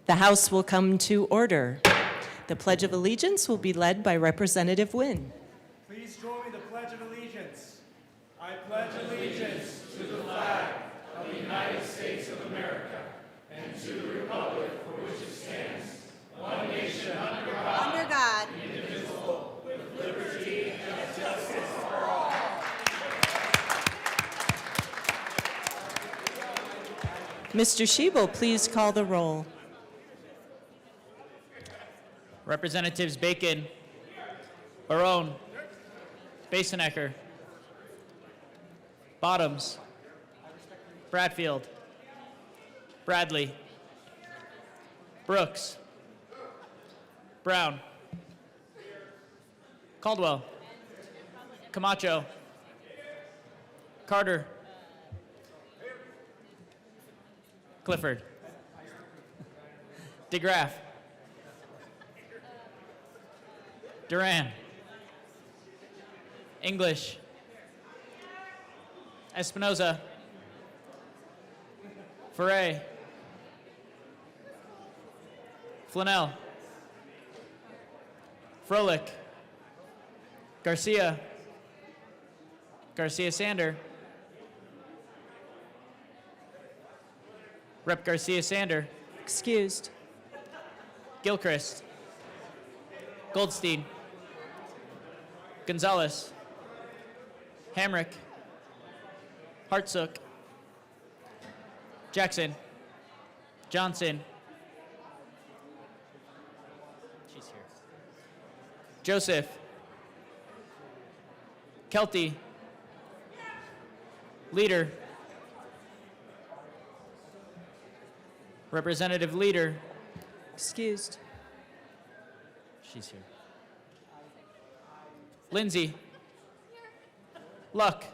The House will come to order. The Pledge of Allegiance will be led by Representative Wynn. Please join me in the Pledge of Allegiance. I pledge allegiance to the flag of the United States of America and to the republic for which it stands, one nation under God, indivisible, with liberty and justice for all. Mr. Schiebel, please call the roll. Representatives Bacon, Barone, Basenecker, Bottoms, Bradfield, Bradley, Brooks, Brown, Caldwell, Camacho, Carter, Clifford, DeGraff, Duran, English, Espinoza, Ferre, Flanell, Froelich, Garcia, Garcia Sander, Rep. Garcia Sander, Excused. Gilchrist, Goldstein, Gonzalez, Hamrick, Hartsook, Jackson, Johnson, she's here, Joseph, Kelty, Leader, Representative Leader, Excused. she's here, Lindsay, Luck,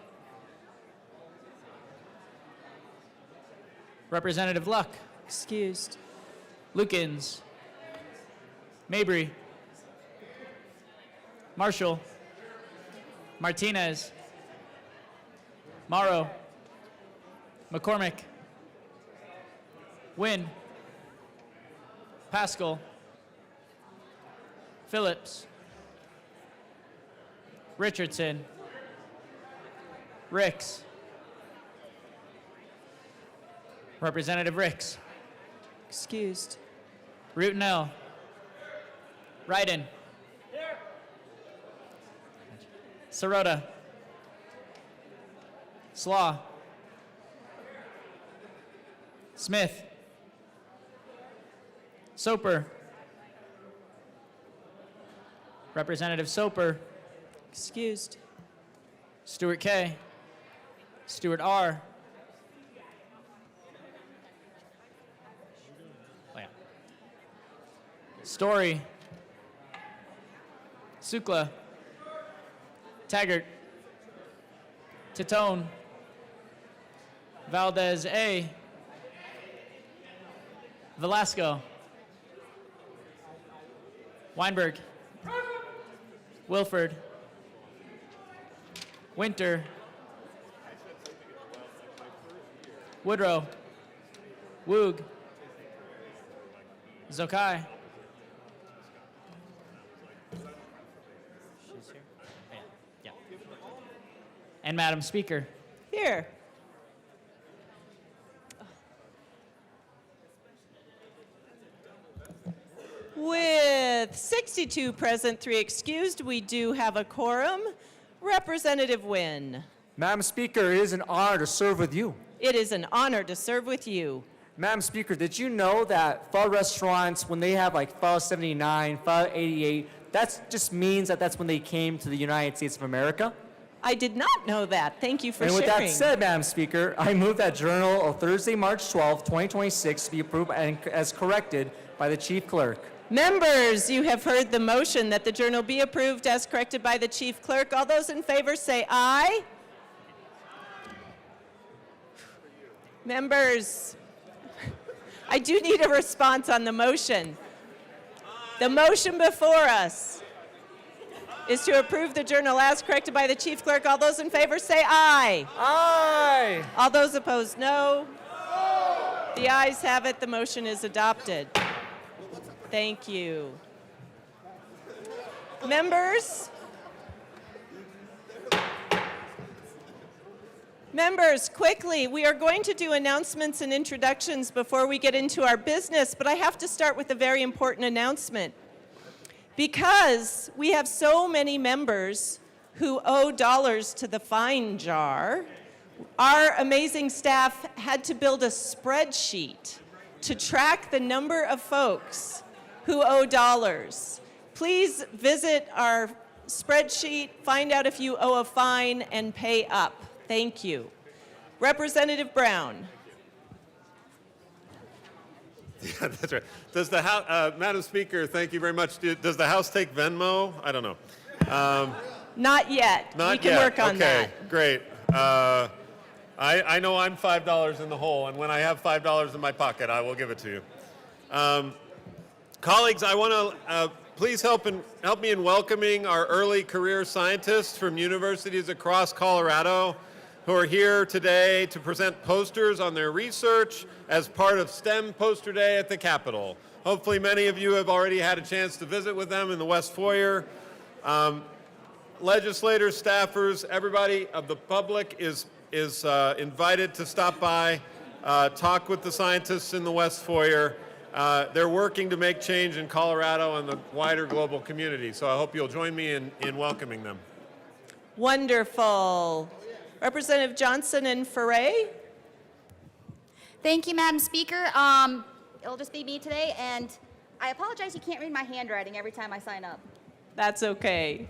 Representative Luck, Excused. Lukens, Mabry, Marshall, Martinez, Morrow, McCormick, Wynn, Pascal, Phillips, Richardson, Ricks, Representative Ricks, Excused. Rutinell, Ryden, Sirota, Slaw, Smith, Soper, Representative Soper, Excused. Stewart K, Stewart R, Story, Sukla, Taggart, Titone, Valdez A, Velasco, Weinberg, Wilford, Winter, Woodrow, Woog, Zokai. She's here? Yeah. And Madam Speaker. Here. With 62 present, 3 excused, we do have a quorum. Representative Wynn. Madam Speaker, it is an honor to serve with you. It is an honor to serve with you. Madam Speaker, did you know that pho restaurants, when they have like pho 79, pho 88, that just means that that's when they came to the United States of America? I did not know that. Thank you for And with sharing. that said, Madam Speaker, I move that Journal of Thursday, March 12, 2026 be approved and as corrected by the Chief Clerk. Members, you have heard the motion that the journal be approved as corrected by the Chief Clerk. All those in favor say aye. Members, I do need a response on the motion. The motion before us is to approve the journal as corrected by the Chief Clerk. All those in favor say aye. Aye. All those opposed, no. The ayes have it. The motion is adopted. Thank you. Members, quickly, we are going to do announcements and introductions before we get into our business, but I have to start with a very important announcement. Because we have so many members who owe dollars to the fine jar, our amazing staff had to build a spreadsheet to track the number of folks who owe dollars. Please visit our spreadsheet, find out if you owe a fine, and pay up. Thank you. Representative Brown. Yeah, that's right. Does the House, Madam Speaker, thank you very much. Does the House take Venmo? I don't know. Not yet. Not we can yet. work on okay, that. Great. I know I'm $5 in the hole, and when I have $5 in my pocket, I will give it to you. Colleagues, I want to please help me in welcoming our early career scientists from universities across Colorado who are here today to present posters on their research as part of STEM Poster Day at the Capitol. Hopefully many of you have already had a chance to visit with them in the West Foyer. Legislators, staffers, everybody of the public is invited to stop by, talk with the scientists in the West Foyer. They're working to make change in Colorado and the wider global community, so I hope you'll join me in welcoming them. Wonderful. Representative Johnson and Foray. Thank you, Madam Speaker. It'll just be me today, and I apologize you can't read my handwriting every time I sign up. That's okay.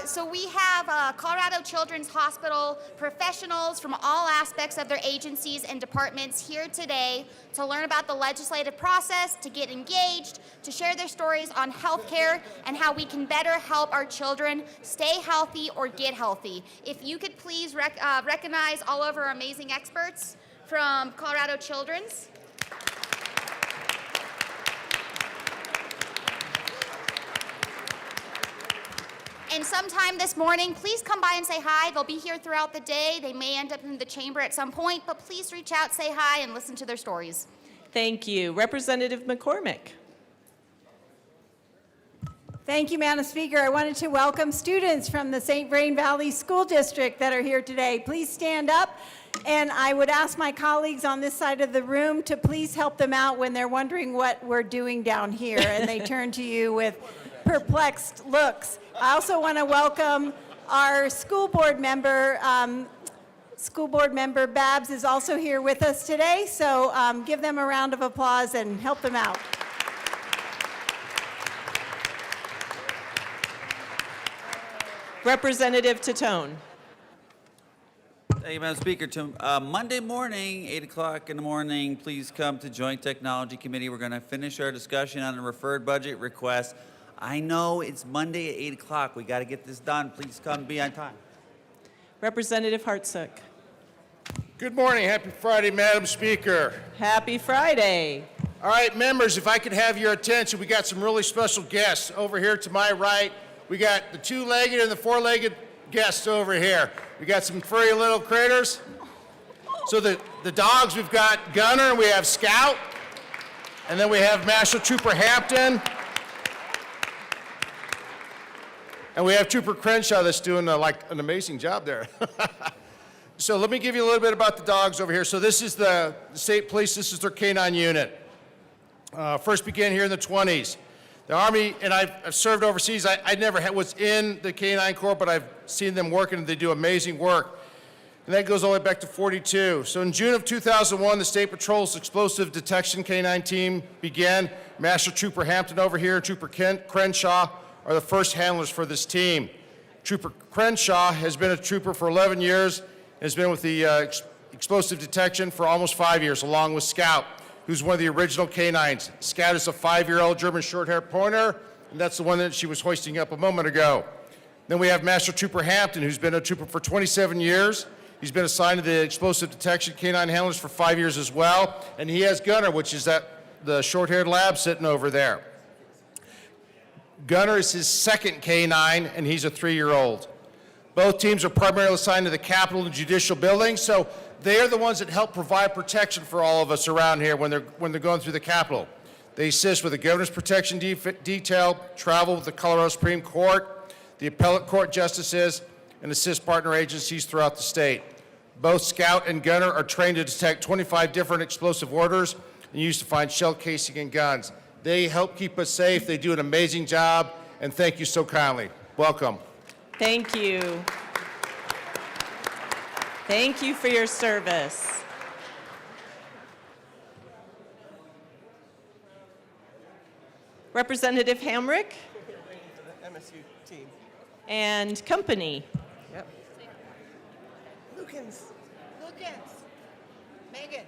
So we have Colorado Children's Hospital professionals from all aspects of their agencies and departments here today to learn about the legislative process, to get engaged, to share their stories on healthcare and how we can better help our children stay healthy or get healthy. If you could please recognize all of our amazing experts from Colorado Children's. And sometime this morning, please come by and say hi. They'll be here throughout the day. They may end up in the chamber at some point, but please reach out, say hi, and listen to their stories. Thank you. Representative McCormick. Thank you, Madam Speaker. I wanted to welcome students from the St. Vrain Valley School District that are here today. Please stand up, and I would ask my colleagues on this side of the room to please help them out when they're wondering what we're doing down here, and they turn to you with perplexed looks. I also want to welcome our school board member. School board member Babs is also here with us today, so give them a round of applause and help them out. Representative Tatone. Thank you, Madam Speaker. Monday morning, 8 o'clock in the morning, please come to Joint Technology Committee. We're going to finish our discussion on the referred budget request. I know it's Monday at 8 o'clock. We got to get this done. Please come, be on time. Representative Hartsook. Good morning. Happy Friday, Madam Speaker. Happy Friday. All right, members, if I could have your attention, we got some really special guests over here to my right. We got the two-legged and the four-legged guests over here. We got some furry little critters. So the dogs, we've got Gunner, we have Scout, and then we have Master Trooper Hampton. And we have Trooper Crenshaw that's doing like an amazing job there. So let me give you a little bit about the dogs over here. So this is the state police. This is their canine unit. First began here in the 20s. The Army, and I've served overseas. I never was in the Canine Corps, but I've seen them working, and they do amazing work. And that goes all the way back to 42. So in June of 2001, the State Patrol's Explosive Detection Canine Team began. Master Trooper Hampton over here and Trooper Crenshaw are the first handlers for this team. Trooper Crenshaw has been a trooper for 11 years and has been with the explosive detection for almost 5 years, along with Scout, who's one of the original canines. Scout is a 5-year-old German short-haired pointer, and that's the one that she was hoisting up a moment ago. Then we have Master Trooper Hampton, who's been a trooper for 27 years. He's been assigned to the explosive detection canine handlers for 5 years as well. And he has Gunner, which is the short-haired lab sitting over there. Gunner is his second canine, and he's a 3-year-old. Both teams are primarily assigned to the Capitol and Judicial buildings, so they are the ones that help provide protection for all of us around here when they're going through the Capitol. They assist with the Governor's Protection Detail, travel with the Colorado Supreme Court, the appellate court justices, and assist partner agencies throughout the state. Both Scout and Gunner are trained to detect 25 different explosive orders and used to find shell casing and guns. They help keep us safe. They do an amazing job, and thank you so kindly. Welcome. Thank you. Thank you for your service. Representative Hamrick MSU team. and company. Yep. Lukens. Megan.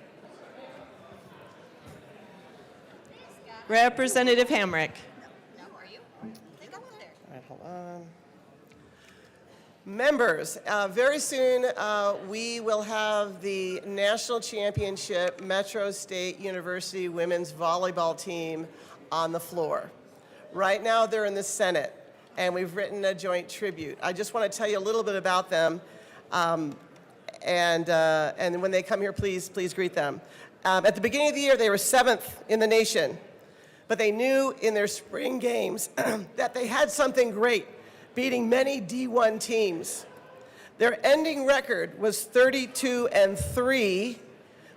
Representative Hamrick. All right, hold on. Members, very soon we will have the National Championship Metro State University women's volleyball team on the floor. Right now they're in the Senate, and we've written a joint tribute. I just want to tell you a little bit about them, and when they come here, please greet them. At the beginning of the year, they were 7th in the nation, but they knew in their spring games that they had something great, beating many D1 teams. Their ending record was 32-3,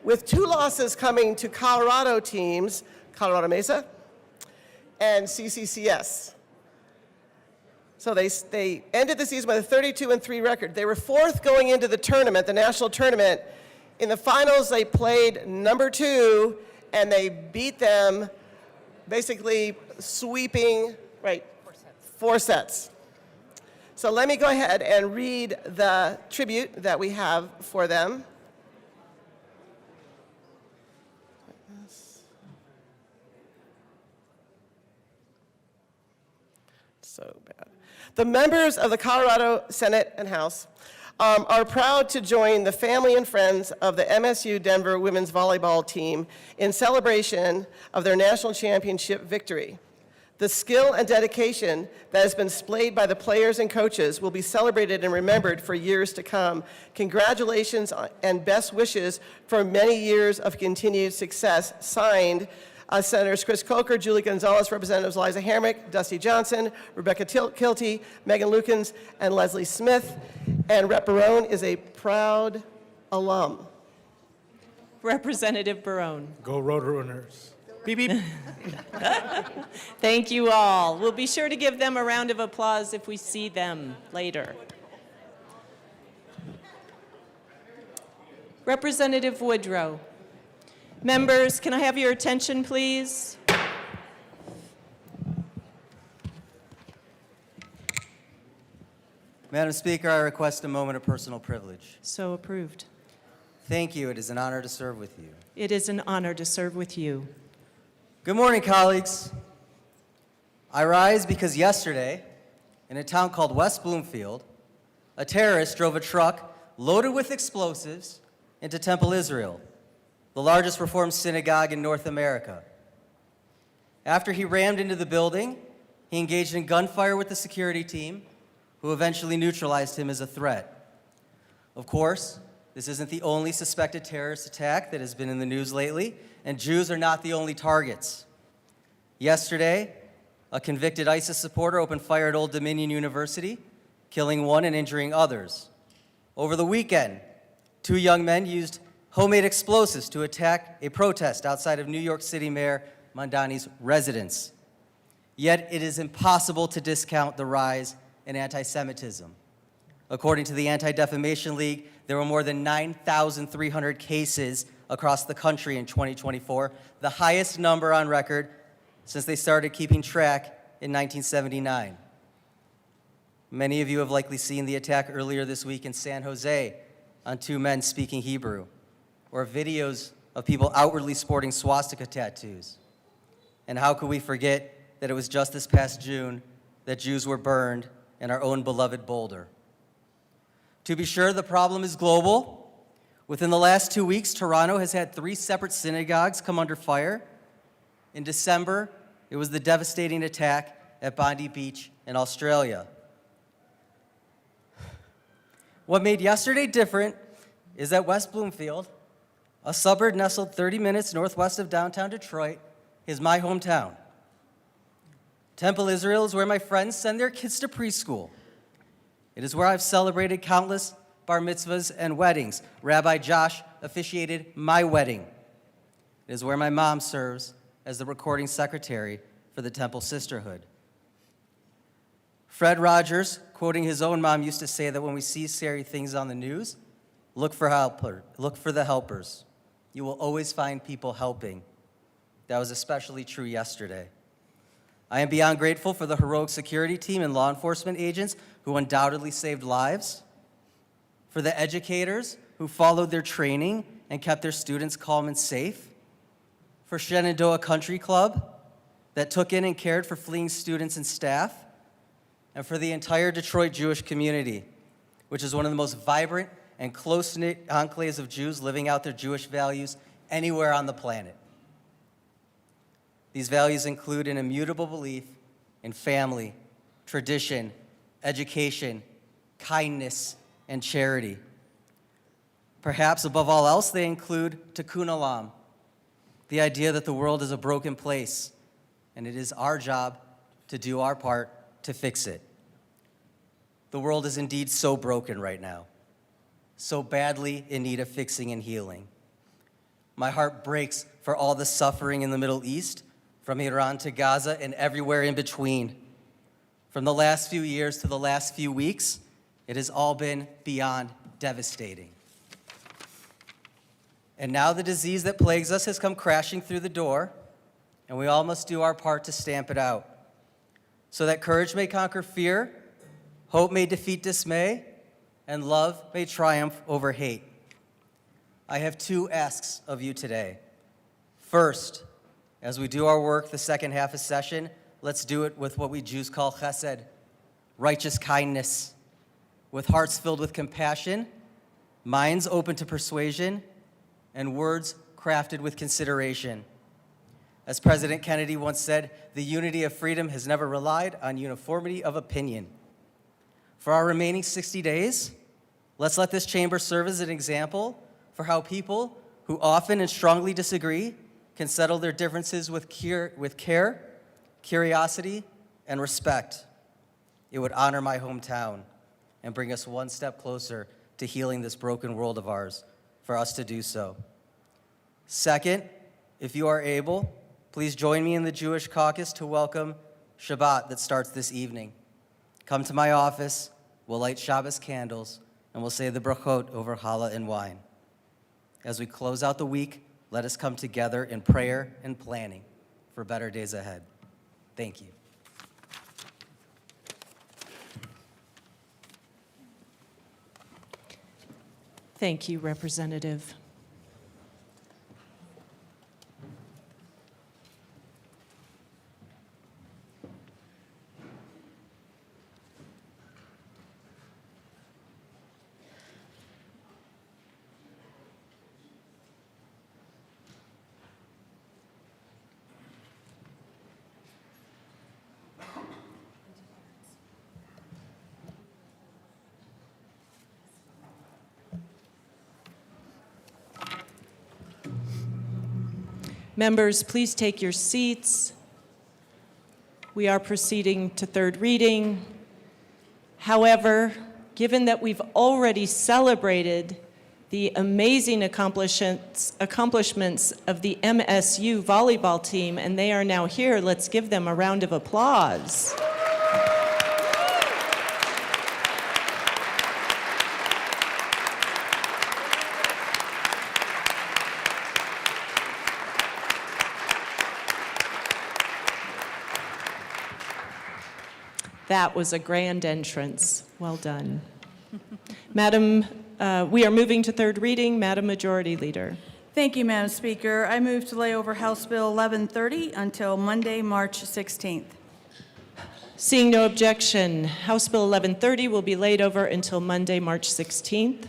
with 2 losses coming to Colorado teams, Colorado Mesa and CCCS. So they ended the season with a 32-3 record. They were 4th going into the tournament, the national tournament. In the finals, they played number 2, and they beat them, basically sweeping, right, 4 sets. So let me go ahead and read the tribute that we have for them. So bad. The members of the Colorado Senate and House are proud to join the family and friends of the MSU Denver women's volleyball team in celebration of their national championship victory. The skill and dedication that has been displayed by the players and coaches will be celebrated and remembered for years to come. Congratulations and best wishes for many years of continued success. Signed, Senators Chris Coker, Julie Gonzalez, Representatives Liza Hamrick, Dusty Johnson, Rebecca Kilty, Megan Lukens, and Leslie Smith. And Rep. Barone is a proud alum. Representative Barone. Go Roadrunners. Beep, beep. Thank you all. We'll be sure to give them a round of applause if we see them later. Representative Woodrow. Members, can I have your attention, please? Madam Speaker, I request a moment of personal privilege. So approved. Thank you. It is an honor to serve with you. It is an honor to serve with you. Good morning, colleagues. I rise because yesterday, in a town called West Bloomfield, a terrorist drove a truck loaded with explosives into Temple Israel, the largest Reformed synagogue in North America. After he rammed into the building, he engaged in gunfire with the security team, who eventually neutralized him as a threat. Of course, this isn't the only suspected terrorist attack that has been in the news lately, and Jews are not the only targets. Yesterday, a convicted ISIS supporter opened fire at Old Dominion University, killing 1 and injuring others. Over the weekend, 2 young men used homemade explosives to attack a protest outside of New York City Mayor Mondani's residence. Yet it is impossible to discount the rise in anti-Semitism. According to the Anti-Defamation League, there were more than 9,300 cases across the country in 2024, the highest number on record since they started keeping track in 1979. Many of you have likely seen the attack earlier this week in San Jose on 2 men speaking Hebrew, or videos of people outwardly sporting swastika tattoos. And how could we forget that it was just this past June that Jews were burned in our own beloved Boulder? To be sure, the problem is global. Within the last 2 weeks, Toronto has had 3 separate synagogues come under fire. In December, it was the devastating attack at Bondi Beach in Australia. What made yesterday different is that West Bloomfield, a suburb nestled 30 minutes northwest of downtown Detroit, is my hometown. Temple Israel is where my friends send their kids to preschool. It is where I've celebrated countless bar mitzvahs and weddings. Rabbi Josh officiated my wedding. It is where my mom serves as the recording secretary for the Temple Sisterhood. Fred Rogers, quoting his own mom, used to say that when we see scary things on the news, look for the helpers. You will always find people helping. That was especially true yesterday. I am beyond grateful for the heroic security team and law enforcement agents who undoubtedly saved lives, for the educators who followed their training and kept their students calm and safe, for Shenandoah Country Club that took in and cared for fleeing students and staff, and for the entire Detroit Jewish community, which is one of the most vibrant and close-knit enclaves of Jews living out their Jewish values anywhere on the planet. These values include an immutable belief in family, tradition, education, kindness, and charity. Perhaps above all else, they include tikkun olam, the idea that the world is a broken place, and it is our job to do our part to fix it. The world is indeed so broken right now, so badly in need of fixing and healing. My heart breaks for all the suffering in the Middle East, from Iran to Gaza and everywhere in between. From the last few years to the last few weeks, it has all been beyond devastating. And now the disease that plagues us has come crashing through the door, and we all must do our part to stamp it out, so that courage may conquer fear, hope may defeat dismay, and love may triumph over hate. I have two asks of you today. First, as we do our work the second half of session, let's do it with what we Jews call chesed, righteous kindness, with hearts filled with compassion, minds open to persuasion, and words crafted with consideration. As President Kennedy once said, the unity of freedom has never relied on uniformity of opinion. For our remaining 60 days, let's let this chamber serve as an example for how people who often and strongly disagree can settle their differences with care, curiosity, and respect. It would honor my hometown and bring us one step closer to healing this broken world of ours, for us to do so. Second, if you are able, please join me in the Jewish caucus to welcome Shabbat that starts this evening. Come to my office, we'll light Shabbos candles, and we'll say the brachot over challah and wine. As we close out the week, let us come together in prayer and planning for better days ahead. Thank you. Thank you, Representative. Members, please take your seats. We are proceeding to third reading. However, given that we've already celebrated the amazing accomplishments of the MSU volleyball team, and they are now here, let's give them a round of applause. That was a grand entrance. Well done. Madam, we are moving to third reading. Madam Majority Leader. Thank you, Madam Speaker. I move to lay over House Bill 1130 until Monday, March 16th. Seeing no objection, House Bill 1130 will be laid over until Monday, March 16th.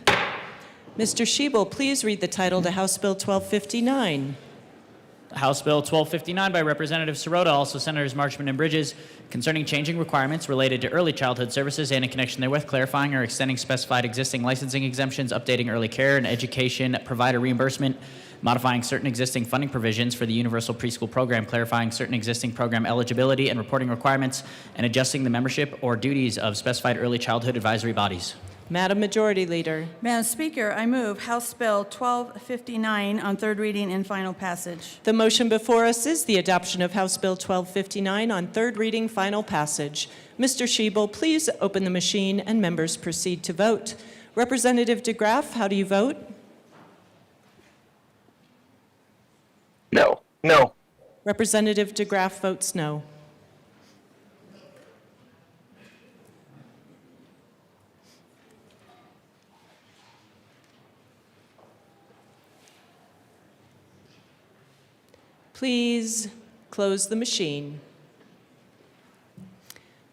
Mr. Schiebel, please read the title to House Bill 1259. House Bill 1259 by Representative Sirota, also Senators Marchman and Bridges, concerning changing requirements related to early childhood services and in connection therewith clarifying or extending specified existing licensing exemptions, updating early care and education provider reimbursement, modifying certain existing funding provisions for the universal preschool program, clarifying certain existing program eligibility and reporting requirements, and adjusting the membership or duties of specified early childhood advisory bodies. Madam Majority Leader. Madam Speaker, I move House Bill 1259 on third reading and final passage. The motion before us is the adoption of House Bill 1259 on third reading, final passage. Mr. Schiebel, please open the machine and members proceed to vote. Representative DeGraff, how do you vote? No. No. Representative DeGraff votes no. Please close the machine.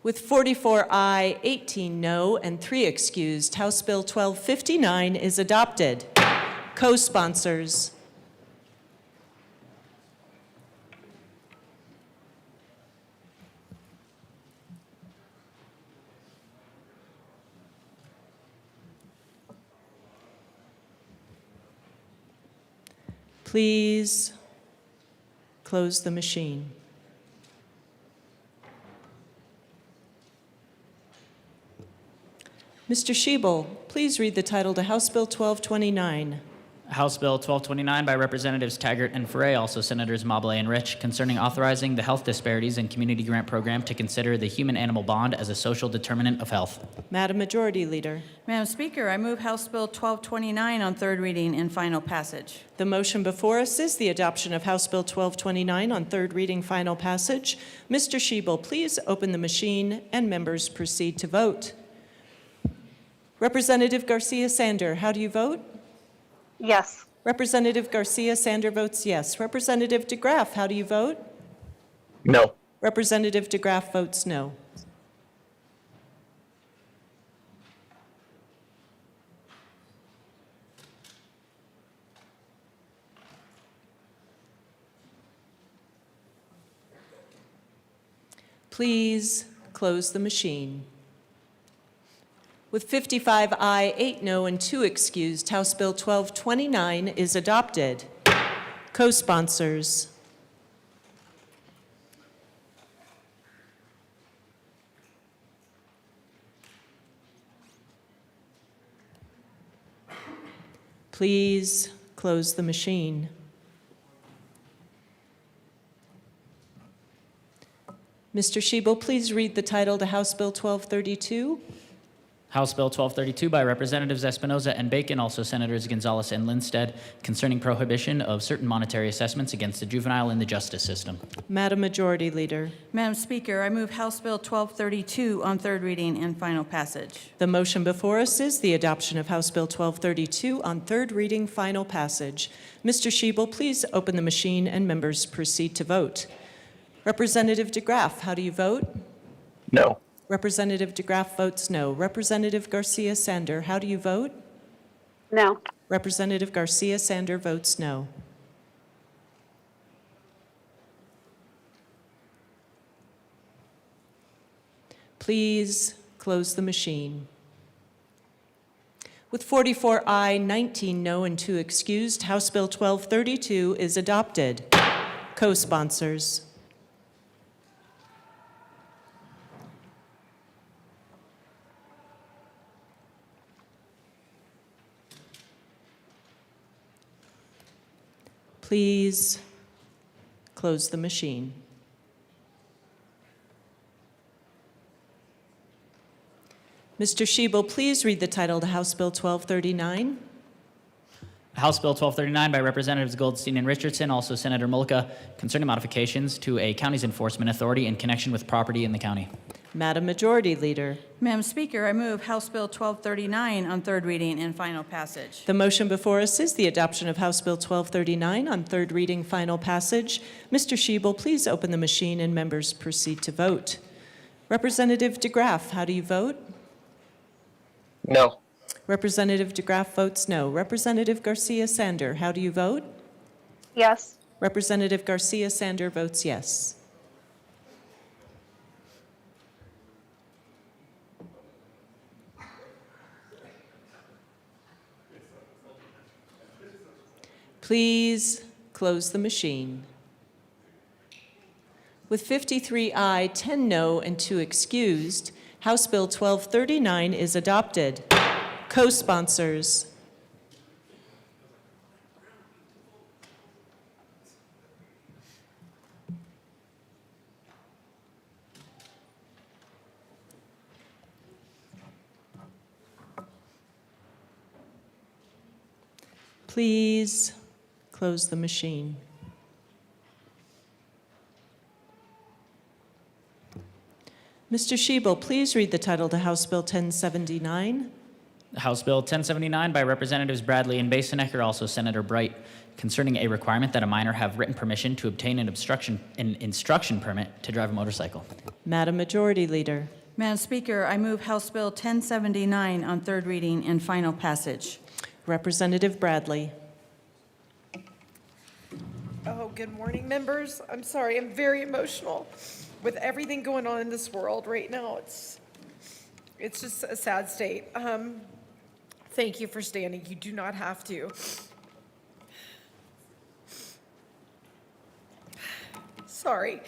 With 44 aye, 18 no, and 3 excused, House Bill 1259 is adopted. Co-sponsors. Please close the machine. Mr. Schiebel, please read the title to House Bill 1229. House Bill 1229 by Representatives Taggart and Frey, also Senators Mobley and Rich, concerning authorizing the Health Disparities and Community Grant Program to consider the human-animal bond as a social determinant of health. Madam Majority Leader. Madam Speaker, I move House Bill 1229 on third reading and final passage. The motion before us is the adoption of House Bill 1229 on third reading, final passage. Mr. Schiebel, please open the machine and members proceed to vote. Representative Garcia Sander, how do you vote? Yes. Representative Garcia Sander votes yes. Representative DeGraff, how do you vote? No. Representative DeGraff votes no. Please close the machine. With 55 aye, 8 no, and 2 excused, House Bill 1229 is adopted. Co-sponsors. Please close the machine. Mr. Schiebel, please read the title to House Bill 1232. House Bill 1232 by Representatives Espinoza and Bacon, also Senators Gonzalez and Lindstedt, concerning prohibition of certain monetary assessments against the juvenile in the justice system. Madam Majority Leader. Madam Speaker, I move House Bill 1232 on third reading and final passage. The motion before us is the adoption of House Bill 1232 on third reading, final passage. Mr. Schiebel, please open the machine and members proceed to vote. Representative DeGraff, how do you vote? No. Representative DeGraff votes no. Representative Garcia Sander, how do you vote? No. Representative Garcia Sander votes no. Please close the machine. With 44 aye, 19 no, and 2 excused, House Bill 1232 is adopted. Co-sponsors. Please close the machine. Mr. Schiebel, please read the title to House Bill 1239. House Bill 1239 by Representatives Goldstein and Richardson, also Senator Mullica, concerning modifications to a county's enforcement authority in connection with property in the county. Madam Majority Leader. Madam Speaker, I move House Bill 1239 on third reading and final passage. The motion before us is the adoption of House Bill 1239 on third reading, final passage. Mr. Schiebel, please open the machine and members proceed to vote. Representative DeGraff, how do you vote? No. Representative DeGraff votes no. Representative Garcia Sander, how do you vote? Yes. Representative Garcia Sander votes yes. Please close the machine. With 53 aye, 10 no, and 2 excused, House Bill 1239 is adopted. Co-sponsors. Please close the machine. Mr. Schiebel, please read the title to House Bill 1079. House Bill 1079 by Representatives Bradley and Basenecker, also Senator Bright, concerning a requirement that a minor have written permission to obtain an instruction permit to drive a motorcycle. Madam Majority Leader. Madam Speaker, I move House Bill 1079 on third reading and final passage. Representative Bradley. Oh, good morning, members. I'm sorry, I'm very emotional. With everything going on in this world right now, it's just a sad state. Thank you for standing. You do not have to. Sorry.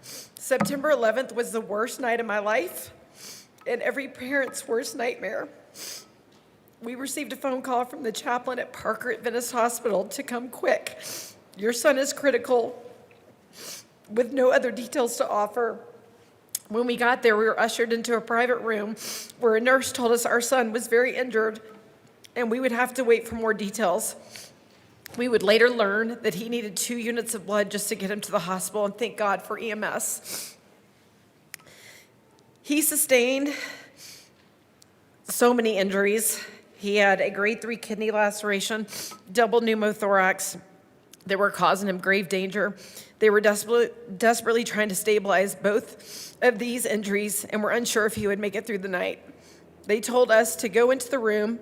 September 11th was the worst night of my life and every parent's worst nightmare. We received a phone call from the chaplain at Parker Adventist Hospital to come quick. Your son is critical, with no other details to offer. When we got there, we were ushered into a private room where a nurse told us our son was very injured and we would have to wait for more details. We would later learn that he needed 2 units of blood just to get him to the hospital, and thank God for EMS. He sustained so many injuries. He had a grade 3 kidney laceration, double pneumothorax that were causing him grave danger. They were desperately trying to stabilize both of these injuries and were unsure if he would make it through the night. They told us to go into the room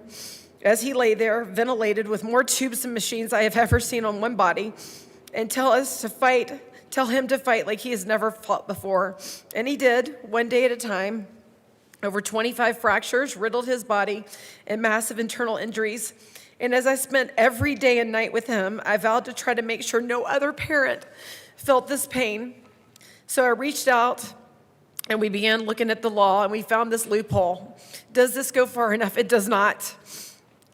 as he lay there, ventilated with more tubes and machines I have ever seen on one body, and tell him to fight like he has never fought before. And he did, one day at a time. Over 25 fractures riddled his body and massive internal injuries. And as I spent every day and night with him, I vowed to try to make sure no other parent felt this pain. So I reached out and we began looking at the law and we found this loophole. Does this go far enough? It does not.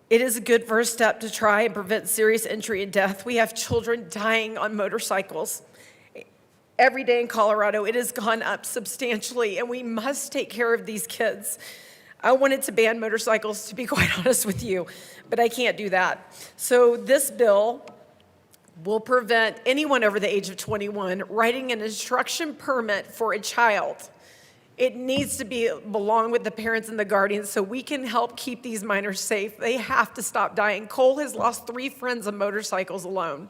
It is a good first step to try and prevent serious injury and death. We have children dying on motorcycles. Every day in Colorado, it has gone up substantially, and we must take care of these kids. I wanted to ban motorcycles, to be quite honest with you, but I can't do that. So this bill will prevent anyone over the age of 21 writing an instruction permit for a child. It needs to belong with the parents and the guardians so we can help keep these minors safe. They have to stop dying. Cole has lost 3 friends on motorcycles alone.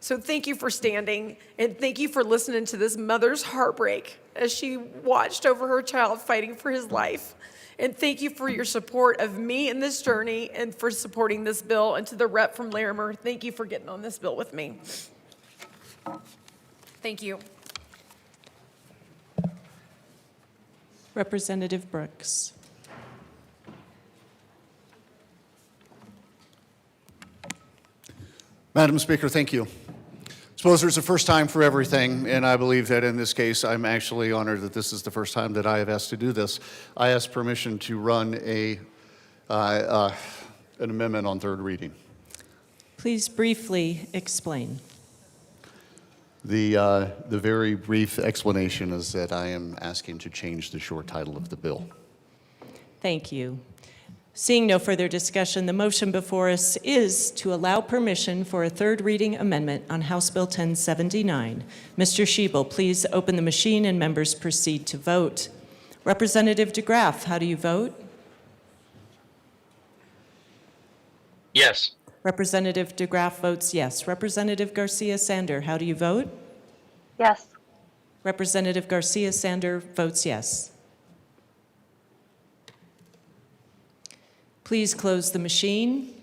So thank you for standing, and thank you for listening to this mother's heartbreak as she watched over her child fighting for his life. And thank you for your support of me in this journey and for supporting this bill. And to the rep from Larimer, thank you for getting on this bill with me. Thank you. Representative Brooks. Madam Speaker, thank you. I suppose there's a first time for everything, and I believe that in this case, I'm actually honored that this is the first time that I have asked to do this. I asked permission to run an amendment on third reading. Please briefly explain. The very brief explanation is that I am asking to change the short title of the bill. Thank you. Seeing no further discussion, the motion before us is to allow permission for a third reading amendment on House Bill 1079. Mr. Schiebel, please open the machine and members proceed to vote. Representative DeGraff, how do you vote? Yes. Representative DeGraff votes yes. Representative Garcia Sander, how do you vote? Yes. Representative Garcia Sander votes yes. Please close the machine.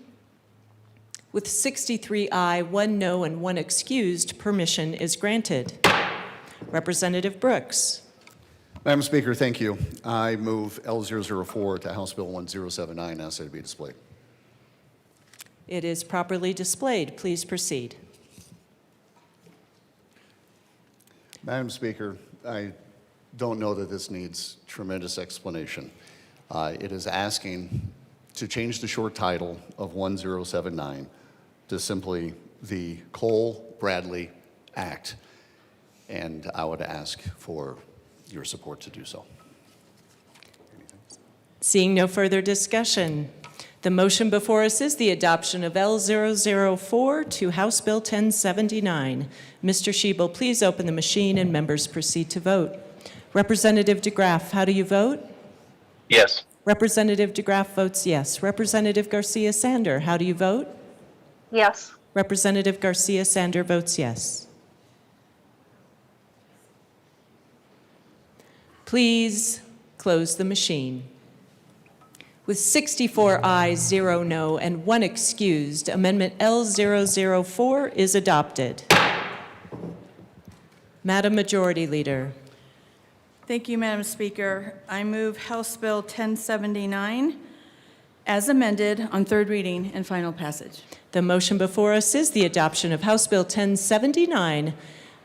With 63 aye, 1 no, and 1 excused, permission is granted. Representative Brooks. Madam Speaker, thank you. I move L004 to House Bill 1079 as to be displayed. It is properly displayed. Please proceed. Madam Speaker, I don't know that this needs tremendous explanation. It is asking to change the short title of 1079 to simply the Cole-Bradley Act, and I would ask for your support to do so. Seeing no further discussion, the motion before us is the adoption of L004 to House Bill 1079. Mr. Schiebel, please open the machine and members proceed to vote. Representative DeGraff, how do you vote? Yes. Representative DeGraff votes yes. Representative Garcia-Sander, how do you vote? Yes. Representative Garcia-Sander votes yes. Please close the machine. With 64 ayes, 0 no, and 1 excused, Amendment L004 is adopted. Madam Majority Leader. Thank you, Madam Speaker. I move House Bill 1079 as amended on third reading and final passage. The motion before us is the adoption of House Bill 1079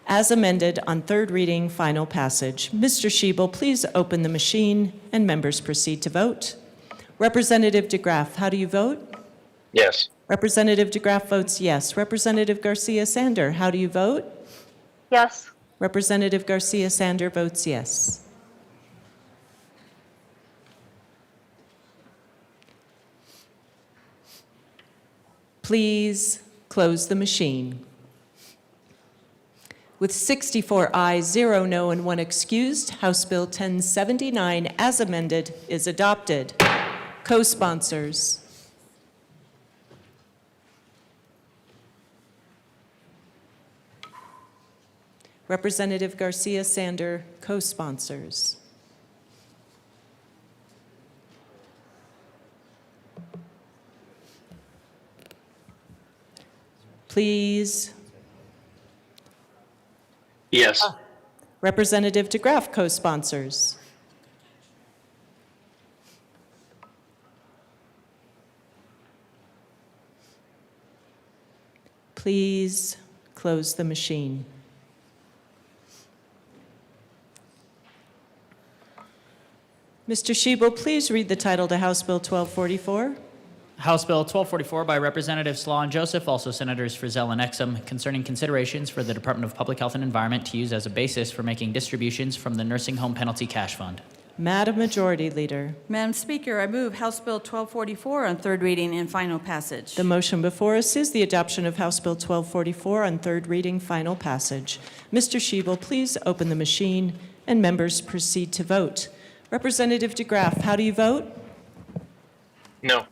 as amended on third reading, final passage. Mr. Schiebel, please open the machine and members proceed to vote. Representative DeGraff, how do you vote? Yes. Representative DeGraff votes yes. Representative Garcia-Sander, how do you vote? Yes. Representative Garcia-Sander votes yes. Please close the machine. With 64 ayes, 0 no, and 1 excused, House Bill 1079 as amended is adopted. Co-sponsors. Representative Garcia-Sander, co-sponsors. Please. Yes. Representative DeGraff, co-sponsors. Please close the machine. Mr. Schiebel, please read the title to House Bill 1244. House Bill 1244 by Representatives Slaw and Joseph, also Senators Frizzell and Exum, concerning considerations for the Department of Public Health and Environment to use as a basis for making distributions from the Nursing Home Penalty Cash Fund. Madam Majority Leader. Madam Speaker, I move House Bill 1244 on third reading and final passage. The motion before us is the adoption of House Bill 1244 on third reading, final passage. Mr. Schiebel, please open the machine and members proceed to vote. Representative DeGraff, how do you vote? No.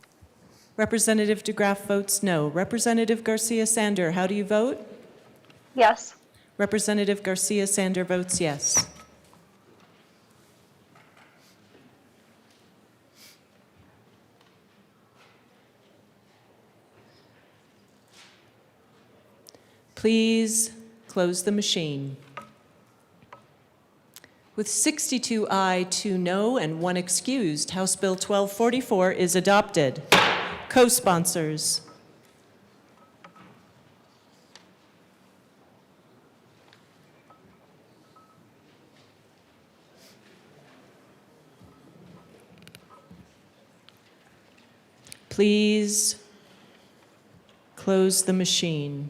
Representative DeGraff votes no. Representative Garcia-Sander, how do you vote? Yes. Representative Garcia-Sander votes yes. Please close the machine. With 62 aye, 2 no, and 1 excused, House Bill 1244 is adopted. Co-sponsors. Please close the machine.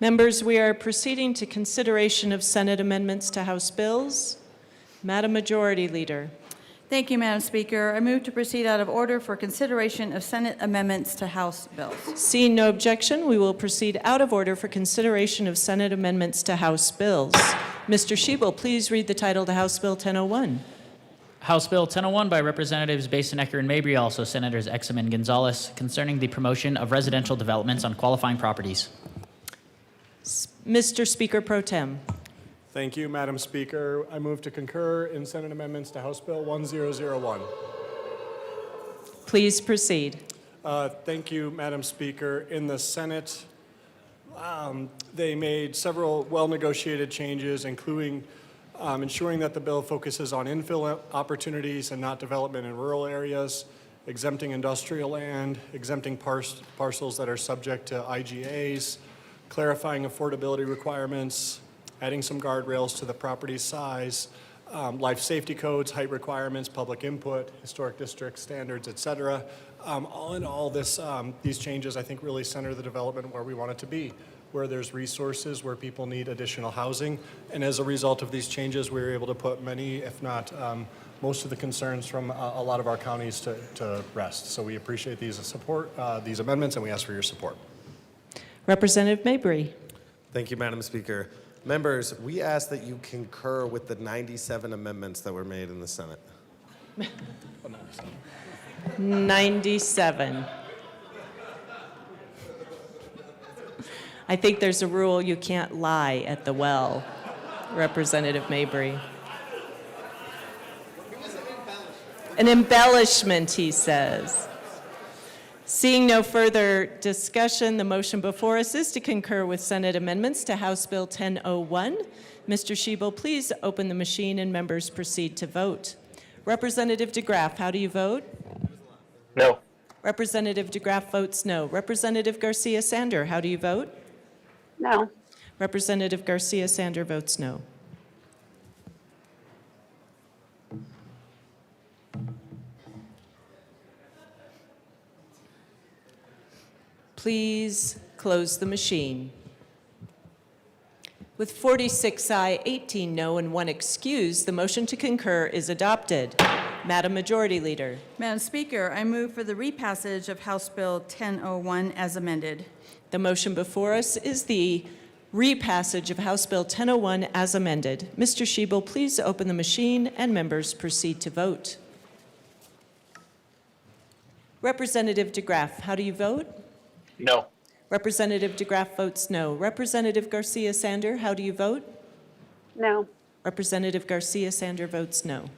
Members, we are proceeding to consideration of Senate amendments to House bills. Madam Majority Leader. Thank you, Madam Speaker. I move to proceed out of order for consideration of Senate amendments to House bills. Seeing no objection, we will proceed out of order for consideration of Senate amendments to House bills. Mr. Schiebel, please read the title to House Bill 1001. House Bill 1001 by Representatives Basenecker and Mabry, also Senators Exum and Gonzalez, concerning the promotion of residential developments on qualifying properties. Mr. Speaker Pro Tem. Thank you, Madam Speaker. I move to concur in Senate amendments to House Bill 1001. Please proceed. Thank you, Madam Speaker. In the Senate, they made several well-negotiated changes, including ensuring that the bill focuses on infill opportunities and not development in rural areas, exempting industrial land, exempting parcels that are subject to IGAs, clarifying affordability requirements, adding some guardrails to the property size, life safety codes, height requirements, public input, historic district standards, et cetera. All in all, these changes, I think, really center the development where we want it to be, where there's resources, where people need additional housing. And as a result of these changes, we were able to put many, if not most of the concerns from a lot of our counties to rest. So we appreciate these amendments, and we ask for your support. Representative Mabry. Thank you, Madam Speaker. Members, we ask that you concur with the 97 amendments that were made in the Senate. 97. I think there's a rule you can't lie at the well, Representative Mabry. An embellishment, he says. Seeing no further discussion, the motion before us is to concur with Senate amendments to House Bill 1001. Mr. Schiebel, please open the machine and members proceed to vote. Representative DeGraff, how do you vote? No. Representative DeGraff votes no. Representative Garcia-Sander, how do you vote? No. Representative Garcia-Sander votes no. Please close the machine. With 46 aye, 18 no, and 1 excused, the motion to concur is adopted. Madam Majority Leader. Madam Speaker, I move for the repassage of House Bill 1001 as amended. The motion before us is the repassage of House Bill 1001 as amended. Mr. Schiebel, please open the machine and members proceed to vote. Representative DeGraff, how do you vote? No. Representative DeGraff votes no. Representative Garcia-Sander, how do you vote? No. Representative Garcia-Sander votes no.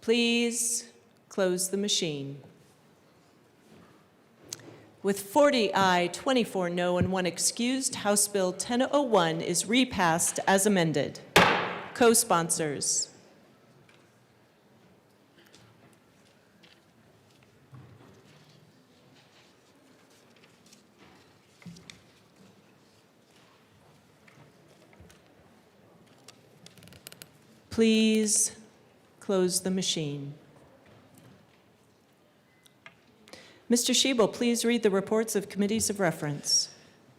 Please close the machine. With 40 aye, 24 no, and 1 excused, House Bill 1001 is repassed as amended. Co-sponsors. Please close the machine. Mr. Schiebel, please read the reports of committees of reference.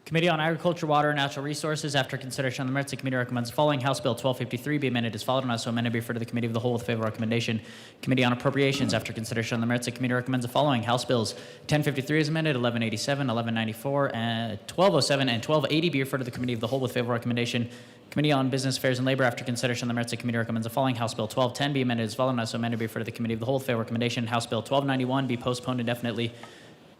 Committee on Agriculture, Water, and Natural Resources, after consideration on the merits, the committee recommends the following. House Bill 1253 be amended as followed, and also amended be referred to the Committee of the Whole with favorable recommendation. Committee on Appropriations, after consideration on the merits, the committee recommends the following. House Bills 1053 is amended, 1187, 1194, and 1207, and 1280 be referred to the Committee of the Whole with favorable recommendation. Committee on Business Affairs and Labor, after consideration on the merits, the committee recommends the following. House Bill 1210 be amended as followed, and also amended be referred to the Committee of the Whole with favorable recommendation. House Bill 1291 be postponed indefinitely.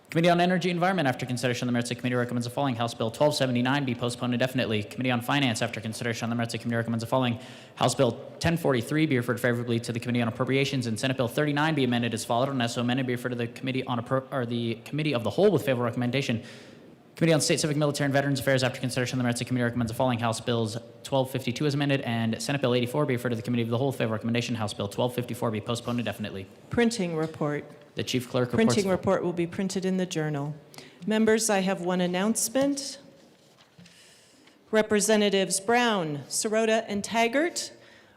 Committee on Energy and Environment, after consideration on the merits, the committee recommends the following. House Bill 1279 be postponed indefinitely. Committee on Finance, after consideration on the merits, the committee recommends the following. House Bill 1043 be referred favorably to the Committee on Appropriations, and Senate Bill 39 be amended as followed, and also amended be referred to the Committee on the Committee of the Whole with favorable recommendation. Committee on State, Civic, Military, and Veterans Affairs, after consideration on the merits, the committee recommends the following. House Bills 1252 as amended, and Senate Bill 84 be referred to the Committee of the Whole with favorable recommendation. House Bill 1254 be postponed indefinitely. Printing report. The Chief Clerk reports. Printing report will be printed in the Journal. Members, I have one announcement. Representatives Brown, Sirota, and Taggart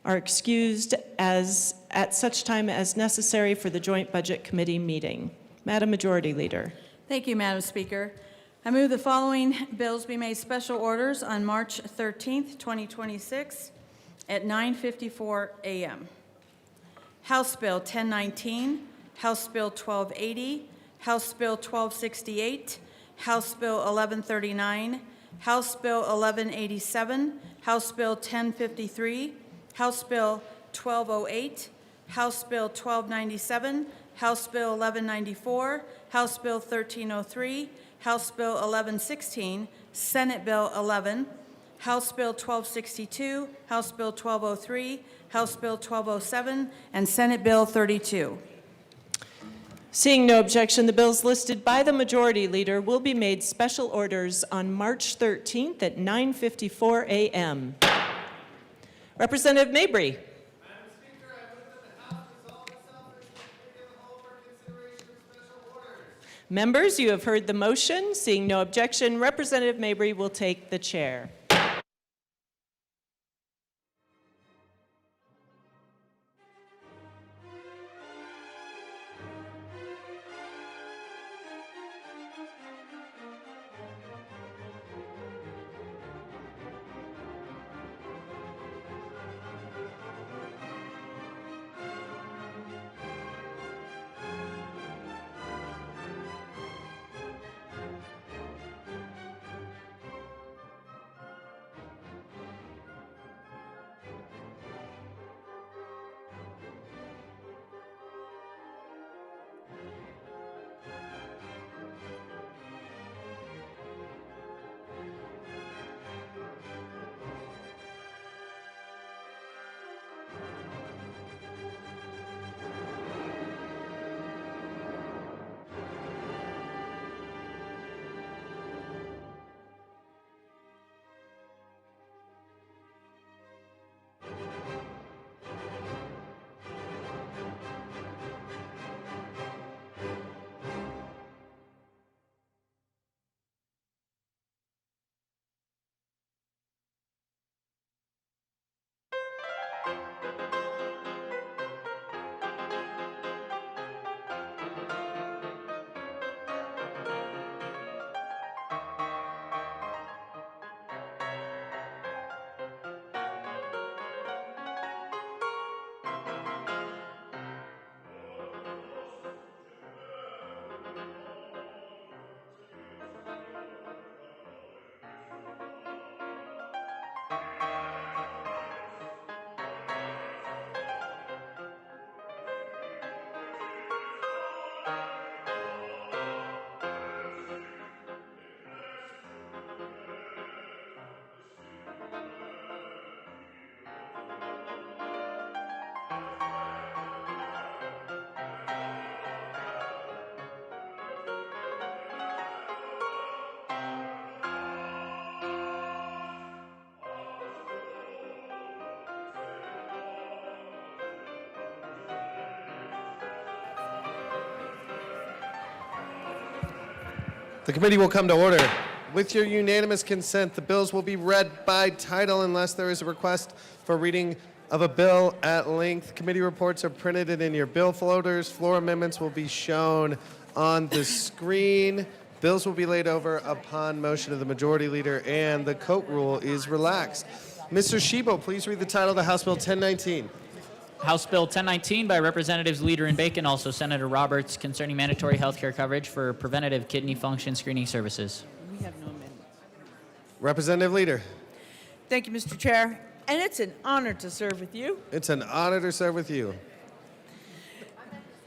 are excused at such time as necessary for the Joint Budget Committee meeting. Madam Majority Leader. Thank you, Madam Speaker. I move the following bills be made special orders on March 13th, 2026 at 9:54 a.m. House Bill 1019, House Bill 1280, House Bill 1268, House Bill 1139, House Bill 1187, House Bill 1053, House Bill 1208, House Bill 1297, House Bill 1194, House Bill 1303, House Bill 1116, Senate Bill 11, House Bill 1262, House Bill 1203, House Bill 1207, and Senate Bill 32. Seeing no objection, the bills listed by the Majority Leader will be made special orders on March 13th at 9:54 a.m. Representative Mabry. Members, you have heard the motion. Seeing no objection, Representative Mabry will take the chair. The committee will come to order. With your unanimous consent, the bills will be read by title unless there is a request for reading of a bill at length. Committee reports are printed in your bill folders. Floor amendments will be shown on the screen. Bills will be laid over upon motion of the Majority Leader, and the coat rule is relaxed. Mr. Shebo, please read the title of the House Bill 1019. House Bill 1019 by Representatives Leader and Bacon, also Senator Roberts, concerning mandatory health care coverage for preventative kidney function screening services. We have no amendments. Representative Leader. Thank you, Mr. Chair. And it's an honor to serve with you. It's an honor to serve with you.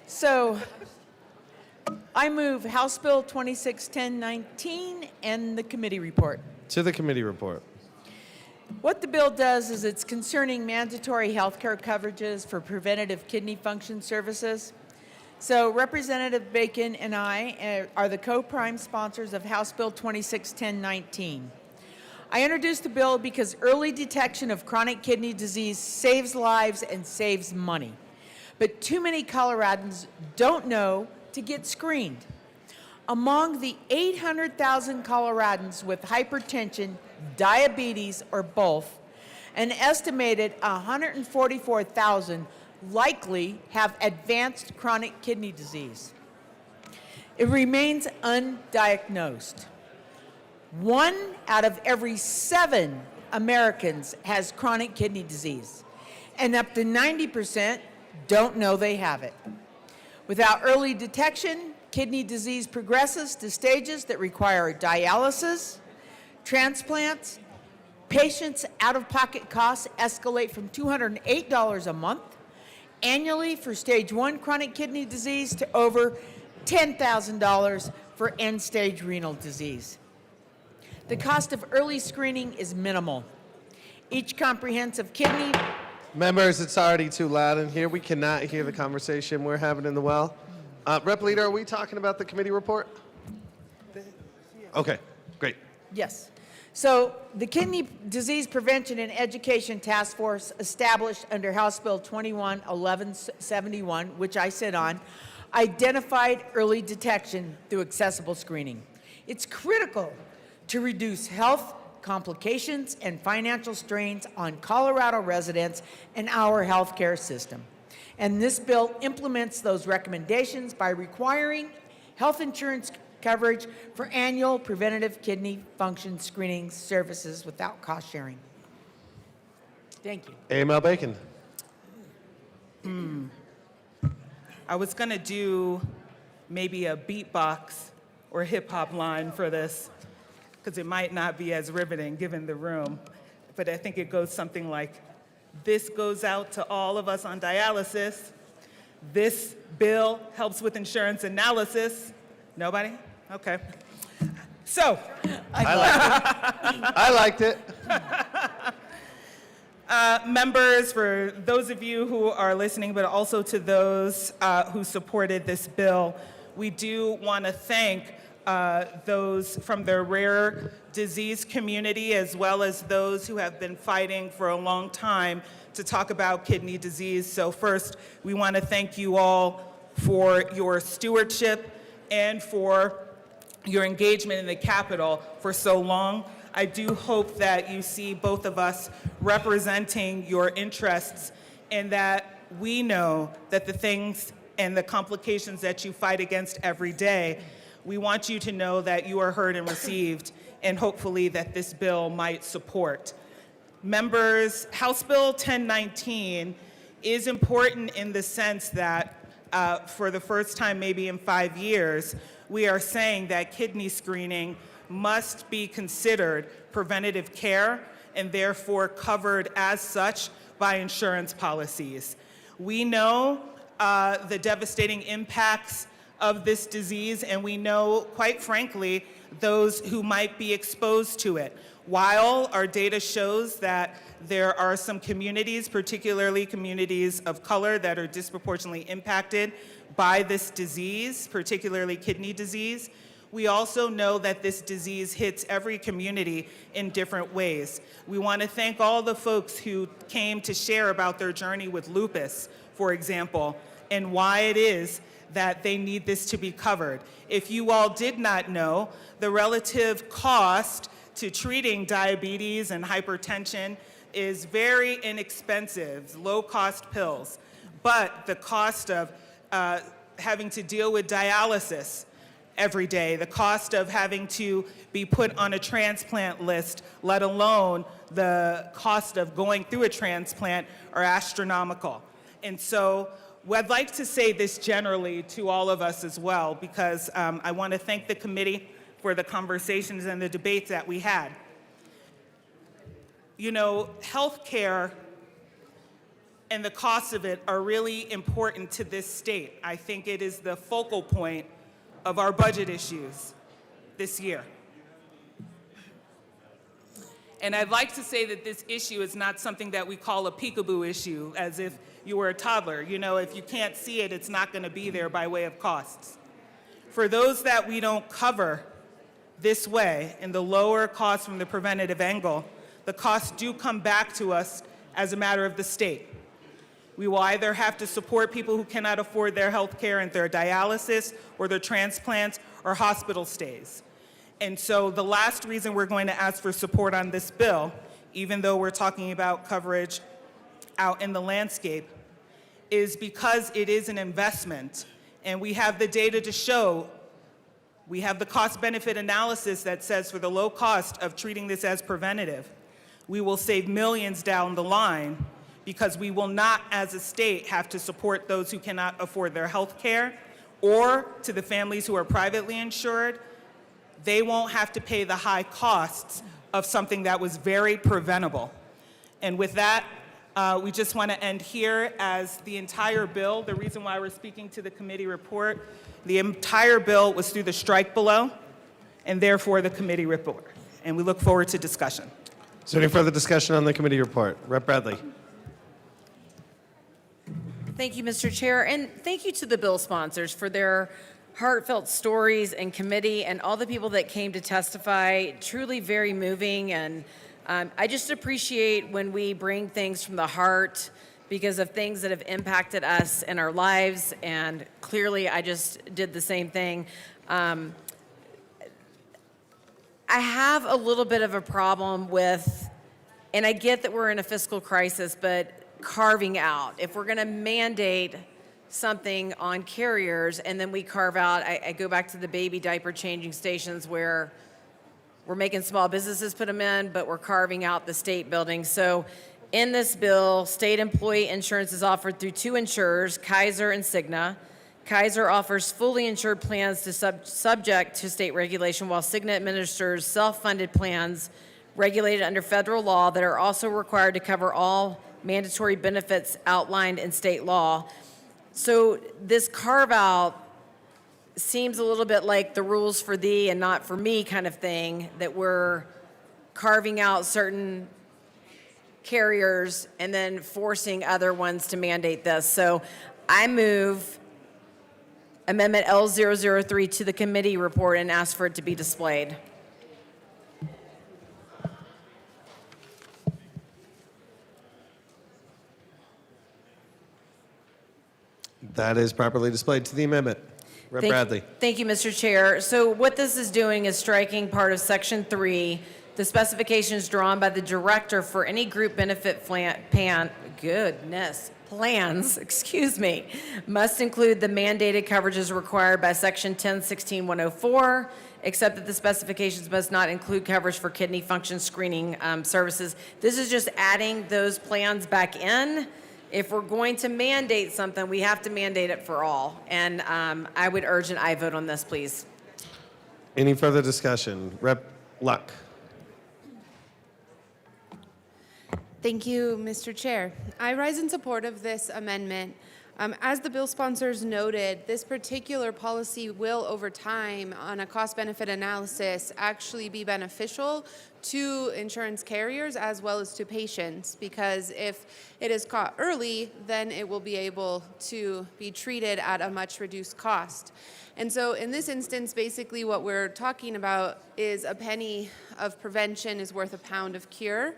So I move House Bill 261019 and the committee report. To the committee report. What the bill does is it's concerning mandatory health care coverages for preventative kidney function services. So Representative Bacon and I are the co-prime sponsors of House Bill 261019. I introduced the bill because early detection of chronic kidney disease saves lives and saves money. But too many Coloradans don't know to get screened. Among the 800,000 Coloradans with hypertension, diabetes, or both, an estimated 144,000 likely have advanced chronic kidney disease. It remains undiagnosed. 1 out of every 7 Americans has chronic kidney disease, and up to 90% don't know they have it. Without early detection, kidney disease progresses to stages that require dialysis, transplants. Patients' out-of-pocket costs escalate from $208 a month annually for stage 1 chronic kidney disease to over $10,000 for end-stage renal disease. The cost of early screening is minimal. Each comprehensive kidney Members, it's already too loud in here. We cannot hear the conversation we're having in the well. Rep Leader, are we talking about the committee report? Okay, great. Yes. So the Kidney Disease Prevention and Education Task Force established under House Bill 211171, which I sit on, identified early detection through accessible screening. It's critical to reduce health complications and financial strains on Colorado residents and our healthcare system. And this bill implements those recommendations by requiring health insurance coverage for annual preventative kidney function screening services without cost sharing. Thank you. AML Bacon. I was going to do maybe a beatbox or hip hop line for this, because it might not be as riveting given the room, but I think it goes something like, this goes out to all of us on dialysis. This bill helps with insurance analysis. Nobody? Okay. So. I liked it. Members, for those of you who are listening, but also to those who supported this bill, we do want to thank those from the rare disease community, as well as those who have been fighting for a long time to talk about kidney disease. So first, we want to thank you all for your stewardship and for your engagement in the Capitol for so long. I do hope that you see both of us representing your interests, and that we know that the things and the complications that you fight against every day, we want you to know that you are heard and received, and hopefully that this bill might support. Members, House Bill 1019 is important in the sense that for the first time maybe in 5 years, we are saying that kidney screening must be considered preventative care and therefore covered as such by insurance policies. We know the devastating impacts of this disease, and we know, quite frankly, those who might be exposed to it. While our data shows that there are some communities, particularly communities of color, that are disproportionately impacted by this disease, particularly kidney disease, we also know that this disease hits every community in different ways. We want to thank all the folks who came to share about their journey with lupus, for example, and why it is that they need this to be covered. If you all did not know, the relative cost to treating diabetes and hypertension is very inexpensive, low-cost pills. But the cost of having to deal with dialysis every day, the cost of having to be put on a transplant list, let alone the cost of going through a transplant, are astronomical. And so I'd like to say this generally to all of us as well, because I want to thank the committee for the conversations and the debates that we had. You know, healthcare and the costs of it are really important to this state. I think it is the focal point of our budget issues this year. And I'd like to say that this issue is not something that we call a peekaboo issue, as if you were a toddler. You know, if you can't see it, it's not going to be there by way of costs. For those that we don't cover this way, in the lower cost from the preventative angle, the costs do come back to us as a matter of the state. We will either have to support people who cannot afford their health care and their dialysis or their transplants or hospital stays. And so the last reason we're going to ask for support on this bill, even though we're talking about coverage out in the landscape, is because it is an investment, and we have the data to show. We have the cost-benefit analysis that says for the low cost of treating this as preventative, we will save millions down the line, because we will not, as a state, have to support those who cannot afford their health care, or to the families who are privately insured, they won't have to pay the high costs of something that was very preventable. And with that, We just want to end here as the entire bill, the reason why we're speaking to the committee report, the entire bill was through the strike below, and therefore the committee report. And we look forward to discussion. Is there any further discussion on the committee report? Rep. Bradley. Thank you, Mr. Chair, and thank you to the bill sponsors for their heartfelt stories and committee and all the people that came to testify. Truly very moving, and I just appreciate when we bring things from the heart because of things that have impacted us in our lives, and clearly I just did the same thing. I have a little bit of a problem with, and I get that we're in a fiscal crisis, but carving out. If we're going to mandate something on carriers and then we carve out, I go back to the baby diaper changing stations where we're making small businesses put them in, but we're carving out the state buildings. So in this bill, state employee insurance is offered through two insurers, Kaiser and Cigna. Kaiser offers fully insured plans to subject to state regulation, while Cigna administers self-funded plans regulated under federal law that are also required to cover all mandatory benefits outlined in state law. So this carve-out seems a little bit like the rules for thee and not for me kind of thing, that we're carving out certain carriers and then forcing other ones to mandate this. So I move Amendment L003 to the committee report and ask for it to be displayed. That is properly displayed to the amendment. Rep. Bradley. Thank you, Mr. Chair. So what this is doing is striking part of Section 3, the specifications drawn by the director for any group benefit plans, must include the mandated coverages required by Section 1016-104, except that the specifications must not include coverage for kidney function screening services. This is just adding those plans back in. If we're going to mandate something, we have to mandate it for all. And I would urge an aye vote on this, please. Any further discussion? Rep. Luck. Thank you, Mr. Chair. I rise in support of this amendment. As the bill sponsors noted, this particular policy will, over time, on a cost-benefit analysis, actually be beneficial to insurance carriers as well as to patients, because if it is caught early, then it will be able to be treated at a much reduced cost. And so in this instance, basically what we're talking about is a penny of prevention is worth a pound of cure.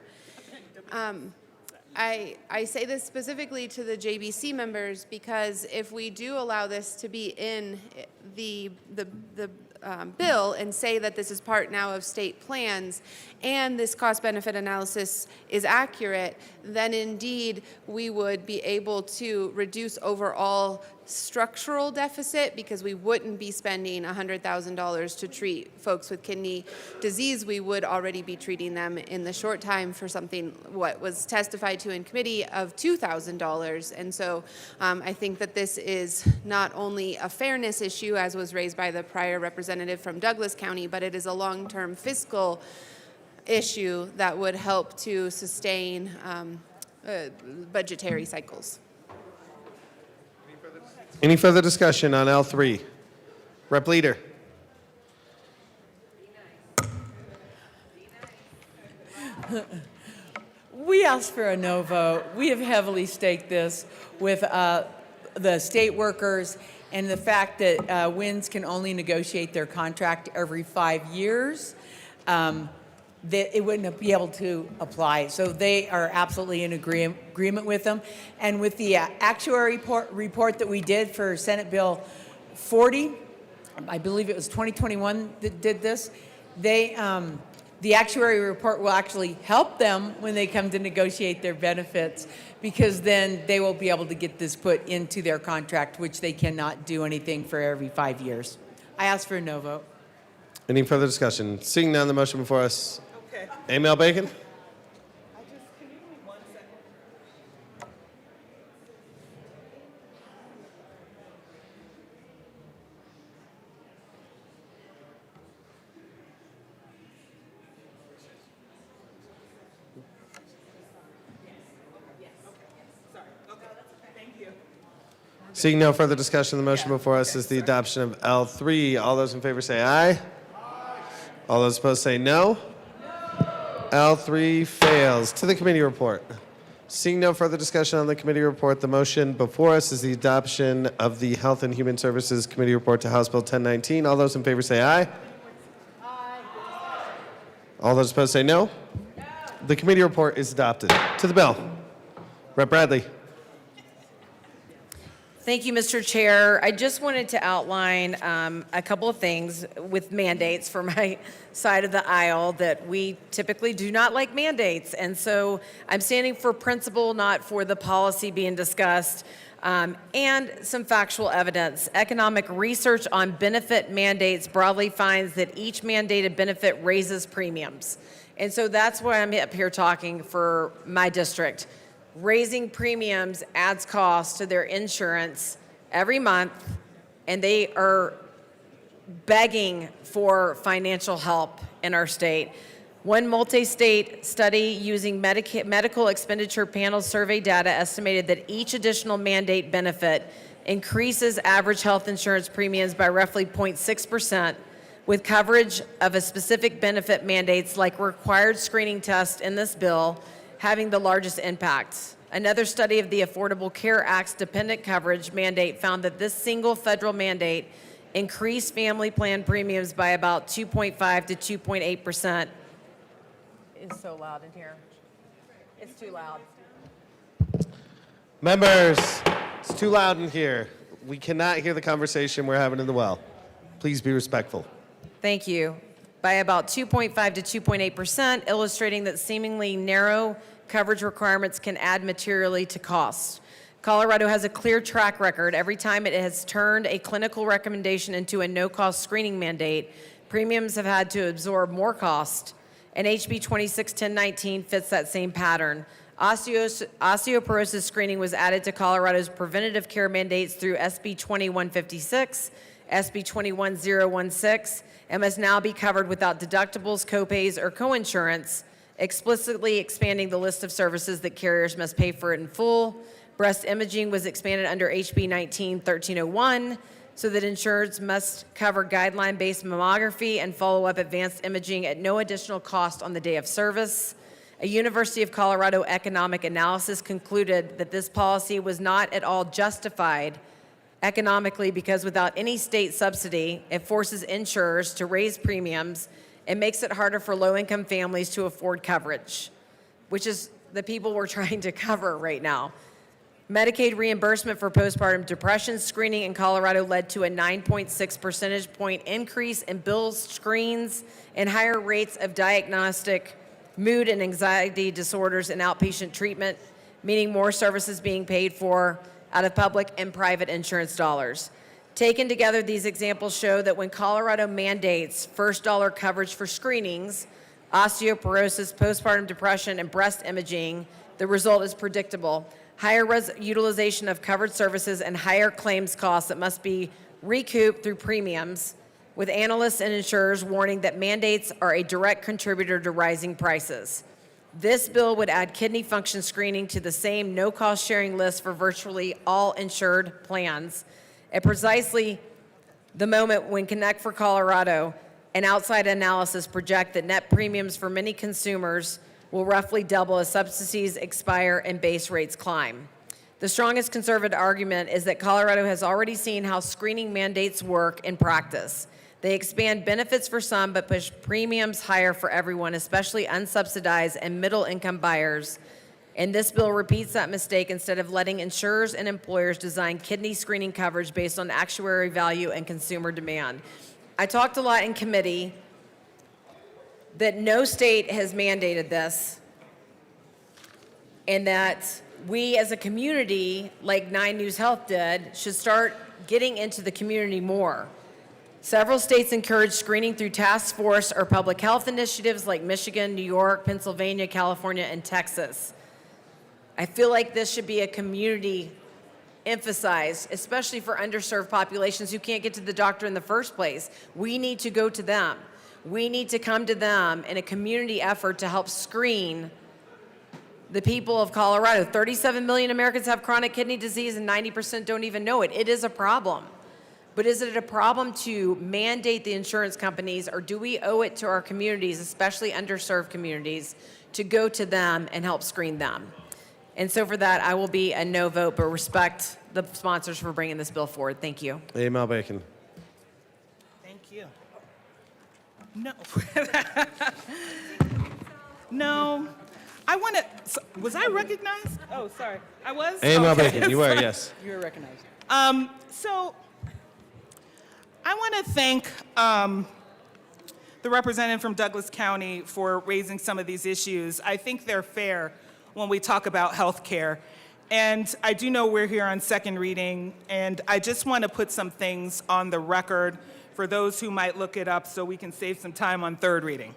I say this specifically to the JBC members because if we do allow this to be in the bill and say that this is part now of state plans and this cost-benefit analysis is accurate, then indeed we would be able to reduce overall structural deficit because we wouldn't be spending $100,000 to treat folks with kidney disease. We would already be treating them in the short time for something what was testified to in committee of $2,000. And so I think that this is not only a fairness issue, as was raised by the prior representative from Douglas County, but it is a long-term fiscal issue that would help to sustain budgetary cycles. Any further discussion on L3? Rep. Leader. We asked for a no vote. We have heavily staked this with the state workers and the fact that WINS can only negotiate their contract every 5 years. That it wouldn't be able to apply. So they are absolutely in agreement with them. And with the actuary report that we did for Senate Bill 40, I believe it was 2021 that did this, the actuary report will actually help them when they come to negotiate their benefits, because then they will be able to get this put into their contract, which they cannot do anything for every 5 years. I ask for a no vote. Any further discussion? Seeing none, the motion before us. Amel Bacon. Seeing no further discussion, the motion before us is the adoption of L3. All those in favor say aye. All those opposed say no. L3 fails. To the committee report. Seeing no further discussion on the committee report, the motion before us is the adoption of the Health and Human Services Committee report to House Bill 1019. All those in favor say aye. All those opposed say no. The committee report is adopted. To the bill. Rep. Bradley. Thank you, Mr. Chair. I just wanted to outline a couple of things with mandates for my side of the aisle that we typically do not like mandates. And so I'm standing for principle, not for the policy being discussed, and some factual evidence. Economic research on benefit mandates broadly finds that each mandated benefit raises premiums. And so that's why I'm up here talking for my district. Raising premiums adds costs to their insurance every month, and they are begging for financial help in our state. One multi-state study using medical expenditure panel survey data estimated that each additional mandate benefit increases average health insurance premiums by roughly 0.6%, with coverage of a specific benefit mandates like required screening tests in this bill having the largest impacts. Another study of the Affordable Care Act's dependent coverage mandate found that this single federal mandate increased family plan premiums by about 2.5 to 2.8%. It's so loud in here. It's too loud. Members, it's too loud in here. We cannot hear the conversation we're having in the well. Please be respectful. Thank you. By about 2.5 to 2.8%, illustrating that seemingly narrow coverage requirements can add materially to costs. Colorado has a clear track record. Every time it has turned a clinical recommendation into a no-cost screening mandate, premiums have had to absorb more cost, and HB 261019 fits that same pattern. Osteoporosis screening was added to Colorado's preventative care mandates through SB 2156, SB 21016, and must now be covered without deductibles, copays, or coinsurance, explicitly expanding the list of services that carriers must pay for it in full. Breast imaging was expanded under HB 19-1301 so that insurers must cover guideline-based mammography and follow-up advanced imaging at no additional cost on the day of service. A University of Colorado economic analysis concluded that this policy was not at all justified economically because without any state subsidy, it forces insurers to raise premiums and makes it harder for low-income families to afford coverage, which is the people we're trying to cover right now. Medicaid reimbursement for postpartum depression screening in Colorado led to a 9.6 percentage point increase in bills, screens, and higher rates of diagnostic mood and anxiety disorders in outpatient treatment, meaning more services being paid for out of public and private insurance dollars. Taken together, these examples show that when Colorado mandates first dollar coverage for screenings, osteoporosis, postpartum depression, and breast imaging, the result is predictable. Higher utilization of covered services and higher claims costs that must be recouped through premiums, with analysts and insurers warning that mandates are a direct contributor to rising prices. This bill would add kidney function screening to the same no-cost sharing list for virtually all insured plans at precisely the moment when Connect for Colorado and outside analysis project that net premiums for many consumers will roughly double as subsidies expire and base rates climb. The strongest conservative argument is that Colorado has already seen how screening mandates work in practice. They expand benefits for some but push premiums higher for everyone, especially unsubsidized and middle-income buyers. And this bill repeats that mistake instead of letting insurers and employers design kidney screening coverage based on actuarial value and consumer demand. I talked a lot in committee that no state has mandated this, and that we as a community, like 9 News Health did, should start getting into the community more. Several states encourage screening through task force or public health initiatives like Michigan, New York, Pennsylvania, California, and Texas. I feel like this should be a community emphasized, especially for underserved populations who can't get to the doctor in the first place. We need to go to them. We need to come to them in a community effort to help screen the people of Colorado. 37 million Americans have chronic kidney disease and 90% don't even know it. It is a problem. But is it a problem to mandate the insurance companies, or do we owe it to our communities, especially underserved communities, to go to them and help screen them? And so for that, I will be a no vote, but respect the sponsors for bringing this bill forward. Thank you. Mel Bacon. Thank you. No. No. I want to. Was I recognized? Oh, sorry. I was? Mel Okay. Bacon, you were, yes. You were recognized. So I want to thank the representative from Douglas County for raising some of these issues. I think they're fair when we talk about health care. And I do know we're here on second reading, and I just want to put some things on the record for those who might look it up so we can save some time on third reading.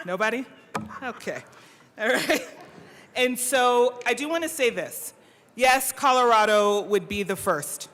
Nobody? Okay. All right. And so I do want to say this. Yes, Colorado would be the first,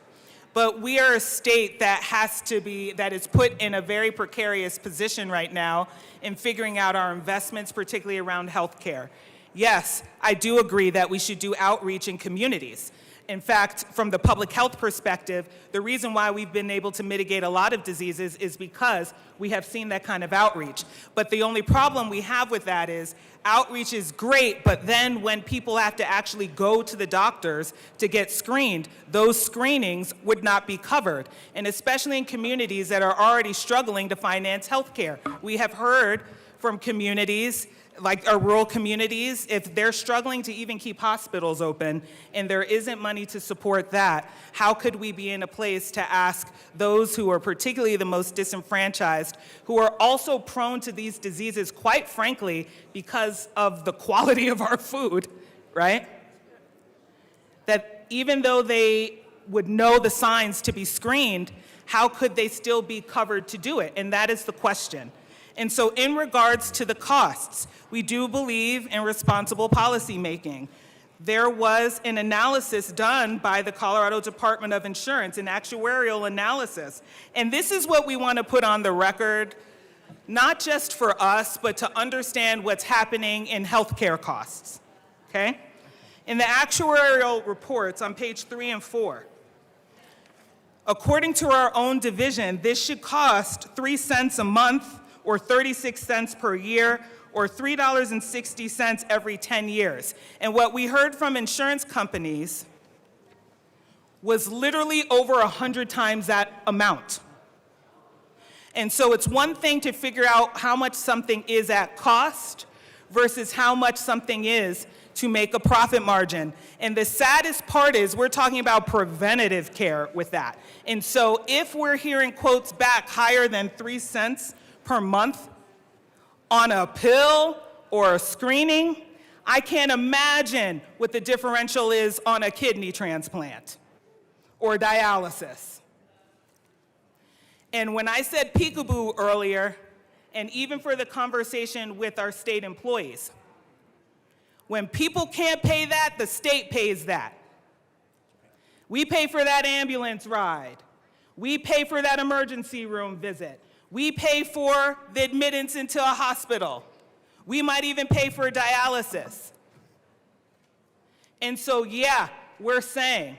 but we are a state that is put in a very precarious position right now in figuring out our investments, particularly around health care. Yes, I do agree that we should do outreach in communities. In fact, from the public health perspective, the reason why we've been able to mitigate a lot of diseases is because we have seen that kind of outreach. But the only problem we have with that is outreach is great, but then when people have to actually go to the doctors to get screened, those screenings would not be covered. And especially in communities that are already struggling to finance health care. We have heard from communities like our rural communities, if they're struggling to even keep hospitals open and there isn't money to support that, how could we be in a place to ask those who are particularly the most disenfranchised, who are also prone to these diseases, quite frankly, because of the quality of our food, right? That even though they would know the signs to be screened, how could they still be covered to do it? And that is the question. And so in regards to the costs, we do believe in responsible policymaking. There was an analysis done by the Colorado Department of Insurance, an actuarial analysis. And this is what we want to put on the record, not just for us, but to understand what's happening in healthcare costs, okay? In the actuarial reports on page 3 and 4, according to our own division, this should cost 3 cents a month, or 36 cents per year, or $3.60 every 10 years. And what we heard from insurance companies was literally over 100 times that amount. And so it's one thing to figure out how much something is at cost versus how much something is to make a profit margin. And the saddest part is we're talking about preventative care with that. And so if we're hearing quotes back higher than 3 cents per month on a pill or a screening, I can't imagine what the differential is on a kidney transplant or dialysis. And when I said peekaboo earlier, and even for the conversation with our state employees, when people can't pay that, the state pays that. We pay for that ambulance ride. We pay for that emergency room visit. We pay for the admittance into a hospital. We might even pay for dialysis. And so, yeah, we're saying,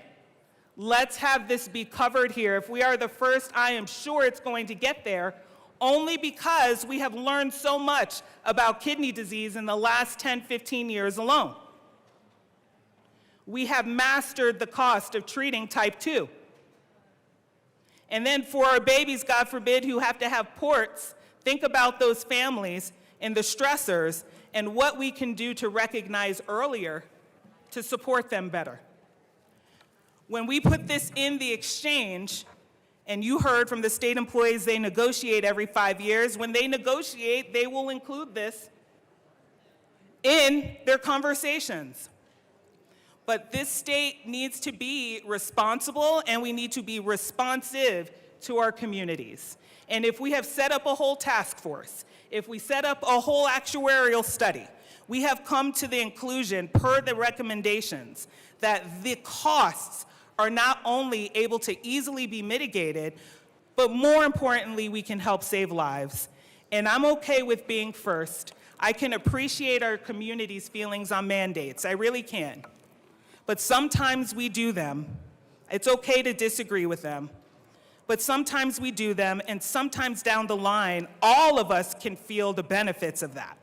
let's have this be covered here. If we are the first, I am sure it's going to get there, only because we have learned so much about kidney disease in the last 10, 15 years alone. We have mastered the cost of treating type 2. And then for our babies, God forbid, who have to have ports, think about those families and the stressors and what we can do to recognize earlier to support them better. When we put this in the exchange, and you heard from the state employees they negotiate every 5 years, when they negotiate, they will include this in their conversations. But this state needs to be responsible, and we need to be responsive to our communities. And if we have set up a whole task force, if we set up a whole actuarial study, we have come to the conclusion, per the recommendations, that the costs are not only able to easily be mitigated, but more importantly, we can help save lives. And I'm okay with being first. I can appreciate our community's feelings on mandates. I really can. But sometimes we do them. It's okay to disagree with them. But sometimes we do them, and sometimes down the line, all of us can feel the benefits of that.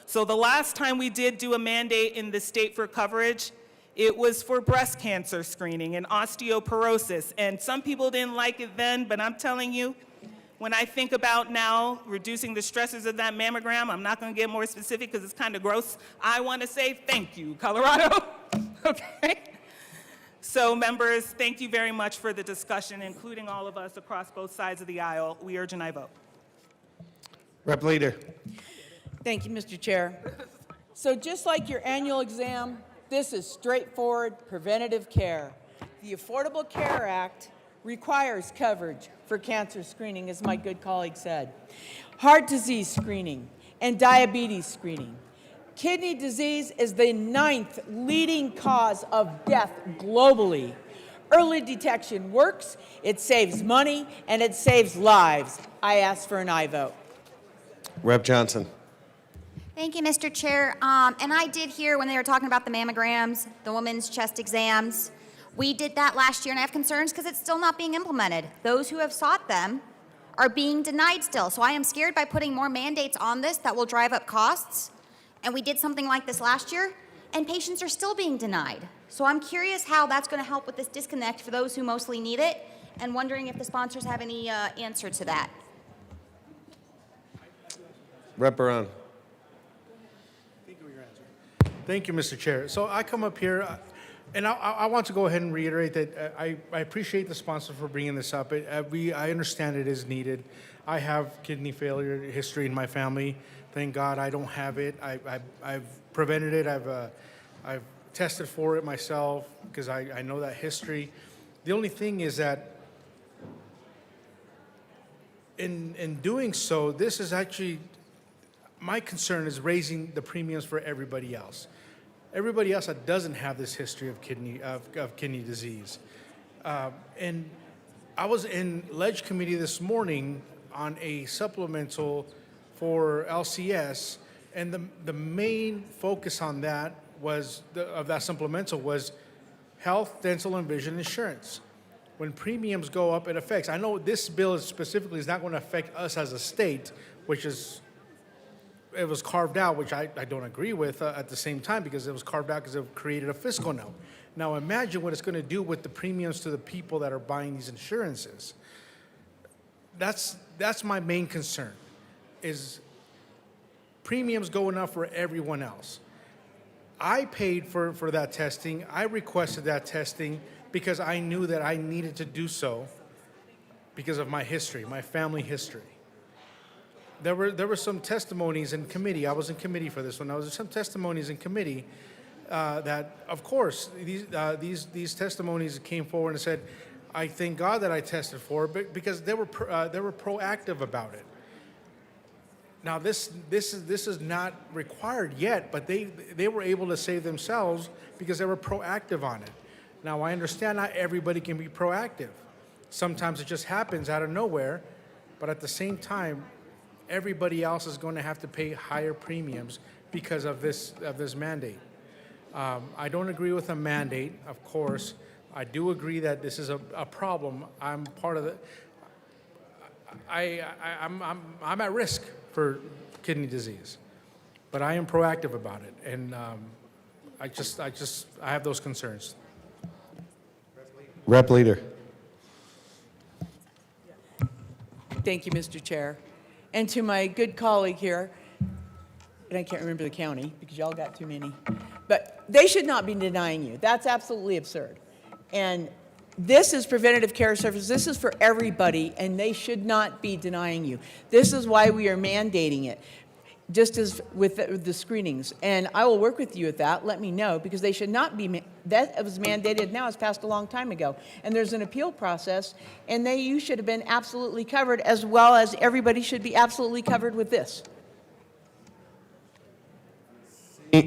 So the last time we did do a mandate in the state for coverage, it was for breast cancer screening and osteoporosis. And some people didn't like it then, but I'm telling you, when I think about now reducing the stresses of that mammogram, I'm not going to get more specific because it's kind of gross. I want to say thank you, Colorado. Okay? So members, thank you very much for the discussion, including all of us across both sides of the aisle. We urge an aye vote. Rep Leader. Thank you, Mr. Chair. So just like your annual exam, this is straightforward preventative care. The Affordable Care Act requires coverage for cancer screening, as my good colleague said, heart disease screening, and diabetes screening. Kidney disease is the 9th leading cause of death globally. Early detection works, it saves money, and it saves lives. I ask for an aye vote. Rep Johnson. Thank you, Mr. Chair. And I did hear when they were talking about the mammograms, the women's chest exams. We did that last year, and I have concerns because it's still not being implemented. Those who have sought them are being denied still. So I am scared by putting more mandates on this that will drive up costs. And we did something like this last year, and patients are still being denied. So I'm curious how that's going to help with this disconnect for those who mostly need it, and wondering if the sponsors have any answer to that. Rep Barone. Thank you, Mr. Chair. So I come up here, and I want to go ahead and reiterate that I appreciate the sponsor for bringing this up. I understand it is needed. I have kidney failure history in my family. Thank God I don't have it. I've prevented it. I've tested for it myself because I know that history. The only thing is that in doing so, this is actually, my concern is raising the premiums for everybody else. Everybody else that doesn't have this history of kidney disease. And I was in Ledge Committee this morning on a supplemental for LCS, and the main focus on that was, of that supplemental was health, dental, and vision insurance. When premiums go up, it affects. I know this bill specifically is not going to affect us as a state, which is, it was carved out, which I don't agree with at the same time, because it was carved out because it created a fiscal note. Now imagine what it's going to do with the premiums to the people that are buying these insurances. That's my main concern, is premiums going up for everyone else. I paid for that testing. I requested that testing because I knew that I needed to do so because of my history, my family history. There were some testimonies in committee. I was in committee for this one. There was some testimonies in committee that, of course, these testimonies came forward and said, "I thank God that I tested for it," because they were proactive about it. Now this is not required yet, but they were able to save themselves because they were proactive on it. Now I understand not everybody can be proactive. Sometimes it just happens out of nowhere, but at the same time, everybody else is going to have to pay higher premiums because of this mandate. I don't agree with a mandate, of course. I do agree that this is a problem. I'm part of it. I'm at risk for kidney disease, but I am proactive about it, and I have those concerns. Rep Leader. Thank you, Mr. Chair. And to my good colleague here, and I can't remember the county because y'all got too many, but they should not be denying you. That's absolutely absurd. And this is preventative care service. This is for everybody, and they should not be denying you. This is why we are mandating it, just as with the screenings. And I will work with you at that. Let me know, because they should not be. That was mandated now. It's passed a long time ago. And there's an appeal process, and you should have been absolutely covered, as well as everybody should be absolutely covered with this.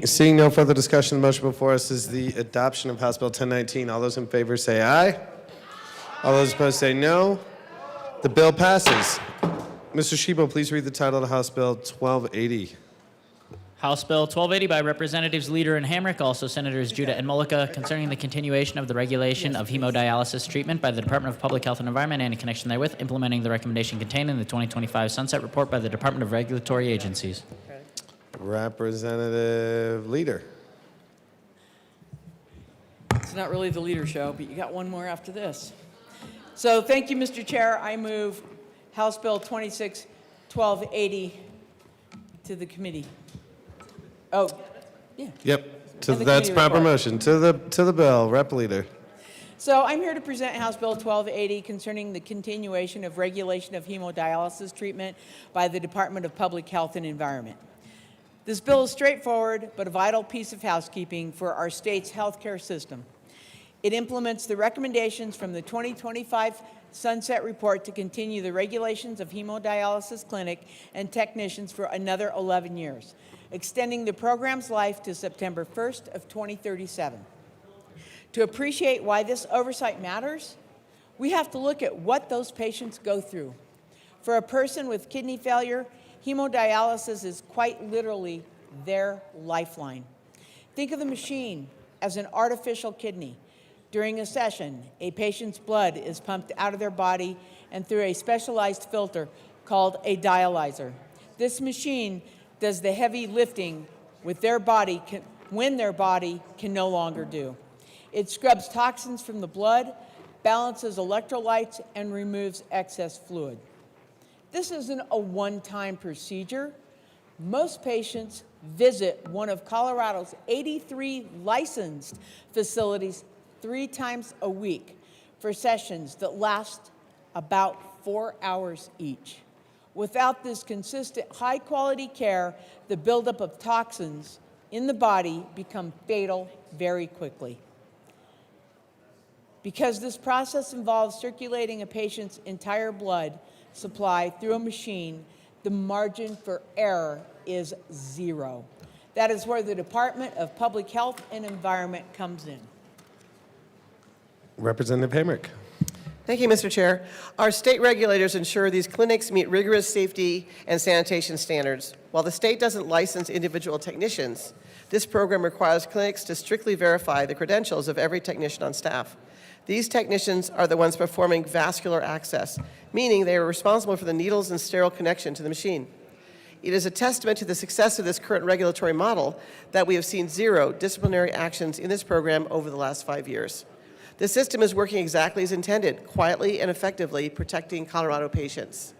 Seeing no further discussion, the motion before us is the adoption of House Bill 1019. All those in favor say aye. All those opposed say no. The bill passes. Mr. Shebo, please read the title of House Bill 1280. House Bill 1280 by Representatives Leader and Hamrick, also Senators Judah and Mullica, concerning the continuation of the regulation of hemodialysis treatment by the Department of Public Health and Environment and in connection therewith, implementing the recommendation contained in the 2025 Sunset Report by the Department of Regulatory Agencies. Representative Leader. It's not really the leader show, but you got one more after this. So thank you, Mr. Chair. I move House Bill 26-1280 to the committee. Oh, yeah. Yep. And the That's committee proper report. motion. To the bill. Rep Leader. So I'm here to present House Bill 1280 concerning the continuation of regulation of hemodialysis treatment by the Department of Public Health and Environment. This bill is straightforward, but a vital piece of housekeeping for our state's healthcare system. It implements the recommendations from the 2025 Sunset Report to continue the regulations of hemodialysis clinic and technicians for another 11 years, extending the program's life to September 1st of 2037. To appreciate why this oversight matters, we have to look at what those patients go through. For a person with kidney failure, hemodialysis is quite literally their lifeline. Think of the machine as an artificial kidney. During a session, a patient's blood is pumped out of their body and through a specialized filter called a dialyzer. This machine does the heavy lifting with their body when their body can no longer do. It scrubs toxins from the blood, balances electrolytes, and removes excess fluid. This isn't a one-time procedure. Most patients visit one of Colorado's 83 licensed facilities 3 times a week for sessions that last about 4 hours each. Without this consistent, high-quality care, the buildup of toxins in the body become fatal very quickly. Because this process involves circulating a patient's entire blood supply through a machine, the margin for error is 0. That is where the Department of Public Health and Environment comes in. Representative Hamrick. Thank you, Mr. Chair. Our state regulators ensure these clinics meet rigorous safety and sanitation standards. While the state doesn't license individual technicians, this program requires clinics to strictly verify the credentials of every technician on staff. These technicians are the ones performing vascular access, meaning they are responsible for the needles and sterile connection to the machine. It is a testament to the success of this current regulatory model that we have seen 0 disciplinary actions in this program over the last 5 years. The system is working exactly as intended, quietly and effectively protecting Colorado patients.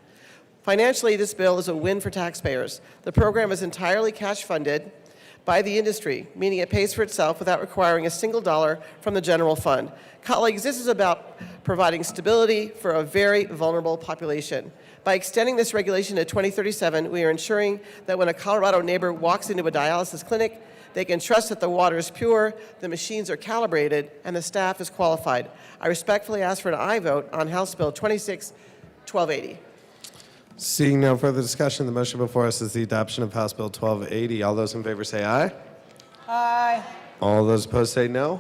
Financially, this bill is a win for taxpayers. The program is entirely cash funded by the industry, meaning it pays for itself without requiring a single dollar from the general fund. Colleagues, this is about providing stability for a very vulnerable population. By extending this regulation to 2037, we are ensuring that when a Colorado neighbor walks into a dialysis clinic, they can trust that the water is pure, the machines are calibrated, and the staff is qualified. I respectfully ask for an aye vote on House Bill 26-1280. Seeing no further discussion, the motion before us is the adoption of House Bill 1280. All those in favor say aye. Aye. All those opposed say no.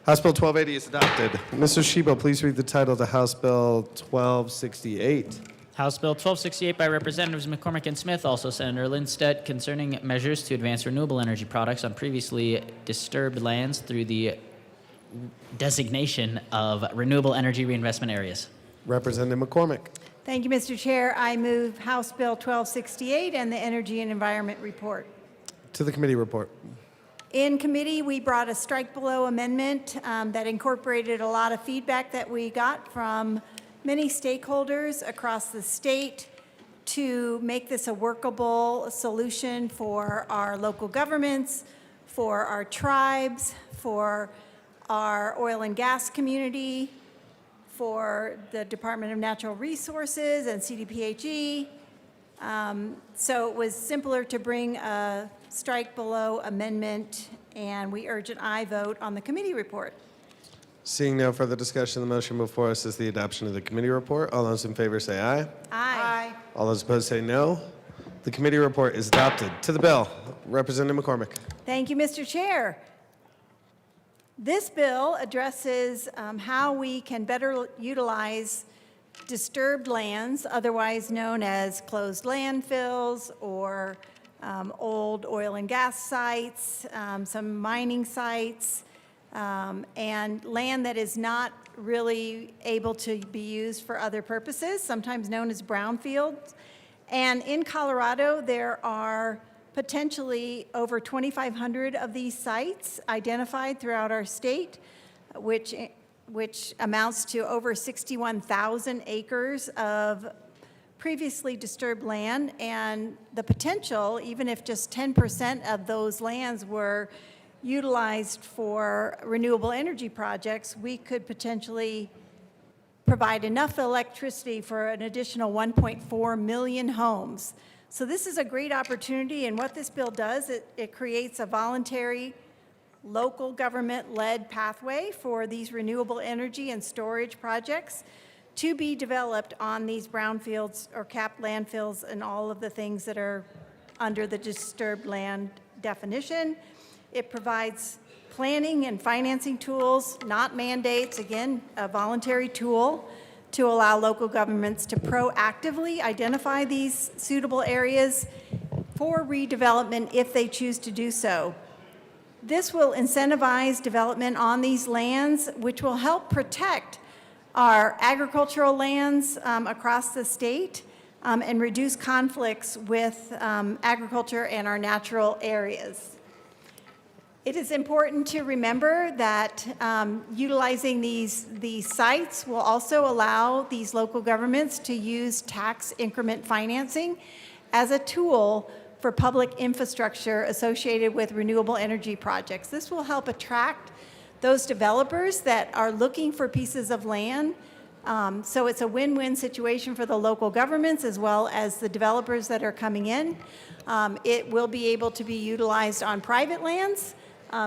House Bill 1280 is adopted. Mr. Shebo, please read the title to House Bill 1268. House Bill 1268 by Representatives McCormick and Smith, also Senator Lindstedt, concerning measures to advance renewable energy products on previously disturbed lands through the designation of renewable energy reinvestment areas. Representative McCormick. Thank you, Mr. Chair. I move House Bill 1268 and the Energy and Environment Report. To the committee report. In committee, we brought a strike below amendment that incorporated a lot of feedback that we got from many stakeholders across the state to make this a workable solution for our local governments, for our tribes, for our oil and gas community, for the Department of Natural Resources and CDPHE. So it was simpler to bring a strike below amendment, and we urge an aye vote on the committee report. Seeing no further discussion, the motion before us is the adoption of the committee report. All those in favor say aye. Aye. All those opposed say no. The committee report is adopted. To the bill, Representative McCormick. Thank you, Mr. Chair. This bill addresses how we can better utilize disturbed lands, otherwise known as closed landfills or old oil and gas sites, some mining sites, and land that is not really able to be used for other purposes, sometimes known as brownfields. And in Colorado, there are potentially over 2,500 of these sites identified throughout our state, which amounts to over 61,000 acres of previously disturbed land. And the potential, even if just 10% of those lands were utilized for renewable energy projects, we could potentially provide enough electricity for an additional 1.4 million homes. So this is a great opportunity, and what this bill does, it creates a voluntary local government-led pathway for these renewable energy and storage projects to be developed on these brownfields or capped landfills and all of the things that are under the disturbed land definition. It provides planning and financing tools, not mandates, again, a voluntary tool to allow local governments to proactively identify these suitable areas for redevelopment if they choose to do so. This will incentivize development on these lands, which will help protect our agricultural lands across the state and reduce conflicts with agriculture and our natural areas. It is important to remember that utilizing these sites will also allow these local governments to use tax increment financing as a tool for public infrastructure associated with renewable energy projects. This will help attract those developers that are looking for pieces of land. So it's a win-win situation for the local governments as well as the developers that are coming in. It will be able to be utilized on private lands.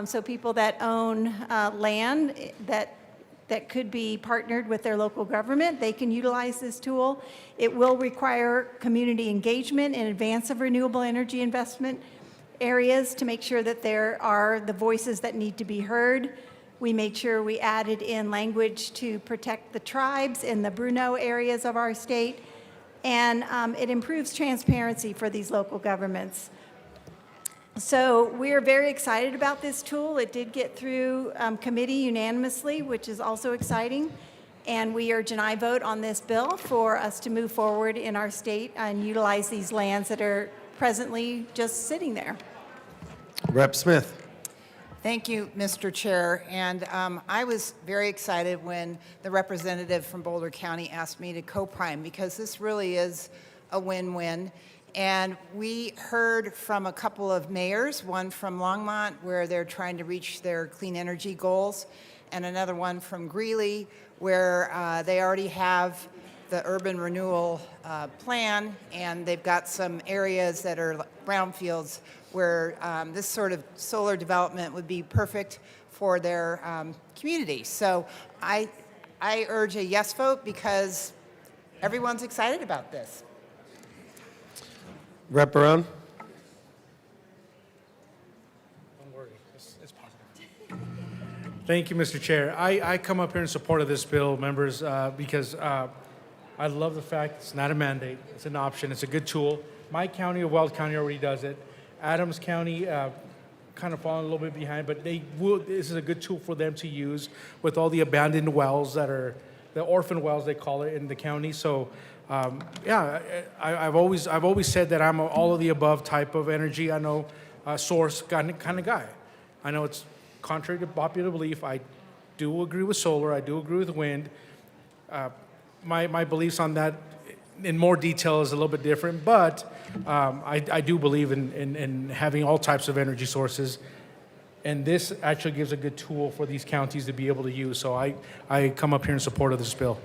So people that own land that could be partnered with their local government, they can utilize this tool. It will require community engagement in advance of renewable energy investment areas to make sure that there are the voices that need to be heard. We made sure we added in language to protect the tribes in the Bruno areas of our state, and it improves transparency for these local governments. So we are very excited about this tool. It did get through committee unanimously, which is also exciting. And we urge an aye vote on this bill for us to move forward in our state and utilize these lands that are presently just sitting there. Rep. Smith. Thank you, Mr. Chair. And I was very excited when the representative from Boulder County asked me to co-prime, because this really is a win-win. And we heard from a couple of mayors, one from Longmont, where they're trying to reach their clean energy goals, and another one from Greeley, where they already have the urban renewal plan, and they've got some areas that are brownfields where this sort of solar development would be perfect for their community. So I urge a yes vote because everyone's excited about this. Rep. Barone. Thank you, Mr. Chair. I come up here in support of this bill, members, because I love the fact it's not a mandate. It's an option. It's a good tool. My county of Weld County already does it. Adams County kind of falling a little bit behind, but this is a good tool for them to use with all the abandoned wells that are the orphan wells, they call it in the county. So yeah, I've always said that I'm an all of the above type of energy. I know source kind of guy. I know it's contrary to popular belief. I do agree with solar. I do agree with wind. My beliefs on that in more detail is a little bit different, but I do believe in having all types of energy sources. And this actually gives a good tool for these counties to be able to use. So I come up here in support of this bill.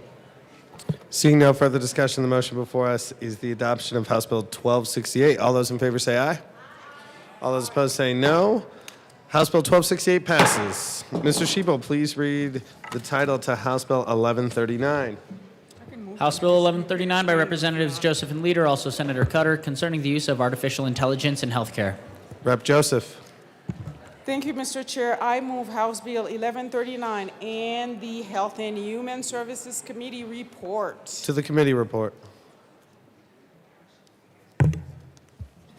Seeing no further discussion, the motion before us is the adoption of House Bill 1268. All those in favor say aye. All those opposed say no. House Bill 1268 passes. Mr. Sheeple, please read the title to House Bill 1139. House Bill 1139 by Representatives Joseph and Leader, also Senator Cutter, concerning the use of artificial intelligence in healthcare. Rep. Joseph. Thank you, Mr. Chair. I move House Bill 1139 and the Health and Human Services Committee report. To the committee report.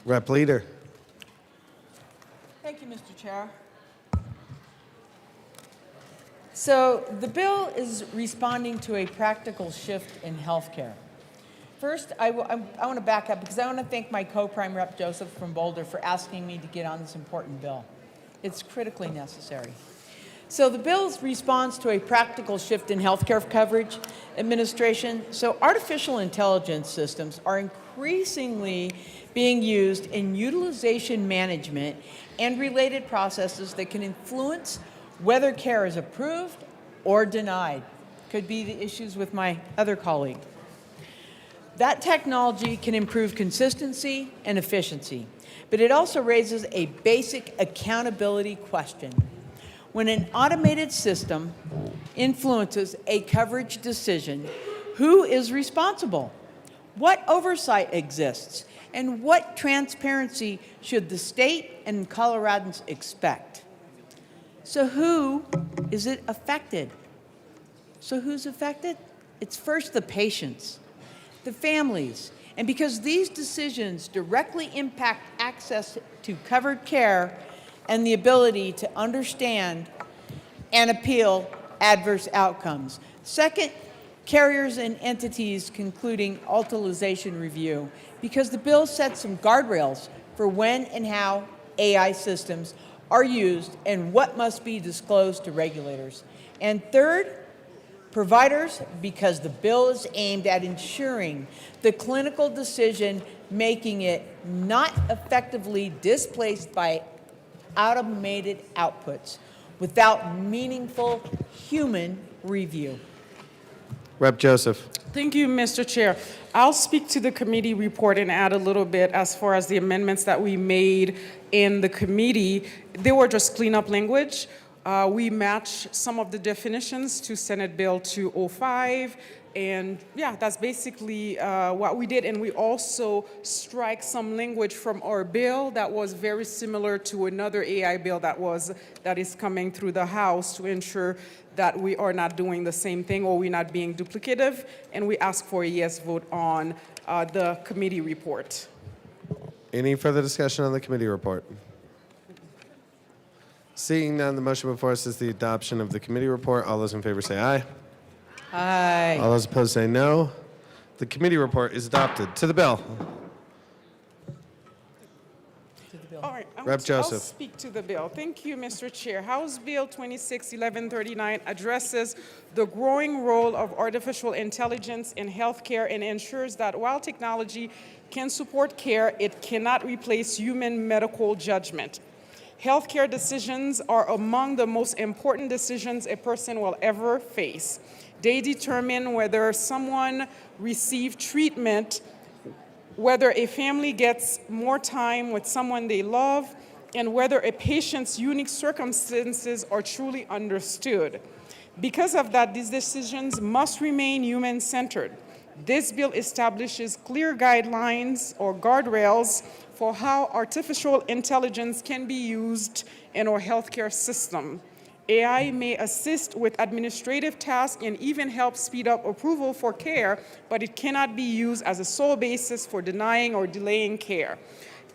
Rep. Leader. Mr. Chair. So the bill is responding to a practical shift in healthcare. First, I want to back up because I want to thank my co-prime rep, Joseph from Boulder, for asking me to get on this important bill. It's critically necessary. So the bill responds to a practical shift in healthcare coverage administration. So artificial intelligence systems are increasingly being used in utilization management and related processes that can influence whether care is approved or denied. Could be the issues with my other colleague. That technology can improve consistency and efficiency, but it also raises a basic accountability question. When an automated system influences a coverage decision, who is responsible? What oversight exists? And what transparency should the state and Coloradans expect? So who is it affected? So who's affected? It's first the patients, the families, and because these decisions directly impact access to covered care and the ability to understand and appeal adverse outcomes. Second, carriers and entities concluding utilization review, because the bill sets some guardrails for when and how AI systems are used and what must be disclosed to regulators. And third, providers, because the bill is aimed at ensuring the clinical decision making it not effectively displaced by automated outputs without meaningful human review. Rep. Joseph. Thank you, Mr. Chair. I'll speak to the committee report and add a little bit as far as the amendments that we made in the committee. They were just cleanup language. We matched some of the definitions to Senate Bill 205, and yeah, that's basically what we did. And we also strike some language from our bill that was very similar to another AI bill that is coming through the House to ensure that we are not doing the same thing or we're not being duplicative. And we ask for a yes vote on the committee report. Any further discussion on the committee report? Seeing none, the motion before us is the adoption of the committee report. All those in favor say aye. Aye. All those opposed say no. The committee report is adopted. To the bill. All right, Rep. Joseph. I'll speak to the bill. Thank you, Mr. Chair. House Bill 261139 addresses the growing role of artificial intelligence in healthcare and ensures that while technology can support care, it cannot replace human medical judgment. Healthcare decisions are among the most important decisions a person will ever face. They determine whether someone receives treatment, whether a family gets more time with someone they love, and whether a patient's unique circumstances are truly understood. Because of that, these decisions must remain human-centered. This bill establishes clear guidelines or guardrails for how artificial intelligence can be used in our healthcare system. AI may assist with administrative tasks and even help speed up approval for care, but it cannot be used as a sole basis for denying or delaying care.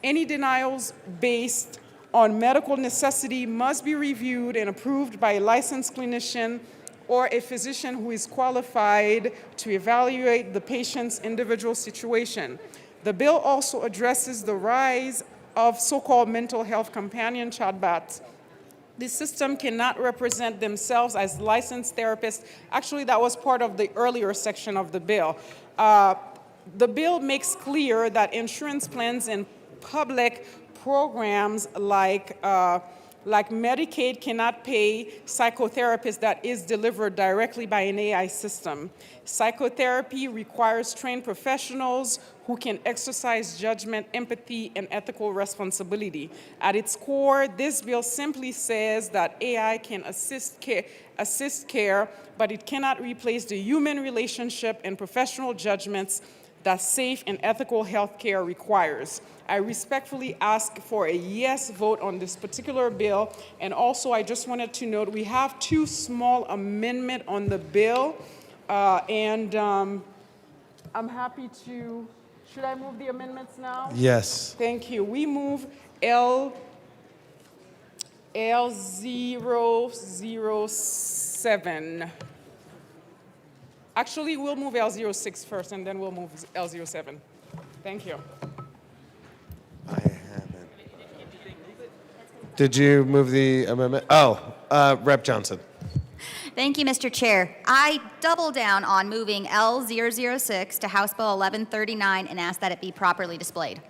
Any denials based on medical necessity must be reviewed and approved by a licensed clinician or a physician who is qualified to evaluate the patient's individual situation. The bill also addresses the rise of so-called mental health companion chatbots. This system cannot represent themselves as licensed therapists. Actually, that was part of the earlier section of the bill. The bill makes clear that insurance plans and public programs like Medicaid cannot pay psychotherapist that is delivered directly by an AI system. Psychotherapy requires trained professionals who can exercise judgment, empathy, and ethical responsibility. At its core, this bill simply says that AI can assist care, but it cannot replace the human relationship and professional judgments that safe and ethical healthcare requires. I respectfully ask for a yes vote on this particular bill. And also, I just wanted to note we have two small amendments on the bill. I'm happy to, should I move the amendments now? Yes. Thank you. We move L L007. Actually, we'll move L06 first, and then we'll move L07. Thank you. I haven't. Did you move the amendment? Oh, Rep. Johnson. Thank you, Mr. Chair. I double down on moving L006 to House Bill 1139 and ask that it be properly displayed.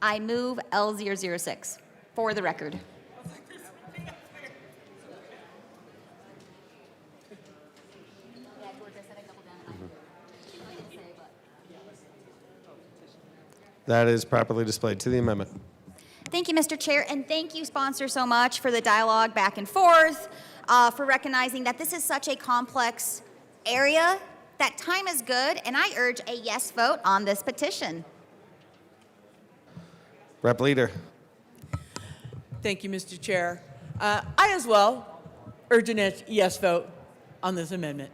I move L006 for the record. That is properly displayed to the amendment. Thank you, Mr. Chair, and thank you, sponsor, so much for the dialogue back and forth, for recognizing that this is such a complex area, that time is good, and I urge a yes vote on this petition. Rep. Leader. Thank you, Mr. Chair. I as well urge a yes vote on this amendment.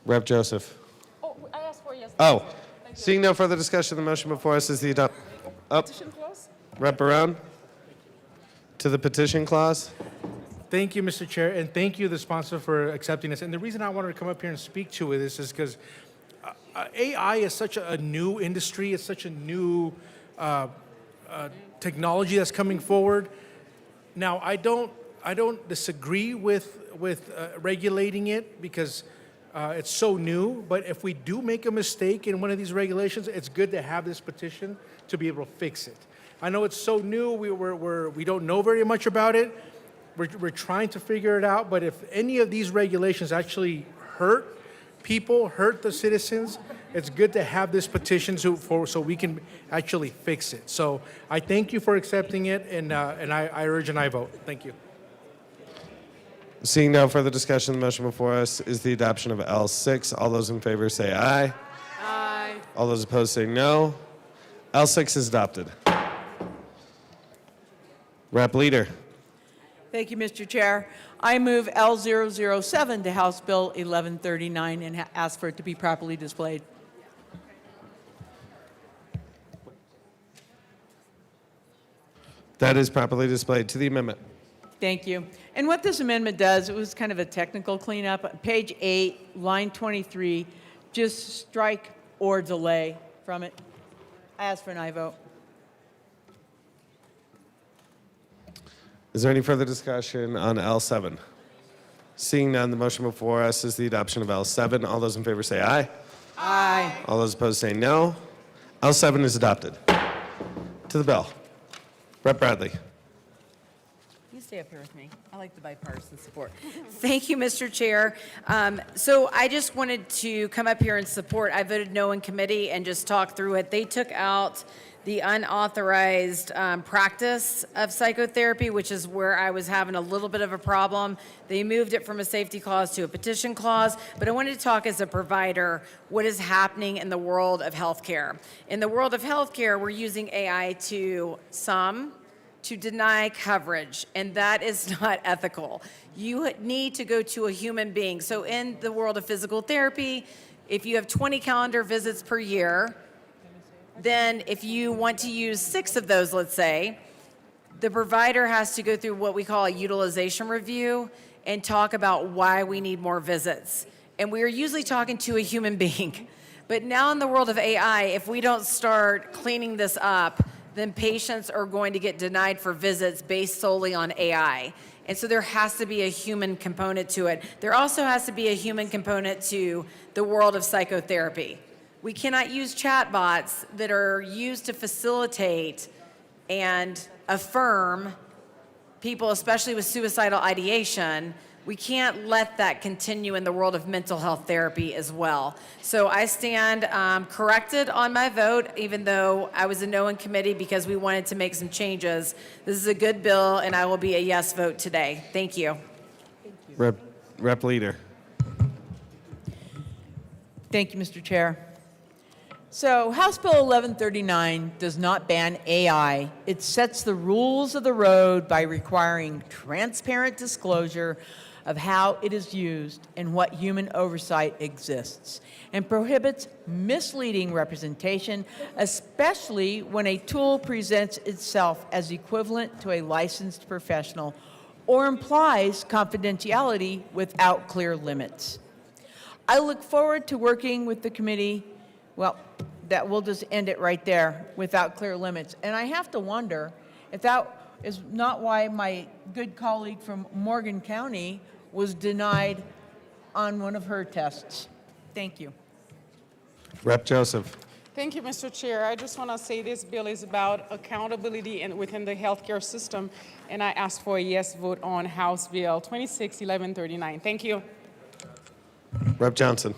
Rep. Joseph. Oh, I asked for a yes. Oh, seeing no further discussion, the motion before us is the Petition clause? Rep. Brown. To the petition clause. Thank you, Mr. Chair, and thank you, the sponsor, for accepting this. And the reason I wanted to come up here and speak to it is because AI is such a new industry. It's such a new technology that's coming forward. Now, I don't disagree with regulating it because it's so new. But if we do make a mistake in one of these regulations, it's good to have this petition to be able to fix it. I know it's so new. We don't know very much about it. We're trying to figure it out. But if any of these regulations actually hurt people, hurt the citizens, it's good to have this petition so we can actually fix it. So I thank you for accepting it, and I urge and I vote. Thank you. Seeing no further discussion, the motion before us is the adoption of L6. All those in favor say aye. Aye. All those opposed say no. L6 is adopted. Rep. Leader. Thank you, Mr. Chair. I move L007 to House Bill 1139 and ask for it to be properly displayed. That is properly displayed to the amendment. Thank you. And what this amendment does, it was kind of a technical cleanup. Page 8, line 23, just strike or delay from it. I ask for an aye vote. Is there any further discussion on L7? Seeing none, the motion before us is the adoption of L7. All those in favor say aye. Aye. All those opposed say no. L7 is adopted. To the bill. Rep. Bradley. You stay up here with me. I like the bipartisan support. Thank you, Mr. Chair. So I just wanted to come up here and support. I voted no in committee and just talk through it. They took out the unauthorized practice of psychotherapy, which is where I was having a little bit of a problem. They moved it from a safety clause to a petition clause, but I wanted to talk as a provider what is happening in the world of healthcare. In the world of healthcare, we're using AI to deny coverage, and that is not ethical. You need to go to a human being. So in the world of physical therapy, if you have 20 calendar visits per year, then if you want to use 6 of those, let's say, the provider has to go through what we call a utilization review and talk about why we need more visits. And we are usually talking to a human being. But now in the world of AI, if we don't start cleaning this up, then patients are going to get denied for visits based solely on AI. And so there has to be a human component to it. There also has to be a human component to the world of psychotherapy. We cannot use chatbots that are used to facilitate and affirm people, especially with suicidal ideation. We can't let that continue in the world of mental health therapy as well. So I stand corrected on my vote, even though I was a no in committee because we wanted to make some changes. This is a good bill, and I will be a yes vote today. Thank you. Rep. Leader. Thank you, Mr. Chair. So House Bill 1139 does not ban AI. It sets the rules of the road by requiring transparent disclosure of how it is used and what human oversight exists, and prohibits misleading representation, especially when a tool presents itself as equivalent to a licensed professional or implies confidentiality without clear limits. I look forward to working with the committee. Well, that we'll just end it right there, without clear limits. And I have to wonder if that is not why my good colleague from Morgan County was denied on one of her tests. Thank you. Rep. Joseph. Thank you, Mr. Chair. I just want to say this bill is about accountability within the healthcare system, and I ask for a yes vote on House Bill 261139. Thank you. Rep. Johnson.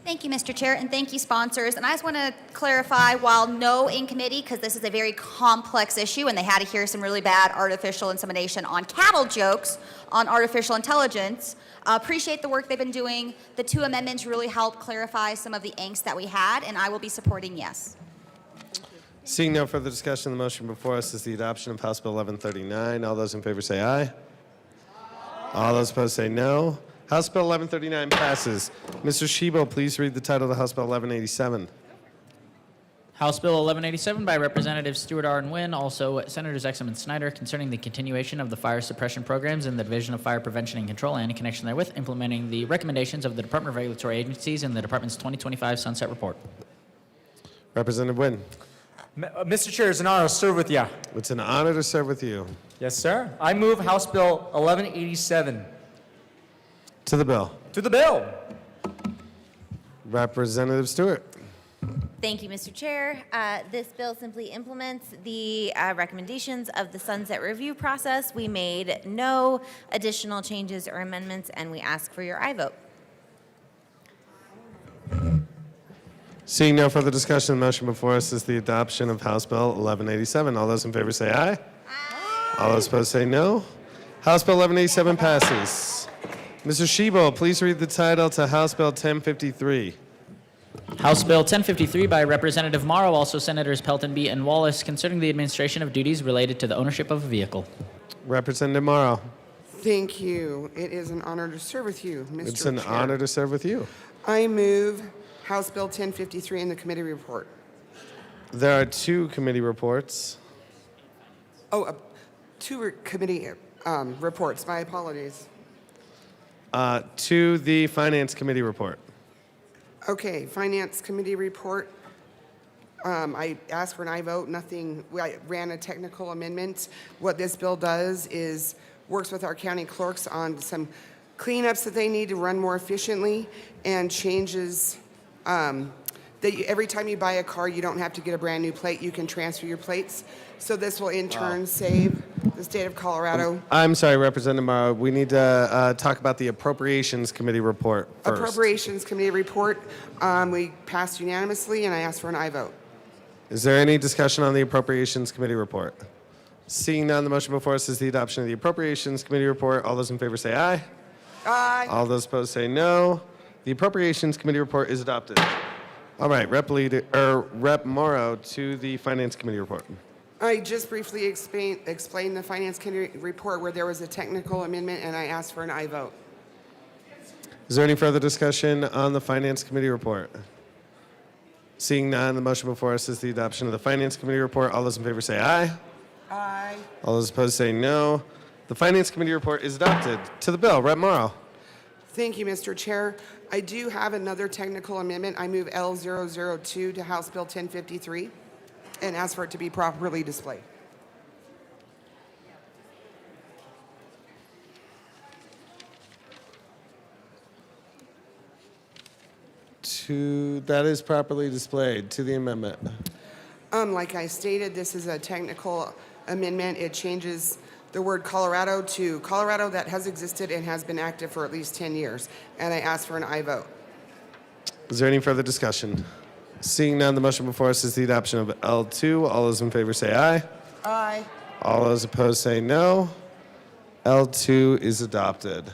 Thank you, Mr. Chair, and thank you, sponsors. And I just want to clarify, while no in committee, because this is a very complex issue, and they had to hear some really bad artificial insemination on cattle jokes on artificial intelligence, appreciate the work they've been doing. The two amendments really help clarify some of the angst that we had, and I will be supporting yes. Seeing no further discussion, the motion before us is the adoption of House Bill 1139. All those in favor say aye. All those opposed say no. House Bill 1139 passes. Mr. Shebo, please read the title of House Bill 1187. House Bill 1187 by Representatives Stewart R. and Wynn, also Senators Exum and Snyder, concerning the continuation of the fire suppression programs in the Division of Fire Prevention and Control and in connection therewith, implementing the recommendations of the Department of Regulatory Agencies in the Department's 2025 Sunset Report. Representative Wynn. Mr. Chair, it's an honor to serve with you. It's an honor to serve with you. Yes, sir. I move House Bill 1187. To the bill. To the bill. Representative Stewart. Thank you, Mr. Chair. This bill simply implements the recommendations of the Sunset Review process. We made no additional changes or amendments, and we ask for your aye vote. Seeing no further discussion, the motion before us is the adoption of House Bill 1187. All those in favor say aye. Aye. All those opposed say no. House Bill 1187 passes. Mr. Shebo, please read the title to House Bill 1053. House Bill 1053 by Representative Morrow, also Senators Pelton B. and Wallace, concerning the administration of duties related to the ownership of a vehicle. Representative Morrow. Thank you. It is an honor to serve with you, Mr. It's an Chair. honor to serve with you. I move House Bill 1053 in the committee report. There are two committee reports. Oh, committee reports. My apologies. To the Finance Committee report. Okay, Finance Committee report. I asked for an aye vote. Nothing. I ran a technical amendment. What this bill does is works with our county clerks on some cleanups that they need to run more efficiently, and changes that every time you buy a car, you don't have to get a brand new plate. You can transfer your plates. So this will in turn save the state of Colorado. I'm sorry, Representative Morrow. We need to talk about the Appropriations Committee report first. Appropriations Committee report. We passed unanimously, and I asked for an aye vote. Is there any discussion on the Appropriations Committee report? Seeing none, the motion before us is the adoption of the Appropriations Committee report. All those in favor say aye. Aye. All those opposed say no. The Appropriations Committee report is adopted. All right, Rep. Morrow to the Finance Committee report. I just briefly explained the Finance Committee report where there was a technical amendment, and I asked for an aye vote. Is there any further discussion on the Finance Committee report? Seeing none, the motion before us is the adoption of the Finance Committee report. All those in favor say aye. Aye. All those opposed say no. The Finance Committee report is adopted. To the bill, Rep. Morrow. Thank you, Mr. Chair. I do have another technical amendment. I move L002 to House Bill 1053 and ask for it to be properly displayed. That is properly displayed. To the amendment. Like I stated, this is a technical amendment. It changes the word Colorado to Colorado that has existed and has been active for at least 10 years. And I ask for an aye vote. Is there any further discussion? Seeing none, the motion before us is the adoption of L2. All those in favor say aye. Aye. All those opposed say no. L2 is adopted.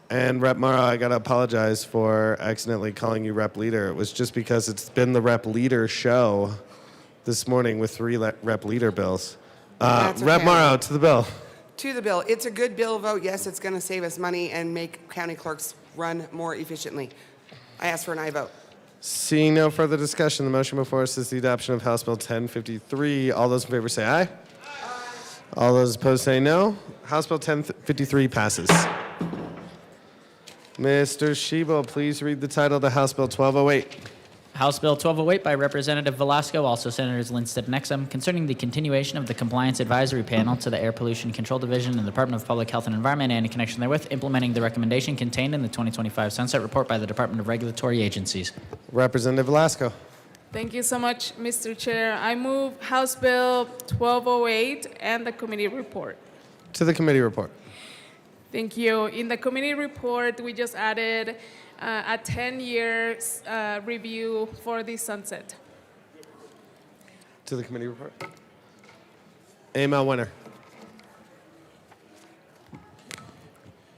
And Rep Mara, I got to apologize for accidentally calling you Rep Leader. It was just because it's been the Rep Leader show this morning with 3 Rep Leader bills. That's Rep okay. Morrow, to the bill. To the bill. It's a good bill vote. Yes, it's going to save us money and make county clerks run more efficiently. I ask for an aye vote. Seeing no further discussion, the motion before us is the adoption of House Bill 1053. All those in favor say aye. All those opposed say no. House Bill 1053 passes. Mr. Shebo, please read the title to House Bill 1208. House Bill 1208 by Representative Velasco, also Senators Lindstedt and Exum, concerning the continuation of the Compliance Advisory Panel to the Air Pollution Control Division in the Department of Public Health and Environment and in connection therewith, implementing the recommendation contained in the 2025 Sunset Report by the Department of Regulatory Agencies. Representative Velasco. Thank you so much, Mr. Chair. I move House Bill 1208 and the committee report. To the committee report. Thank you. In the committee report, we just added a 10-year review for the sunset. To the committee report. Amel Winner.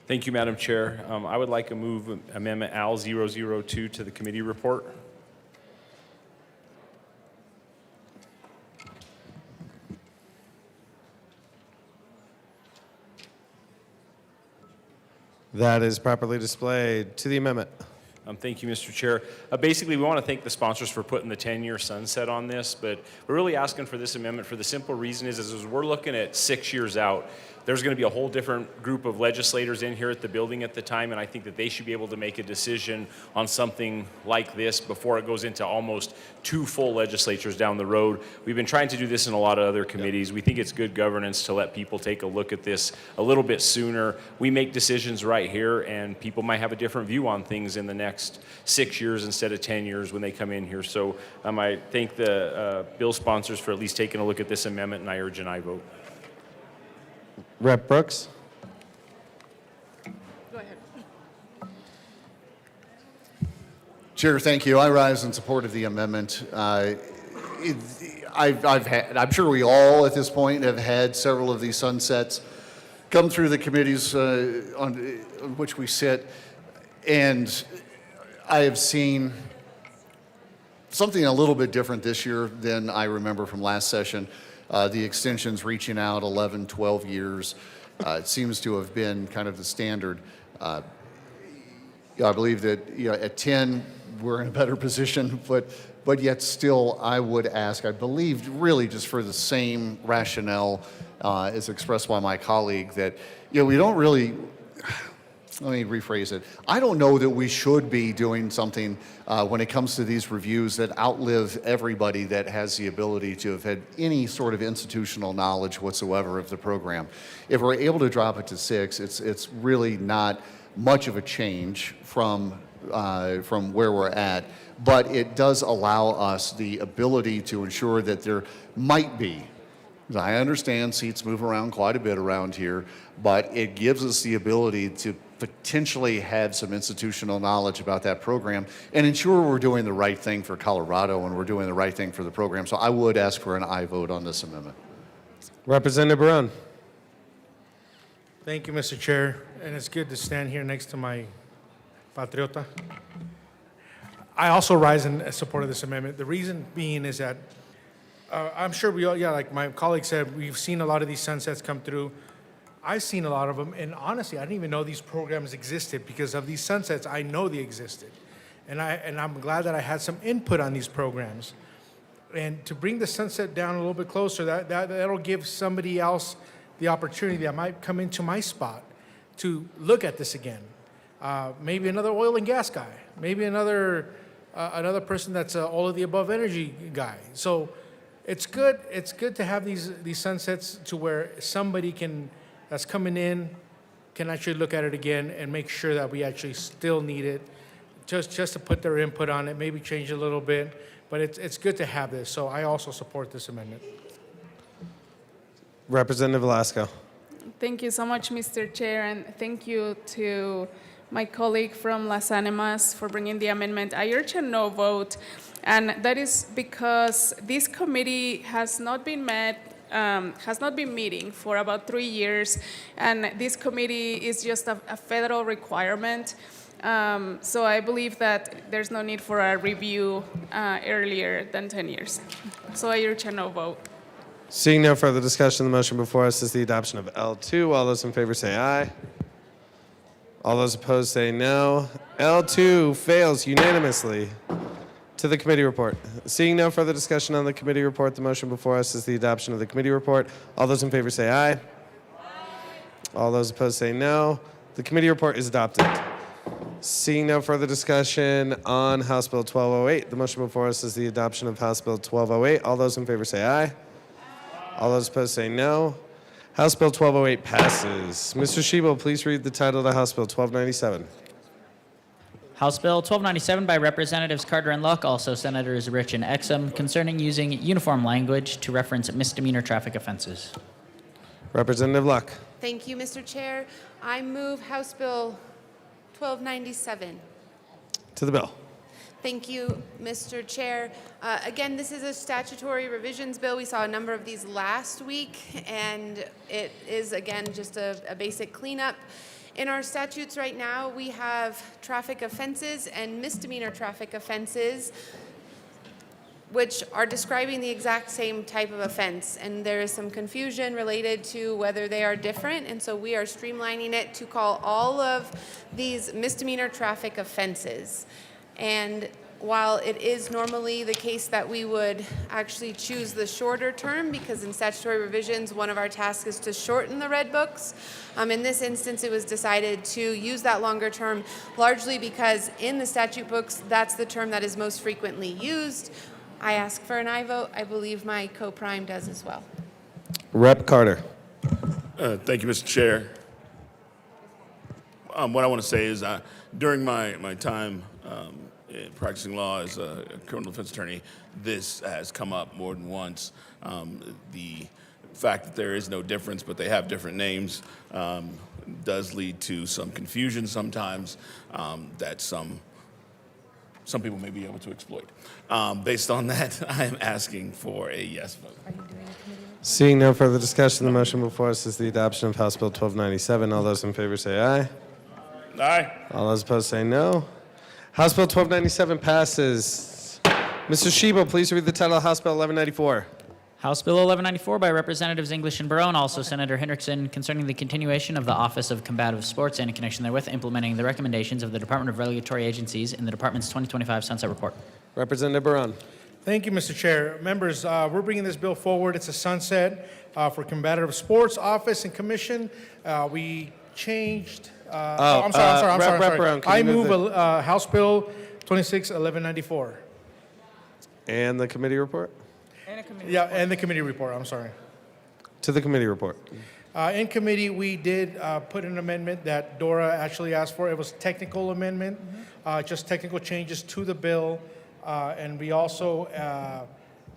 Thank you, Madam Chair. I would like to move Amendment AL 002 to the committee report. That is properly displayed. To the amendment. Thank you, Mr. Chair. Basically, we want to thank the sponsors for putting the 10-year sunset on this, but we're really asking for this amendment for the simple reason is as we're looking at 6 years out, there's going to be a whole different group of legislators in here at the building at the time, and I think that they should be able to make a decision on something like this before it goes into almost 2 full legislatures down the road. We've been trying to do this in a lot of other committees. We think it's good governance to let people take a look at this a little bit sooner. We make decisions right here, and people might have a different view on things in the next 6 years instead of 10 years when they come in here. So I thank the bill sponsors for at least taking a look at this amendment, and I urge an aye vote. Rep Brooks. Go ahead. Chair, thank you. I rise in support of the amendment. I'm sure we all at this point have had several of these sunsets come through the committees on which we sit, and I have seen something a little bit different this year than I remember from last session. The extensions reaching out 11, 12 years. It seems to have been kind of the standard. I believe that at 10, we're in a better position, but yet still I would ask, I believe really just for the same rationale as expressed by my colleague that we don't really, let me rephrase it. I don't know that we should be doing something when it comes to these reviews that outlive everybody that has the ability to have had any sort of institutional knowledge whatsoever of the program. If we're able to drop it to 6, it's really not much of a change from where we're at, but it does allow us the ability to ensure that there might be, I understand seats move around quite a bit around here, but it gives us the ability to potentially have some institutional knowledge about that program and ensure we're doing the right thing for Colorado and we're doing the right thing for the program. So I would ask for an aye vote on this amendment. Representative Barone. Thank you, Mr. Chair, and it's good to stand here next to my patriota. I also rise in support of this amendment. The reason being is that I'm sure we all, like my colleague said, we've seen a lot of these sunsets come through. I've seen a lot of them, and honestly, I didn't even know these programs existed because of these sunsets. I know they existed, and I'm glad that I had some input on these programs. And to bring the sunset down a little bit closer, that'll give somebody else the opportunity that might come into my spot to look at this again. Maybe another oil and gas guy, maybe another person that's all of the above energy guy. So it's good to have these sunsets to where somebody that's coming in can actually look at it again and make sure that we actually still need it, just to put their input on it, maybe change it a little bit, but it's good to have this. So I also support this amendment. Representative Velasco. Thank you so much, Mr. Chair, and thank you to my colleague from Las Animas for bringing the amendment. I urge a no vote, and that is because this committee has not been met has not been meeting for about 3 years, and this committee is just a federal requirement. So I believe that there's no need for a review earlier than 10 years. So I urge a no vote. Seeing no further discussion, the motion before us is the adoption of L2. All those in favor say aye. All those opposed say no. L2 fails unanimously. To the committee report. Seeing no further discussion on the committee report, the motion before us is the adoption of the committee report. All those in favor say aye. All those opposed say no. The committee report is adopted. Seeing no further discussion on House Bill 1208, the motion before us is the adoption of House Bill 1208. All those in favor say aye. All those opposed say no. House Bill 1208 passes. Mr. Shebo, please read the title of House Bill 1297. House Bill 1297 by Representatives Carter and Luck, also Senators Rich and Exum, concerning using uniform language to reference misdemeanor traffic offenses. Representative Luck. Thank you, Mr. Chair. I move House Bill 1297. To the bill. Thank you, Mr. Chair. Again, this is a statutory revisions bill. We saw a number of these last week, and it is, again, just a basic cleanup. In our statutes right now, we have traffic offenses and misdemeanor traffic offenses, which are describing the exact same type of offense. And there is some confusion related to whether they are different. And so we are streamlining it to call all of these misdemeanor traffic offenses. And while it is normally the case that we would actually choose the shorter term, because in statutory revisions, one of our tasks is to shorten the red books, in this instance, it was decided to use that longer term, largely because in the statute books, that's the term that is most frequently used. I ask for an aye vote. I believe my co-prime does as well. Rep. Carter. Thank you, Mr. Chair. What I want to say is during my time practicing law as a criminal defense attorney, this has come up more than once. The fact that there is no difference, but they have different names, does lead to some confusion sometimes that some people may be able to exploit. Based on that, I am asking for a yes vote. Seeing no further discussion, the motion before us is the adoption of House Bill 1297. All those in favor say aye. Aye. All those opposed say no. House Bill 1297 passes. Mr. Shebo, please read the title of House Bill 1194. House Bill 1194 by Representatives English and Barone, also Senator Hendrickson, concerning the continuation of the Office of Combative Sports and in connection therewith implementing the recommendations of the Department of Regulatory Agencies in the Department's 2025 Sunset Report. Representative Barone. Thank you, Mr. Chair. Members, we're bringing this bill forward. It's a sunset for Combative Sports Office and Commission. We changed. I'm sorry. I move House Bill 261194. And the committee report? And the committee report. I'm sorry. To the committee report. In committee, we did put an amendment that Dora actually asked for. It was a technical amendment, just technical changes to the bill. And we also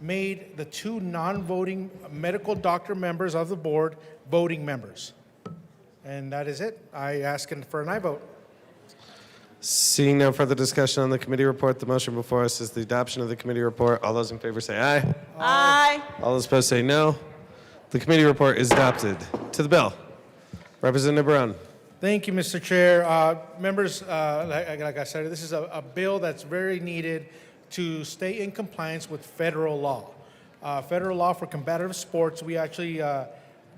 made the 2 non-voting medical doctor members of the board voting members. And that is it. I ask for an aye vote. Seeing no further discussion on the committee report, the motion before us is the adoption of the committee report. All those in favor say aye. Aye. All those opposed say no. The committee report is adopted. To the bill. Representative Brown. Thank you, Mr. Chair. Members, like I said, this is a bill that's very needed to stay in compliance with federal law. Federal law for combative sports, we actually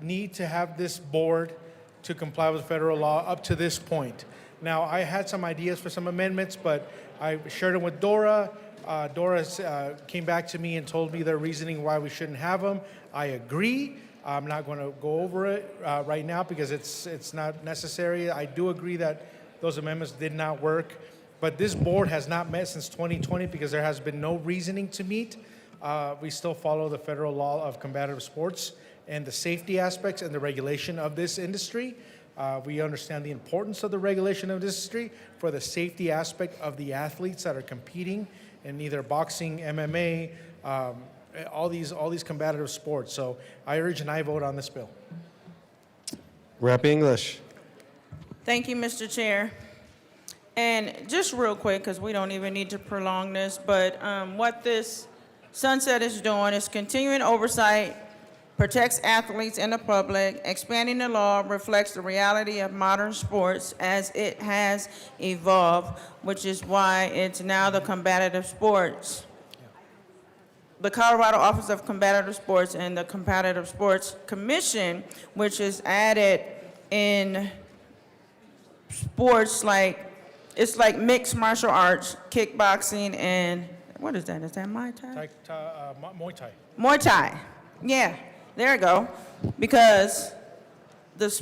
need to have this board to comply with federal law up to this point. Now, I had some ideas for some amendments, but I shared them with Dora. Dora came back to me and told me their reasoning why we shouldn't have them. I agree. I'm not going to go over it right now because it's not necessary. I do agree that those amendments did not work, but this board has not met since 2020 because there has been no reasoning to meet. We still follow the federal law of combative sports and the safety aspects and the regulation of this industry. We understand the importance of the regulation of this industry for the safety aspect of the athletes that are competing in either boxing, MMA, all these combative sports. So I urge an aye vote on this bill. Rep. English. Thank you, Mr. Chair. And just real quick, because we don't even need to prolong this, but what this sunset is doing is continuing oversight protects athletes and the public. Expanding the law reflects the reality of modern sports as it has evolved, which is why it's now the combative sports. The Colorado Office of Combative Sports and the Competitive Sports Commission, which is added in sports it's like mixed martial arts, kickboxing, and what is that? Is that Muay Thai? Muay Thai. Muay Thai. Yeah, there you go. Because as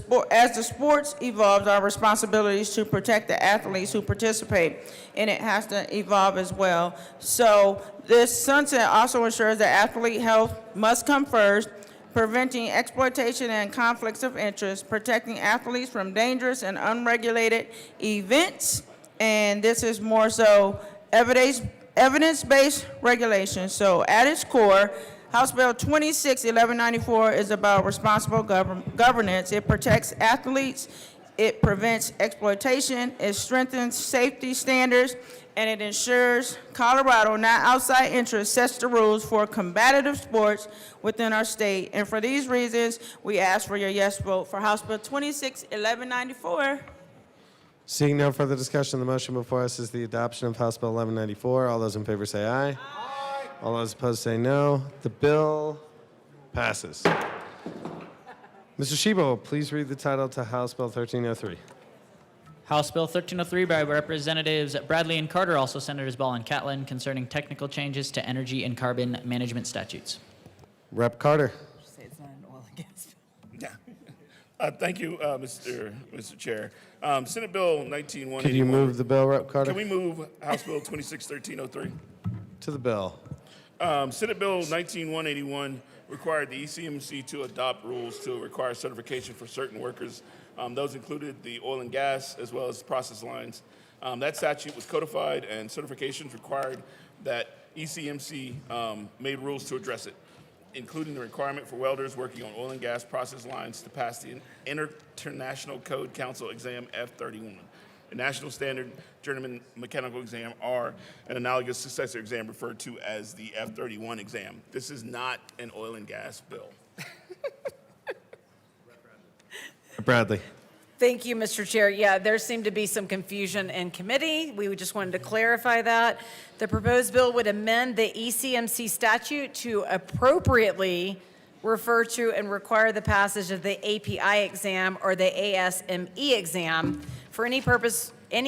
the sports evolves, our responsibilities to protect the athletes who participate, and it has to evolve as well. So this sunset also ensures that athlete health must come first, preventing exploitation and conflicts of interest, protecting athletes from dangerous and unregulated events, and this is more so evidence-based regulation. So at its core, House Bill 261194 is about responsible governance. It protects athletes, it prevents exploitation, it strengthens safety standards, and it ensures Colorado, not outside interests, sets the rules for combative sports within our state. And for these reasons, we ask for your yes vote for House Bill 261194. Seeing no further discussion, the motion before us is the adoption of House Bill 1194. All those in favor say aye. Aye. All those opposed say no. The bill passes. Mr. Shebo, please read the title to House Bill 1303. House Bill 1303 by Representatives Bradley and Carter, also Senators Ball and Catlin, concerning technical changes to energy and carbon management statutes. Rep. Carter. Say it's not an oil and gas bill. Yeah. Thank you, Mr. Chair. Senate Bill 19181. Can you move the bill, Rep. Carter? Can we move House Bill 261303? To the bill. Senate Bill 19181 required the ECMC to adopt rules to require certification for certain workers. Those included the oil and gas as well as process lines. That statute was codified and certifications required that ECMC made rules to address it, including the requirement for welders working on oil and gas process lines to pass the International Code Council exam F31, the National Standard Journeyman Mechanical Exam, or an analogous successor exam referred to as the F31 exam. This is not an oil and gas bill. Bradley. Thank you, Mr. Chair. Yeah, there seemed to be some confusion in committee. We just wanted to clarify that. The proposed bill would amend the ECMC statute to appropriately refer to and require the passage of the API exam or the ASME exam for any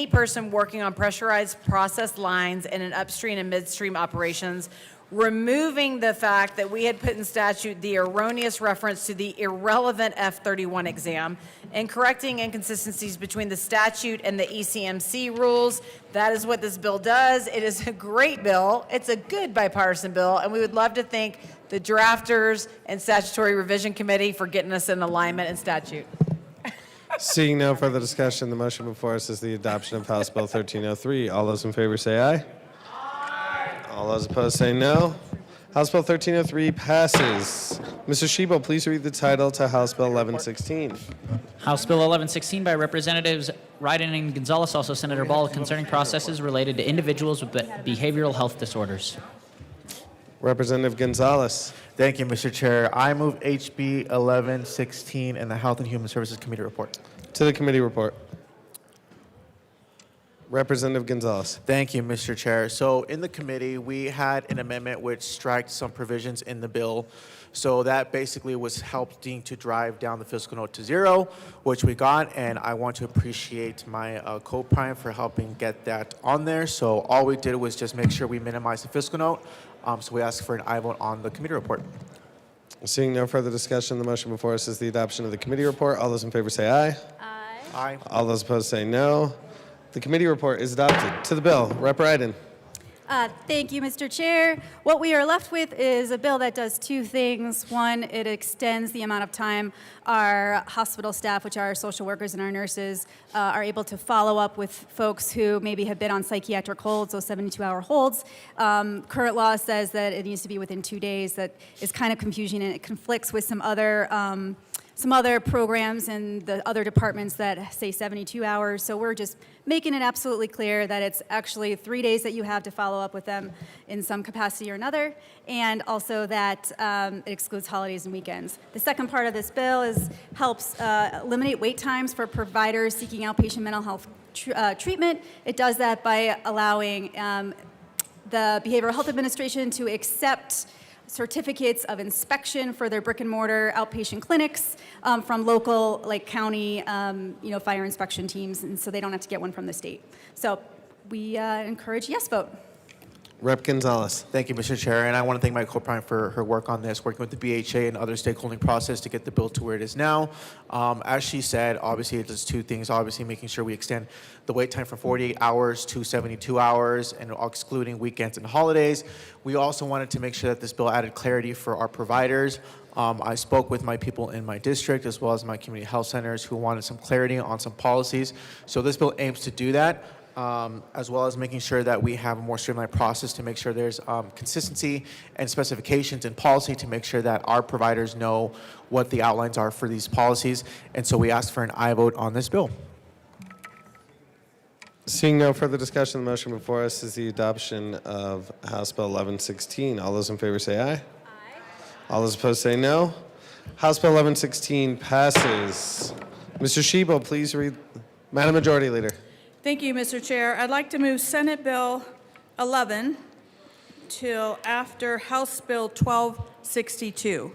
person working on pressurized process lines in an upstream and midstream operations, removing the fact that we had put in statute the erroneous reference to the irrelevant F31 exam, and correcting inconsistencies between the statute and the ECMC rules. That is what this bill does. It is a great bill. It's a good bipartisan bill, and we would love to thank the drafters and Statutory Revision Committee for getting us in alignment in statute. Seeing no further discussion, the motion before us is the adoption of House Bill 1303. All those in favor say aye. All those opposed say no. House Bill 1303 passes. Mr. Shebo, please read the title to House Bill 1116. House Bill 1116 by Representatives Ryden and Gonzalez, also Senator Ball, concerning processes related to individuals with behavioral health disorders. Representative Gonzalez. Thank you, Mr. Chair. I move HB 1116 and the Health and Human Services Committee report. To the committee report. Representative Gonzalez. Thank you, Mr. Chair. So in the committee, we had an amendment which striked some provisions in the bill. So that basically was helping to drive down the fiscal note to zero, which we got, and I want to appreciate my co-prime for helping get that on there. So all we did was just make sure we minimize the fiscal note. So we ask for an aye vote on the committee report. Seeing no further discussion, the motion before us is the adoption of the committee report. All those in favor say aye. Aye. Aye. All those opposed say no. The committee report is adopted. To the bill, Rep. Ryden. Thank you, Mr. Chair. What we are left with is a bill that does two things. One, it extends the amount of time our hospital staff, which are our social workers and our nurses, are able to follow up with folks who maybe have been on psychiatric holds, those 72-hour holds. Current law says that it needs to be within 2 days. That is kind of confusing, and it conflicts with some other some other programs in the other departments that say 72 hours. So we're just making it absolutely clear that it's actually 3 days that you have to follow up with them in some capacity or another, and also that it excludes holidays and weekends. The second part of this bill helps eliminate wait times for providers seeking outpatient mental health treatment. It does that by allowing the Behavioral Health Administration to accept certificates of inspection for their brick and mortar outpatient clinics from local, like county, fire inspection teams, and so they don't have to get one from the state. So we encourage yes vote. Rep. Gonzalez. Thank you, Mr. Chair, and I want to thank my co-prime for her work on this, working with the BHA and other stakeholding process to get the bill to where it is now. As she said, obviously it does two things. Obviously, making sure we extend the wait time from 48 hours to 72 hours, and excluding weekends and holidays. We also wanted to make sure that this bill added clarity for our providers. I spoke with my people in my district as well as my community health centers who wanted some clarity on some policies. So this bill aims to do that. As well as making sure that we have a more streamlined process to make sure there's consistency and specifications and policy to make sure that our providers know what the outlines are for these policies. And so we asked for an aye vote on this bill. Seeing no further discussion, the motion before us is the adoption of House Bill 1116. All those in favor say aye. Aye. All those opposed say no. House Bill 1116 passes. Mr. Shebo, please read. Madam Majority Leader. Thank you, Mr. Chair. I'd like to move Senate Bill 11 till after House Bill 1262.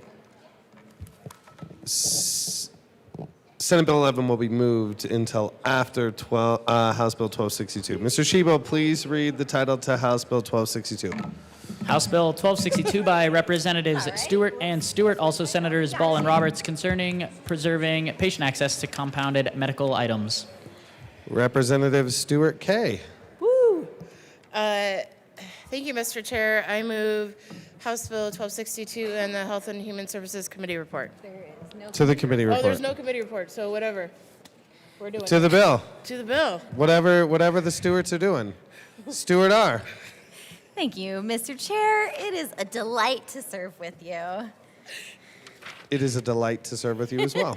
Senate Bill 11 will be moved until after House Bill 1262. Mr. Shebo, please read the title to House Bill 1262. House Bill 1262 by Representatives Stewart and Stewart, also Senators Ball and Roberts, concerning preserving patient access to compounded medical items. Representative Stewart K. Woo! Thank you, Mr. Chair. I move House Bill 1262 and the Health and Human Services Committee report. To the committee report. Oh, there's no committee report, so whatever. We're doing To the bill. To the bill. Whatever the Stewarts are doing. Stewart R. Thank you, Mr. Chair. It is a delight to serve with you. It is a delight to serve with you as well.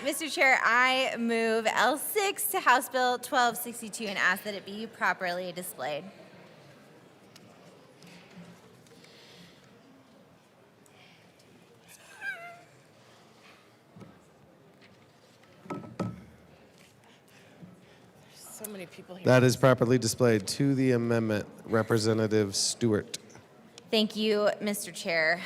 Mr. Chair, I move L6 to House Bill 1262 and ask that it be properly displayed. So many people here. That is properly displayed. To the amendment, Representative Stewart. Thank you, Mr. Chair.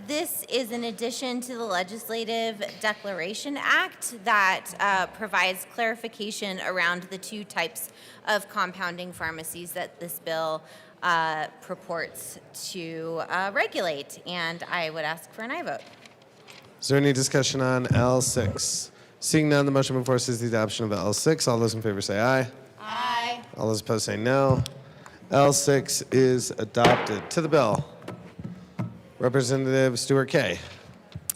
This is in addition to the Legislative Declaration Act that provides clarification around the two types of compounding pharmacies that this bill purports to regulate, and I would ask for an aye vote. Is there any discussion on L6? Seeing none, the motion before us is the adoption of L6. All those in favor say aye. Aye. All those opposed say no. L6 is adopted. To the bill. Representative Stewart K.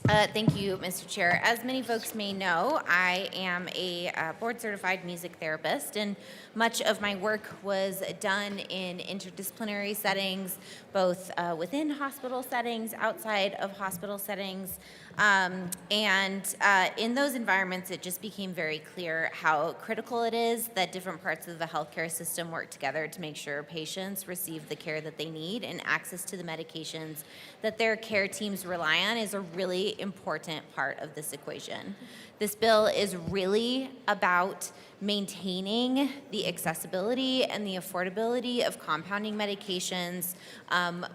Thank you, Mr. Chair. As many folks may know, I am a board-certified music therapist, and much of my work was done in interdisciplinary settings, both within hospital settings, outside of hospital settings, and in those environments, it just became very clear how critical it is that different parts of the healthcare system work together to make sure patients receive the care that they need, and access to the medications that their care teams rely on is a really important part of this equation. This bill is really about maintaining the accessibility and the affordability of compounding medications,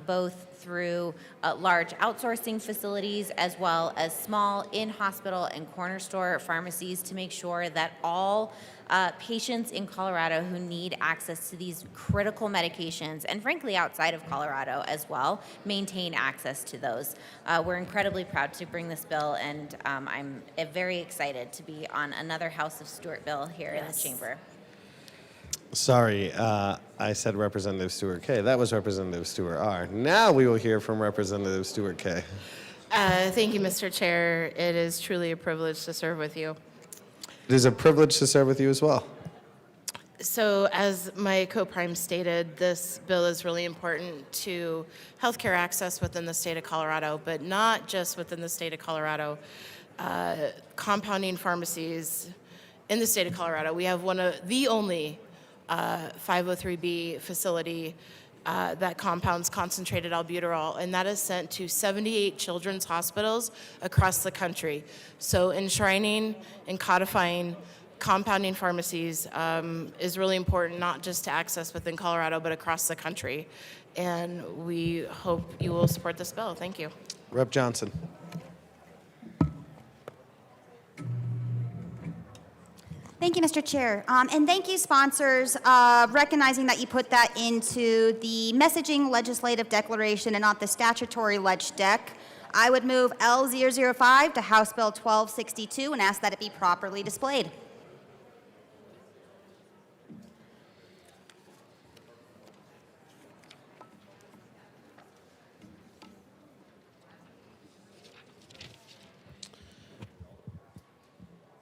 both through large outsourcing facilities as well as small in-hospital and corner store pharmacies, to make sure that all patients in Colorado who need access to these critical medications, and frankly outside of Colorado as well, maintain access to those. We're incredibly proud to bring this bill, and I'm very excited to be on another House of Stewart bill here in the chamber. Sorry, I said Representative Stewart K. That was Representative Stewart R. Now we will hear from Representative Stewart K. Thank you, Mr. Chair. It is truly a privilege to serve with you. It is a privilege to serve with you as well. So as my co-prime stated, this bill is really important to healthcare access within the state of Colorado, but not just within the state of Colorado. Compounding pharmacies in the state of Colorado. We have one of the only 503B facility that compounds concentrated albuterol, and that is sent to 78 children's hospitals across the country. So enshrining and codifying compounding pharmacies is really important, not just to access within Colorado, but across the country. And we hope you will support this bill. Thank you. Rep. Johnson. Thank you, Mr. Chair. And thank you, sponsors, recognizing that you put that into the messaging legislative declaration and not the statutory leg deck. I would move L005 to House Bill 1262 and ask that it be properly displayed.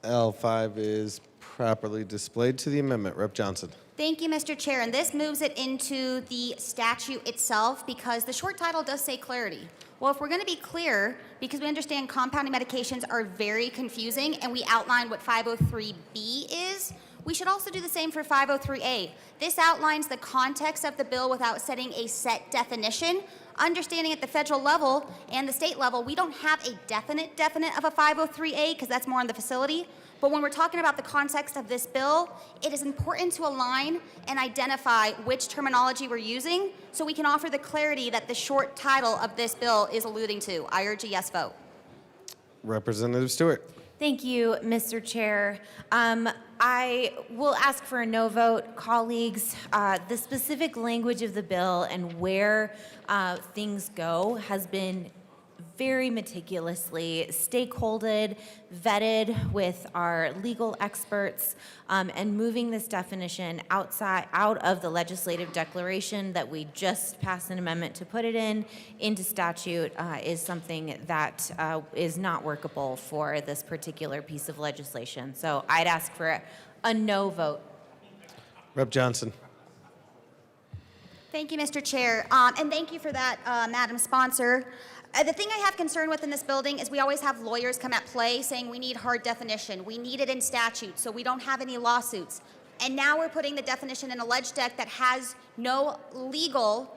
L5 is properly displayed to the amendment. Rep. Johnson. Thank you, Mr. Chair. And this moves it into the statute itself because the short title does say clarity. Well, if we're going to be clear, because we understand compounding medications are very confusing and we outline what 503B is, we should also do the same for 503A. This outlines the context of the bill without setting a set definition. Understanding at the federal level and the state level, we don't have a definite of a 503A because that's more on the facility. But when we're talking about the context of this bill, it is important to align and identify which terminology we're using so we can offer the clarity that the short title of this bill is alluding to. I urge a yes vote. Representative Stewart. Thank you, Mr. Chair. I will ask for a no vote. Colleagues, the specific language of the bill and where things go has been very meticulously stakeholdered, vetted with our legal experts, and moving this definition out of the legislative declaration that we just passed an amendment to put it into statute is something that is not workable for this particular piece of legislation. So I'd ask for a no vote. Rep. Johnson. Thank you, Mr. Chair. And thank you for that, Madam Sponsor. The thing I have concern with in this building is we always have lawyers come at play saying we need hard definition. We need it in statute so we don't have any lawsuits. And now we're putting the definition in a leg deck that has no legal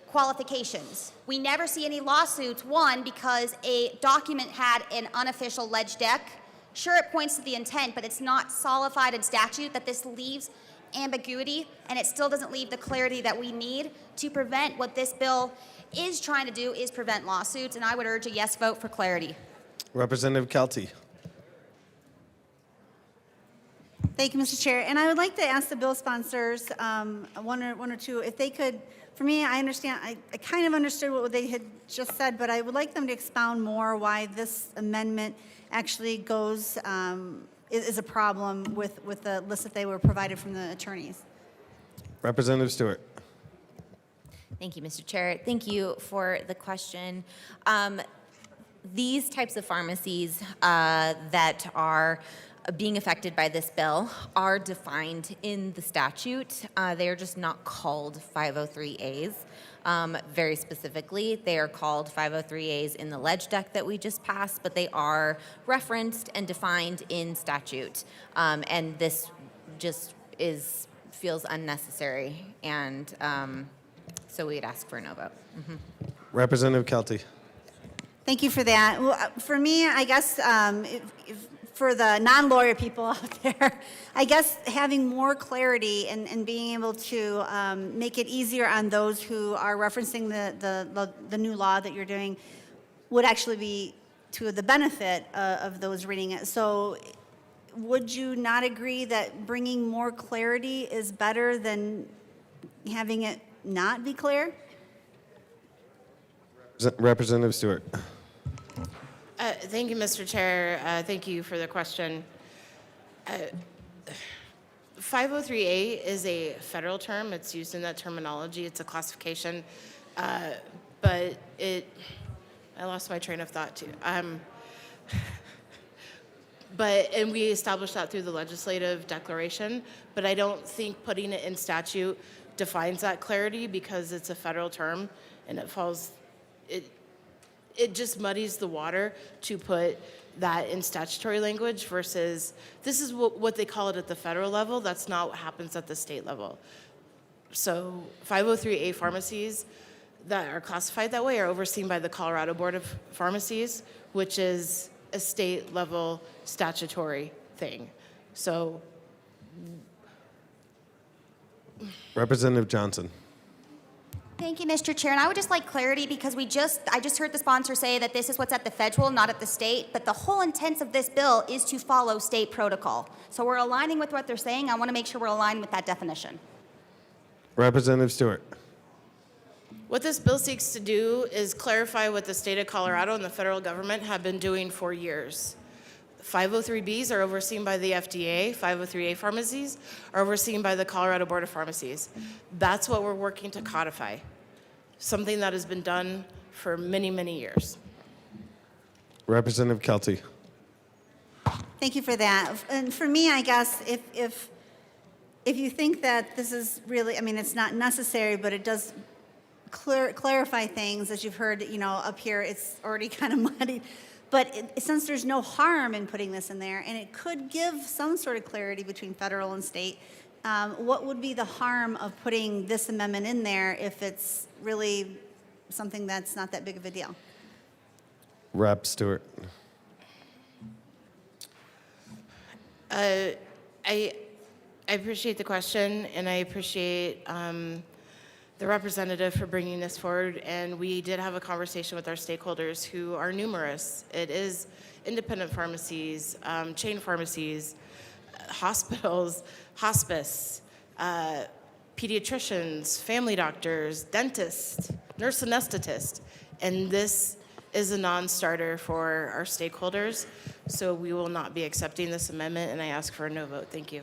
qualifications. We never see any lawsuits, one, because a document had an unofficial leg deck. Sure, it points to the intent, but it's not solidified in statute that this leaves ambiguity, and it still doesn't leave the clarity that we need to prevent what this bill is trying to do is prevent lawsuits, and I would urge a yes vote for clarity. Representative Kelty. Thank you, Mr. Chair. And I would like to ask the bill sponsors, one or two, if they could, for me, I understand, I kind of understood what they had just said, but I would like them to expound more why this amendment actually goes, is a problem with the list that they were provided from the attorneys. Representative Stewart. Thank you, Mr. Chair. Thank you for the question. These types of pharmacies that are being affected by this bill are defined in the statute. They are just not called 503As. Very specifically, they are called 503As in the leg deck that we just passed, but they are referenced and defined in statute. And this just feels unnecessary, and so we'd ask for a no vote. Representative Kelty. Thank you for that. Well, for me, I guess if for the non-lawyer people out there, I guess having more clarity and being able to make it easier on those who are referencing the new law that you're doing would actually be to the benefit of those reading it. So would you not agree that bringing more clarity is better than having it not be clear? Representative Stewart. Thank you, Mr. Chair. Thank you for the question. 503A is a federal term. It's used in that terminology. It's a classification. But I lost my train of thought too. And we established that through the legislative declaration, but I don't think putting it in statute defines that clarity because it's a federal term and it just muddies the water to put that in statutory language versus this is what they call it at the federal level. That's not what happens at the state level. So 503A pharmacies that are classified that way are overseen by the Colorado Board of Pharmacies, which is a state level statutory thing. So Representative Johnson. Thank you, Mr. Chair. And I would just like clarity because I just heard the sponsor say that this is what's at the federal, not at the state. But the whole intent of this bill is to follow state protocol. So we're aligning with what they're saying. I want to make sure we're aligned with that definition. Representative Stewart. what this bill seeks to do is clarify what the state of Colorado and the federal government have been doing for years. 503Bs are overseen by the FDA. 503A pharmacies are overseen by the Colorado Board of Pharmacies. That's what we're working to codify, something that has been done for many, many years. Representative Kelty. Thank you for that. And for me, I guess, if you think that this is really, I mean, it's not necessary, but it does clarify things, as you've heard, you know, up here, it's already kind of muddy. But since there's no harm in putting this in there, and it could give some sort of clarity between federal and state, what would be the harm of putting this amendment in there if it's really something that's not that big of a deal? Rep. Stewart. I appreciate the question, and I appreciate the representative for bringing this forward. And we did have a conversation with our stakeholders, who are numerous. It is independent pharmacies, chain pharmacies, hospitals, hospice, pediatricians, family doctors, dentists, nurse anesthetist, and this is a non-starter for our stakeholders. So we will not be accepting this amendment, and I ask for a no vote. Thank you.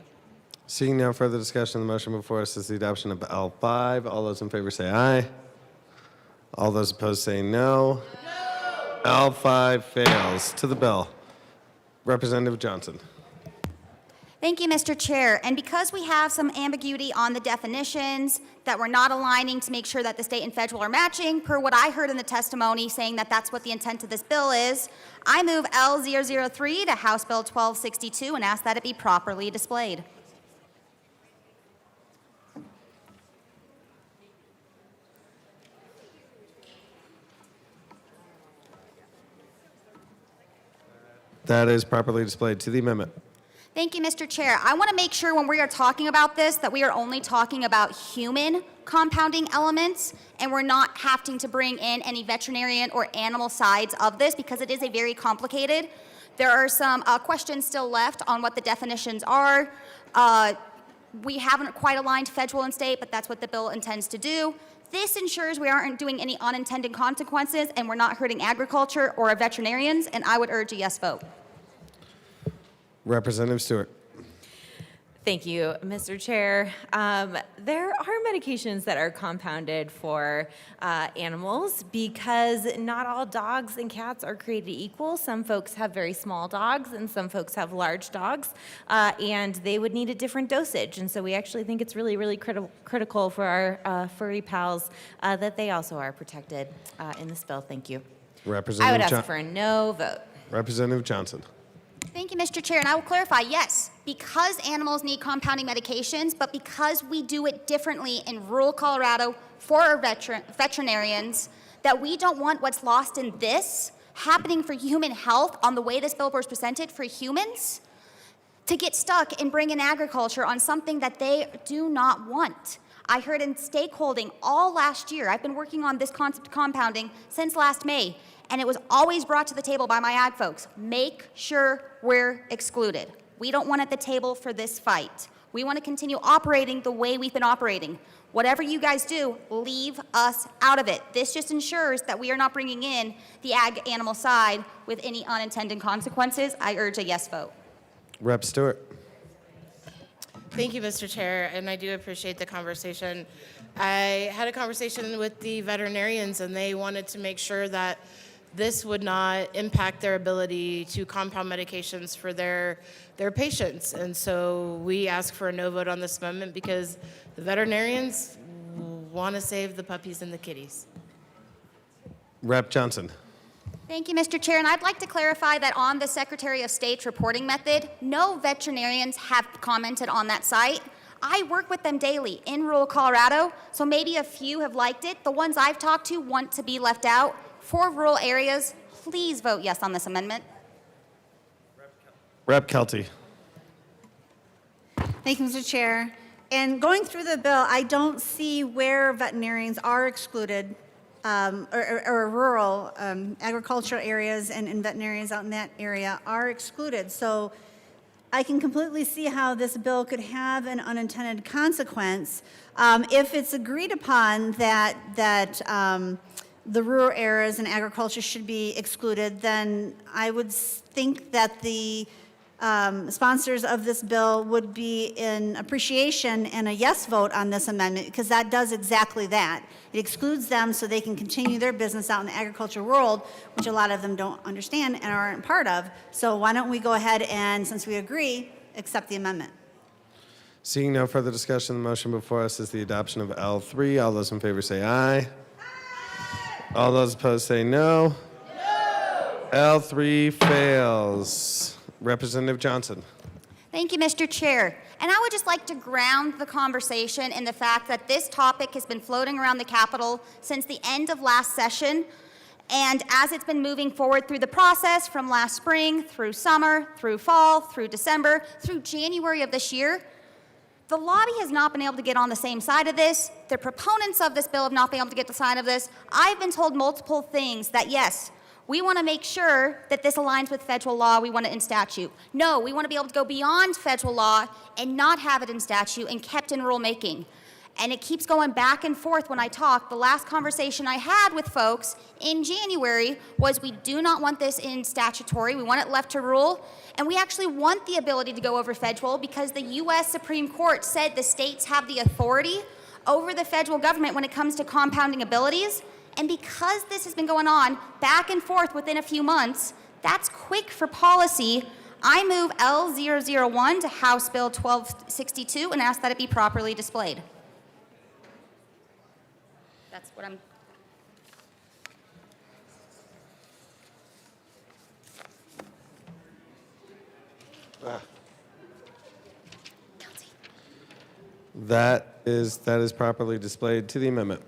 Seeing no further discussion, the motion before us is the adoption of L5. All those in favor say aye. All those opposed say no. No. L5 fails. To the bill. Representative Johnson. Thank you, Mr. Chair. And because we have some ambiguity on the definitions that we're not aligning to make sure that the state and federal are matching, per what I heard in the testimony saying that that's what the intent of this bill is, I move L003 to House Bill 1262 and ask that it be properly displayed. That is properly displayed. To the amendment. Thank you, Mr. Chair. I want to make sure when we are talking about this that we are only talking about human compounding elements, and we're not having to bring in any veterinarian or animal sides of this because it is a very complicated. There are some questions still left on what the definitions are. We haven't quite aligned federal and state, but that's what the bill intends to do. This ensures we aren't doing any unintended consequences and we're not hurting agriculture or our veterinarians, and I would urge a yes vote. Representative Stewart. Thank you, Mr. Chair. There are medications that are compounded for animals because not all dogs and cats are created equal. Some folks have very small dogs and some folks have large dogs, and they would need a different dosage. And so we actually think it's really, really critical for our furry pals that they also are protected in this bill. Thank you. Representative I would ask for a no vote. Representative Johnson. Thank you, Mr. Chair, and I will clarify, yes, because animals need compounding medications, but because we do it differently in rural Colorado for our veterinarians, that we don't want what's lost in this happening for human health on the way this bill was presented for humans to get stuck and bring in agriculture on something that they do not want. I heard in stakeholding all last year, I've been working on this concept of compounding since last May, and it was always brought to the table by my ag folks. Make sure we're excluded. We don't want at the table for this fight. We want to continue operating the way we've been operating. Whatever you guys do, leave us out of it. This just ensures that we are not bringing in the ag animal side with any unintended consequences. I urge a yes vote. Rep. Stewart. Thank you, Mr. Chair, and I do appreciate the conversation. I had a conversation with the veterinarians, and they wanted to make sure that this would not impact their ability to compound medications for their patients. And so we ask for a no vote on this amendment because the veterinarians want to save the puppies and the kitties. Rep. Johnson. Thank you, Mr. Chair. And I'd like to clarify that on the Secretary of State's reporting method, no veterinarians have commented on that site. I work with them daily in rural Colorado, so maybe a few have liked it. The ones I've talked to want to be left out. For rural areas, please vote yes on this amendment. Rep. Kelty. Thank you, Mr. Chair. And going through the bill, I don't see where veterinarians are excluded, or rural agricultural areas and veterinarians out in that area are excluded. So I can completely see how this bill could have an unintended consequence. If it's agreed upon that the rural areas and agriculture should be excluded, then I would think that the sponsors of this bill would be in appreciation and a yes vote on this amendment, because that does exactly that. It excludes them so they can continue their business out in the agricultural world, which a lot of them don't understand and aren't part of. So why don't we go ahead and, since we agree, accept the amendment? Seeing no further discussion, the motion before us is the adoption of L3. All those in favor say aye. Aye. All those opposed say no. No. L3 fails. Representative Johnson. Thank you, Mr. Chair. And I would just like to ground the conversation in the fact that this topic has been floating around the Capitol since the end of last session. And as it's been moving forward through the process from last spring, through summer, through fall, through December, through January of this year, the lobby has not been able to get on the same side of this. The proponents of this bill have not been able to get the side of this. I've been told multiple things that, yes, we want to make sure that this aligns with federal law. We want it in statute. No, we want to be able to go beyond federal law and not have it in statute and kept in rulemaking. And it keeps going back and forth when I talk. The last conversation I had with folks in January was we do not want this in statutory. We want it left to rule. And we actually want the ability to go over federal because the U.S. Supreme Court said the states have the authority over the federal government when it comes to compounding abilities. And because this has been going on back and forth within a few months, that's quick for policy. I move L001 to House Bill 1262 and ask that it be properly displayed. That's what I'm... That is properly displayed to the amendment.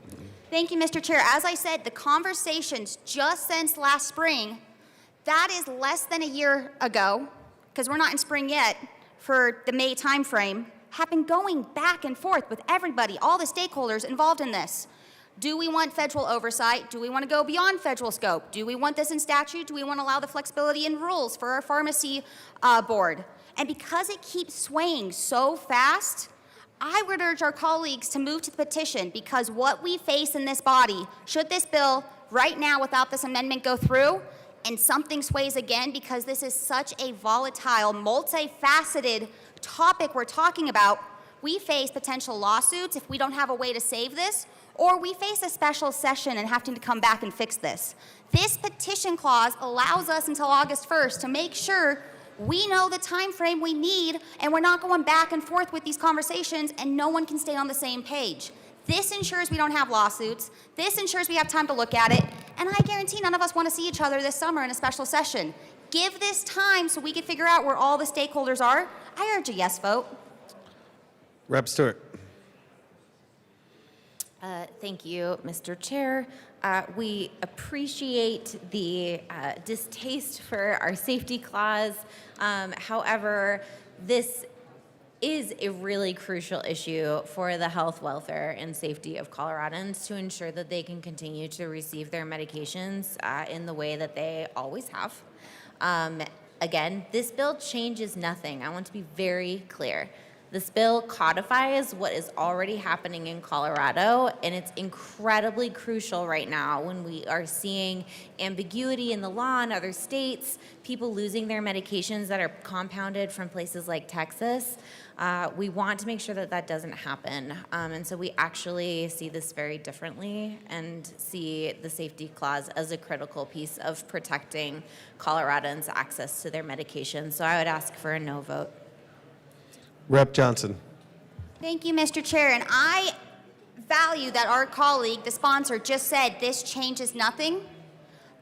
Thank you, Mr. Chair. As I said, the conversations just since last spring, that is less than a year ago, because we're not in spring yet, for the May timeframe, have been going back and forth with everybody, all the stakeholders involved in this. Do we want federal oversight? Do we want to go beyond federal scope? Do we want this in statute? Do we want to allow the flexibility in rules for our pharmacy board? And because it keeps swaying so fast, I would urge our colleagues to move to the petition, because what we face in this body, should this bill right now without this amendment go through, and something sways again, because this is such a volatile, multifaceted topic we're talking about, we face potential lawsuits if we don't have a way to save this, or we face a special session and having to come back and fix this. This petition clause allows us until August 1st to make sure we know the time frame we need, and we're not going back and forth with these conversations and no one can stay on the same page. This ensures we don't have lawsuits. This ensures we have time to look at it. And I guarantee none of us want to see each other this summer in a special session. Give this time so we can figure out where all the stakeholders are. I urge a yes vote. Rep. Stewart. Thank you, Mr. Chair. We appreciate the distaste for our safety clause. However, this is a really crucial issue for the health, welfare, and safety of Coloradans to ensure that they can continue to receive their medications in the way that they always have. Again, this bill changes nothing. I want to be very clear. This bill codifies what is already happening in Colorado, and it's incredibly crucial right now when we are seeing ambiguity in the law in other states, people losing their medications that are compounded from places like Texas. We want to make sure that that doesn't happen. And so we actually see this very differently and see the safety clause as a critical piece of protecting Coloradans' access to their medications. So I would ask for a no vote. Rep. Johnson. Thank you, Mr. Chair. And I value that our colleague, the sponsor, just said this changes nothing.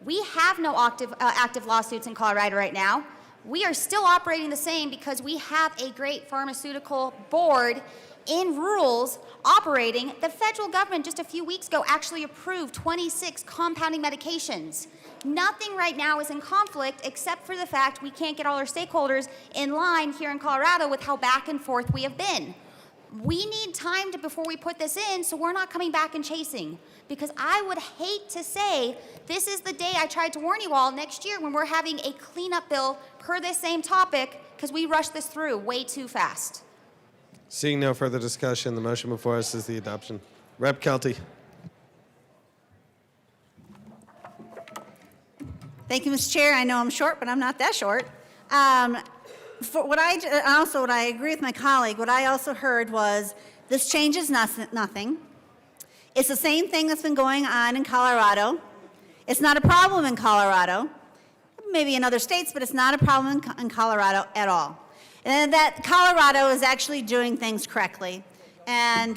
We have no active lawsuits in Colorado right now. We are still operating the same because we have a great pharmaceutical board in rules operating. The federal government just a few weeks ago actually approved 26 compounding medications. Nothing right now is in conflict except for the fact we can't get all our stakeholders in line here in Colorado with how back and forth we have been. We need time before we put this in so we're not coming back and chasing. Because I would hate to say this is the day I tried to warn you all next year when we're having a cleanup bill per this same topic because we rushed this through way too fast. Seeing no further discussion, the motion before us is the adoption. Rep. Kelty. Thank you, Mr. Chair. I know I'm short, but I'm not that short. For what I agree with my colleague. What I also heard was this changes nothing. It's the same thing that's been going on in Colorado. It's not a problem in Colorado, maybe in other states, but it's not a problem in Colorado at all. And that Colorado is actually doing things correctly. And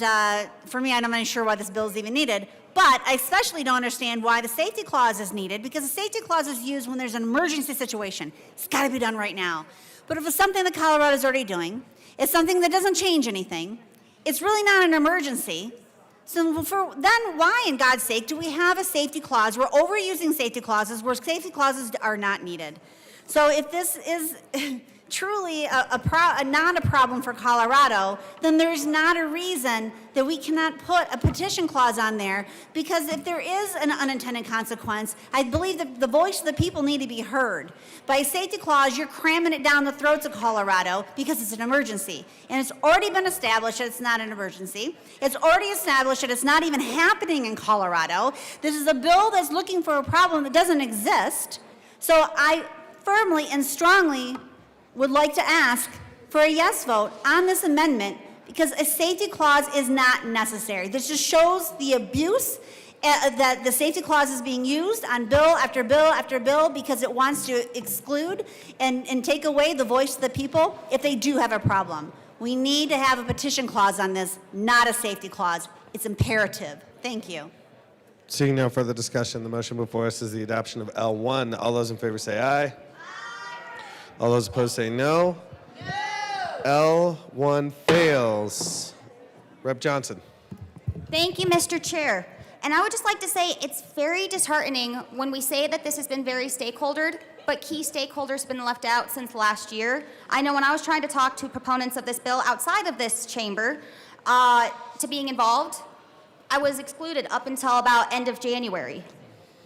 for me, I'm not even sure why this bill is even needed. But I especially don't understand why the safety clause is needed, because the safety clause is used when there's an emergency situation. It's got to be done right now. But if it's something that Colorado is already doing, it's something that doesn't change anything, it's really not an emergency. So then why, in God's sake, do we have a safety clause? We're overusing safety clauses where safety clauses are not needed. So if this is truly not a problem for Colorado, then there's not a reason that we cannot put a petition clause on there, because if there is an unintended consequence, I believe that the voice of the people need to be heard. By a safety clause, you're cramming it down the throats of Colorado because it's an emergency. And it's already been established that it's not an emergency. It's already established that it's not even happening in Colorado. This is a bill that's looking for a problem that doesn't exist. So I firmly and strongly would like to ask for a yes vote on this amendment, because a safety clause is not necessary. This just shows the abuse that the safety clause is being used on bill after bill after bill because it wants to exclude and take away the voice of the people if they do have a problem. We need to have a petition clause on this, not a safety clause. It's imperative. Thank you. Seeing no further discussion, the motion before us is the adoption of L1. All those in favor say aye. All those opposed say no. No. L1 fails. Rep. Johnson. Thank you, Mr. Chair. And I would just like to say it's very disheartening when we say that this has been very stakeholdered, but key stakeholders have been left out since last year. I know when I was trying to talk to proponents of this bill outside of this chamber to being involved, I was excluded up until about end of January.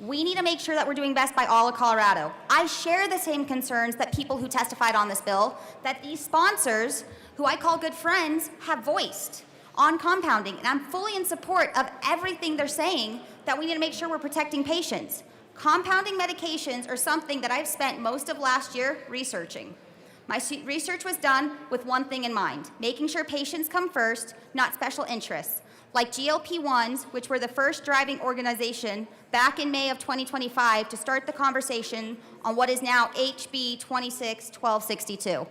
We need to make sure that we're doing best by all of Colorado. I share the same concerns that people who testified on this bill, that these sponsors, who I call good friends, have voiced on compounding. And I'm fully in support of everything they're saying, that we need to make sure we're protecting patients. Compounding medications are something that I've spent most of last year researching. My research was done with one thing in mind, making sure patients come first, not special interests. Like GLP-1s, which were the first driving organization back in May of 2025 to start the conversation on what is now HB 26-1262.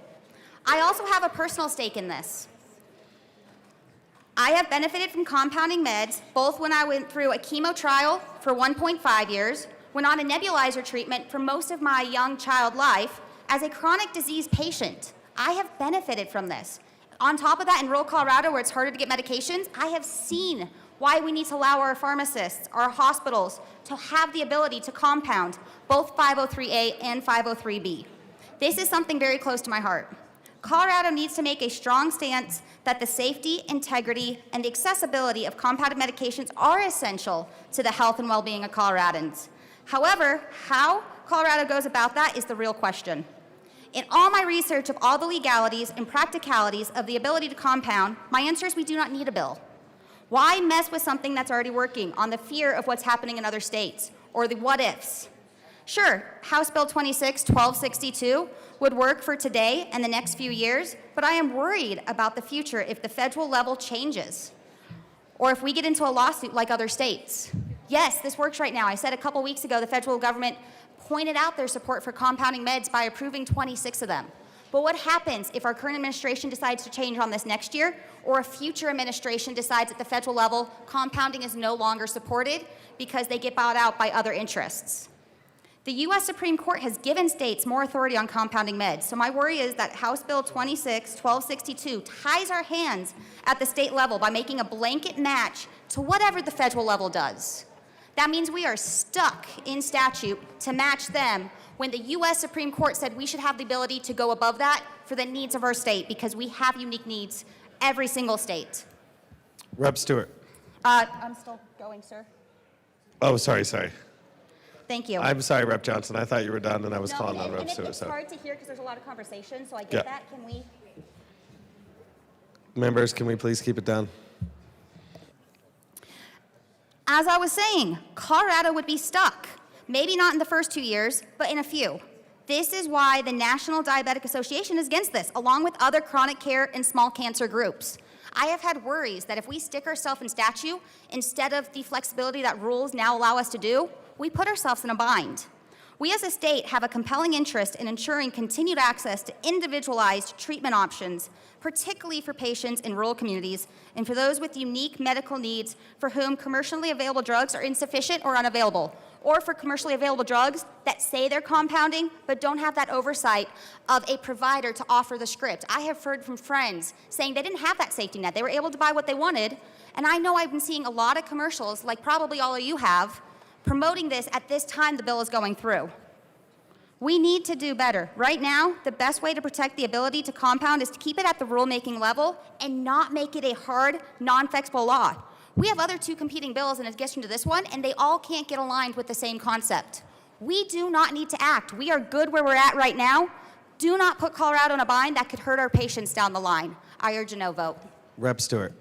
I also have a personal stake in this. I have benefited from compounding meds, both when I went through a chemo trial for 1.5 years, went on a nebulizer treatment for most of my young child life, as a chronic disease patient. I have benefited from this. On top of that, in rural Colorado, where it's harder to get medications, I have seen why we need to allow our pharmacists, our hospitals, to have the ability to compound both 503A and 503B. This is something very close to my heart. Colorado needs to make a strong stance that the safety, integrity, and the accessibility of compounded medications are essential to the health and well-being of Coloradans. However, how Colorado goes about that is the real question. In all my research of all the legalities and practicalities of the ability to compound, my answer is we do not need a bill. Why mess with something that's already working on the fear of what's happening in other states or the what ifs? Sure, House Bill 26-1262 would work for today and the next few years, but I am worried about the future if the federal level changes or if we get into a lawsuit like other states. Yes, this works right now. I said a couple weeks ago the federal government pointed out their support for compounding meds by approving 26 of them. But what happens if our current administration decides to change on this next year, or a future administration decides at the federal level compounding is no longer supported because they get bought out by other interests? The U.S. Supreme Court has given states more authority on compounding meds, so my worry is that House Bill 26-1262 ties our hands at the state level by making a blanket match to whatever the federal level does. That means we are stuck in statute to match them when the U.S. Supreme Court said we should have the ability to go above that for the needs of our state because we have unique needs, every single state. Rep. Stewart. I'm still going, sir. Oh, sorry. Thank you. I'm sorry, Rep. Johnson. I thought you were done, and I was No, calling on Rep. and Stewart. it's So. hard to hear because there's a lot of conversation, so I get Yeah. that. Can we? Members, can we please keep it down? As I was saying, Colorado would be stuck. Maybe not in the first 2 years, but in a few. This is why the National Diabetic Association is against this, along with other chronic care and small cancer groups. I have had worries that if we stick ourselves in statute, instead of the flexibility that rules now allow us to do, we put ourselves in a bind. We as a state have a compelling interest in ensuring continued access to individualized treatment options, particularly for patients in rural communities and for those with unique medical needs for whom commercially available drugs are insufficient or unavailable, or for commercially available drugs that say they're compounding but don't have that oversight of a provider to offer the script. I have heard from friends saying they didn't have that safety net. They were able to buy what they wanted, and I know I've been seeing a lot of commercials, like probably all of you have, promoting this at this time the bill is going through. We need to do better. Right now, the best way to protect the ability to compound is to keep it at the rulemaking level and not make it a hard, non-flexible law. We have other two competing bills in addition to this one, and they all can't get aligned with the same concept. We do not need to act. We are good where we're at right now. Do not put Colorado in a bind that could hurt our patients down the line. I urge a no vote. Rep. Stewart.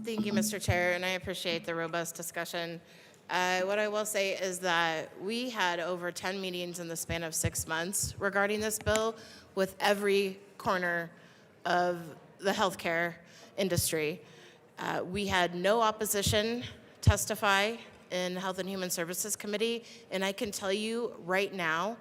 Thank you, Mr. Chair, and I appreciate the robust discussion. What I will say is that we had over 10 meetings in the span of 6 months regarding this bill with every corner of the healthcare industry. We had no opposition testify in Health and Human Services Committee, and I can tell you right now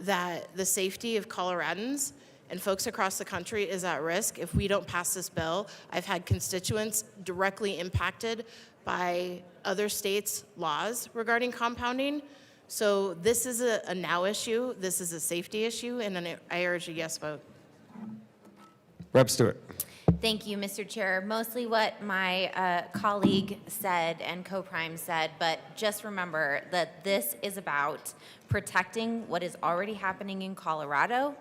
that the safety of Coloradans and folks across the country is at risk if we don't pass this bill. I've had constituents directly impacted by other states' laws regarding compounding. So this is a now issue, this is a safety issue, and I urge a yes vote. Rep. Stewart. Thank you, Mr. Chair. Mostly what my colleague said and co-prime said, but just remember that this is about protecting what is already happening in Colorado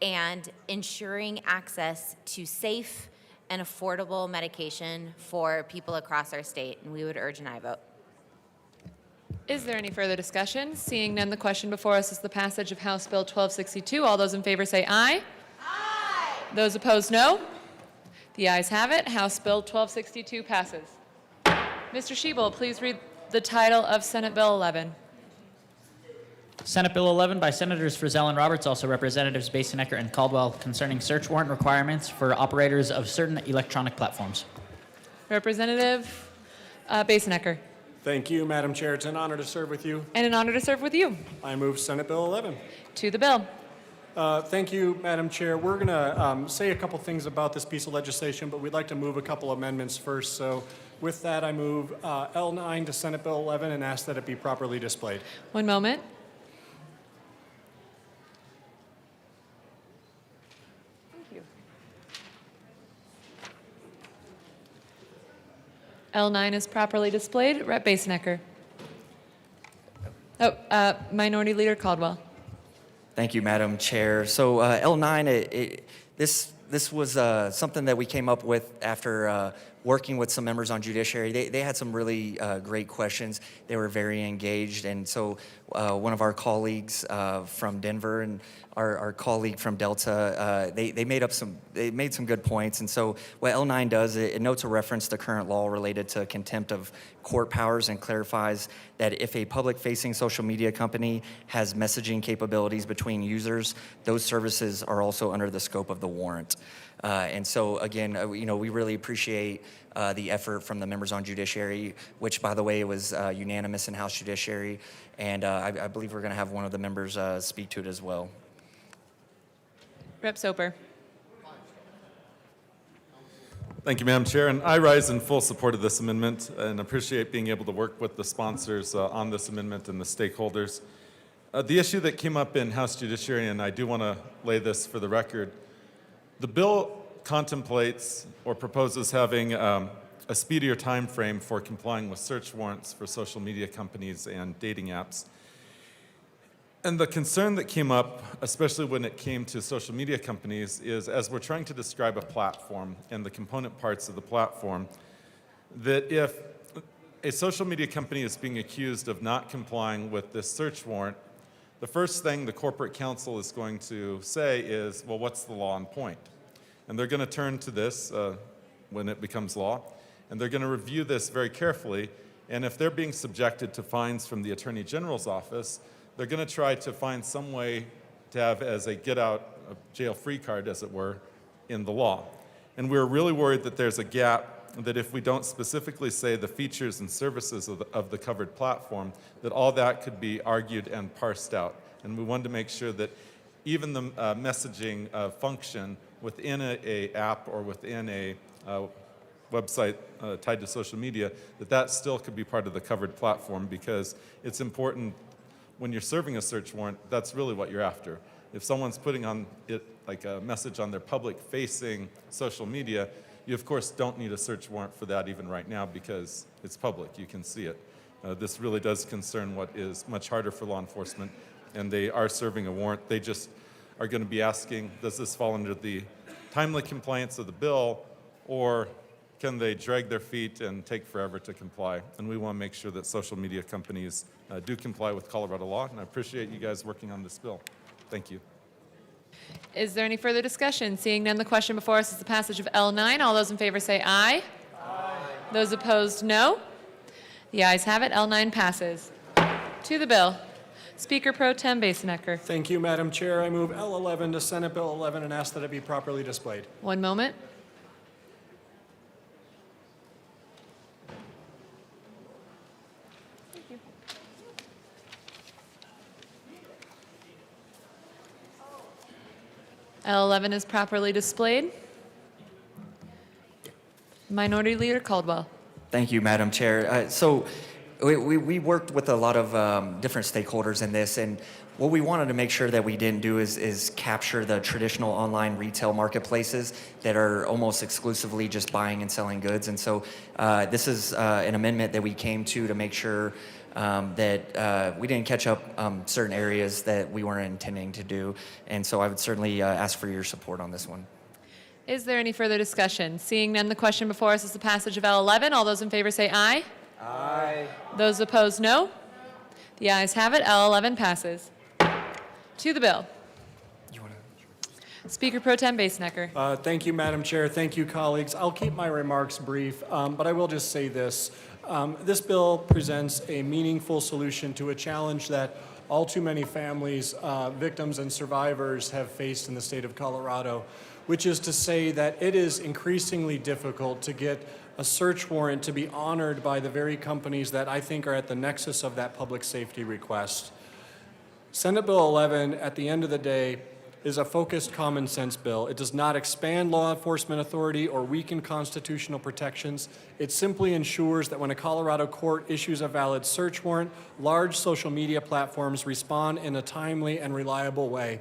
and ensuring access to safe and affordable medication for people across our state, and we would urge an aye vote. Is there any further discussion? Seeing none, the question before us is the passage of House Bill 1262. All those in favor say aye. Aye. Those opposed, no. The ayes have it. House Bill 1262 passes. Mr. Schiebel, please read the title of Senate Bill 11. Senate Bill 11 by Senators Frizzell and Roberts, also Representatives Basenecker and Caldwell, concerning search warrant requirements for operators of certain electronic platforms. Representative Basenecker. Thank you, Madam Chair. It's an honor to serve with you. And an honor to serve with you. I move Senate Bill 11. To the bill. Thank you, Madam Chair. We're going to say a couple things about this piece of legislation, but we'd like to move a couple amendments first. So with that, I move L9 to Senate Bill 11 and ask that it be properly displayed. One moment. L9 is properly displayed. Rep. Basenecker. Minority Leader Caldwell. Thank you, Madam Chair. So L9, this was something that we came up with after working with some members on judiciary, they had some really great questions. They were very engaged, and so one of our colleagues from Denver and our colleague from Delta, they made some good points. And so what L9 does, it notes a reference to current law related to contempt of court powers and clarifies that if a public-facing social media company has messaging capabilities between users, those services are also under the scope of the warrant. And so again, we really appreciate the effort from the members on judiciary, which by the way was unanimous in House Judiciary. And I believe we're going to have one of the members speak to it as well. Rep. Soper. Thank you, Madam Chair. And I rise in full support of this amendment and appreciate being able to work with the sponsors on this amendment and the stakeholders. The issue that came up in House Judiciary, and I do want to lay this for the record, the bill contemplates or proposes having a speedier time frame for complying with search warrants for social media companies and dating apps. And the concern that came up, especially when it came to social media companies, is as we're trying to describe a platform and the component parts of the platform, that if a social media company is being accused of not complying with this search warrant, the first thing the corporate counsel is going to say is, well, what's the law on point? And they're going to turn to this when it becomes law, and they're going to review this very carefully. And if they're being subjected to fines from the Attorney General's office, they're going to try to find some way to have as a get-out-of-jail-free card, as it were, in the law. And we're really worried that there's a gap, that if we don't specifically say the features and services of the covered platform, that all that could be argued and parsed out. And we wanted to make sure that even the messaging function within a app or within a website tied to social media, that still could be part of the covered platform, because it's important when you're serving a search warrant, that's really what you're after. If someone's putting on it like a message on their public-facing social media, you of course don't need a search warrant for that even right now because it's public, you can see it. This really does concern what is much harder for law enforcement, and they are serving a warrant. They just are going to be asking, does this fall under the timely compliance of the bill, or can they drag their feet and take forever to comply? And we want to make sure that social media companies do comply with Colorado law, and I appreciate you guys working on this bill. Thank you. Is there any further discussion? Seeing none, the question before us is the passage of L9. All those in favor say aye. Aye. Those opposed, no. The ayes have it. L9 passes. To the bill. Speaker Pro Tem Basenecker. Thank you, Madam Chair. I move L11 to Senate Bill 11 and ask that it be properly displayed. One moment. L11 is properly displayed. Minority Leader Caldwell. Thank you, Madam Chair. So we worked with a lot of different stakeholders in this, and what we wanted to make sure that we didn't do is capture the traditional online retail marketplaces that are almost exclusively just buying and selling goods. And so this is an amendment that we came to make sure that we didn't catch up certain areas that we weren't intending to do. And so I would certainly ask for your support on this one. Is there any further discussion? Seeing none, the question before us is the passage of L11. All those in favor say aye. Aye. Those opposed, no. The ayes have it. L11 passes. To the bill. Speaker Pro Tem Basenecker. Thank you, Madam Chair. Thank you, colleagues. I'll keep my remarks brief, but I will just say this. This bill presents a meaningful solution to a challenge that all too many families, victims, and survivors have faced in the state of Colorado, which is to say that it is increasingly difficult to get a search warrant to be honored by the very companies that I think are at the nexus of that public safety request. Senate Bill 11, at the end of the day, is a focused common sense bill. It does not expand law enforcement authority or weaken constitutional protections. It simply ensures that when a Colorado court issues a valid search warrant, large social media platforms respond in a timely and reliable way.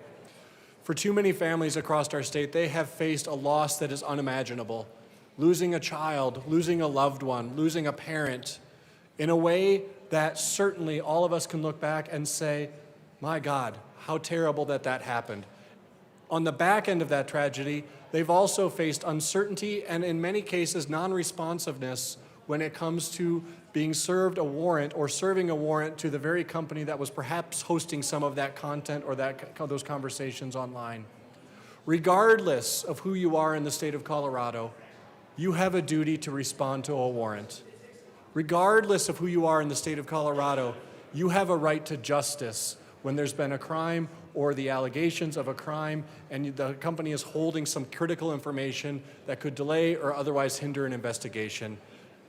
For too many families across our state, they have faced a loss that is unimaginable. Losing a child, losing a loved one, losing a parent, in a way that certainly all of us can look back and say, my God, how terrible that happened. On the back end of that tragedy, they've also faced uncertainty and in many cases non-responsiveness when it comes to being served a warrant or serving a warrant to the very company that was perhaps hosting some of that content or those conversations online. Regardless of who you are in the state of Colorado, you have a duty to respond to a warrant. Regardless of who you are in the state of Colorado, you have a right to justice when there's been a crime or the allegations of a crime and the company is holding some critical information that could delay or otherwise hinder an investigation.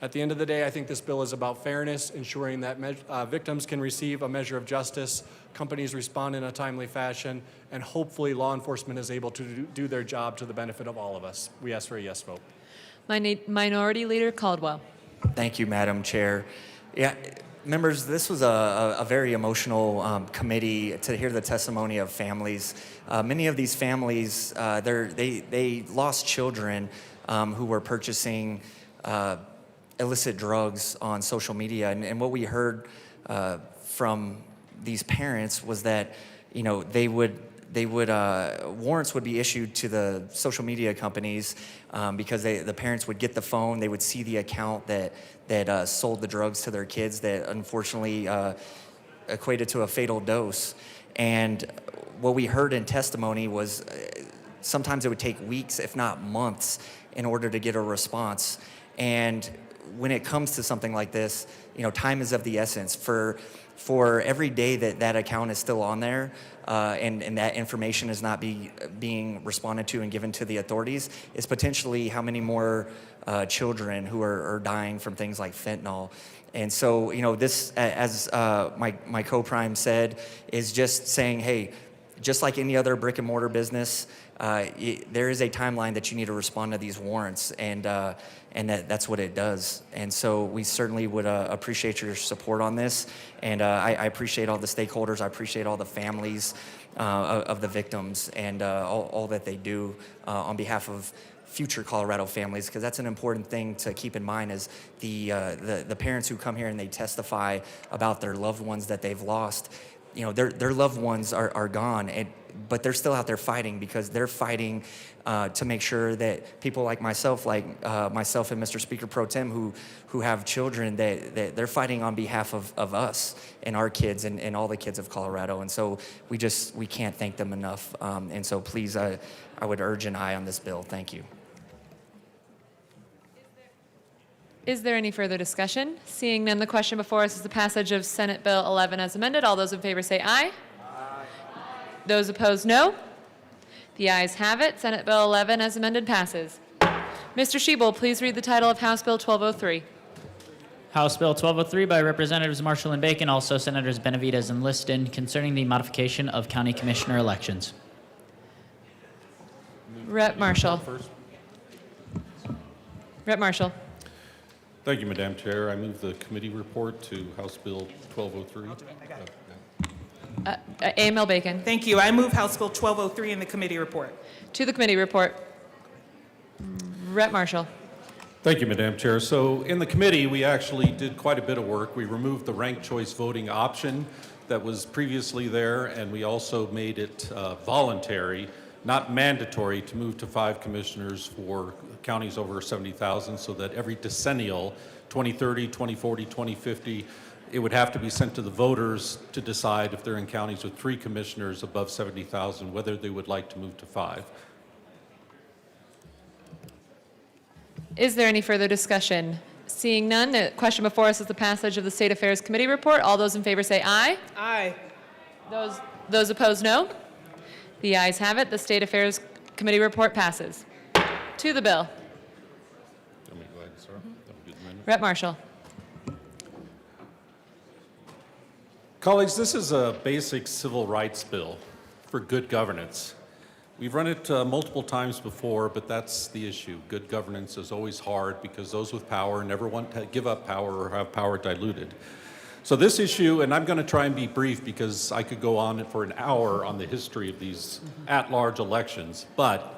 At the end of the day, I think this bill is about fairness, ensuring that victims can receive a measure of justice, companies respond in a timely fashion, and hopefully law enforcement is able to do their job to the benefit of all of us. We ask for a yes vote. Minority Leader Caldwell. Thank you, Madam Chair. Yeah, members, this was a very emotional committee to hear the testimony of families. Many of these families, they lost children who were purchasing illicit drugs on social media. And what we heard from these parents was that, you know, warrants would be issued to the social media companies because the parents would get the phone, they would see the account that sold the drugs to their kids that unfortunately equated to a fatal dose. And what we heard in testimony was sometimes it would take weeks, if not months, in order to get a response. And when it comes to something like this, you know, time is of the essence. For every day that account is still on there and that information is not being responded to and given to the authorities, is potentially how many more children who are dying from things like fentanyl. And so, you know, this, as my co-prime said, is just saying, hey, just like any other brick and mortar business, there is a timeline that you need to respond to these warrants, and that's what it does. And so we certainly would appreciate your support on this, and I appreciate all the stakeholders. I appreciate all the families of the victims and all that they do on behalf of future Colorado families, because that's an important thing to keep in mind is the parents who come here and they testify about their loved ones that they've lost. You know, their loved ones are gone, but they're still out there fighting because they're fighting to make sure that people like myself and Mr. Speaker Pro Tem who have children, that they're fighting on behalf of us and our kids and all the kids of Colorado. And so we can't thank them enough. And so please, I would urge an aye on this bill. Thank you. Is there any further discussion? Seeing none, the question before us is the passage of Senate Bill 11 as amended. All those in favor say aye. Aye. Those opposed, no. The ayes have it. Senate Bill 11 as amended passes. Mr. Schiebel, please read the title of House Bill 1203. House Bill 1203 by Representatives Marshall and Bacon, also Senators Benavidez and Liston, concerning the modification of county commissioner elections. Rep. Marshall. Rep. Marshall. Thank you, Madam Chair. I move the committee report to House Bill 1203. AML Bacon. Thank you. I move House Bill 1203 in the committee report. To the committee report. Rep. Marshall. Thank you, Madam Chair. So in the committee, we actually did quite a bit of work. We removed the ranked choice voting option that was previously there, and we also made it voluntary, not mandatory, to move to 5 commissioners for counties over 70,000, so that every decennial, 2030, 2040, 2050, it would have to be sent to the voters to decide if they're in counties with 3 commissioners above 70,000, whether they would like to move to 5. Is there any further discussion? Seeing none, the question before us is the passage of the State Affairs Committee report. All those in favor say aye. Aye. Those opposed, no. The ayes have it. The State Affairs Committee report passes. To the bill. Rep. Marshall. Colleagues, this is a basic civil rights bill for good governance. We've run it multiple times before, but that's the issue. Good governance is always hard because those with power never want to give up power or have power diluted. So this issue, and I'm going to try and be brief because I could go on for an hour on the history of these at-large elections, but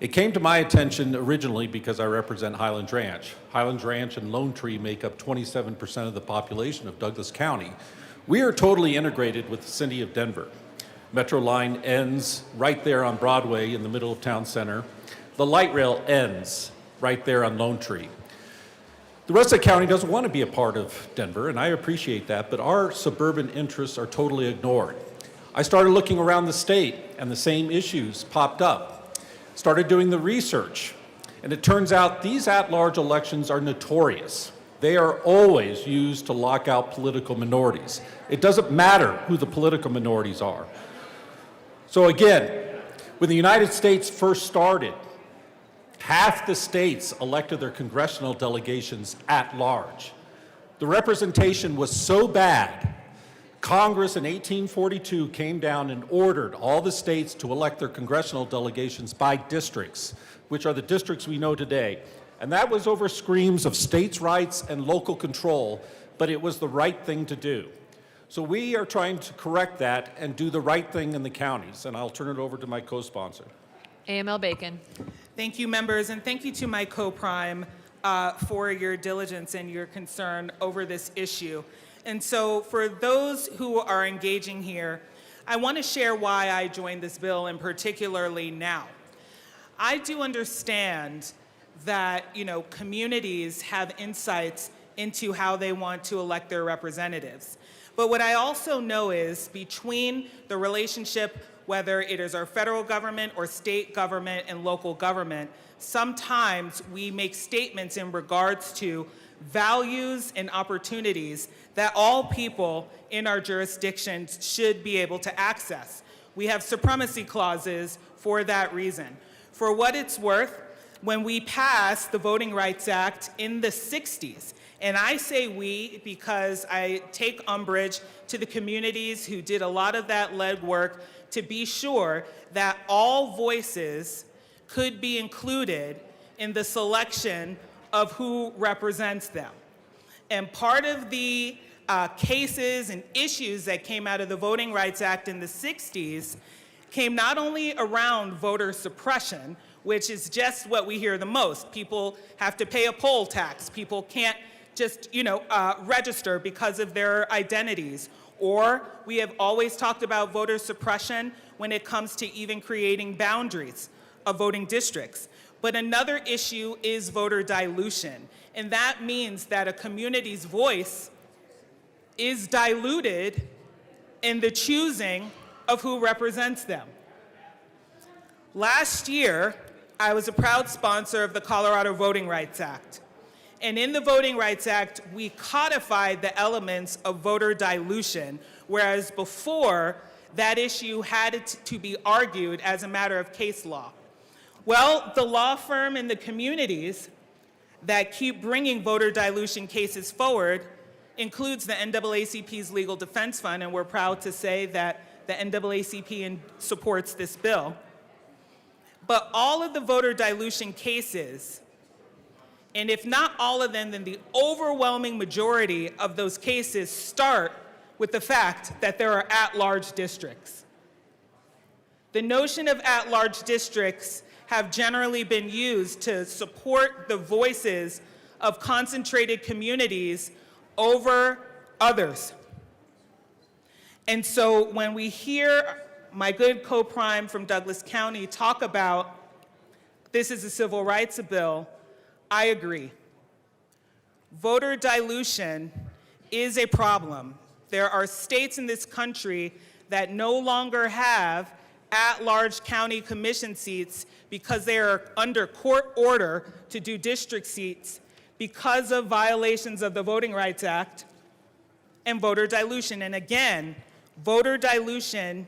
it came to my attention originally because I represent Highlands Ranch. Highlands Ranch and Lone Tree make up 27% of the population of Douglas County. We are totally integrated with the city of Denver. Metro line ends right there on Broadway in the middle of town center. The light rail ends right there on Lone Tree. The rest of the county doesn't want to be a part of Denver, and I appreciate that, but our suburban interests are totally ignored. I started looking around the state, and the same issues popped up. Started doing the research, and it turns out these at-large elections are notorious. They are always used to lock out political minorities. It doesn't matter who the political minorities are. So again, when the United States first started, half the states elected their congressional delegations at large. The representation was so bad, Congress in 1842 came down and ordered all the states to elect their congressional delegations by districts, which are the districts we know today. And that was over screams of states' rights and local control, but it was the right thing to do. So we are trying to correct that and do the right thing in the counties. And I'll turn it over to my co-sponsor. AML Bacon. Thank you, members, and thank you to my co-prime for your diligence and your concern over this issue. And so for those who are engaging here, I want to share why I joined this bill, and particularly now. I do understand that, communities have insights into how they want to elect their representatives. But what I also know is between the relationship, whether it is our federal government or state government and local government, sometimes we make statements in regards to values and opportunities that all people in our jurisdictions should be able to access. We have supremacy clauses for that reason. For what it's worth, when we passed the Voting Rights Act in the 60s, and I say we because I take umbrage to the communities who did a lot of that legwork to be sure that all voices could be included in the selection of who represents them. And part of the cases and issues that came out of the Voting Rights Act in the 60s came not only around voter suppression, which is just what we hear the most. People have to pay a poll tax. People can't just, register because of their identities. Or we have always talked about voter suppression when it comes to even creating boundaries of voting districts. But another issue is voter dilution. And that means that a community's voice is diluted in the choosing of who represents them. Last year, I was a proud sponsor of the Colorado Voting Rights Act. And in the Voting Rights Act, we codified the elements of voter dilution, whereas before, that issue had to be argued as a matter of case law. Well, the law firm and the communities that keep bringing voter dilution cases forward includes the NAACP's Legal Defense Fund, and we're proud to say that the NAACP supports this bill. But all of the voter dilution cases, and if not all of them, then the overwhelming majority of those cases start with the fact that there are at-large districts. The notion of at-large districts have generally been used to support the voices of concentrated communities over others. And so when we hear my good co-prime from Douglas County talk about this is a civil rights bill, I agree. Voter dilution is a problem. There are states in this country that no longer have at-large county commission seats because they are under court order to do district seats because of violations of the Voting Rights Act and voter dilution. And again, voter dilution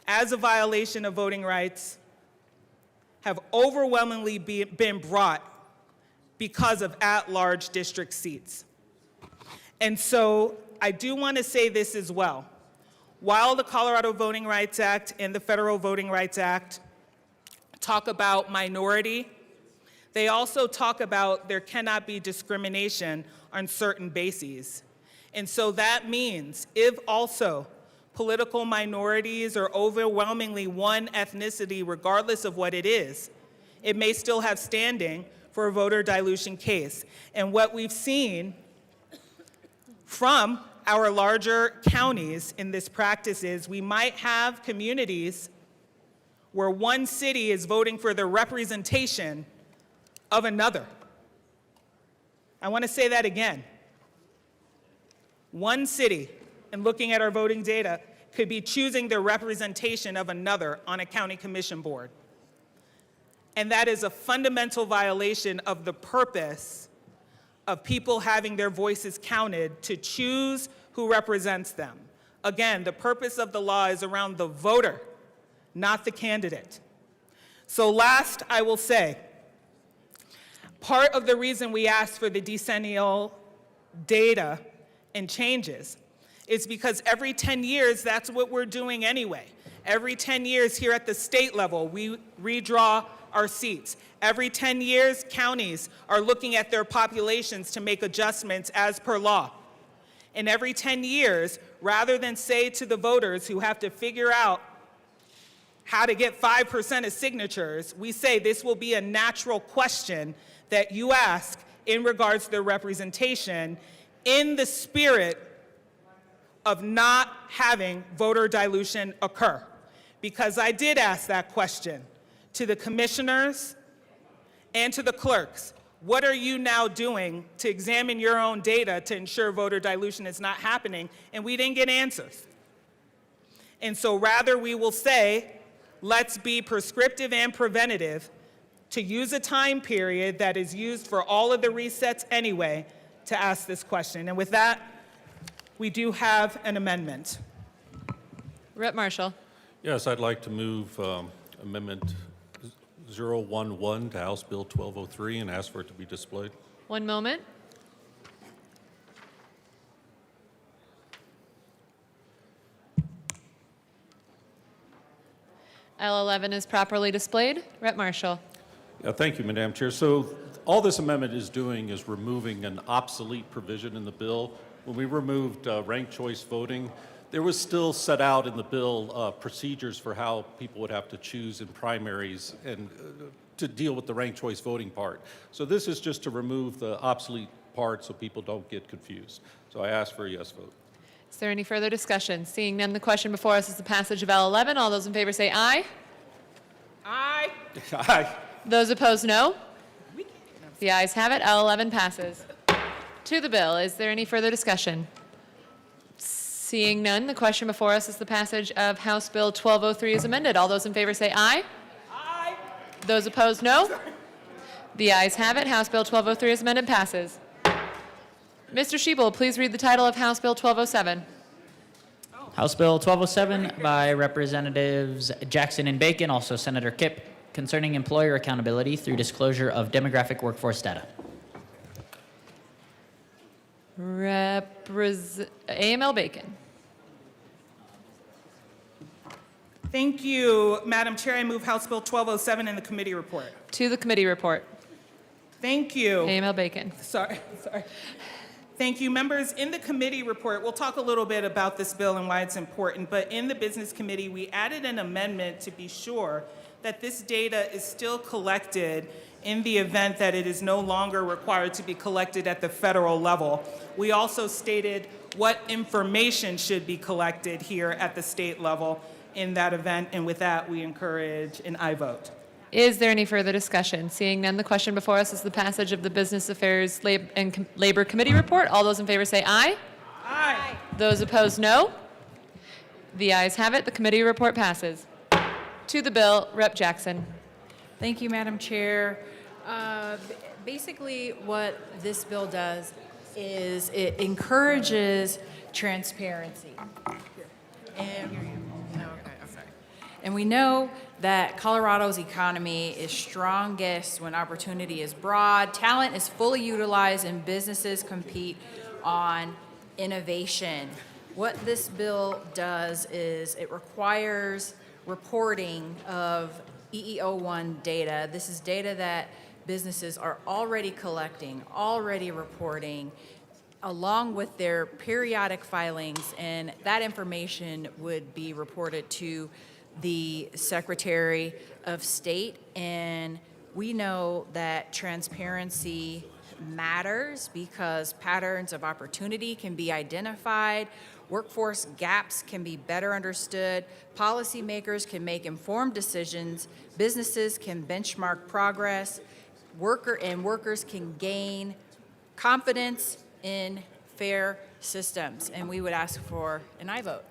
as a violation of voting rights have overwhelmingly been brought because of at-large district seats. And so I do want to say this as well. While the Colorado Voting Rights Act and the Federal Voting Rights Act talk about minority, they also talk about there cannot be discrimination on certain bases. And so that means if also political minorities are overwhelmingly one ethnicity, regardless of what it is, it may still have standing for a voter dilution case. And what we've seen from our larger counties in this practice is we might have communities where one city is voting for the representation of another. I want to say that again. One city, and looking at our voting data, could be choosing the representation of another on a county commission board. And that is a fundamental violation of the purpose of people having their voices counted to choose who represents them. Again, the purpose of the law is around the voter, not the candidate. So last, I will say, part of the reason we asked for the decennial data and changes is because every 10 years, that's what we're doing anyway. Every 10 years here at the state level, we redraw our seats. Every 10 years, counties are looking at their populations to make adjustments as per law. And every 10 years, rather than say to the voters who have to figure out how to get 5% of signatures, we say this will be a natural question that you ask in regards to their representation in the spirit of not having voter dilution occur. Because I did ask that question to the commissioners and to the clerks. What are you now doing to examine your own data to ensure voter dilution is not happening? And we didn't get answers. And so rather we will say, let's be prescriptive and preventative to use a time period that is used for all of the resets anyway to ask this question. And with that, we do have an amendment. Rep. Marshall. Yes, I'd like to move Amendment 011 to House Bill 1203 and ask for it to be displayed. One moment. L11 is properly displayed. Rep. Marshall. Yeah, thank you, Madam Chair. So all this amendment is doing is removing an obsolete provision in the bill. When we removed ranked choice voting, there was still set out in the bill procedures for how people would have to choose in primaries and to deal with the ranked choice voting part. So this is just to remove the obsolete part so people don't get confused. So I ask for a yes vote. Is there any further discussion? Seeing none, the question before us is the passage of L11. All those in favor say aye. Aye. Aye. Those opposed, no. The ayes have it. L11 passes. To the bill, is there any further discussion? Seeing none, the question before us is the passage of House Bill 1203 as amended. All those in favor say aye. Aye. Those opposed, no. The ayes have it. House Bill 1203 as amended passes. Mr. Schiebel, please read the title of House Bill 1207. House Bill 1207 by Representatives Jackson and Bacon, also Senator Kipp, concerning employer accountability through disclosure of demographic workforce data. AML Bacon. Thank you, Madam Chair. I move House Bill 1207 in the committee report. To the committee report. Thank you. AML Bacon. Sorry. Thank you, members. In the committee report, we'll talk a little bit about this bill and why it's important, but in the Business Committee, we added an amendment to be sure that this data is still collected in the event that it is no longer required to be collected at the federal level. We also stated what information should be collected here at the state level in that event, and with that, we encourage an aye vote. Is there any further discussion? Seeing none, the question before us is the passage of the Business Affairs and Labor Committee report. All those in favor say aye. Aye. Those opposed, no. The ayes have it. The committee report passes. To the bill, Rep. Jackson. Thank you, Madam Chair. Basically, what this bill does is it encourages transparency. And we know that Colorado's economy is strongest when opportunity is broad, talent is fully utilized, and businesses compete on innovation. What this bill does is it requires reporting of EEO1 data. This is data that businesses are already collecting, already reporting, along with their periodic filings, and that information would be reported to the Secretary of State. And we know that transparency matters because patterns of opportunity can be identified, workforce gaps can be better understood, policymakers can make informed decisions, businesses can benchmark progress, workers can gain confidence in fair systems. And we would ask for an aye vote.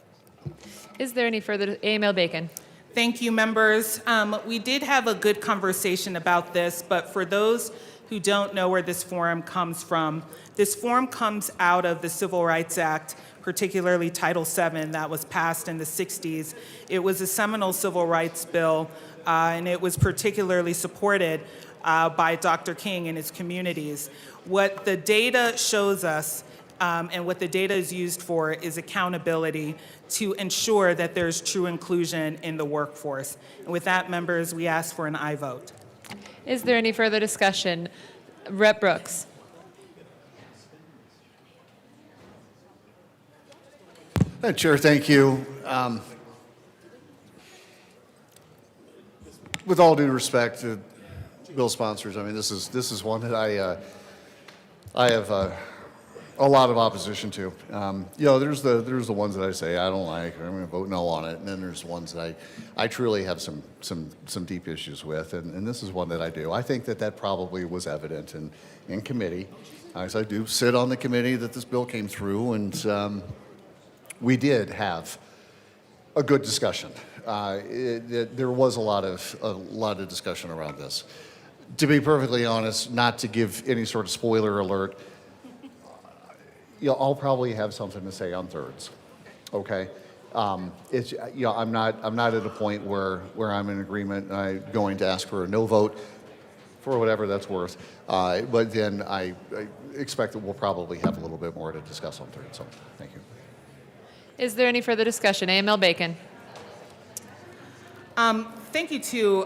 Is there any further? Emil Bacon. Thank you, members. We did have a good conversation about this, but for those who don't know where this forum comes from, this forum comes out of the Civil Rights Act, particularly Title VII that was passed in the 60s. It was a seminal civil rights bill, and it was particularly supported by Dr. King and his communities. What the data shows us and what the data is used for is accountability to ensure that there's true inclusion in the workforce. And with that, members, we ask for an aye vote. Is there any further discussion? Rep. Brooks. Chair, thank you. With all due respect to bill sponsors, I mean, this is one that I have a lot of opposition to. There's the ones that I say I don't like, or I'm going to vote no on it, and then there's ones that I truly have some deep issues with, and this is one that I do. I think that probably was evident in committee, as I do sit on the committee that this bill came through, and we did have a good discussion. There was a lot of discussion around this. To be perfectly honest, not to give any sort of spoiler alert, I'll probably have something to say on thirds, okay? It's, I'm not at a point where I'm in agreement. I'm going to ask for a no vote for whatever that's worth. But then I expect that we'll probably have a little bit more to discuss on thirds. So thank you. Is there any further discussion? Emil Bacon. Thank you to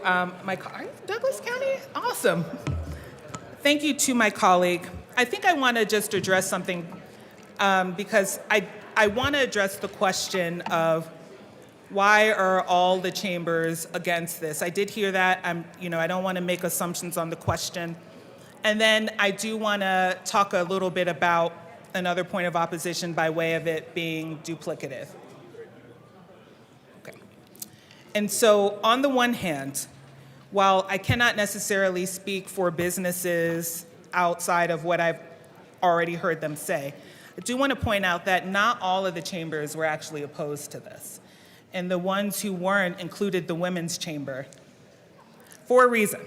Douglas County? Awesome. Thank you to my colleague. I think I want to just address something because I want to address the question of why are all the chambers against this? I did hear that. I don't want to make assumptions on the question. And then I do want to talk a little bit about another point of opposition by way of it being duplicative. Okay. And so on the one hand, while I cannot necessarily speak for businesses outside of what I've already heard them say, I do want to point out that not all of the chambers were actually opposed to this. And the ones who weren't included the Women's Chamber for a reason.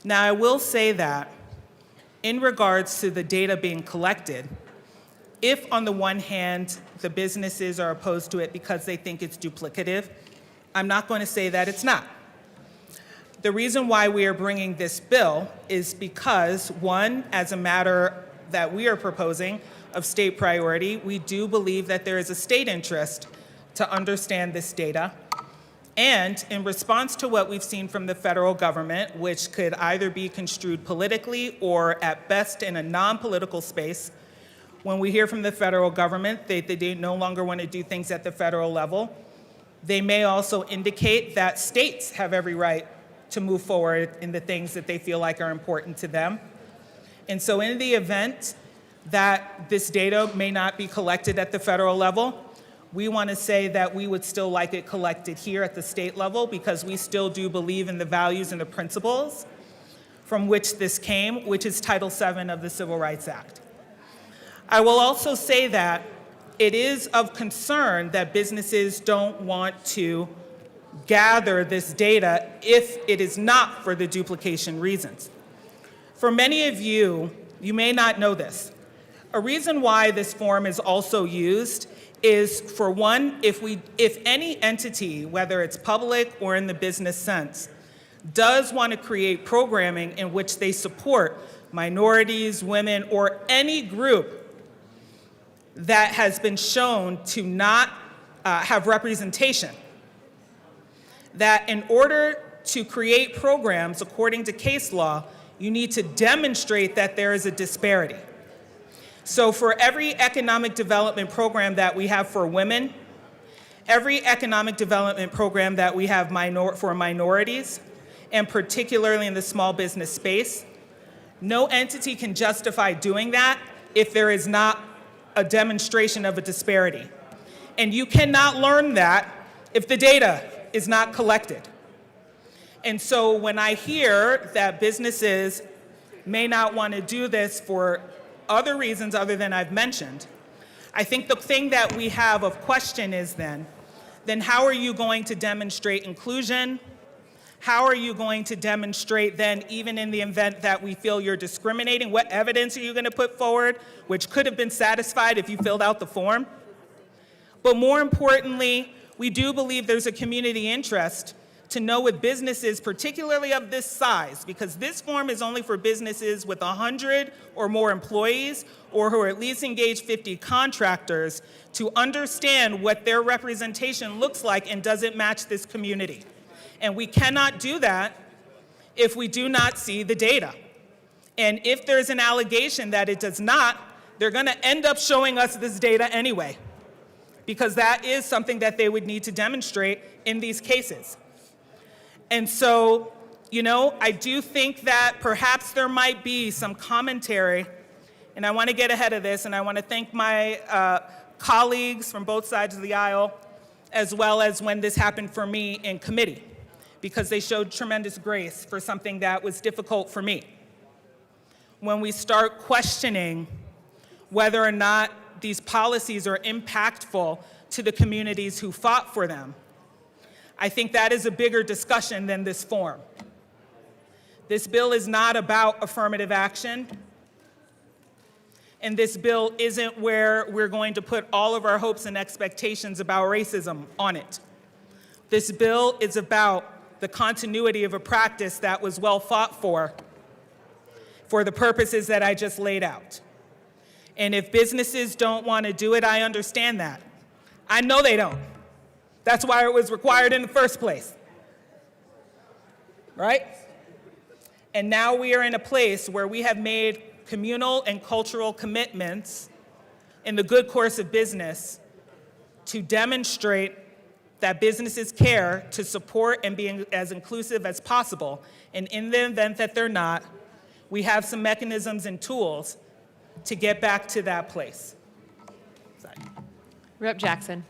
Now, I will say that in regards to the data being collected, if on the one hand, the businesses are opposed to it because they think it's duplicative, I'm not going to say that it's not. The reason why we are bringing this bill is because, one, as a matter that we are proposing of state priority, we do believe that there is a state interest to understand this data. And in response to what we've seen from the federal government, which could either be construed politically or at best in a non-political space, when we hear from the federal government that they no longer want to do things at the federal level, they may also indicate that states have every right to move forward in the things that they feel like are important to them. And so in the event that this data may not be collected at the federal level, we want to say that we would still like it collected here at the state level because we still do believe in the values and the principles from which this came, which is Title VII of the Civil Rights Act. I will also say that it is of concern that businesses don't want to gather this data if it is not for the duplication reasons. For many of you, you may not know this. A reason why this form is also used is, for one, if any entity, whether it's public or in the business sense, does want to create programming in which they support minorities, women, or any group that has been shown to not have representation, that in order to create programs according to case law, you need to demonstrate that there is a disparity. So for every economic development program that we have for women, every economic development program that we have for minorities, and particularly in the small business space, No entity can justify doing that if there is not a demonstration of a disparity. And you cannot learn that if the data is not collected. And so when I hear that businesses may not want to do this for other reasons other than I've mentioned, I think the thing that we have of question is then how are you going to demonstrate inclusion? How are you going to demonstrate then, even in the event that we feel you're discriminating, what evidence are you going to put forward, which could have been satisfied if you filled out the form? But more importantly, we do believe there's a community interest to know with businesses, particularly of this size, because this form is only for businesses with 100 or more employees, or who are at least engaged 50 contractors, to understand what their representation looks like and does it match this community. And we cannot do that if we do not see the data. And if there's an allegation that it does not, they're going to end up showing us this data anyway, because that is something that they would need to demonstrate in these cases. And so, I do think that perhaps there might be some commentary, and I want to get ahead of this, and I want to thank my colleagues from both sides of the aisle, as well as when this happened for me in committee, because they showed tremendous grace for something that was difficult for me. When we start questioning whether or not these policies are impactful to the communities who fought for them, I think that is a bigger discussion than this form. This bill is not about affirmative action, and this bill isn't where we're going to put all of our hopes and expectations about racism on it. This bill is about the continuity of a practice that was well fought for the purposes that I just laid out. And if businesses don't want to do it, I understand that. I know they don't. That's why it was required in the first place, right? And now we are in a place where we have made communal and cultural commitments in the good course of business to demonstrate that businesses care to support and be as inclusive as possible. And in the event that they're not, we have some mechanisms and tools to get back to that place. Sorry. Rep. Jackson.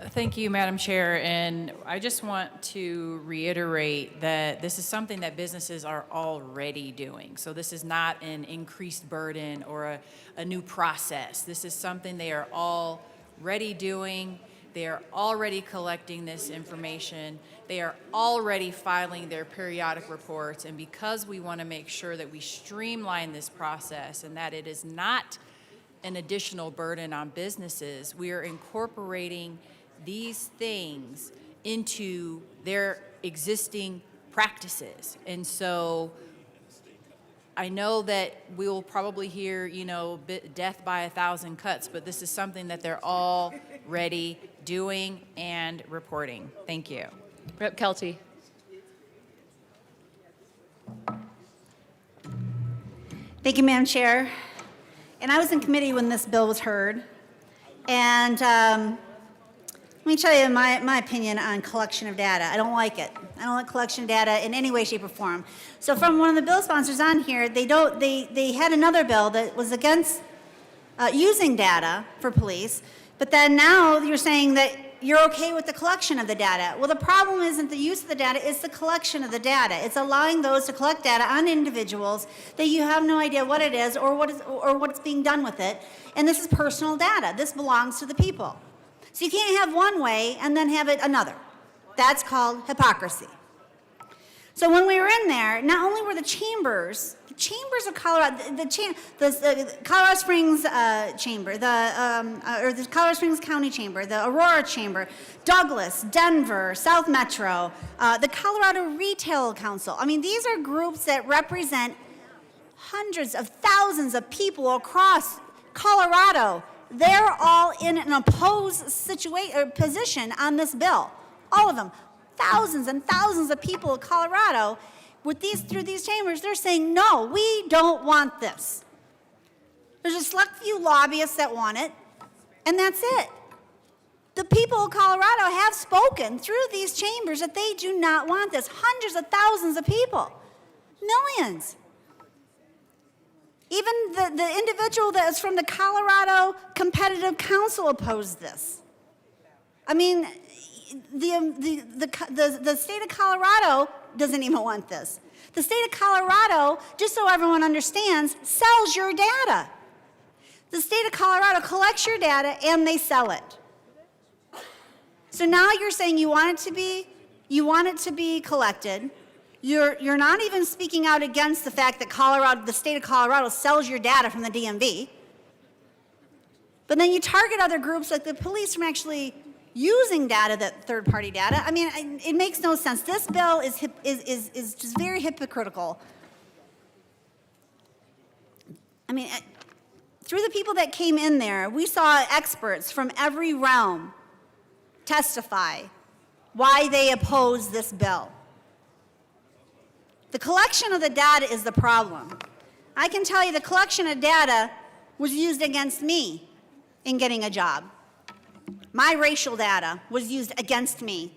Thank you, Madam Chair, and I just want to reiterate that this is something that businesses are already doing. So this is not an increased burden or a new process. This is something they are already doing. They are already collecting this information. They are already filing their periodic reports, and because we want to make sure that we streamline this process and that it is not an additional burden on businesses, we are incorporating these things into their existing practices. And so I know that we will probably hear, death by 1,000 cuts, but this is something that they're already doing and reporting. Thank you. Rep. Kelty. Thank you, Madam Chair. And I was in committee when this bill was heard. And let me tell you my opinion on collection of data. I don't like it. I don't like collection of data in any way, shape, or form. So from one of the bill sponsors on here, they had another bill that was against using data for police, but then now you're saying that you're okay with the collection of the data. Well, the problem isn't the use of the data, it's the collection of the data. It's allowing those to collect data on individuals that you have no idea what it is or what's being done with it. And this is personal data. This belongs to the people. So you can't have one way and then have it another. That's called hypocrisy. So when we were in there, not only were the chambers of Colorado, the Colorado Springs Chamber, the Colorado Springs County Chamber, the Aurora Chamber, Douglas, Denver, South Metro, the Colorado Retail Council. I mean, these are groups that represent hundreds of thousands of people across Colorado. They're all in an opposed position on this bill. All of them. Thousands and thousands of people in Colorado through these chambers, they're saying, no, we don't want this. There's a select few lobbyists that want it, and that's it. The people of Colorado have spoken through these chambers that they do not want this. Hundreds of thousands of people. Millions. Even the individual that is from the Colorado Competitive Council opposed this. I mean, the state of Colorado doesn't even want this. The state of Colorado, just so everyone understands, sells your data. The state of Colorado collects your data and they sell it. So now you're saying you want it to be collected. You're not even speaking out against the fact that the state of Colorado sells your data from the DMV. But then you target other groups like the police from actually using data, that third-party data. I mean, it makes no sense. This bill is just very hypocritical. I mean, through the people that came in there, we saw experts from every realm testify why they oppose this bill. The collection of the data is the problem. I can tell you the collection of data was used against me in getting a job. My racial data was used against me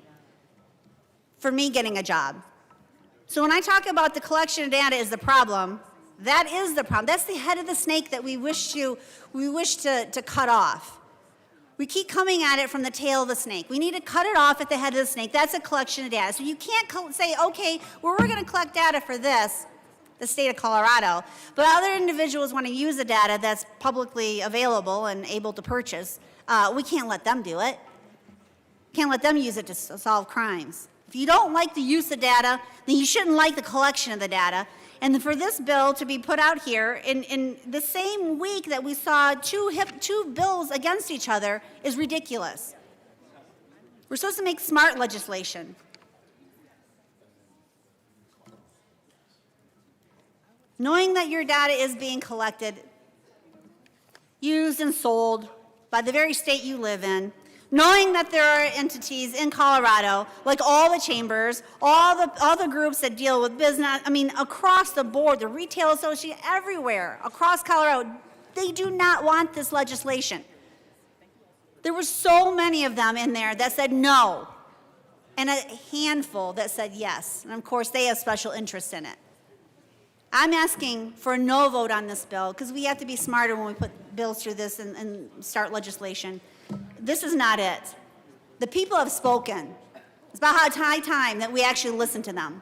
for me getting a job. So when I talk about the collection of data is the problem, that is the problem. That's the head of the snake that we wish to cut off. We keep coming at it from the tail of the snake. We need to cut it off at the head of the snake. That's a collection of data. So you can't say, okay, well, we're going to collect data for this, the state of Colorado, but other individuals want to use the data that's publicly available and able to purchase. We can't let them do it. Can't let them use it to solve crimes. If you don't like the use of data, then you shouldn't like the collection of the data. And for this bill to be put out here in the same week that we saw two bills against each other is ridiculous. We're supposed to make smart legislation. Knowing that your data is being collected, used and sold by the very state you live in, knowing that there are entities in Colorado, like all the chambers, all the groups that deal with business, I mean, across the board, the retail association, everywhere, across Colorado, they do not want this legislation. There were so many of them in there that said no, and a handful that said yes. And of course, they have special interest in it. I'm asking for a no vote on this bill because we have to be smarter when we put bills through this and start legislation. This is not it. The people have spoken. It's about high time that we actually listen to them.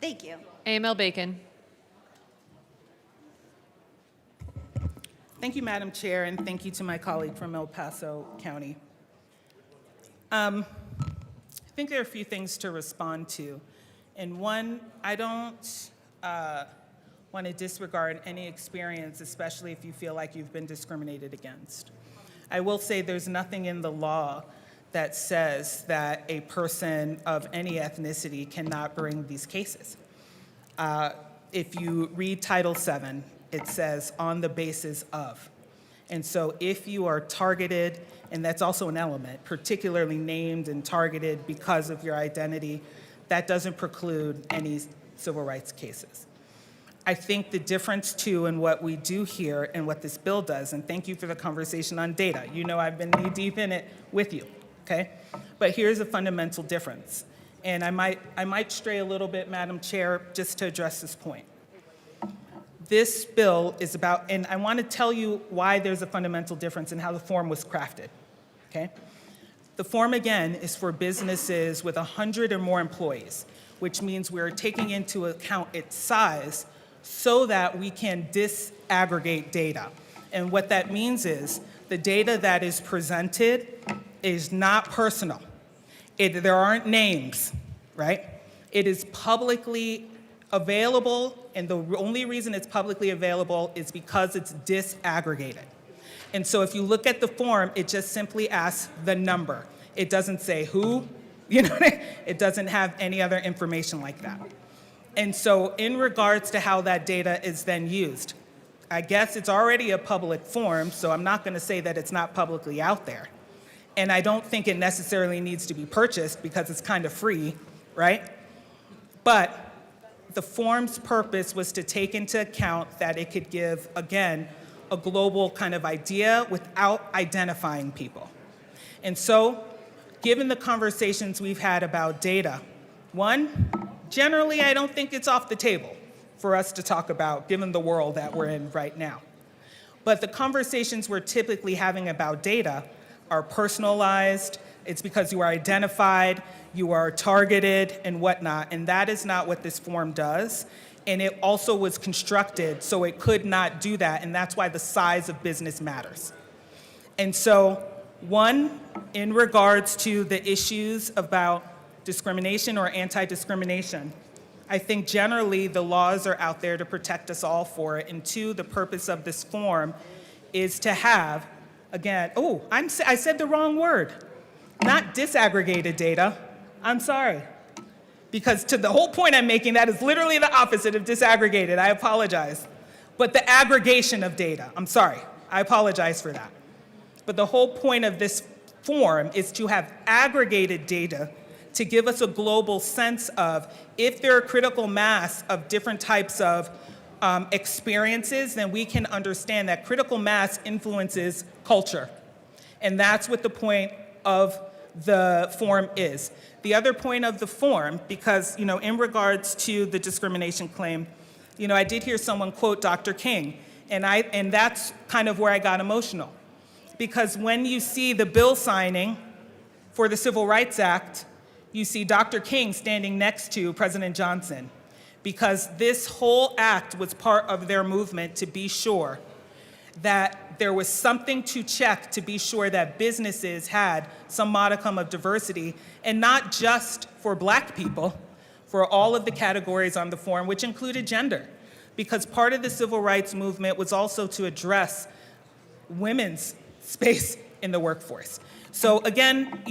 Thank you. AML Bacon. Thank you, Madam Chair, and thank you to my colleague from El Paso County. I think there are a few things to respond to. And one, I don't want to disregard any experience, especially if you feel like you've been discriminated against. I will say there's nothing in the law that says that a person of any ethnicity cannot bring these cases. If you read Title VII, it says on the basis of. And so if you are targeted, and that's also an element, particularly named and targeted because of your identity, that doesn't preclude any civil rights cases. I think the difference, too, in what we do here and what this bill does, and thank you for the conversation on data. You know I've been knee-deep in it with you, okay? But here's a fundamental difference. And I might stray a little bit, Madam Chair, just to address this point. This bill is about, and I want to tell you why there's a fundamental difference in how the form was crafted, okay? The form, again, is for businesses with 100 or more employees, which means we're taking into account its size so that we can disaggregate data. And what that means is the data that is presented is not personal. There aren't names, right? It is publicly available, and the only reason it's publicly available is because it's disaggregated. And so if you look at the form, it just simply asks the number. It doesn't say who, you know, it doesn't have any other information like that. And so in regards to how that data is then used, I guess it's already a public form, so I'm not going to say that it's not publicly out there. And I don't think it necessarily needs to be purchased because it's kind of free, right? But the form's purpose was to take into account that it could give, again, a global kind of idea without identifying people. And so, given the conversations we've had about data, one, generally, I don't think it's off the table. for us to talk about, given the world that we're in right now. But the conversations we're typically having about data are personalized. It's because you are identified, you are targeted, and whatnot. And that is not what this form does. And it also was constructed so it could not do that. And that's why the size of business matters. And so, one, in regards to the issues about discrimination or anti-discrimination, I think generally the laws are out there to protect us all for it. And two, the purpose of this form is to have, again, I said the wrong word, not disaggregated data. I'm sorry. Because to the whole point I'm making, that is literally the opposite of disaggregated. I apologize. But the aggregation of data, I'm sorry. I apologize for that. But the whole point of this form is to have aggregated data to give us a global sense of if there are critical mass of different types of experiences, then we can understand that critical mass influences culture. And that's what the point of the form is. The other point of the form, because in regards to the discrimination claim, I did hear someone quote Dr. King, and that's kind of where I got emotional. Because when you see the bill signing for the Civil Rights Act, you see Dr. King standing next to President Johnson, because this whole act was part of their movement to be sure that there was something to check to be sure that businesses had some modicum of diversity, and not just for Black people, for all of the categories on the form, which included gender. Because part of the civil rights movement was also to address women's space in the workforce. So again,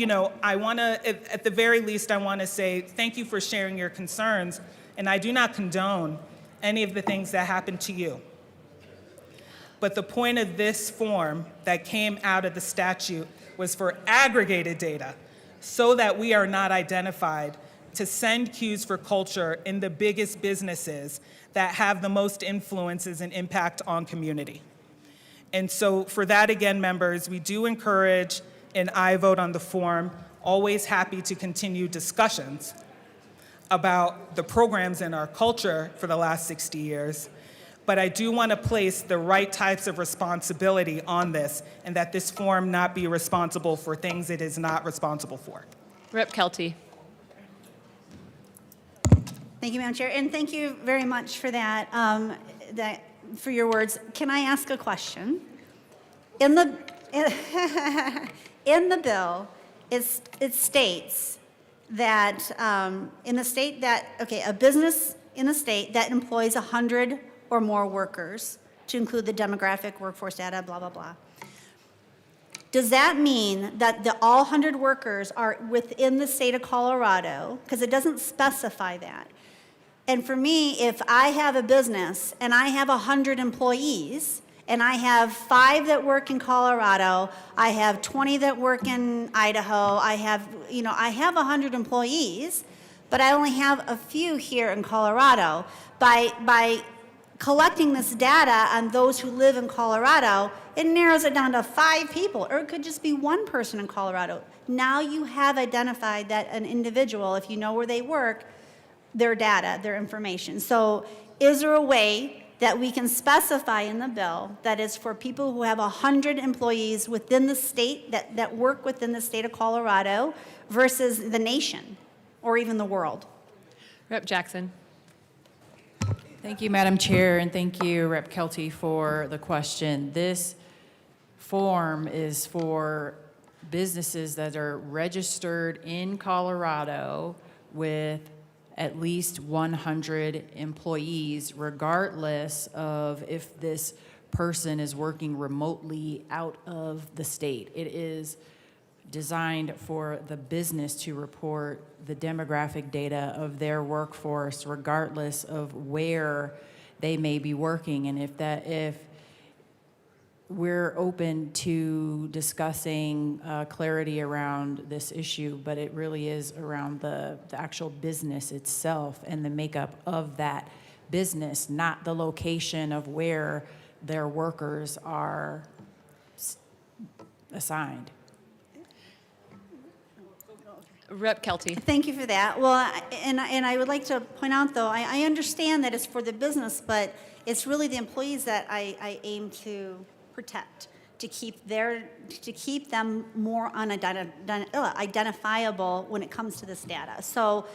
I want to, at the very least, I want to say thank you for sharing your concerns, and I do not condone any of the things that happened to you. But the point of this form that came out of the statute was for aggregated data so that we are not identified to send cues for culture in the biggest businesses that have the most influences and impact on community. And so for that, again, members, we do encourage an aye vote on the form, always happy to continue discussions about the programs in our culture for the last 60 years. But I do want to place the right types of responsibility on this, and that this form not be responsible for things it is not responsible for. Rep. Kelty. Thank you, Madam Chair, and thank you very much for that, for your words. Can I ask a question? In the bill, it states that a business in a state that employs 100 or more workers, to include the demographic, workforce data, blah, blah, blah. Does that mean that all 100 workers are within the state of Colorado? Because it doesn't specify that. And for me, if I have a business and I have 100 employees, and I have 5 that work in Colorado, I have 20 that work in Idaho, I have 100 employees, but I only have a few here in Colorado. By collecting this data on those who live in Colorado, it narrows it down to 5 people, or it could just be 1 person in Colorado. Now you have identified that an individual, if you know where they work, their data, their information. So is there a way that we can specify in the bill that is for people who have 100 employees within the state, that work within the state of Colorado, versus the nation, or even the world? Rep. Jackson. Thank you, Madam Chair, and thank you, Rep. Kelty, for the question. This form is for businesses that are registered in Colorado with at least 100 employees, regardless of if this person is working remotely out of the state. It is designed for the business to report the demographic data of their workforce, regardless of where they may be working. And if we're open to discussing clarity around this issue, but it really is around the actual business itself and the makeup of that business, not the location of where their workers are assigned. Rep. Kelty. Thank you for that. Well, and I would like to point out, though, I understand that it's for the business, but it's really the employees that I aim to protect, to keep them more identifiable when it comes to this data. So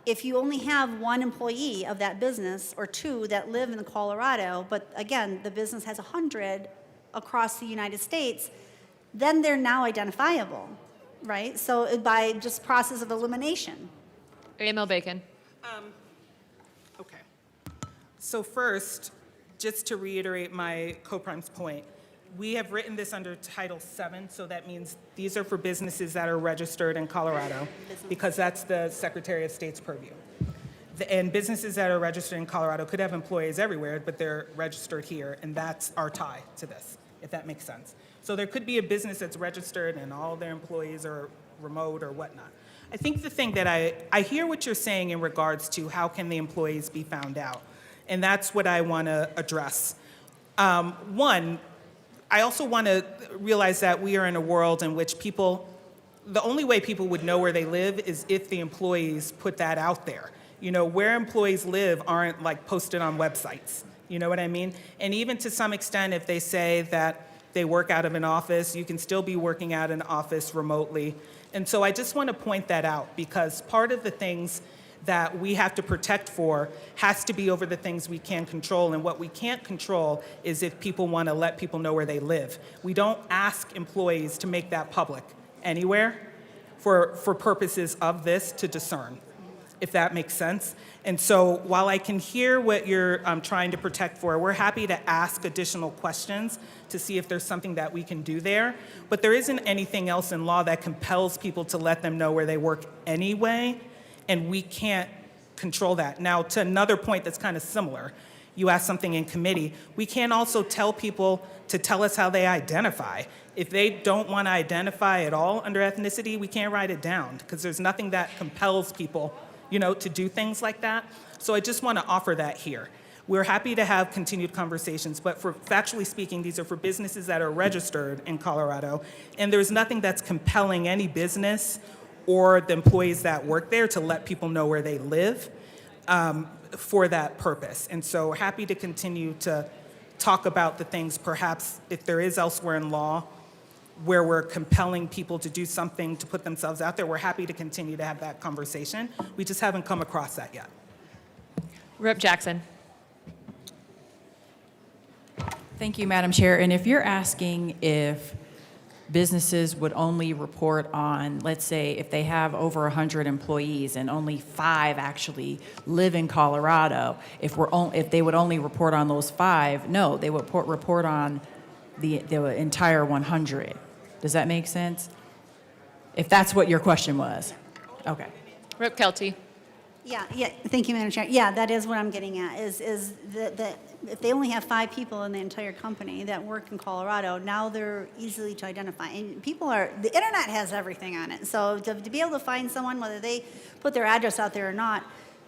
if you only have one employee of that business or two that live in Colorado, but again, the business has 100 across the United States, then they're now identifiable. Right? So by just process of elimination. AML Bacon. Okay. So first, just to reiterate my co-prime's point, we have written this under Title VII, so that means these are for businesses that are registered in Colorado, because that's the Secretary of State's purview. And businesses that are registered in Colorado could have employees everywhere, but they're registered here, and that's our tie to this, if that makes sense. So there could be a business that's registered and all their employees are remote or whatnot. I think the thing that I hear what you're saying in regards to how can the employees be found out, and that's what I want to address. One, I also want to realize that we are in a world in which the only way people would know where they live is if the employees put that out there. You know, where employees live aren't like posted on websites. You know what I mean? And even to some extent, if they say that they work out of an office, you can still be working out an office remotely. And so I just want to point that out, because part of the things that we have to protect for has to be over the things we can control. And what we can't control is if people want to let people know where they live. We don't ask employees to make that public anywhere for purposes of this to discern, if that makes sense. And so while I can hear what you're trying to protect for, we're happy to ask additional questions to see if there's something that we can do there. But there isn't anything else in law that compels people to let them know where they work anyway, and we can't control that. Now, to another point that's kind of similar, you asked something in committee. We can also tell people to tell us how they identify. If they don't want to identify at all under ethnicity, we can't write it down, because there's nothing that compels people, you know, to do things like that. So I just want to offer that here. We're happy to have continued conversations, but for factually speaking, these are for businesses that are registered in Colorado, and there's nothing that's compelling any business or the employees that work there to let people know where they live for that purpose. And so happy to continue to talk about the things, perhaps if there is elsewhere in law where we're compelling people to do something to put themselves out there, we're happy to continue to have that conversation. We just haven't come across that yet. Rep. Jackson. Thank you, Madam Chair. And if you're asking if businesses would only report on, let's say, if they have over 100 employees and only 5 actually live in Colorado, if they would only report on those 5, no, they would report on the entire 100. Does that make sense? If that's what your question was. Okay. Rep. Kelty. Yeah, thank you, Madam Chair. Yeah, that is what I'm getting at, is that if they only have 5 people in the entire company that work in Colorado, now they're easily to identify. And the internet has everything on it. So to be able to find someone, whether they put their address out there or not,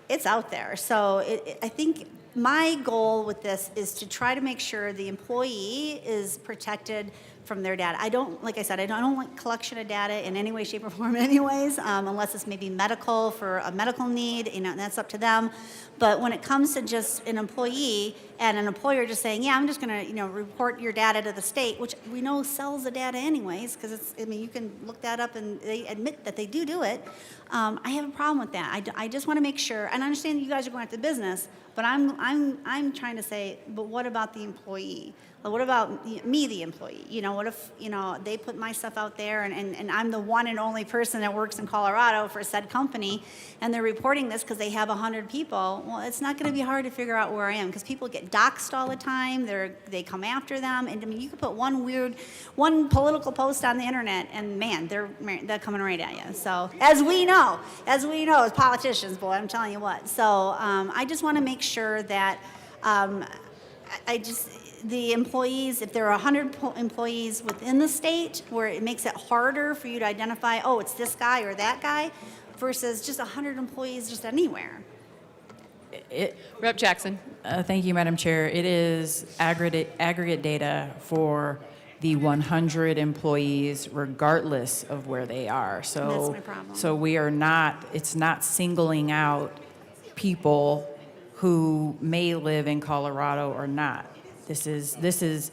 it's out there. So I think my goal with this is to try to make sure the employee is protected from their data. Like I said, I don't like collection of data in any way, shape, or form anyways, unless it's maybe medical for a medical need, and that's up to them. But when it comes to just an employee and an employer just saying, yeah, I'm just going to, report your data to the state, which we know sells the data anyways, because you can look that up and they admit that they do it. I have a problem with that. I just want to make sure, and I understand you guys are going after business, but I'm trying to say, but what about the employee? What about me, the employee? What if, they put my stuff out there and I'm the one and only person that works in Colorado for said company, and they're reporting this because they have 100 people. Well, it's not going to be hard to figure out where I am, because people get doxxed all the time. They come after them. And you could put one political post on the internet and man, they're coming right at you. So as we know, as politicians, boy, I'm telling you what. So I just want to make sure that the employees, if there are 100 employees within the state, where it makes it harder for you to identify, oh, it's this guy or that guy, versus just 100 employees just anywhere. Rep. Jackson. Thank you, Madam Chair. It is aggregate data for the 100 employees regardless of where they are. So, That's my problem. So we are not, it's not singling out people who may live in Colorado or not. This is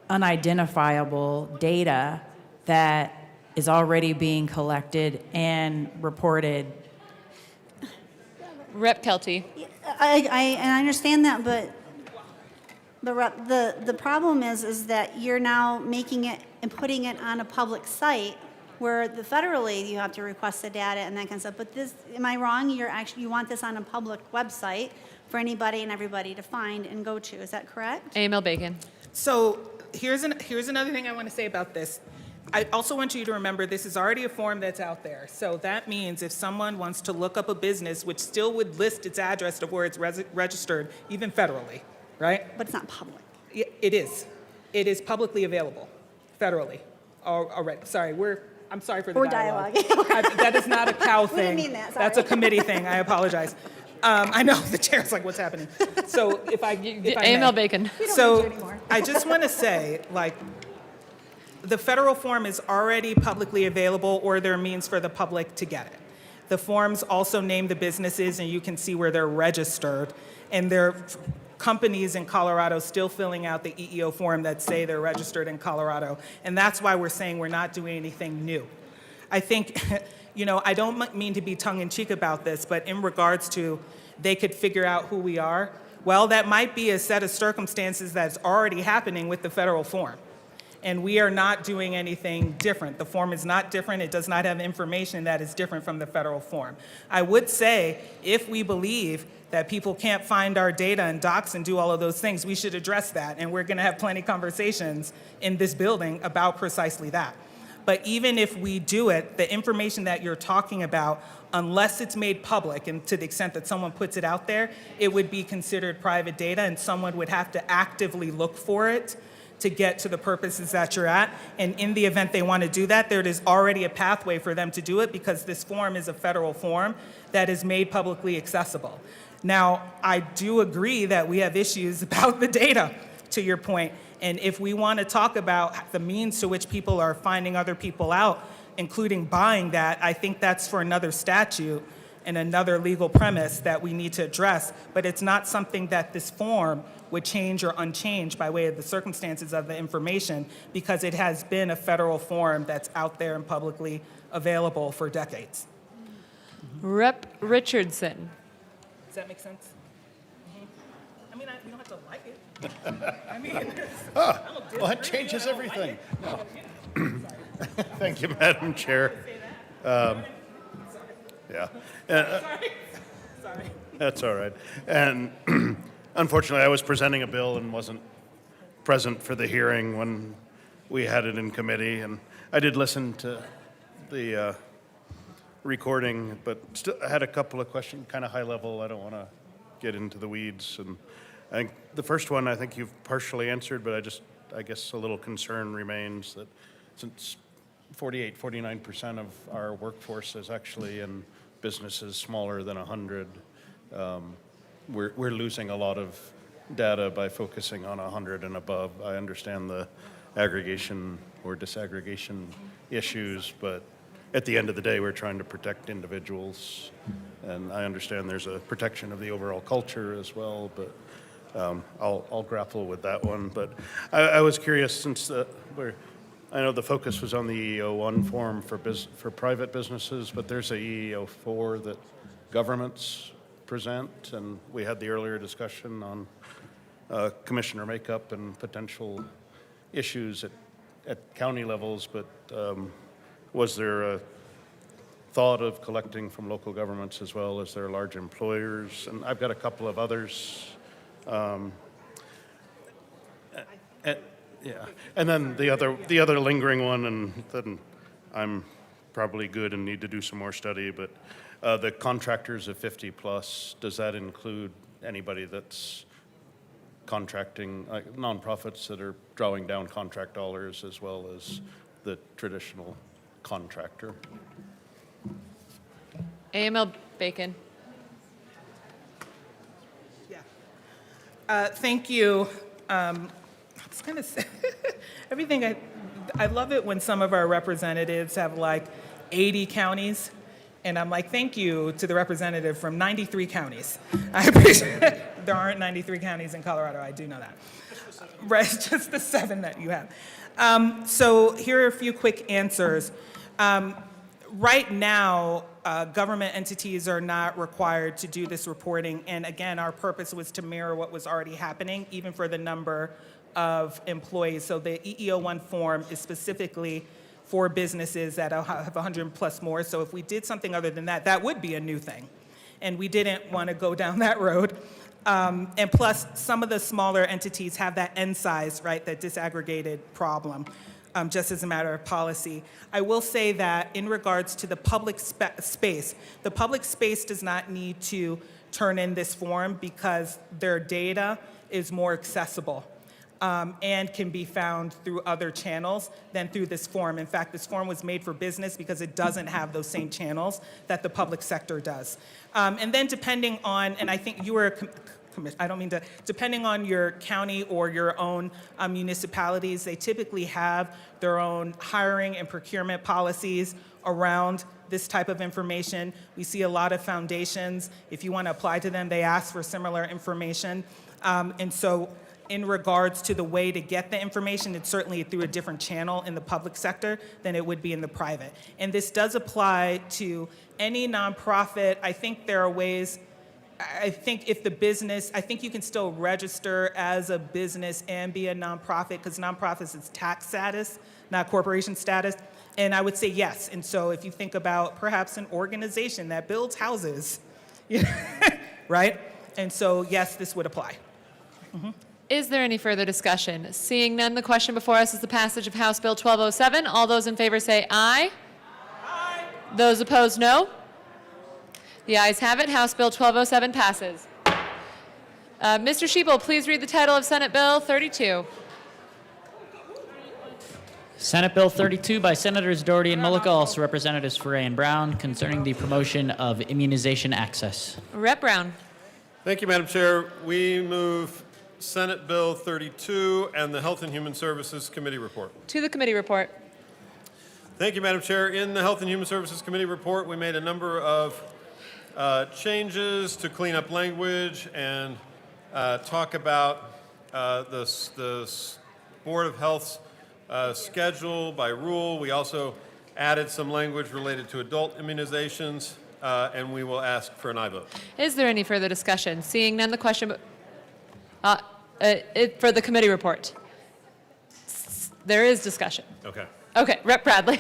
unidentifiable data that is already being collected and reported. Rep. Kelty. I understand that, but the problem is that you're now making it and putting it on a public site where federally you have to request the data and that kind of stuff. But this, am I wrong? You want this on a public website for anybody and everybody to find and go to. Is that correct? AML Bacon. So here's another thing I want to say about this. I also want you to remember this is already a form that's out there. So that means if someone wants to look up a business, which still would list its address of where it's registered, even federally, right? But it's not public. It is. It is publicly available, federally. Already. Sorry, I'm sorry for the dialogue. That is not a cow thing. We didn't mean that, sorry. That's a committee thing. I apologize. I know the chair's like, what's happening? So if I AML Bacon. So I just want to say, like, the federal form is already publicly available, or there are means for the public to get it. The forms also name the businesses, and you can see where they're registered. And there are companies in Colorado still filling out the EEO form that say they're registered in Colorado. And that's why we're saying we're not doing anything new. I think, I don't mean to be tongue-in-cheek about this, but in regards to they could figure out who we are, well, that might be a set of circumstances that's already happening with the federal form. And we are not doing anything different. The form is not different. It does not have information that is different from the federal form. I would say if we believe that people can't find our data and docs and do all of those things, we should address that. And we're going to have plenty of conversations in this building about precisely that. But even if we do it, the information that you're talking about, unless it's made public, and to the extent that someone puts it out there, it would be considered private data, and someone would have to actively look for it to get to the purposes that you're at. And in the event they want to do that, there is already a pathway for them to do it because this form is a federal form that is made publicly accessible. Now, I do agree that we have issues about the data, to your point. And if we want to talk about the means to which people are finding other people out, including buying that, I think that's for another statute and another legal premise that we need to address. But it's not something that this form would change or unchange by way of the circumstances of the information, because it has been a federal form that's out there and publicly available for decades. Rep. Richardson. Does that make sense? I mean, you don't have to like it. I mean, Well, that changes everything. Thank you, Madam Chair. Yeah. Sorry. That's all right. And unfortunately, I was presenting a bill and wasn't present for the hearing when we had it in committee. And I did listen to the recording, but still I had a couple of questions, kind of high level. I don't want to get into the weeds. And I think the first one, I think you've partially answered, but I guess a little concern remains that since 49% of our workforce is actually in businesses smaller than 100, we're losing a lot of data by focusing on 100 and above. I understand the aggregation or disaggregation issues, but at the end of the day, we're trying to protect individuals. And I understand there's a protection of the overall culture as well, but I'll grapple with that one. But I was curious, since I know the focus was on the EEO1 form for private businesses, but there's a EEO4 that governments present, and we had the earlier discussion on commissioner makeup and potential issues at county levels, but was there a thought of collecting from local governments as well as their large employers? And I've got a couple of others. Yeah, and then the other lingering one, and then I'm probably good and need to do some more study, but the contractors of 50 plus, does that include anybody that's contracting, like nonprofits that are drawing down contract dollars as well as the traditional contractor? AML Bacon. Thank you. it's kind of everything. I love it when some of our representatives have like 80 counties, and I'm like, thank you to the representative from 93 counties. I appreciate it. There aren't 93 counties in Colorado. I do know that. Right, just the 7 that you have. So here are a few quick answers. Right now, government entities are not required to do this reporting, and again, our purpose was to mirror what was already happening, even for the number of employees. So the EEO1 form is specifically for businesses that have 100 plus more. So if we did something other than that, that would be a new thing. And we didn't want to go down that road. And plus, some of the smaller entities have that end size, right, that disaggregated problem, just as a matter of policy. I will say that in regards to the public space, the public space does not need to turn in this form because their data is more accessible. And can be found through other channels than through this form. In fact, this form was made for business because it doesn't have those same channels that the public sector does. And then depending on, and I think you were, I don't mean to, depending on your county or your own municipalities, they typically have their own hiring and procurement policies around this type of information. We see a lot of foundations. If you want to apply to them, they ask for similar information. And so, in regards to the way to get the information, it's certainly through a different channel in the public sector than it would be in the private. And this does apply to any nonprofit. I think there are ways, I think if the business, I think you can still register as a business and be a nonprofit because nonprofits is tax status, not corporation status. And I would say yes. And so if you think about perhaps an organization that builds houses, right? And so yes, this would apply. Mm-hmm. Is there any further discussion? Seeing none, the question before us is the passage of House Bill 1207. All those in favor say aye. Aye. Those opposed, no. The ayes have it. House Bill 1207 passes. Mr. Schiebel, please read the title of Senate Bill 32. Senate Bill 32 by Senators Doherty and Mullica, also Representatives Foray and Brown, concerning the promotion of immunization access. Rep. Brown. Thank you, Madam Chair. We move Senate Bill 32 and the Health and Human Services Committee report. To the committee report. Thank you, Madam Chair. In the Health and Human Services Committee report, we made a number of changes to clean up language and talk about the Board of Health's schedule by rule. We also added some language related to adult immunizations, and we will ask for an aye vote. Is there any further discussion? Seeing none, the question for the committee report. There is discussion. Okay. Okay, Rep. Bradley.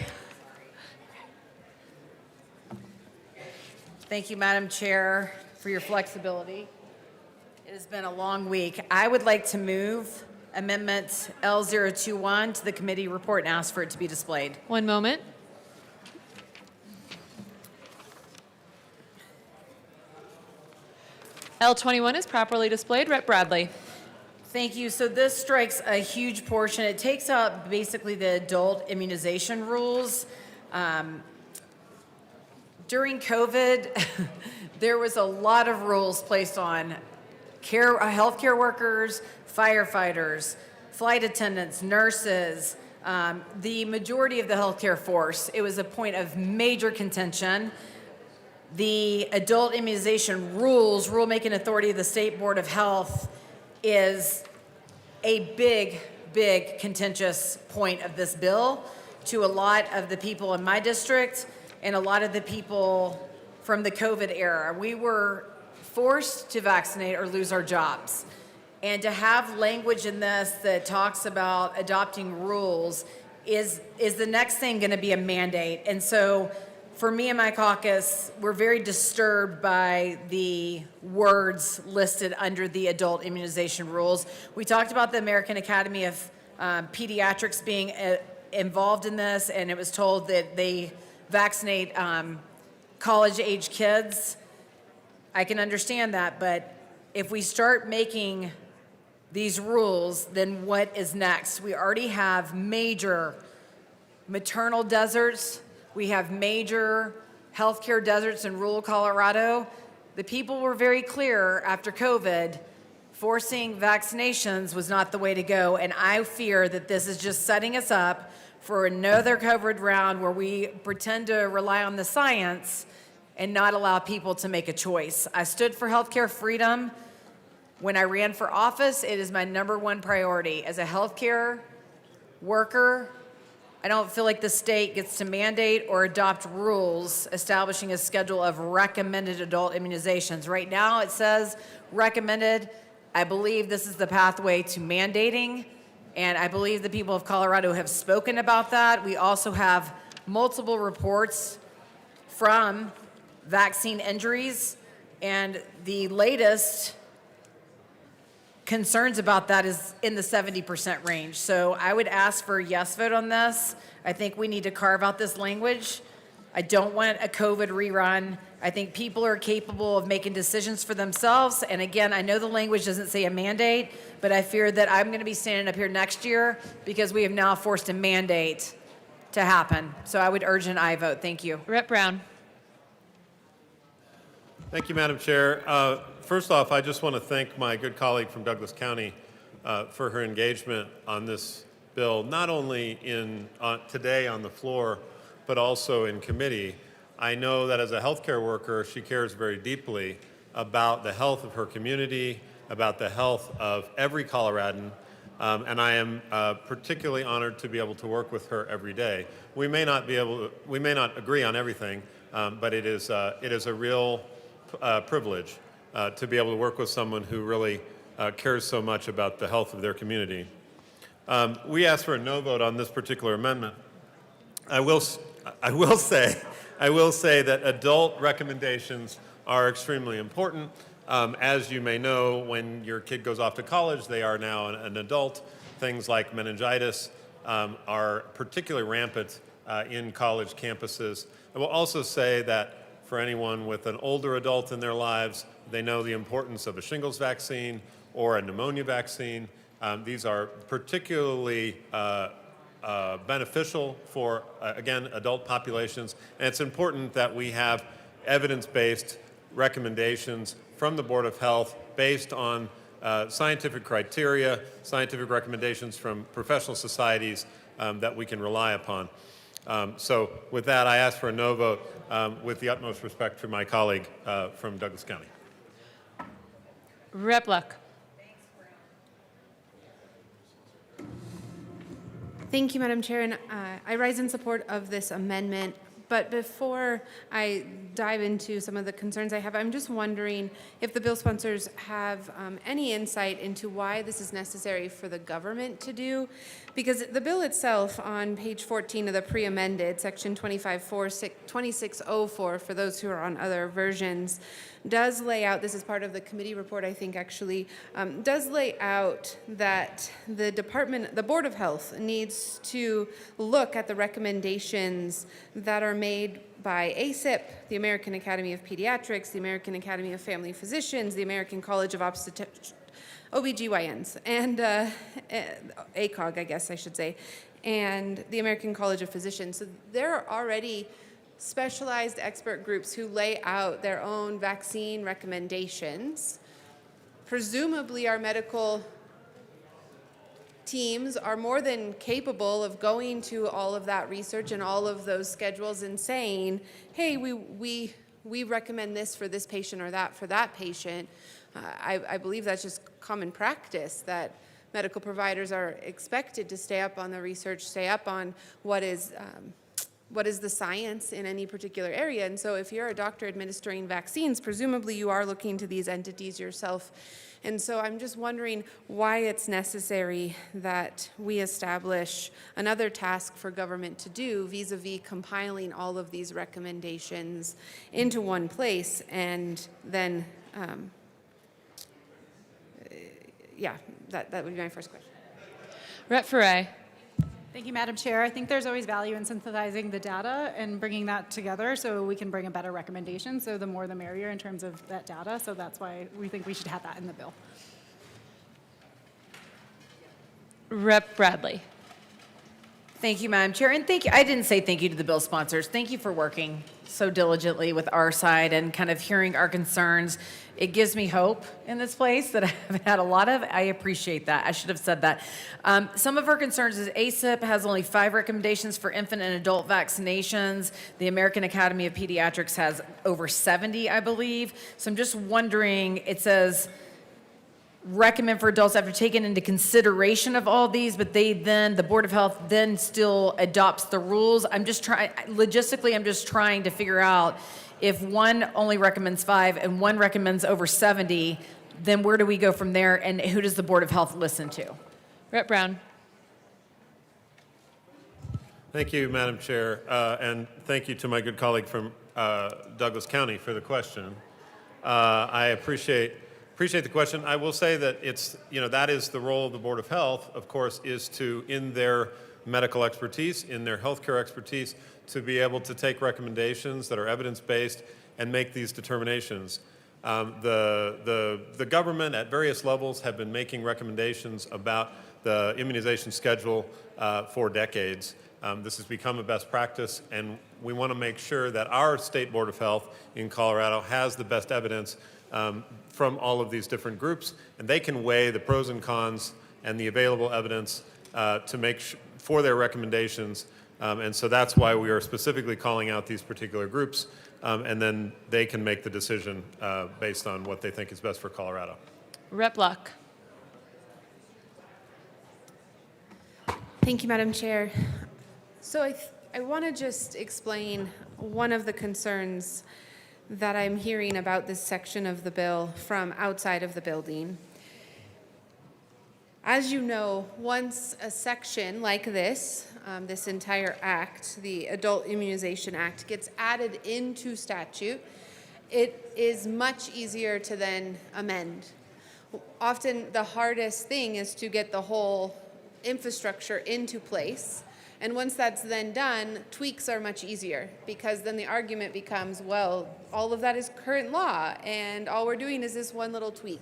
Thank you, Madam Chair, for your flexibility. It has been a long week. I would like to move Amendment L021 to the committee report and ask for it to be displayed. One moment. L21 is properly displayed. Rep. Bradley. Thank you. So this strikes a huge portion. It takes out basically the adult immunization rules. During COVID, there was a lot of rules placed on healthcare workers, firefighters, flight attendants, nurses, the majority of the healthcare force. It was a point of major contention. The adult immunization rules, rulemaking authority of the State Board of Health, is a big, big contentious point of this bill to a lot of the people in my district and a lot of the people from the COVID era. We were forced to vaccinate or lose our jobs. And to have language in this that talks about adopting rules is the next thing going to be a mandate. And so for me and my caucus, we're very disturbed by the words listed under the adult immunization rules. We talked about the American Academy of Pediatrics being involved in this, and it was told that they vaccinate college-age kids. I can understand that, but if we start making these rules, then what is next? We already have major maternal deserts. We have major healthcare deserts in rural Colorado. The people were very clear after COVID, forcing vaccinations was not the way to go, and I fear that this is just setting us up for another COVID round where we pretend to rely on the science and not allow people to make a choice. I stood for healthcare freedom. When I ran for office, it is my #1 priority. As a healthcare worker, I don't feel like the state gets to mandate or adopt rules establishing a schedule of recommended adult immunizations. Right now, it says recommended. I believe this is the pathway to mandating, and I believe the people of Colorado have spoken about that. We also have multiple reports from vaccine injuries, and the latest concerns about that is in the 70% range. So I would ask for a yes vote on this. I think we need to carve out this language. I don't want a COVID rerun. I think people are capable of making decisions for themselves. And again, I know the language doesn't say a mandate, but I fear that I'm going to be standing up here next year because we have now forced a mandate to happen. So I would urge an aye vote. Thank you. Rep. Brown. Thank you, Madam Chair. First off, I just want to thank my good colleague from Douglas County for her engagement on this bill, not only today on the floor, but also in committee. I know that as a healthcare worker, she cares very deeply about the health of her community, about the health of every Coloradan, and I am particularly honored to be able to work with her every day. We may not agree on everything, but it is a real privilege to be able to work with someone who really cares so much about the health of their community. We asked for a no vote on this particular amendment. I will say that adult recommendations are extremely important. As you may know, when your kid goes off to college, they are now an adult. Things like meningitis are particularly rampant in college campuses. I will also say that for anyone with an older adult in their lives, they know the importance of a shingles vaccine or a pneumonia vaccine. These are particularly beneficial for, again, adult populations. And it's important that we have evidence-based recommendations from the Board of Health based on scientific criteria, scientific recommendations from professional societies that we can rely upon. So with that, I ask for a no vote with the utmost respect for my colleague from Douglas County. Rep. Luck. Thank you, Madam Chair, and I rise in support of this amendment. But before I dive into some of the concerns I have, I'm just wondering if the bill sponsors have any insight into why this is necessary for the government to do. Because the bill itself on page 14 of the pre-amended, section 2604, for those who are on other versions, does lay out, this is part of the committee report, I think actually, does lay out that the Board of Health needs to look at the recommendations that are made by ACIP, the American Academy of Pediatrics, the American Academy of Family Physicians, the American College of OBGYNs, and ACOG, I guess I should say, and the American College of Physicians. So there are already specialized expert groups who lay out their own vaccine recommendations. Presumably our medical teams are more than capable of going to all of that research and all of those schedules and saying, hey, we recommend this for this patient or that for that patient. I believe that's just common practice that medical providers are expected to stay up on the research, stay up on what is the science in any particular area. And so if you're a doctor administering vaccines, presumably you are looking to these entities yourself. And so I'm just wondering why it's necessary that we establish another task for government to do vis-a-vis compiling all of these recommendations into one place. And then, that would be my first question. Rep. Ferre. Thank you, Madam Chair. I think there's always value in synthesizing the data and bringing that together so we can bring a better recommendation. So the more the merrier in terms of that data. So that's why we think we should have that in the bill. Rep. Bradley. Thank you, Madam Chair, and thank you. I didn't say thank you to the bill sponsors. Thank you for working so diligently with our side and kind of hearing our concerns. It gives me hope in this place that I haven't had a lot of. I appreciate that. I should have said that. Some of our concerns is ACIP has only 5 recommendations for infant and adult vaccinations. The American Academy of Pediatrics has over 70, I believe. So I'm just wondering, it says recommend for adults after taking into consideration of all these, but the Board of Health then still adopts the rules. Logistically, I'm just trying to figure out if one only recommends 5 and one recommends over 70, then where do we go from there, and who does the Board of Health listen to? Rep. Brown. Thank you, Madam Chair, and thank you to my good colleague from Douglas County for the question. I appreciate the question. I will say that that is the role of the Board of Health, of course, is to, in their medical expertise, in their healthcare expertise, to be able to take recommendations that are evidence-based and make these determinations. The government at various levels have been making recommendations about the immunization schedule for decades. This has become a best practice, and we want to make sure that our State Board of Health in Colorado has the best evidence from all of these different groups, and they can weigh the pros and cons and the available evidence to make for their recommendations. And so that's why we are specifically calling out these particular groups, and then they can make the decision based on what they think is best for Colorado. Rep. Luck. Thank you, Madam Chair. So I want to just explain one of the concerns that I'm hearing about this section of the bill from outside of the building. As you know, once a section like this entire act, the Adult Immunization Act, gets added into statute, it is much easier to then amend. Often the hardest thing is to get the whole infrastructure into place. And once that's then done, tweaks are much easier, because then the argument becomes, well, all of that is current law and all we're doing is this one little tweak.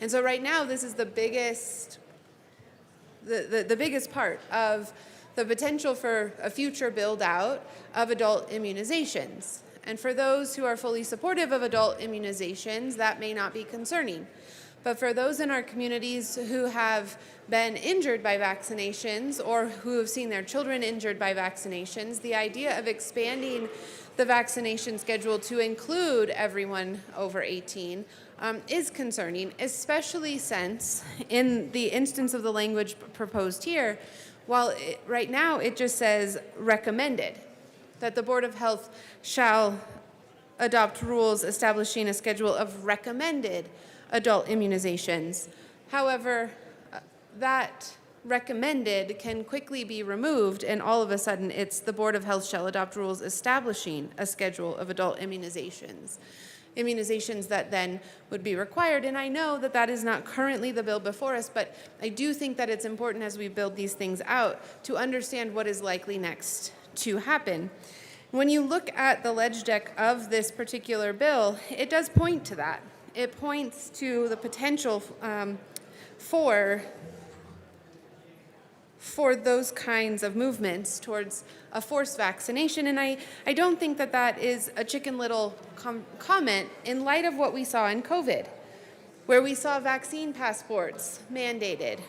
And so right now, this is the biggest part of the potential for a future build out of adult immunizations. And for those who are fully supportive of adult immunizations, that may not be concerning. But for those in our communities who have been injured by vaccinations or who have seen their children injured by vaccinations, the idea of expanding the vaccination schedule to include everyone over 18 is concerning, especially since in the instance of the language proposed here, while right now it just says recommended, that the Board of Health shall adopt rules establishing a schedule of recommended adult immunizations. However, that recommended can quickly be removed, and all of a sudden it's the Board of Health shall adopt rules establishing a schedule of adult immunizations. Immunizations that then would be required, and I know that that is not currently the bill before us, but I do think that it's important as we build these things out to understand what is likely next to happen. When you look at the ledge deck of this particular bill, it does point to that. It points to the potential for those kinds of movements towards a forced vaccination. And I don't think that that is a Chicken Little comment in light of what we saw in COVID, where we saw vaccine passports mandated,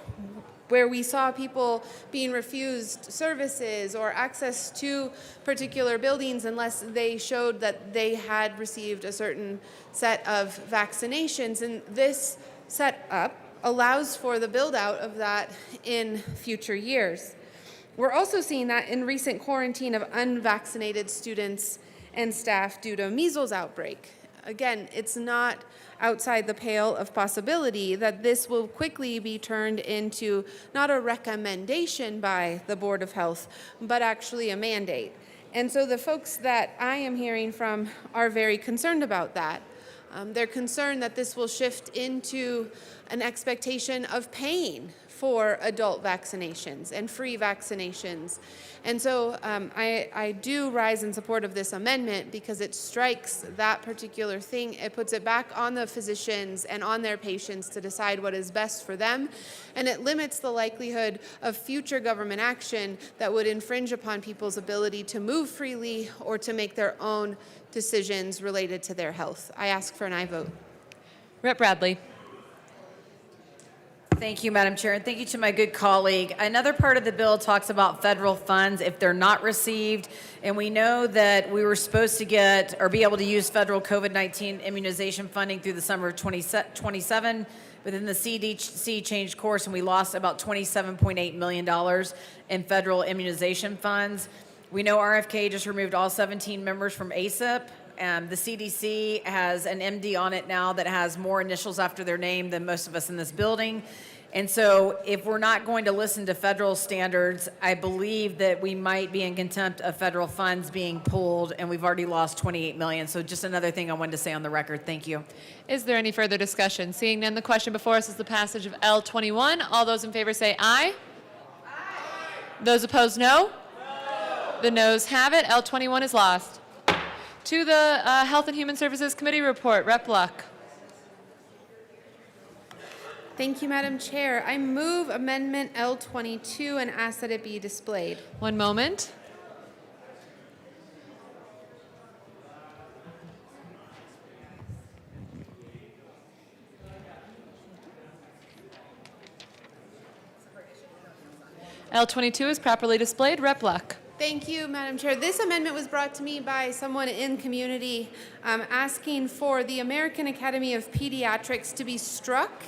where we saw people being refused services or access to particular buildings unless they showed that they had received a certain set of vaccinations. And this setup allows for the build out of that in future years. We're also seeing that in recent quarantine of unvaccinated students and staff due to measles outbreak. Again, it's not outside the pale of possibility that this will quickly be turned into not a recommendation by the Board of Health, but actually a mandate. And so the folks that I am hearing from are very concerned about that. They're concerned that this will shift into an expectation of paying for adult vaccinations and free vaccinations. And so I do rise in support of this amendment because it strikes that particular thing. It puts it back on the physicians and on their patients to decide what is best for them. And it limits the likelihood of future government action that would infringe upon people's ability to move freely or to make their own decisions related to their health. I ask for an aye vote. Rep. Bradley. Thank you, Madam Chair, and thank you to my good colleague. Another part of the bill talks about federal funds if they're not received, and we know that we were supposed to get or be able to use federal COVID-19 immunization funding through the summer of 2027, but then the CDC changed course and we lost about $27.8 million in federal immunization funds. We know RFK just removed all 17 members from ACIP. The CDC has an MD on it now that has more initials after their name than most of us in this building. And so if we're not going to listen to federal standards, I believe that we might be in contempt of federal funds being pulled, and we've already lost $28 million. So just another thing I wanted to say on the record. Thank you. Is there any further discussion? Seeing none, the question before us is the passage of L21. All those in favor say aye. Aye. Those opposed, no. The noes have it. L21 is lost. To the Health and Human Services Committee report, Rep. Luck. Thank you, Madam Chair. I move Amendment L22 and ask that it be displayed. One moment. L22 is properly displayed. Rep. Luck. Thank you, Madam Chair. This amendment was brought to me by someone in community asking for the American Academy of Pediatrics to be struck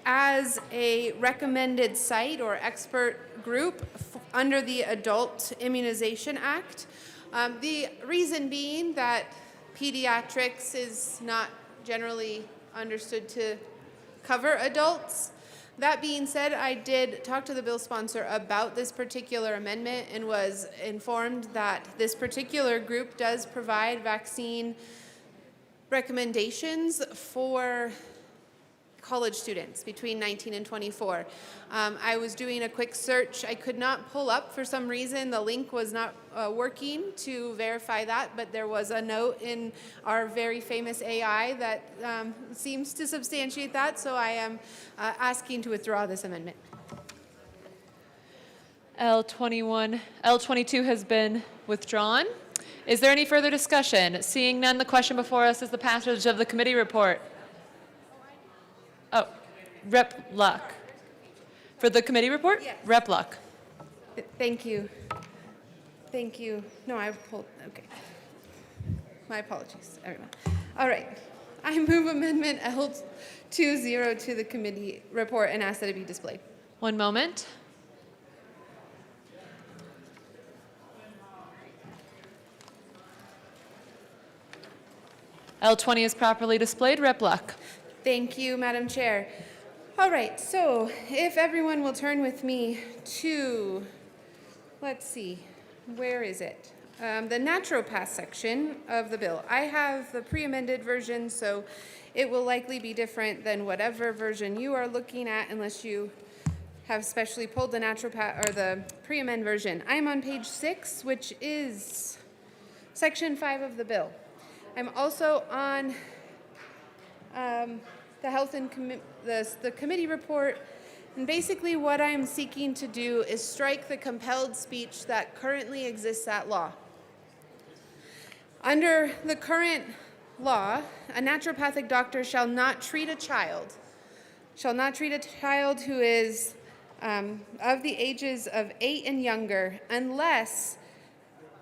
as a recommended site or expert group under the Adult Immunization Act. The reason being that pediatrics is not generally understood to cover adults. That being said, I did talk to the bill sponsor about this particular amendment and was informed that this particular group does provide vaccine recommendations for college students between 19 and 24. I was doing a quick search. I could not pull up for some reason. The link was not working to verify that, but there was a note in our very famous AI that seems to substantiate that, so I am asking to withdraw this amendment. L22 has been withdrawn. Is there any further discussion? Seeing none, the question before us is the passage of the committee report. Oh, Rep. Luck. For the committee report? Yes. Rep. Luck. Thank you. Thank you. No, I pulled, okay. My apologies, everyone. All right. I move Amendment L20 to the committee report and ask that it be displayed. One moment. L20 is properly displayed. Rep. Luck. Thank you, Madam Chair. All right, so if everyone will turn with me to, let's see, where is it? The naturopath section of the bill. I have the pre-amended version, so it will likely be different than whatever version you are looking at unless you have specially pulled the naturopath or the pre-amend version. I am on page 6, which is section 5 of the bill. I'm also on the health and the committee report, and basically what I'm seeking to do is strike the compelled speech that currently exists at law. Under the current law, a naturopathic doctor shall not treat a child who is of the ages of 8 and younger unless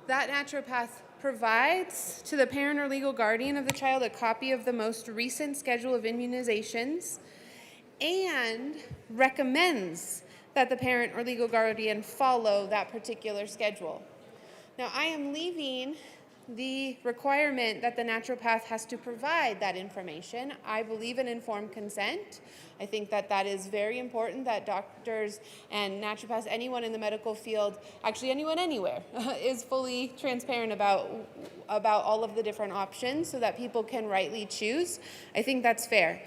that naturopath provides to the parent or legal guardian of the child a copy of the most recent schedule of immunizations and recommends that the parent or legal guardian follow that particular schedule. Now, I am leaving the requirement that the naturopath has to provide that information. I believe in informed consent. I think that that is very important that doctors and naturopaths, anyone in the medical field, actually anyone anywhere, is fully transparent about all of the different options so that people can rightly choose. I think that's fair.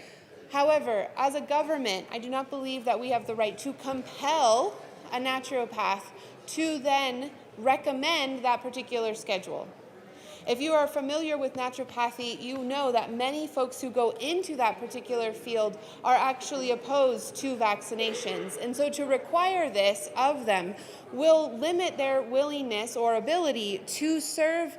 However, as a government, I do not believe that we have the right to compel a naturopath to then recommend that particular schedule. If you are familiar with naturopathy, you know that many folks who go into that particular field are actually opposed to vaccinations. And so to require this of them will limit their willingness or ability to serve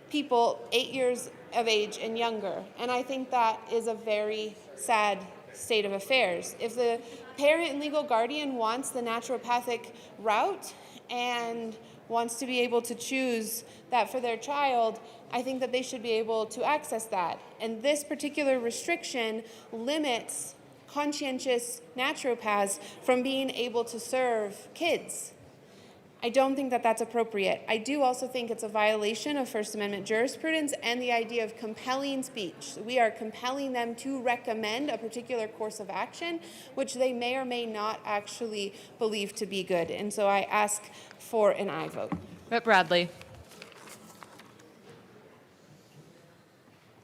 people 8 years of age and younger. And I think that is a very sad state of affairs. If the parent and legal guardian wants the naturopathic route and wants to be able to choose that for their child, I think that they should be able to access that. And this particular restriction limits conscientious naturopaths from being able to serve kids. I don't think that that's appropriate. I do also think it's a violation of First Amendment jurisprudence and the idea of compelling speech. We are compelling them to recommend a particular course of action, which they may or may not actually believe to be good. And so I ask for an aye vote. Rep. Bradley.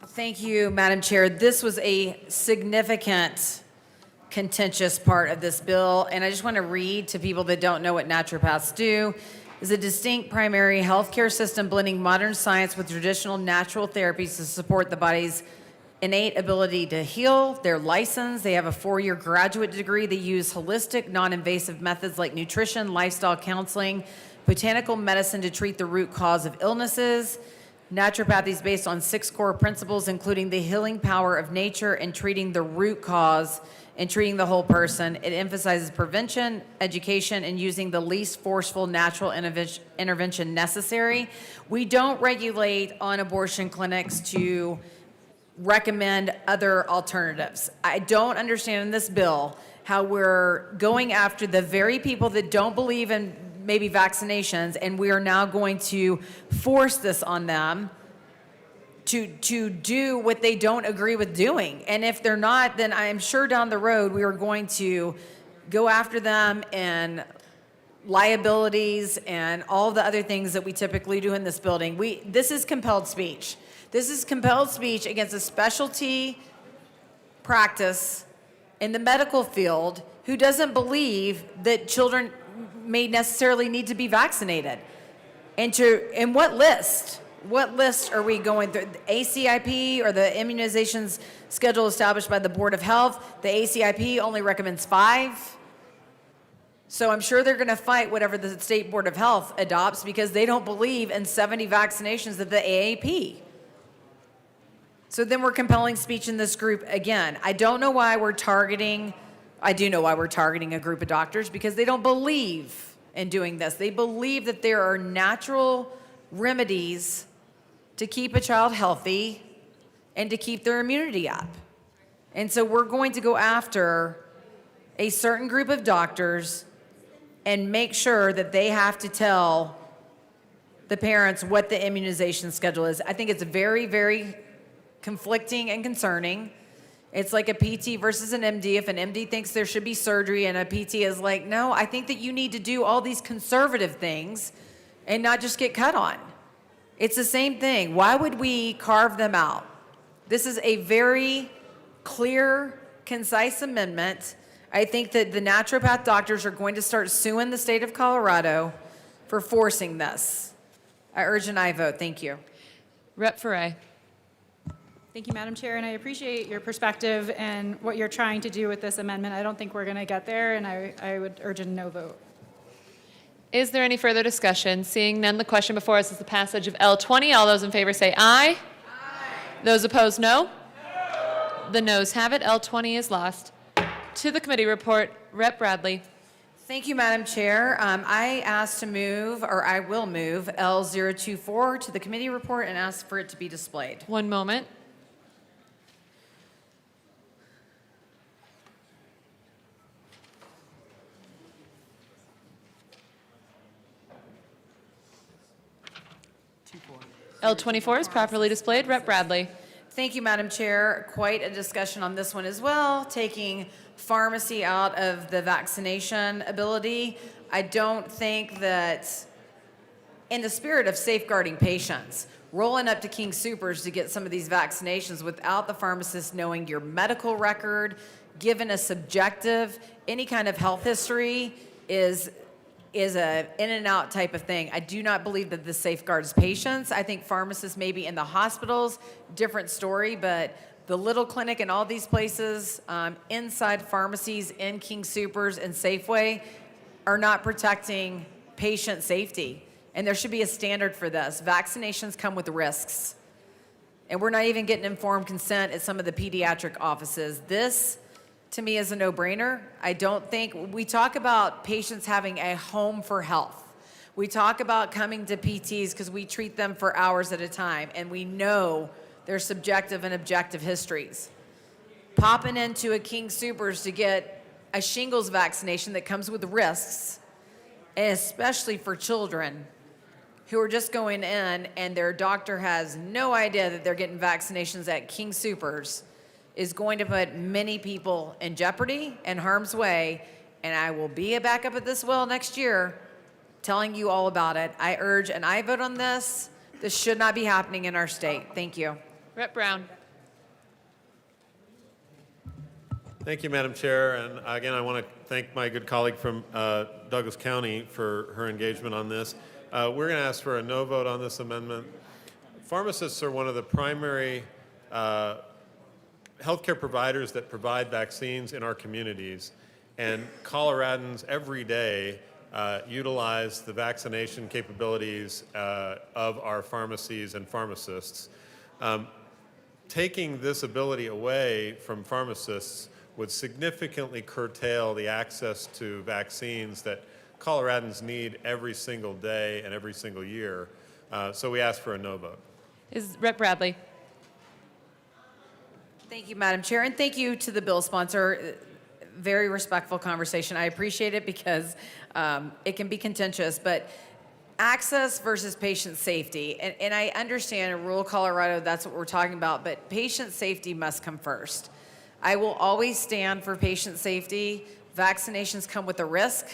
Thank you, Madam Chair. This was a significant contentious part of this bill, and I just want to read to people that don't know what naturopaths do. Is a distinct primary healthcare system blending modern science with traditional natural therapies to support the body's innate ability to heal. They're licensed. They have a 4-year graduate degree. They use holistic, non-invasive methods like nutrition, lifestyle counseling, botanical medicine to treat the root cause of illnesses. Naturopathy is based on 6 core principles, including the healing power of nature and treating the root cause and treating the whole person. It emphasizes prevention, education, and using the least forceful natural intervention necessary. We don't regulate on abortion clinics to recommend other alternatives. I don't understand in this bill how we're going after the very people that don't believe in maybe vaccinations, and we are now going to force this on them to do what they don't agree with doing. And if they're not, then I'm sure down the road we are going to go after them and liabilities and all the other things that we typically do in this building. This is compelled speech. This is compelled speech against a specialty practice in the medical field who doesn't believe that children may necessarily need to be vaccinated. And what list? What list are we going through? The ACIP or the immunizations schedule established by the Board of Health? The ACIP only recommends 5. So I'm sure they're going to fight whatever the State Board of Health adopts because they don't believe in 70 vaccinations of the AAP. So then we're compelling speech in this group again. I don't know why we're targeting, I do know why we're targeting a group of doctors, because they don't believe in doing this. They believe that there are natural remedies to keep a child healthy and to keep their immunity up. And so we're going to go after a certain group of doctors and make sure that they have to tell the parents what the immunization schedule is. I think it's very, very conflicting and concerning. It's like a PT versus an MD. If an MD thinks there should be surgery and a PT is like, no, I think that you need to do all these conservative things and not just get cut on. It's the same thing. Why would we carve them out? This is a very clear, concise amendment. I think that the naturopath doctors are going to start suing the state of Colorado for forcing this. I urge an aye vote. Thank you. Rep. Foray. Thank you, Madam Chair, and I appreciate your perspective and what you're trying to do with this amendment. I don't think we're going to get there, and I would urge a no vote. Is there any further discussion? Seeing none, the question before us is the passage of L20. All those in favor say aye. Aye. Those opposed, no. The noes have it. L20 is lost. To the committee report, Rep. Bradley. Thank you, Madam Chair. I asked to move, or I will move, L024 to the committee report and ask for it to be displayed. One moment. L24 is properly displayed. Rep. Bradley. Thank you, Madam Chair. Quite a discussion on this one as well, taking pharmacy out of the vaccination ability. I don't think that, in the spirit of safeguarding patients, rolling up to King Soopers to get some of these vaccinations without the pharmacist knowing your medical record, given a subjective, any kind of health history is a in and out type of thing. I do not believe that this safeguards patients. I think pharmacists maybe in the hospitals, different story, but the little clinic and all these places, inside pharmacies, in King Soopers and Safeway, are not protecting patient safety. And there should be a standard for this. Vaccinations come with risks. And we're not even getting informed consent at some of the pediatric offices. This, to me, is a no-brainer. I don't think, we talk about patients having a home for health. We talk about coming to PTs because we treat them for hours at a time, and we know their subjective and objective histories. Popping into a King Soopers to get a shingles vaccination that comes with risks, and especially for children who are just going in and their doctor has no idea that they're getting vaccinations at King Soopers, is going to put many people in jeopardy and harm's way. And I will be back up at this well next year telling you all about it. I urge an aye vote on this. This should not be happening in our state. Thank you. Rep. Brown. Thank you, Madam Chair. And again, I want to thank my good colleague from Douglas County for her engagement on this. We're going to ask for a no vote on this amendment. Pharmacists are one of the primary healthcare providers that provide vaccines in our communities. And Coloradans every day utilize the vaccination capabilities of our pharmacies and pharmacists. Taking this ability away from pharmacists would significantly curtail the access to vaccines that Coloradans need every single day and every single year. So we ask for a no vote. Is Rep. Bradley. Thank you, Madam Chair, and thank you to the bill sponsor. Very respectful conversation. I appreciate it because it can be contentious, but access versus patient safety. And I understand in rural Colorado, that's what we're talking about, but patient safety must come first. I will always stand for patient safety. Vaccinations come with a risk,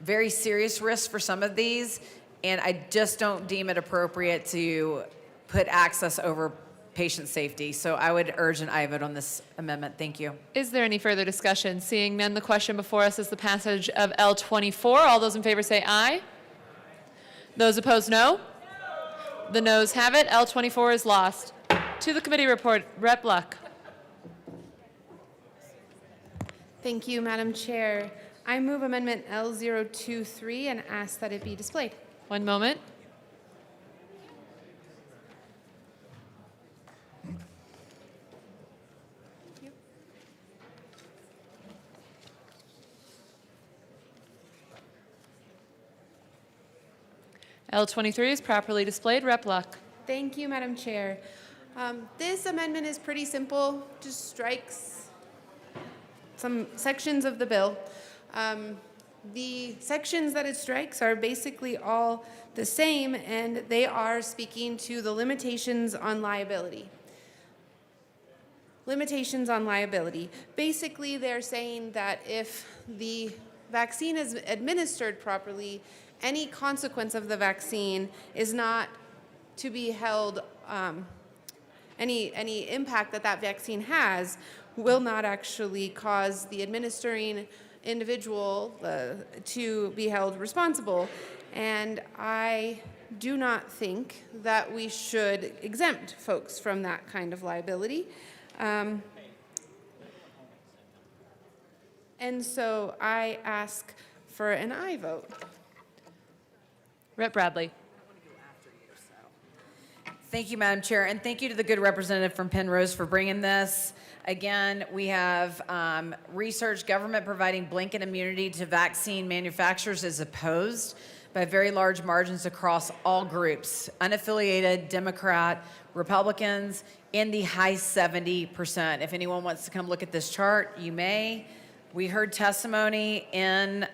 very serious risk for some of these, and I just don't deem it appropriate to put access over patient safety. So I would urge an aye vote on this amendment. Thank you. Is there any further discussion? Seeing none, the question before us is the passage of L24. All those in favor say aye. Those opposed, no. The noes have it. L24 is lost. To the committee report, Rep. Luck. Thank you, Madam Chair. I move Amendment L023 and ask that it be displayed. One moment. L23 is properly displayed. Rep. Luck. Thank you, Madam Chair. This amendment is pretty simple, just strikes some sections of the bill. The sections that it strikes are basically all the same, and they are speaking to the limitations on liability. Limitations on liability. Basically, they're saying that if the vaccine is administered properly, any consequence of the vaccine is not to be held, any impact that that vaccine has will not actually cause the administering individual to be held responsible. And I do not think that we should exempt folks from that kind of liability. And so I ask for an aye vote. Rep. Bradley. Thank you, Madam Chair, and thank you to the good representative from Penrose for bringing this. Again, we have research, government providing blanket immunity to vaccine manufacturers is opposed by very large margins across all groups, unaffiliated, Democrat, Republicans, in the high 70%. If anyone wants to come look at this chart, you may. We heard testimony in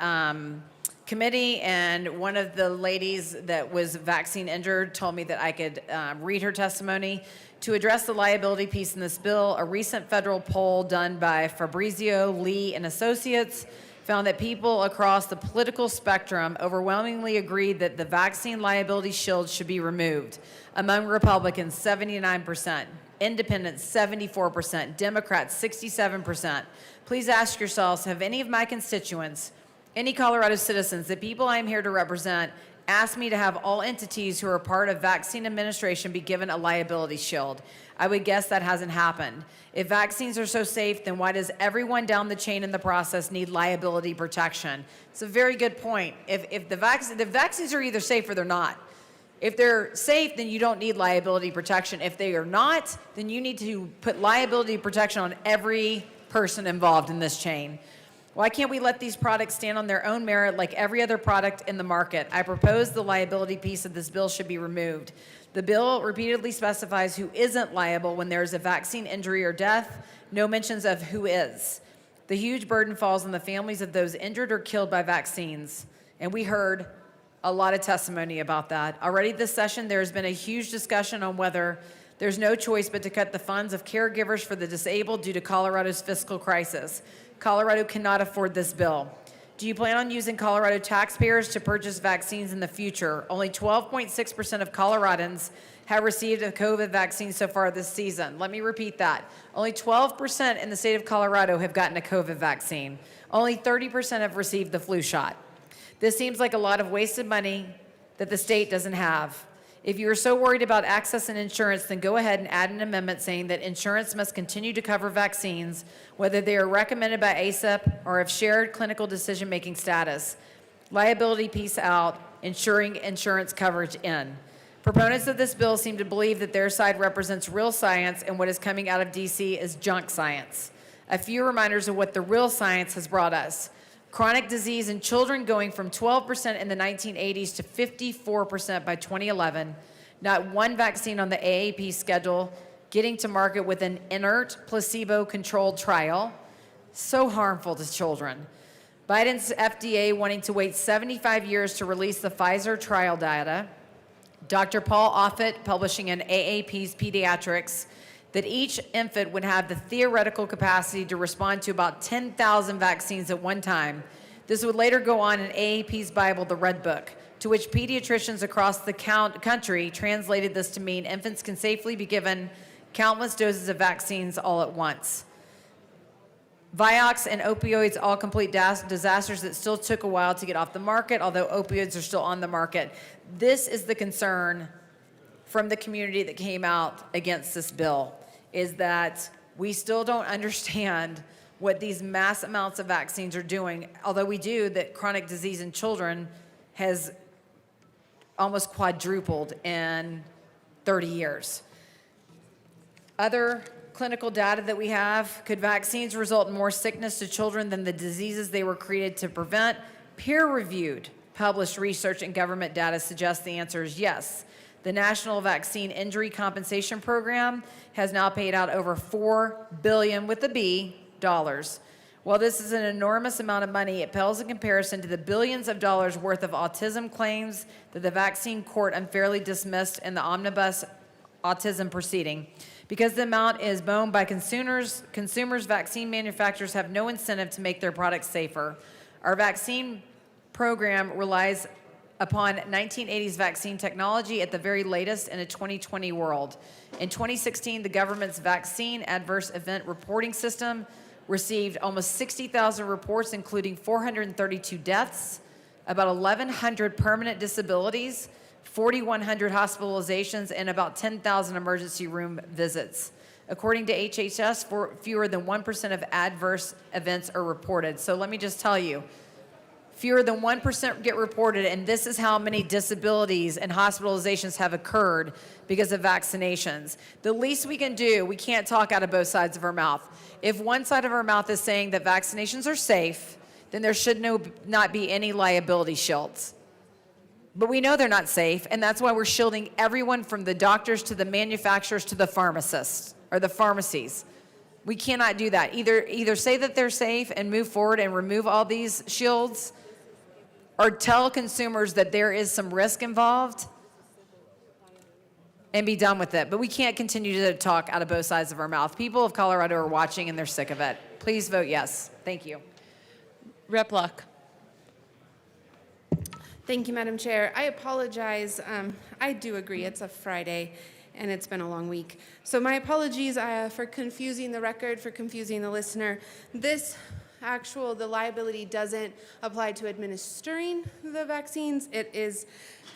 committee, and one of the ladies that was vaccine injured told me that I could read her testimony. To address the liability piece in this bill, a recent federal poll done by Fabrizio, Lee, and Associates found that people across the political spectrum overwhelmingly agreed that the vaccine liability shield should be removed. Among Republicans, 79%, Independents, 74%, Democrats, 67%. Please ask yourselves, have any of my constituents, any Colorado citizens, the people I'm here to represent, asked me to have all entities who are part of vaccine administration be given a liability shield? I would guess that hasn't happened. If vaccines are so safe, then why does everyone down the chain in the process need liability protection? It's a very good point. If the vaccines are either safe or they're not. If they're safe, then you don't need liability protection. If they are not, then you need to put liability protection on every person involved in this chain. Why can't we let these products stand on their own merit like every other product in the market? I propose the liability piece of this bill should be removed. The bill repeatedly specifies who isn't liable when there is a vaccine injury or death, no mentions of who is. The huge burden falls on the families of those injured or killed by vaccines, and we heard a lot of testimony about that. Already this session, there has been a huge discussion on whether there's no choice but to cut the funds of caregivers for the disabled due to Colorado's fiscal crisis. Colorado cannot afford this bill. Do you plan on using Colorado taxpayers to purchase vaccines in the future? Only 12.6% of Coloradans have received a COVID vaccine so far this season. Let me repeat that. Only 12% in the state of Colorado have gotten a COVID vaccine. Only 30% have received the flu shot. This seems like a lot of wasted money that the state doesn't have. If you are so worried about access and insurance, then go ahead and add an amendment saying that insurance must continue to cover vaccines, whether they are recommended by ACIP or have shared clinical decision-making status. Liability piece out, ensuring insurance coverage in. Proponents of this bill seem to believe that their side represents real science and what is coming out of DC is junk science. A few reminders of what the real science has brought us. Chronic disease in children going from 12% in the 1980s to 54% by 2011. Not one vaccine on the AAP schedule getting to market with an inert, placebo-controlled trial. So harmful to children. Biden's FDA wanting to wait 75 years to release the Pfizer trial data. Dr. Paul Offit publishing in AAP's Pediatrics that each infant would have the theoretical capacity to respond to about 10,000 vaccines at one time. This would later go on in AAP's Bible, the Red Book, to which pediatricians across the country translated this to mean infants can safely be given countless doses of vaccines all at once. Vioxx and opioids, all complete disasters that still took a while to get off the market, although opioids are still on the market. This is the concern from the community that came out against this bill, is that we still don't understand what these mass amounts of vaccines are doing, although we do, that chronic disease in children has almost quadrupled in 30 years. Other clinical data that we have, could vaccines result in more sickness to children than the diseases they were created to prevent? Peer-reviewed, published research and government data suggests the answer is yes. The National Vaccine Injury Compensation Program has now paid out over $4 billion with a B dollars. While this is an enormous amount of money, it pales in comparison to the billions of dollars worth of autism claims that the vaccine court unfairly dismissed in the omnibus autism proceeding. Because the amount is borne by consumers, vaccine manufacturers have no incentive to make their products safer. Our vaccine program relies upon 1980s vaccine technology at the very latest in a 2020 world. In 2016, the government's vaccine adverse event reporting system received almost 60,000 reports, including 432 deaths, about 1,100 permanent disabilities, 4,100 hospitalizations, and about 10,000 emergency room visits. According to HHS, fewer than 1% of adverse events are reported. So let me just tell you, fewer than 1% get reported, and this is how many disabilities and hospitalizations have occurred because of vaccinations. The least we can do, we can't talk out of both sides of our mouth. If one side of our mouth is saying that vaccinations are safe, then there should not be any liability shields. But we know they're not safe, and that's why we're shielding everyone from the doctors to the manufacturers to the pharmacists or the pharmacies. We cannot do that. Either say that they're safe and move forward and remove all these shields, or tell consumers that there is some risk involved and be done with it. But we can't continue to talk out of both sides of our mouth. People of Colorado are watching and they're sick of it. Please vote yes. Thank you. Rep. Luck. Thank you, Madam Chair. I apologize. I do agree it's a Friday and it's been a long week. So my apologies for confusing the record, for confusing the listener. The liability doesn't apply to administering the vaccines. It is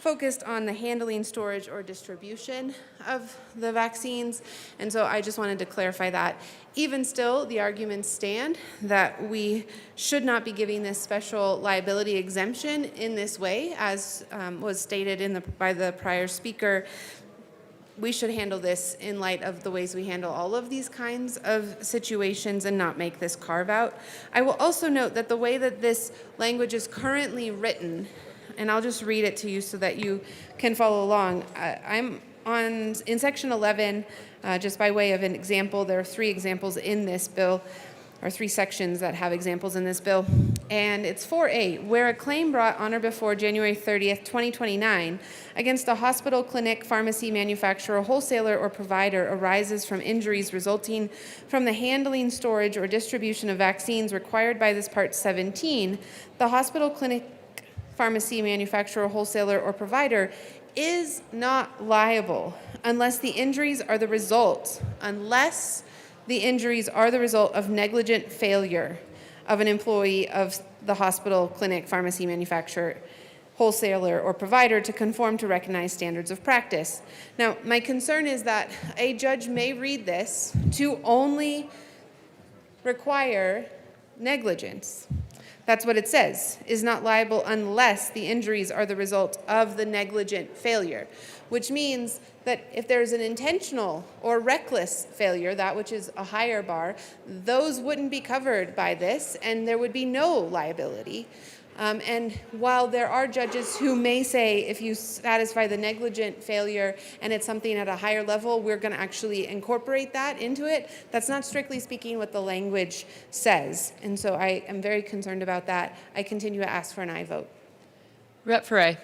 focused on the handling, storage, or distribution of the vaccines. And so I just wanted to clarify that. Even still, the arguments stand that we should not be giving this special liability exemption in this way, as was stated by the prior speaker. We should handle this in light of the ways we handle all of these kinds of situations and not make this carve out. I will also note that the way that this language is currently written, and I'll just read it to you so that you can follow along. I'm in section 11, just by way of an example. There are 3 examples in this bill, or 3 sections that have examples in this bill. And it's 4A, where a claim brought on or before January 30th, 2029 against a hospital, clinic, pharmacy, manufacturer, wholesaler, or provider arises from injuries resulting from the handling, storage, or distribution of vaccines required by this Part 17, the hospital, clinic, pharmacy, manufacturer, wholesaler, or provider is not liable unless the injuries are the result of negligent failure of an employee of the hospital, clinic, pharmacy, manufacturer, wholesaler, or provider to conform to recognized standards of practice. Now, my concern is that a judge may read this to only require negligence. That's what it says, is not liable unless the injuries are the result of the negligent failure, which means that if there's an intentional or reckless failure, that which is a higher bar, those wouldn't be covered by this, and there would be no liability. And while there are judges who may say if you satisfy the negligent failure and it's something at a higher level, we're going to actually incorporate that into it, that's not strictly speaking what the language says. And so I am very concerned about that. I continue to ask for an aye vote. Rep. Ferre.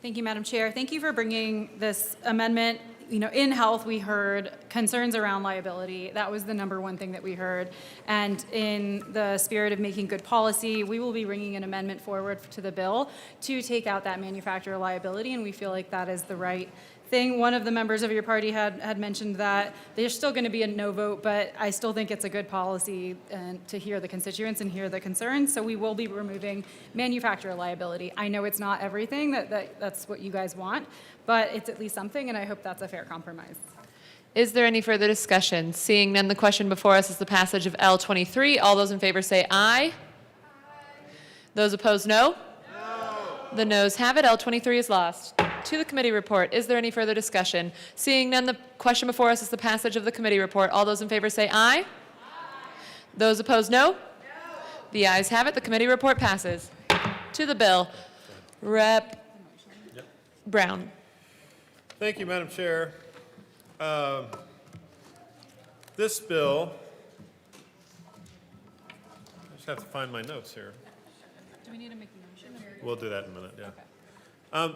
Thank you, Madam Chair. Thank you for bringing this amendment. In health, we heard concerns around liability. That was the number one thing that we heard. And in the spirit of making good policy, we will be bringing an amendment forward to the bill to take out that manufacturer liability, and we feel like that is the right thing. One of the members of your party had mentioned that there's still going to be a no vote, but I still think it's a good policy and to hear the constituents and hear the concerns. So we will be removing manufacturer liability. I know it's not everything, that's what you guys want, but it's at least something, and I hope that's a fair compromise. Is there any further discussion? Seeing none, the question before us is the passage of L23. All those in favor say aye. Those opposed, no. The noes have it. L23 is lost. To the committee report. Is there any further discussion? Seeing none, the question before us is the passage of the committee report. All those in favor say aye. Those opposed, no. The ayes have it. The committee report passes. To the bill. Rep. Brown. Thank you, Madam Chair. This bill, I just have to find my notes here. Do we need to make a motion? We'll do that in a minute, yeah.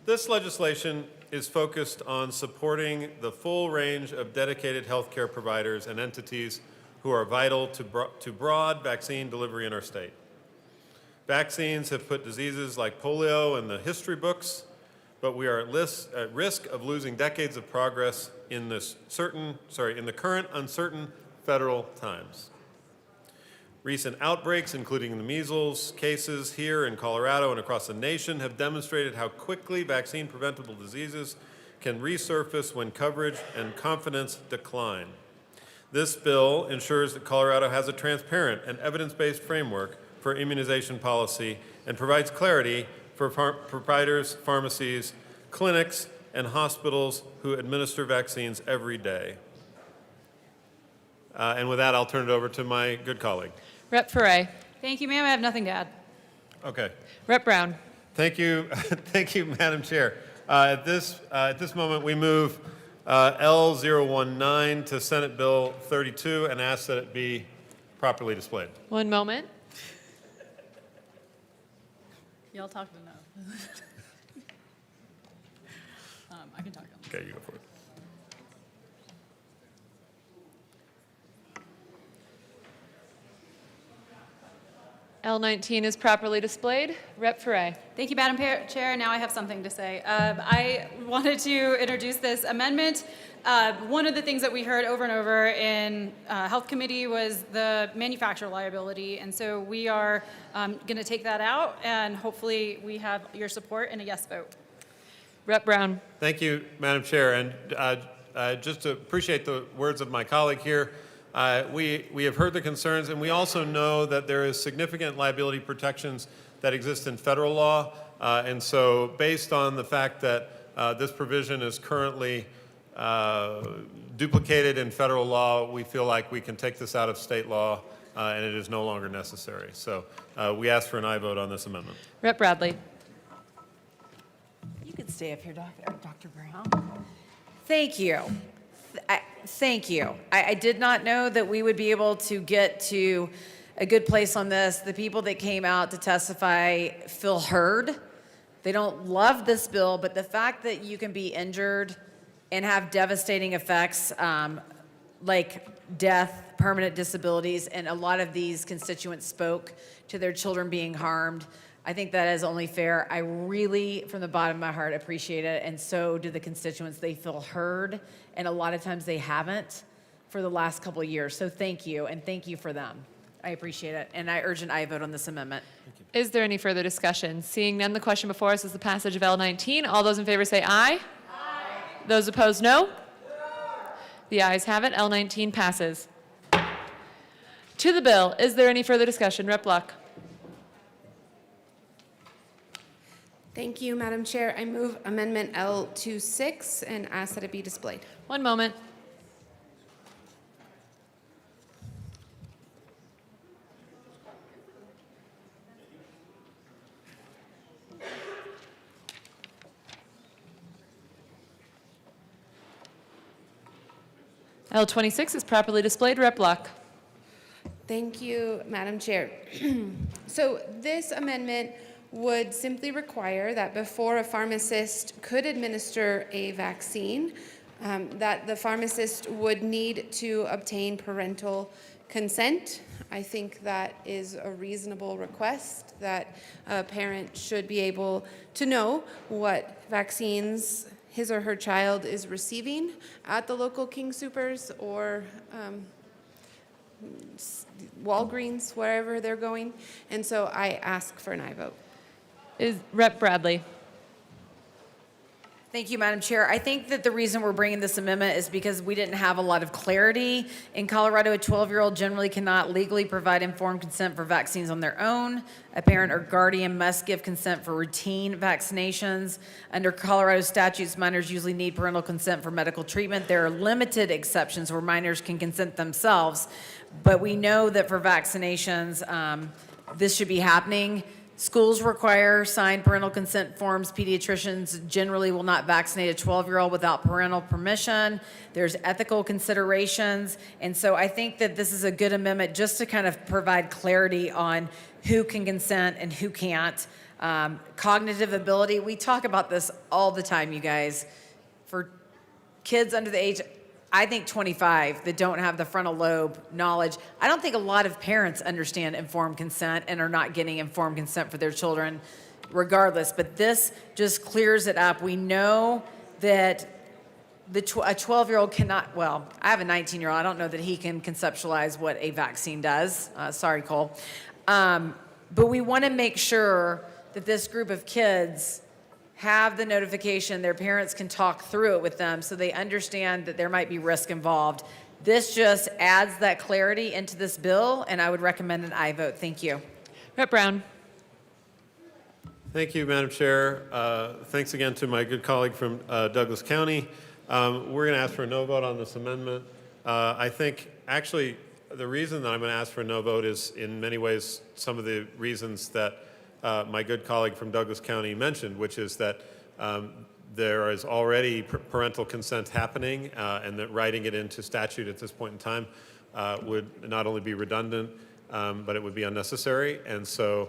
This legislation is focused on supporting the full range of dedicated healthcare providers and entities who are vital to broad vaccine delivery in our state. Vaccines have put diseases like polio in the history books, but we are at risk of losing decades of progress in the current uncertain federal times. Recent outbreaks, including the measles cases here in Colorado and across the nation, have demonstrated how quickly vaccine-preventable diseases can resurface when coverage and confidence decline. This bill ensures that Colorado has a transparent and evidence-based framework for immunization policy and provides clarity for providers, pharmacies, clinics, and hospitals who administer vaccines every day. And with that, I'll turn it over to my good colleague. Rep. Ferre. Thank you, ma'am. I have nothing to add. Okay. Rep. Brown. Thank you, thank you, Madam Chair. At this moment, we move L019 to Senate Bill 32 and ask that it be properly displayed. One moment. Y'all talk to enough. I can talk to them. Okay, you go for it. L19 is properly displayed. Rep. Ferre. Thank you, Madam Chair. Now I have something to say. I wanted to introduce this amendment. One of the things that we heard over and over in Health Committee was the manufacturer liability, and so we are going to take that out, and hopefully we have your support and a yes vote. Rep. Brown. Thank you, Madam Chair. And just to appreciate the words of my colleague here, we have heard the concerns, and we also know that there is significant liability protections that exist in federal law. And so based on the fact that this provision is currently duplicated in federal law, we feel like we can take this out of state law, and it is no longer necessary. So we ask for an aye vote on this amendment. Rep. Bradley. You could stay up here, Dr. Brown. Thank you. Thank you. I did not know that we would be able to get to a good place on this. The people that came out to testify feel heard. They don't love this bill, but the fact that you can be injured and have devastating effects like death, permanent disabilities, and a lot of these constituents spoke to their children being harmed. I think that is only fair. I really, from the bottom of my heart, appreciate it, and so do the constituents. They feel heard, and a lot of times they haven't for the last couple of years. So thank you, and thank you for them. I appreciate it, and I urge an aye vote on this amendment. Is there any further discussion? Seeing none, the question before us is the passage of L19. All those in favor say aye. Aye. Those opposed, no. The ayes have it. L19 passes. To the bill, is there any further discussion? Rep. Luck. Thank you, Madam Chair. I move Amendment L26 and ask that it be displayed. One moment. L26 is properly displayed. Rep. Luck. Thank you, Madam Chair. So this amendment would simply require that before a pharmacist could administer a vaccine, that the pharmacist would need to obtain parental consent. I think that is a reasonable request, that a parent should be able to know what vaccines his or her child is receiving at the local King Soopers or Walgreens, wherever they're going. And so I ask for an aye vote. Is Rep. Bradley. Thank you, Madam Chair. I think that the reason we're bringing this amendment is because we didn't have a lot of clarity. In Colorado, a 12-year-old generally cannot legally provide informed consent for vaccines on their own. A parent or guardian must give consent for routine vaccinations. Under Colorado statutes, minors usually need parental consent for medical treatment. There are limited exceptions where minors can consent themselves, but we know that for vaccinations, this should be happening. Schools require signed parental consent forms. Pediatricians generally will not vaccinate a 12-year-old without parental permission. There's ethical considerations. And so I think that this is a good amendment just to kind of provide clarity on who can consent and who can't. Cognitive ability, we talk about this all the time, you guys. For kids under the age, I think 25, that don't have the frontal lobe knowledge. I don't think a lot of parents understand informed consent and are not getting informed consent for their children regardless, but this just clears it up. We know that a 12-year-old cannot, well, I have a 19-year-old. I don't know that he can conceptualize what a vaccine does. Sorry, Cole. But we want to make sure that this group of kids have the notification, their parents can talk through it with them so they understand that there might be risk involved. This just adds that clarity into this bill, and I would recommend an aye vote. Thank you. Rep. Brown. Thank you, Madam Chair. Thanks again to my good colleague from Douglas County. We're going to ask for a no vote on this amendment. I think actually the reason that I'm going to ask for a no vote is in many ways some of the reasons that my good colleague from Douglas County mentioned, which is that there is already parental consent happening, and that writing it into statute at this point in time would not only be redundant, but it would be unnecessary. And so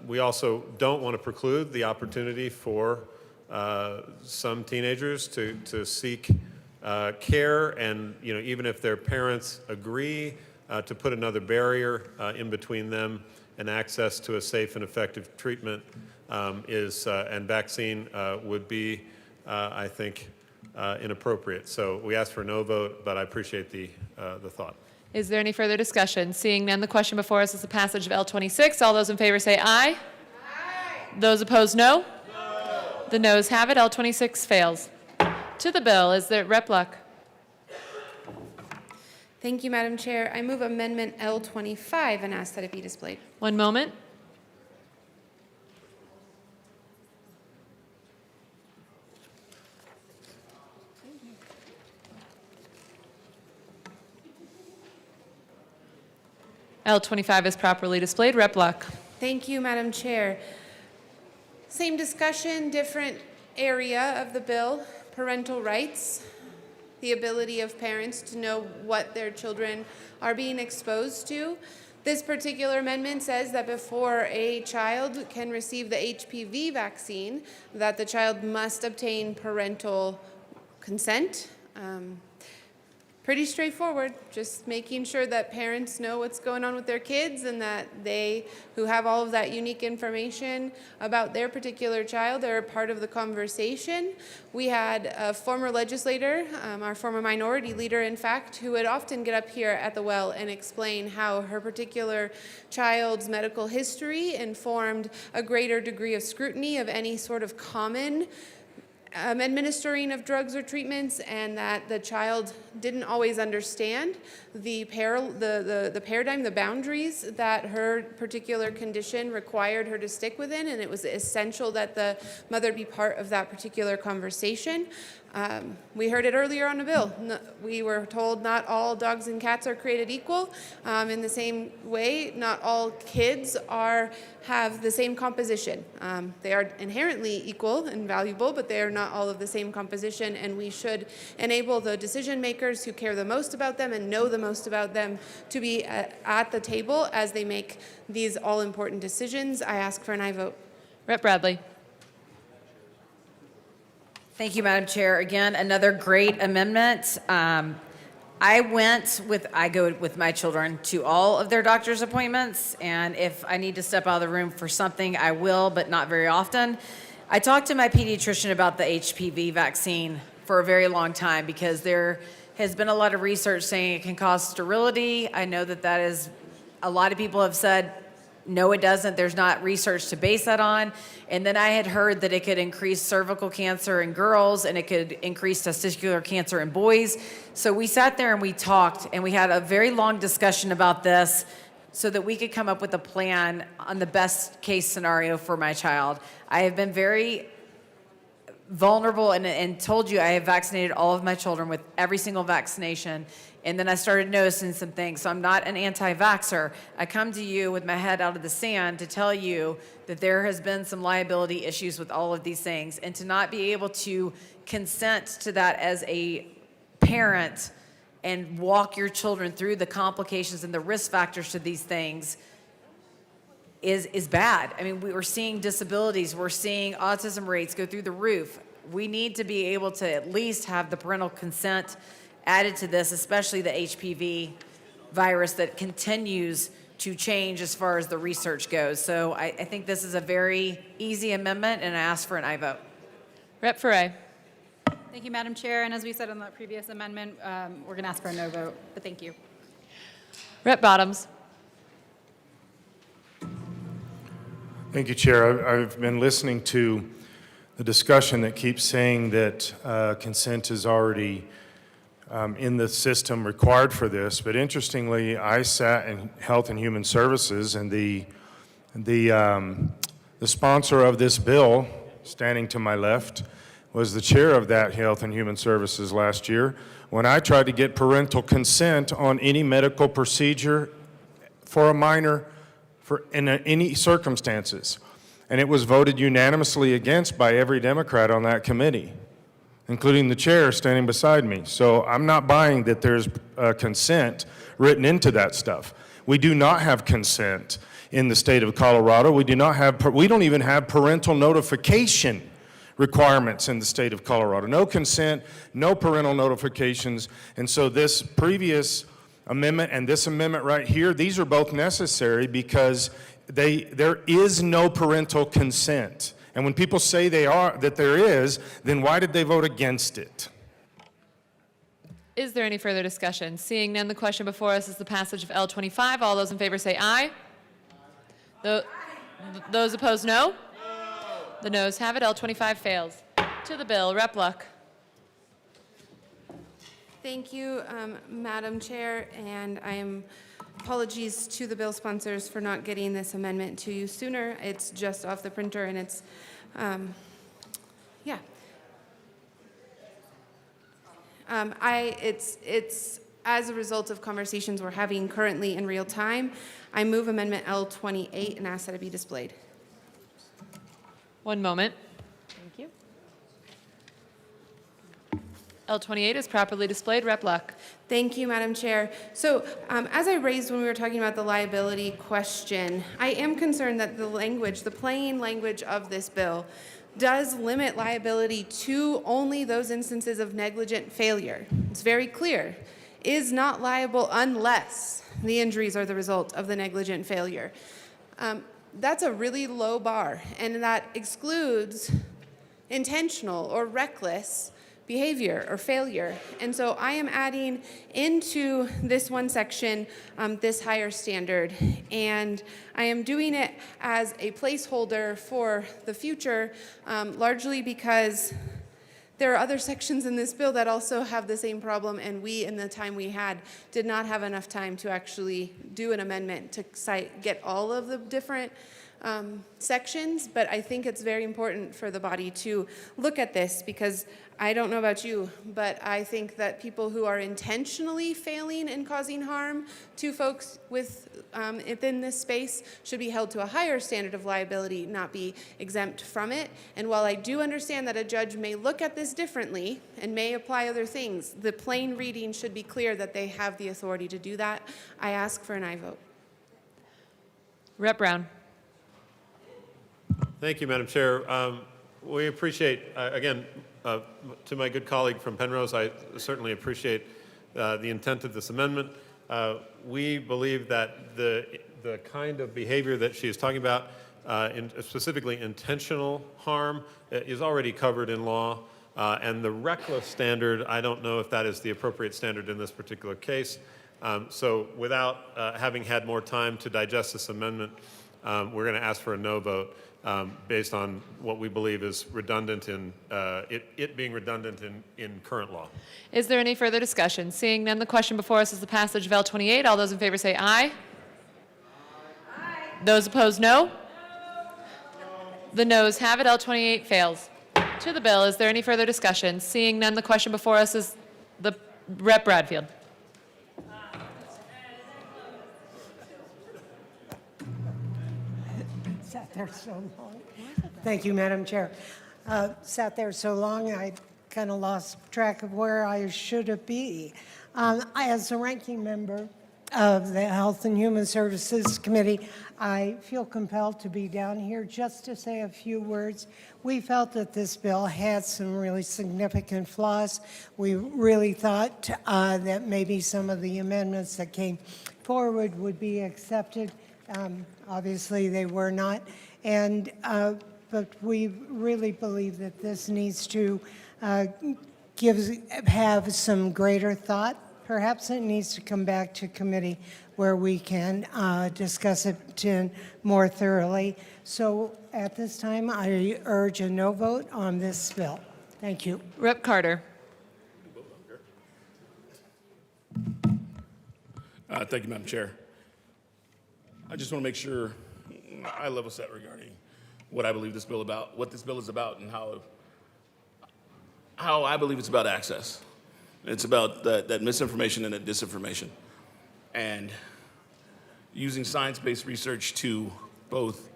we also don't want to preclude the opportunity for some teenagers to seek care, and even if their parents agree to put another barrier in between them and access to a safe and effective treatment and vaccine would be, I think, inappropriate. So we ask for no vote, but I appreciate the thought. Is there any further discussion? Seeing none, the question before us is the passage of L26. All those in favor say aye. Aye. Those opposed, no. No. The noes have it. L26 fails. To the bill, is there Rep. Luck? Thank you, Madam Chair. I move Amendment L25 and ask that it be displayed. One moment. L25 is properly displayed. Rep. Luck. Thank you, Madam Chair. Same discussion, different area of the bill, parental rights, the ability of parents to know what their children are being exposed to. This particular amendment says that before a child can receive the HPV vaccine, that the child must obtain parental consent. Pretty straightforward, just making sure that parents know what's going on with their kids and that they, who have all of that unique information about their particular child, are part of the conversation. We had a former legislator, our former minority leader, in fact, who would often get up here at the well and explain how her particular child's medical history informed a greater degree of scrutiny of any sort of common administering of drugs or treatments, and that the child didn't always understand the paradigm, the boundaries that her particular condition required her to stick within, and it was essential that the mother be part of that particular conversation. We heard it earlier on the bill. We were told not all dogs and cats are created equal. In the same way, not all kids have the same composition. They are inherently equal and valuable, but they are not all of the same composition, and we should enable the decision makers who care the most about them and know the most about them to be at the table as they make these all-important decisions. I ask for an aye vote. Rep. Bradley. Thank you, Madam Chair. Again, another great amendment. I go with my children to all of their doctor's appointments, and if I need to step out of the room for something, I will, but not very often. I talked to my pediatrician about the HPV vaccine for a very long time because there has been a lot of research saying it can cause sterility. I know that is, a lot of people have said, no, it doesn't. There's not research to base that on. And then I had heard that it could increase cervical cancer in girls and it could increase testicular cancer in boys. So we sat there and we talked and we had a very long discussion about this so that we could come up with a plan on the best case scenario for my child. I have been very vulnerable and told you I have vaccinated all of my children with every single vaccination. And then I started noticing some things. So I'm not an anti-vaxxer. I come to you with my head out of the sand to tell you that there has been some liability issues with all of these things. And to not be able to consent to that as a parent and walk your children through the complications and the risk factors to these things is bad. I mean, we're seeing disabilities. We're seeing autism rates go through the roof. We need to be able to at least have the parental consent added to this, especially the HPV virus that continues to change as far as the research goes. So I think this is a very easy amendment, and I ask for an aye vote. Rep. Ferre. Thank you, Madam Chair. And as we said on the previous amendment, we're going to ask for a no vote, but thank you. Rep. Bottoms. Thank you, Chair. I've been listening to the discussion that keeps saying that consent is already in the system required for this, but interestingly, I sat in Health and Human Services, and the sponsor of this bill, standing to my left, was the chair of that Health and Human Services last year when I tried to get parental consent on any medical procedure for a minor in any circumstances. And it was voted unanimously against by every Democrat on that committee, including the chair standing beside me. So I'm not buying that there's consent written into that stuff. We do not have consent in the state of Colorado. We don't even have parental notification requirements in the state of Colorado. No consent, no parental notifications. And so this previous amendment and this amendment right here, these are both necessary because there is no parental consent. And when people say that there is, then why did they vote against it? Is there any further discussion? Seeing none, the question before us is the passage of L25. All those in favor say aye. Those opposed, no. The noes have it. L25 fails. To the bill, Rep. Luck. Thank you, Madam Chair, and apologies to the bill sponsors for not getting this amendment to you sooner. It's just off the printer, and it's, yeah. It's as a result of conversations we're having currently in real time. I move Amendment L28 and ask that it be displayed. One moment. Thank you. L28 is properly displayed. Rep. Luck. Thank you, Madam Chair. So, as I raised when we were talking about the liability question, I am concerned that the plain language of this bill does limit liability to only those instances of negligent failure. It's very clear. Is not liable unless the injuries are the result of the negligent failure. That's a really low bar, and that excludes intentional or reckless behavior or failure. And so I am adding into this one section this higher standard, and I am doing it as a placeholder for the future, largely because there are other sections in this bill that also have the same problem, and we, in the time we had, did not have enough time to actually do an amendment to get all of the different sections, but I think it's very important for the body to look at this, because I don't know about you, but I think that people who are intentionally failing and causing harm to folks within this space should be held to a higher standard of liability, not be exempt from it. And while I do understand that a judge may look at this differently and may apply other things, the plain reading should be clear that they have the authority to do that. I ask for an aye vote. Rep. Brown. Thank you, Madam Chair. We appreciate, again, to my good colleague from Penrose, I certainly appreciate the intent of this amendment. We believe that the kind of behavior that she is talking about, specifically intentional harm, is already covered in law. And the reckless standard, I don't know if that is the appropriate standard in this particular case. So without having had more time to digest this amendment, we're going to ask for a no vote. Based on what we believe is redundant in it being redundant in current law. Is there any further discussion? Seeing none, the question before us is the passage of L28. All those in favor say aye. Aye. Those opposed, no. The noes have it. L28 fails. To the bill, is there any further discussion? Seeing none, the question before us is the Rep. Bradfield. Sat there so long. Thank you, Madam Chair. Sat there so long, I kind of lost track of where I should be. As a ranking member of the Health and Human Services Committee, I feel compelled to be down here just to say a few words. We felt that this bill had some really significant flaws. We really thought that maybe some of the amendments that came forward would be accepted. Obviously, they were not, but we really believe that this needs to have some greater thought. Perhaps it needs to come back to committee where we can discuss it more thoroughly. So at this time, I urge a no vote on this bill. Thank you. Rep. Carter. Thank you, Madam Chair. I just want to make sure I level set regarding what I believe this bill about, what this bill is about, and how I believe it's about access. It's about that misinformation and that disinformation, and using science-based research to both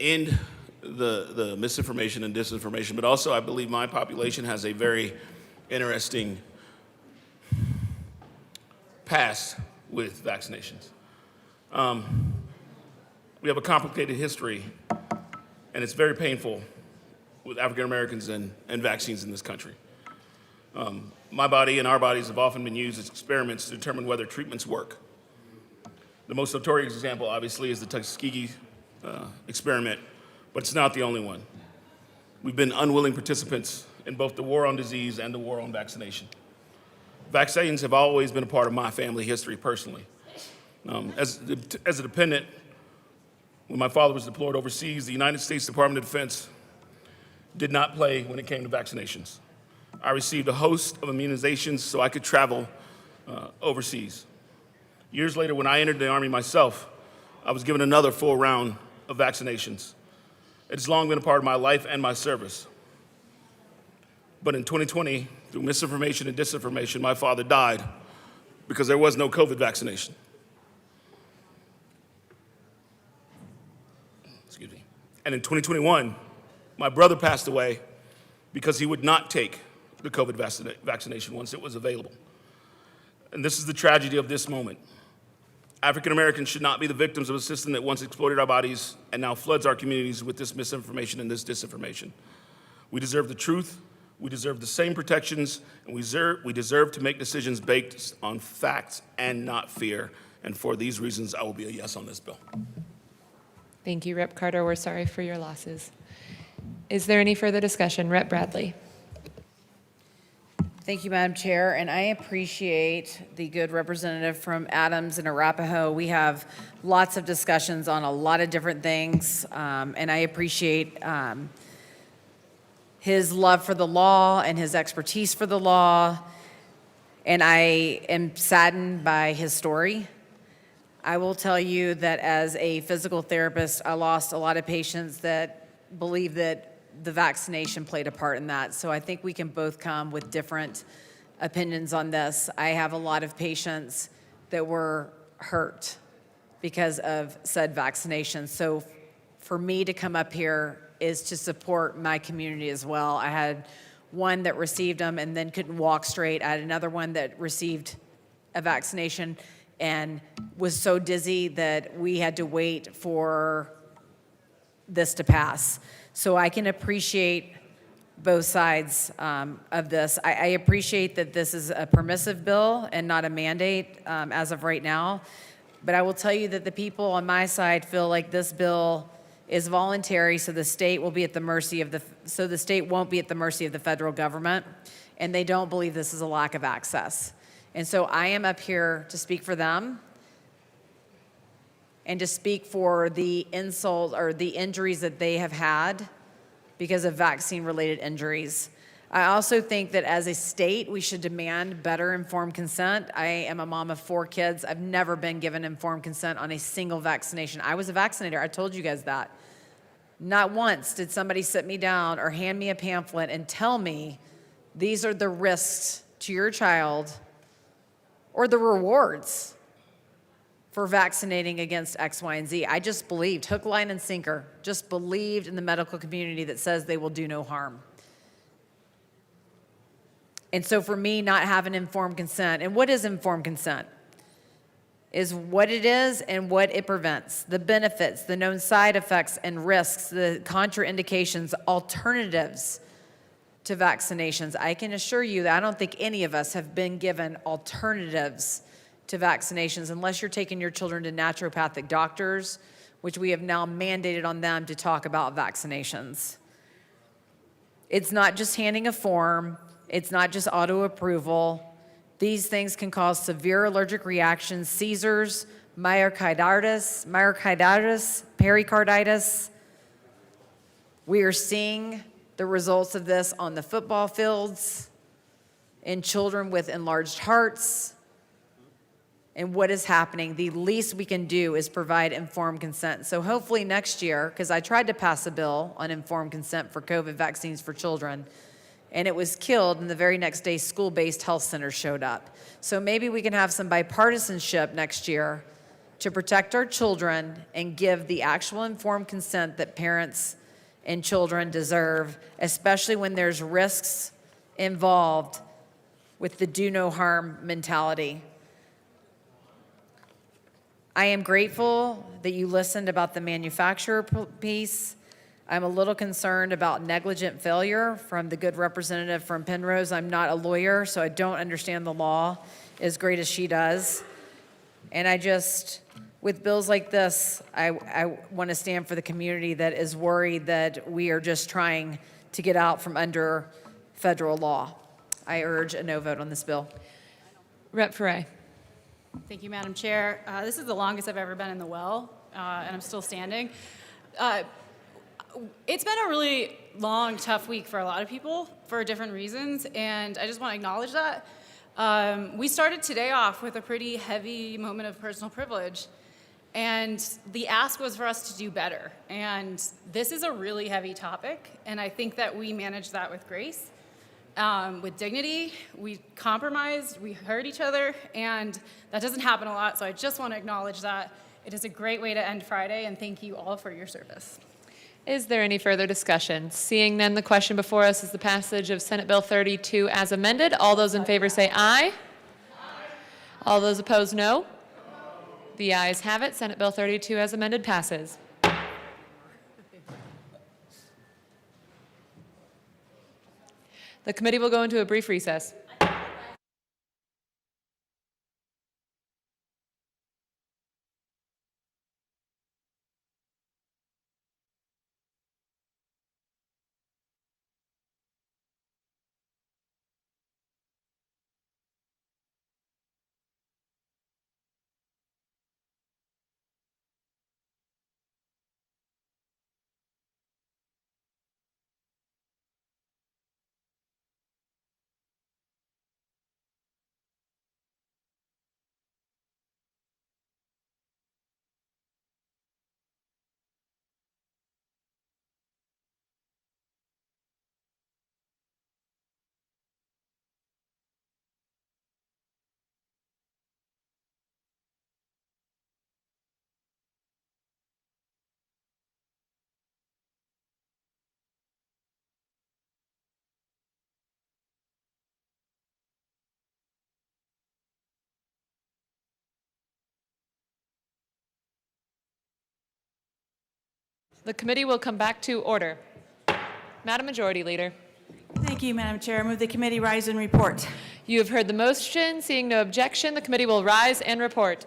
end the misinformation and disinformation, but also I believe my population has a very interesting past with vaccinations. We have a complicated history, and it's very painful with African Americans and vaccines in this country. My body and our bodies have often been used as experiments to determine whether treatments work. The most notorious example, obviously, is the Tuskegee experiment, but it's not the only one. We've been unwilling participants in both the war on disease and the war on vaccination. Vaccines have always been a part of my family history personally. As a dependent, when my father was deployed overseas, the United States Department of Defense did not play when it came to vaccinations. I received a host of immunizations so I could travel overseas. Years later, when I entered the Army myself, I was given another full round of vaccinations. It has long been a part of my life and my service. But in 2020, through misinformation and disinformation, my father died because there was no COVID vaccination. Excuse me. And in 2021, my brother passed away because he would not take the COVID vaccination once it was available. And this is the tragedy of this moment. African Americans should not be the victims of a system that once exploited our bodies and now floods our communities with this misinformation and this disinformation. We deserve the truth, we deserve the same protections, and we deserve to make decisions based on facts and not fear. And for these reasons, I will be a yes on this bill. Thank you, Rep. Carter. We're sorry for your losses. Is there any further discussion? Rep. Bradley. Thank you, Madam Chair, and I appreciate the good representative from Adams and Arapahoe. We have lots of discussions on a lot of different things, and I appreciate his love for the law and his expertise for the law, and I am saddened by his story. I will tell you that as a physical therapist, I lost a lot of patients that believe that the vaccination played a part in that. So I think we can both come with different opinions on this. I have a lot of patients that were hurt because of said vaccination. So for me to come up here is to support my community as well. I had one that received them and then couldn't walk straight. I had another one that received a vaccination and was so dizzy that we had to wait for this to pass. So I can appreciate both sides of this. I appreciate that this is a permissive bill and not a mandate as of right now. But I will tell you that the people on my side feel like this bill is voluntary, so the state will be at the mercy of the state won't be at the mercy of the federal government, and they don't believe this is a lack of access. And so I am up here to speak for them and to speak for the insult or the injuries that they have had because of vaccine-related injuries. I also think that as a state, we should demand better informed consent. I am a mom of 4 kids. I've never been given informed consent on a single vaccination. I was a vaccinator. I told you guys that. Not once did somebody sit me down or hand me a pamphlet and tell me these are the risks to your child or the rewards for vaccinating against X, Y, and Z. I just believed, hook, line, and sinker, just believed in the medical community that says they will do no harm. And so for me, not having informed consent, and what is informed consent? Is what it is and what it prevents, the benefits, the known side effects and risks, the contraindications, alternatives to vaccinations. I can assure you that I don't think any of us have been given alternatives to vaccinations unless you're taking your children to naturopathic doctors, which we have now mandated on them to talk about vaccinations. It's not just handing a form. It's not just auto approval. These things can cause severe allergic reactions, seizures, myocarditis, pericarditis. We are seeing the results of this on the football fields, in children with enlarged hearts. And what is happening, the least we can do is provide informed consent. So hopefully next year, because I tried to pass a bill on informed consent for COVID vaccines for children, and it was killed, and the very next day, school-based health centers showed up. So maybe we can have some bipartisanship next year to protect our children and give the actual informed consent that parents and children deserve, especially when there's risks involved with the do no harm mentality. I am grateful that you listened about the manufacturer piece. I'm a little concerned about negligent failure from the good representative from Penrose. I'm not a lawyer, so I don't understand the law as great as she does. And I just with bills like this, I want to stand for the community that is worried that we are just trying to get out from under federal law. I urge a no vote on this bill. Rep. Ferre. Thank you, Madam Chair. This is the longest I've ever been in the well, and I'm still standing. It's been a really long, tough week for a lot of people for different reasons, and I just want to acknowledge that. We started today off with a pretty heavy moment of personal privilege, and the ask was for us to do better. And this is a really heavy topic, and I think that we managed that with grace, with dignity. We compromised, we heard each other, and that doesn't happen a lot, so I just want to acknowledge that. It is a great way to end Friday, and thank you all for your service. Is there any further discussion? Seeing none, the question before us is the passage of Senate Bill 32 as amended. All those in favor say aye. All those opposed, no. The ayes have it. Senate Bill 32 as amended passes. The committee will go into a brief recess. The committee will come back to order. Madam Majority Leader. Thank you, Madam Chair. I move the committee rise and report. You have heard the motion. Seeing no objection, the committee will rise and report.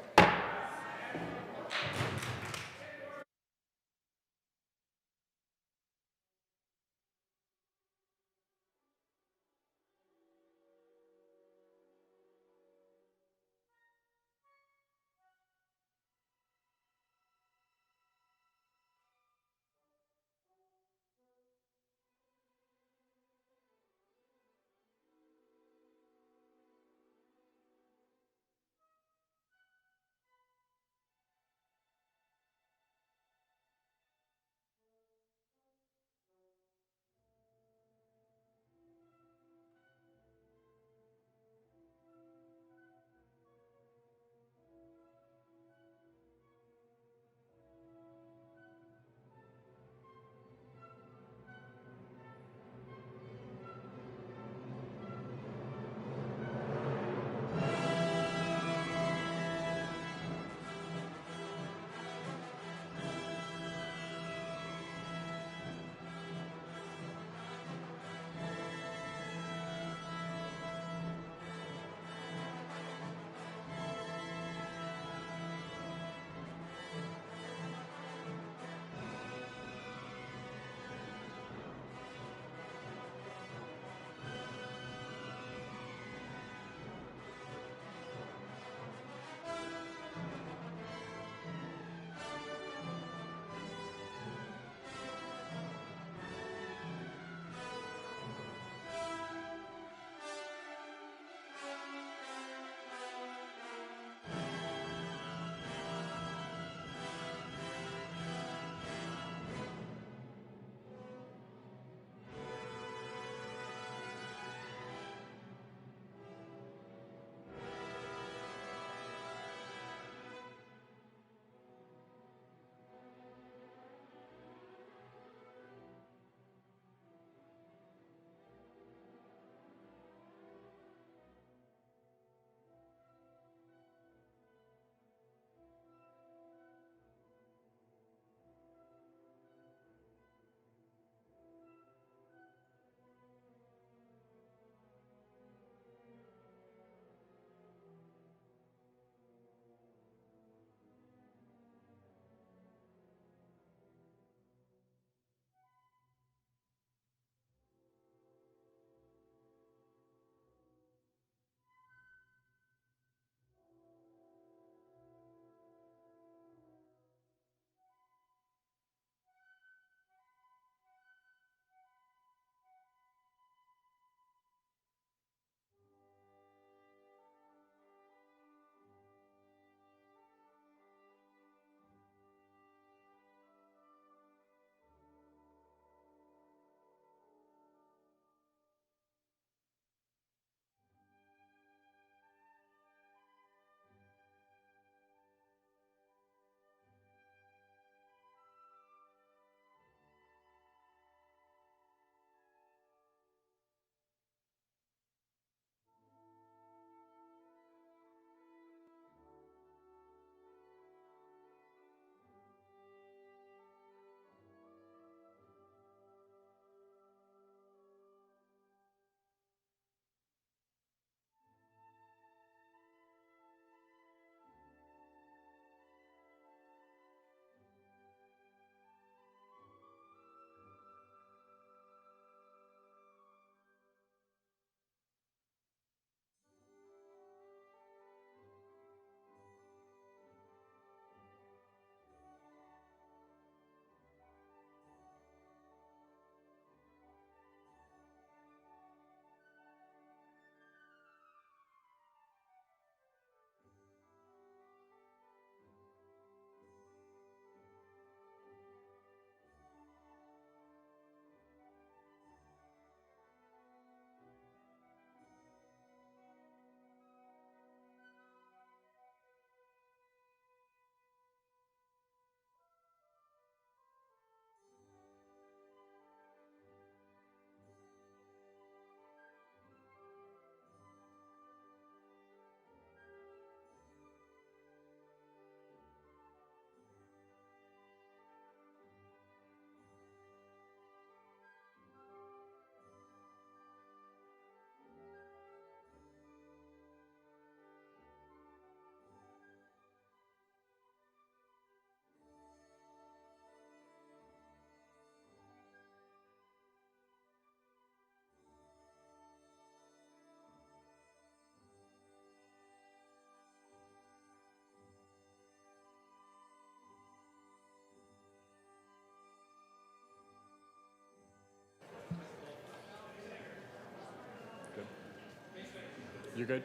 You good?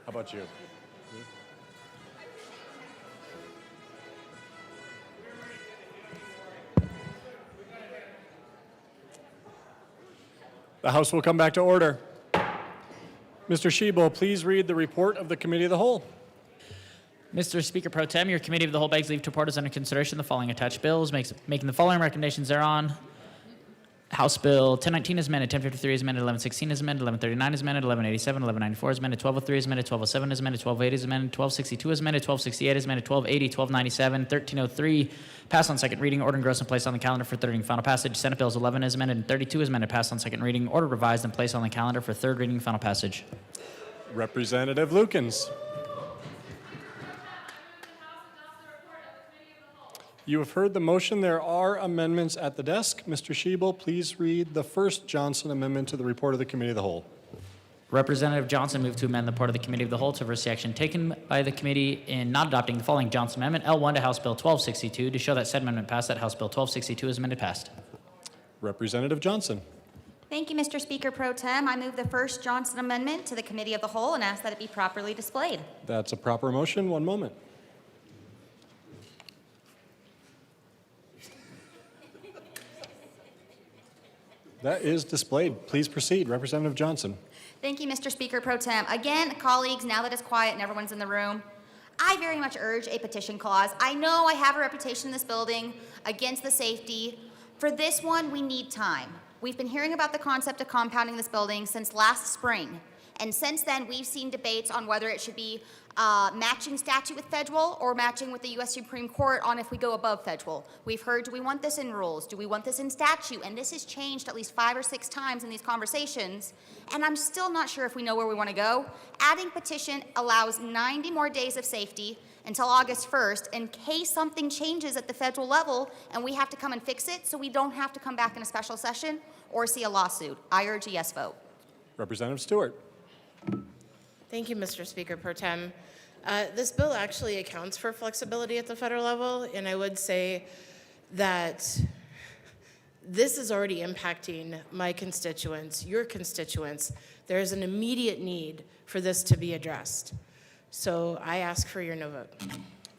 How about you? The House will come back to order. Mr. Shebo, please read the report of the Committee of the Whole. Mr. Speaker Pro Tem, your Committee of the Whole begs leave to report as under consideration the following attached bills, making the following recommendations thereon. House Bill 1019 is amended, 1053 is amended, 1116 is amended, 1139 is amended, 1187, 1194 is amended, 1203 is amended, 1207 is amended, 1280 is amended, 1262 is amended, 1268 is amended, 1280, 1297, 1303, passed on second reading, ordered and grossed and placed on the calendar for third reading final passage. Senate Bills 11 is amended and 32 is amended, passed on second reading, ordered revised and placed on the calendar for third reading final passage. Representative Lukens. You have heard the motion. There are amendments at the desk. Mr. Shebo, please read the first Johnson amendment to the report of the Committee of the Whole. Representative Johnson moved to amend the report of the Committee of the Whole to reverse the action taken by the committee in not adopting the following Johnson Amendment L1 to House Bill 1262 to show that said amendment passed, that House Bill 1262 is amended passed. Representative Johnson. Thank you, Mr. Speaker Pro Tem. I move the first Johnson Amendment to the Committee of the Whole and ask that it be properly displayed. That's a proper motion. One moment. That is displayed. Please proceed. Representative Johnson. Thank you, Mr. Speaker Pro Tem. Again, colleagues, now that it's quiet and everyone's in the room, I very much urge a petition clause. I know I have a reputation in this building against the safety. For this one, we need time. We've been hearing about the concept of compounding this building since last spring. And since then, we've seen debates on whether it should be matching statute with federal or matching with the U.S. Supreme Court on if we go above federal. We've heard, do we want this in rules? Do we want this in statute? And this has changed at least 5 or 6 times in these conversations. And I'm still not sure if we know where we want to go. Adding petition allows 90 more days of safety until August 1st in case something changes at the federal level and we have to come and fix it so we don't have to come back in a special session or see a lawsuit. I urge a yes vote. Representative Stewart. Thank you, Mr. Speaker Pro Tem. This bill actually accounts for flexibility at the federal level, and I would say that this is already impacting my constituents, your constituents. There is an immediate need for this to be addressed. So I ask for your no vote.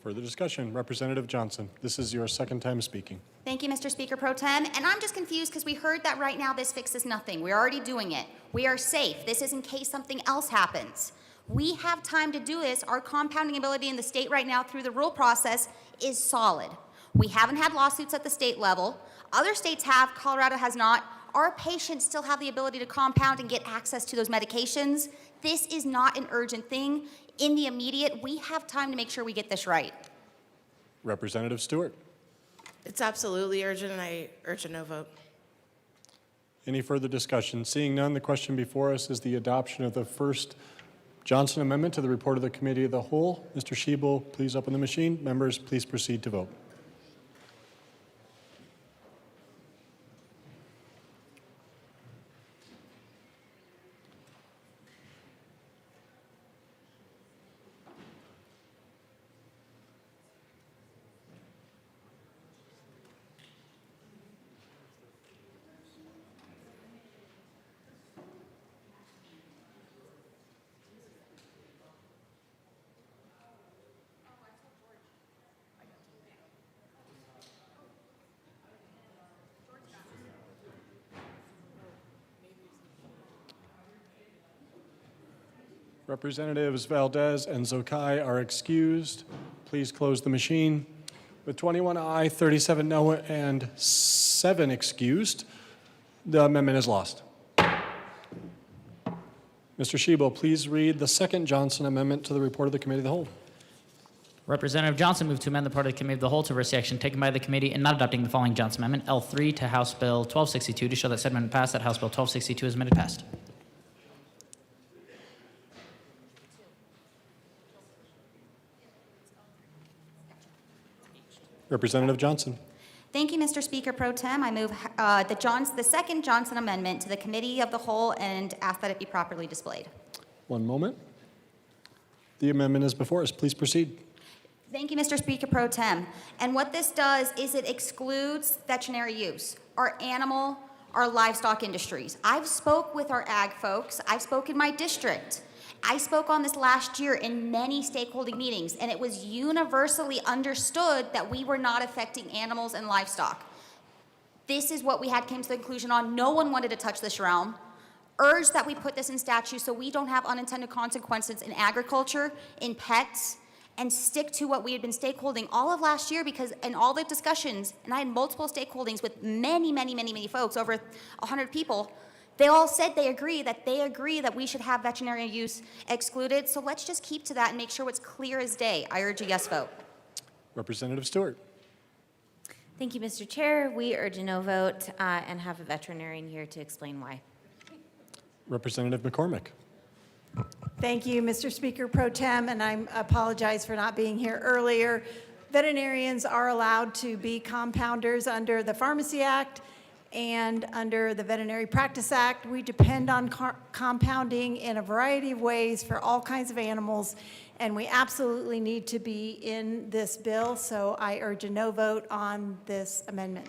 Further discussion. Representative Johnson. This is your second time speaking. Thank you, Mr. Speaker Pro Tem. And I'm just confused because we heard that right now this fixes nothing. We're already doing it. We are safe. This is in case something else happens. We have time to do this. Our compounding ability in the state right now through the rule process is solid. We haven't had lawsuits at the state level. Other states have, Colorado has not. Our patients still have the ability to compound and get access to those medications. This is not an urgent thing. In the immediate, we have time to make sure we get this right. Representative Stewart. It's absolutely urgent, and I urge a no vote. Any further discussion? Seeing none, the question before us is the adoption of the first Johnson Amendment to the report of the Committee of the Whole. Mr. Shebo, please open the machine. Members, please proceed to vote. Representatives Valdez and Zokai are excused. Please close the machine. With 21 aye, 37 no, and 7 excused, the amendment is lost. Mr. Shebo, please read the second Johnson Amendment to the report of the Committee of the Whole. Representative Johnson moved to amend the part of the Committee of the Whole to reverse the action taken by the committee in not adopting the following Johnson Amendment L3 to House Bill 1262 to show that said amendment passed, that House Bill 1262 is amended passed. Representative Johnson. Thank you, Mr. Speaker Pro Tem. I move the second Johnson Amendment to the Committee of the Whole and ask that it be properly displayed. One moment. The amendment is before us. Please proceed. Thank you, Mr. Speaker Pro Tem. And what this does is it excludes veterinary use, our animal, our livestock industries. I've spoke with our ag folks. I've spoken in my district. I spoke on this last year in many stakeholder meetings, and it was universally understood that we were not affecting animals and livestock. This is what we had came to the conclusion on. No one wanted to touch this realm. Urged that we put this in statute so we don't have unintended consequences in agriculture, in pets, and stick to what we had been stakeholding all of last year, because in all the discussions, and I had multiple stakeholdings with many folks, over 100 people, they all said they agree that we should have veterinary use excluded. So let's just keep to that and make sure it's clear as day. I urge a yes vote. Representative Stewart. Thank you, Mr. Chair. We urge a no vote and have a veterinarian here to explain why. Representative McCormick. Thank you, Mr. Speaker Pro Tem, and I apologize for not being here earlier. Veterinarians are allowed to be compounders under the Pharmacy Act and under the Veterinary Practice Act. We depend on compounding in a variety of ways for all kinds of animals, and we absolutely need to be in this bill, so I urge a no vote on this amendment.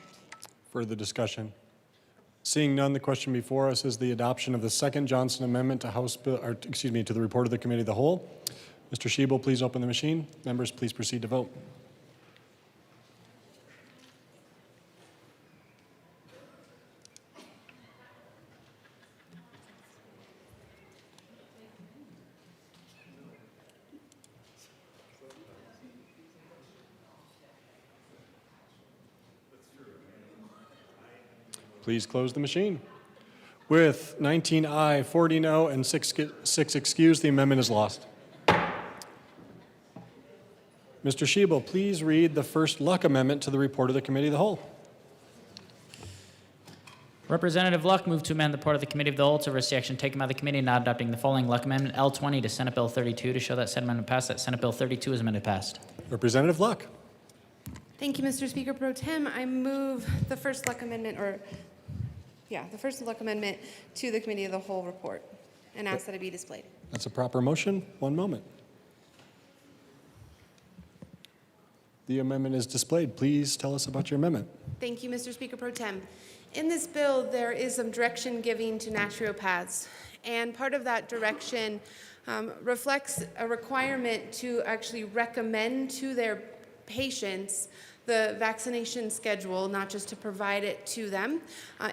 Further discussion? Seeing none, the question before us is the adoption of the second Johnson Amendment to to the report of the Committee of the Whole. Mr. Schiebel, please open the machine. Members, please proceed to vote. Please close the machine. With 19 aye, 40 no, and 6 excused, the amendment is lost. Mr. Schiebel, please read the first Luck Amendment to the report of the Committee of the Whole. Representative Luck moved to amend the report of the Committee of the Whole to reverse the action taken by the committee, not adopting the following Luck Amendment L20 to Senate Bill 32 to show that said amendment passed, that Senate Bill 32 is amended passed. Representative Luck. Thank you, Mr. Speaker Pro Tem. I move the first Luck Amendment, the first Luck Amendment to the Committee of the Whole report and ask that it be displayed. That's a proper motion. One moment. The amendment is displayed. Please tell us about your amendment. Thank you, Mr. Speaker Pro Tem. In this bill, there is some direction giving to naturopaths, and part of that direction reflects a requirement to actually recommend to their patients the vaccination schedule, not just to provide it to them,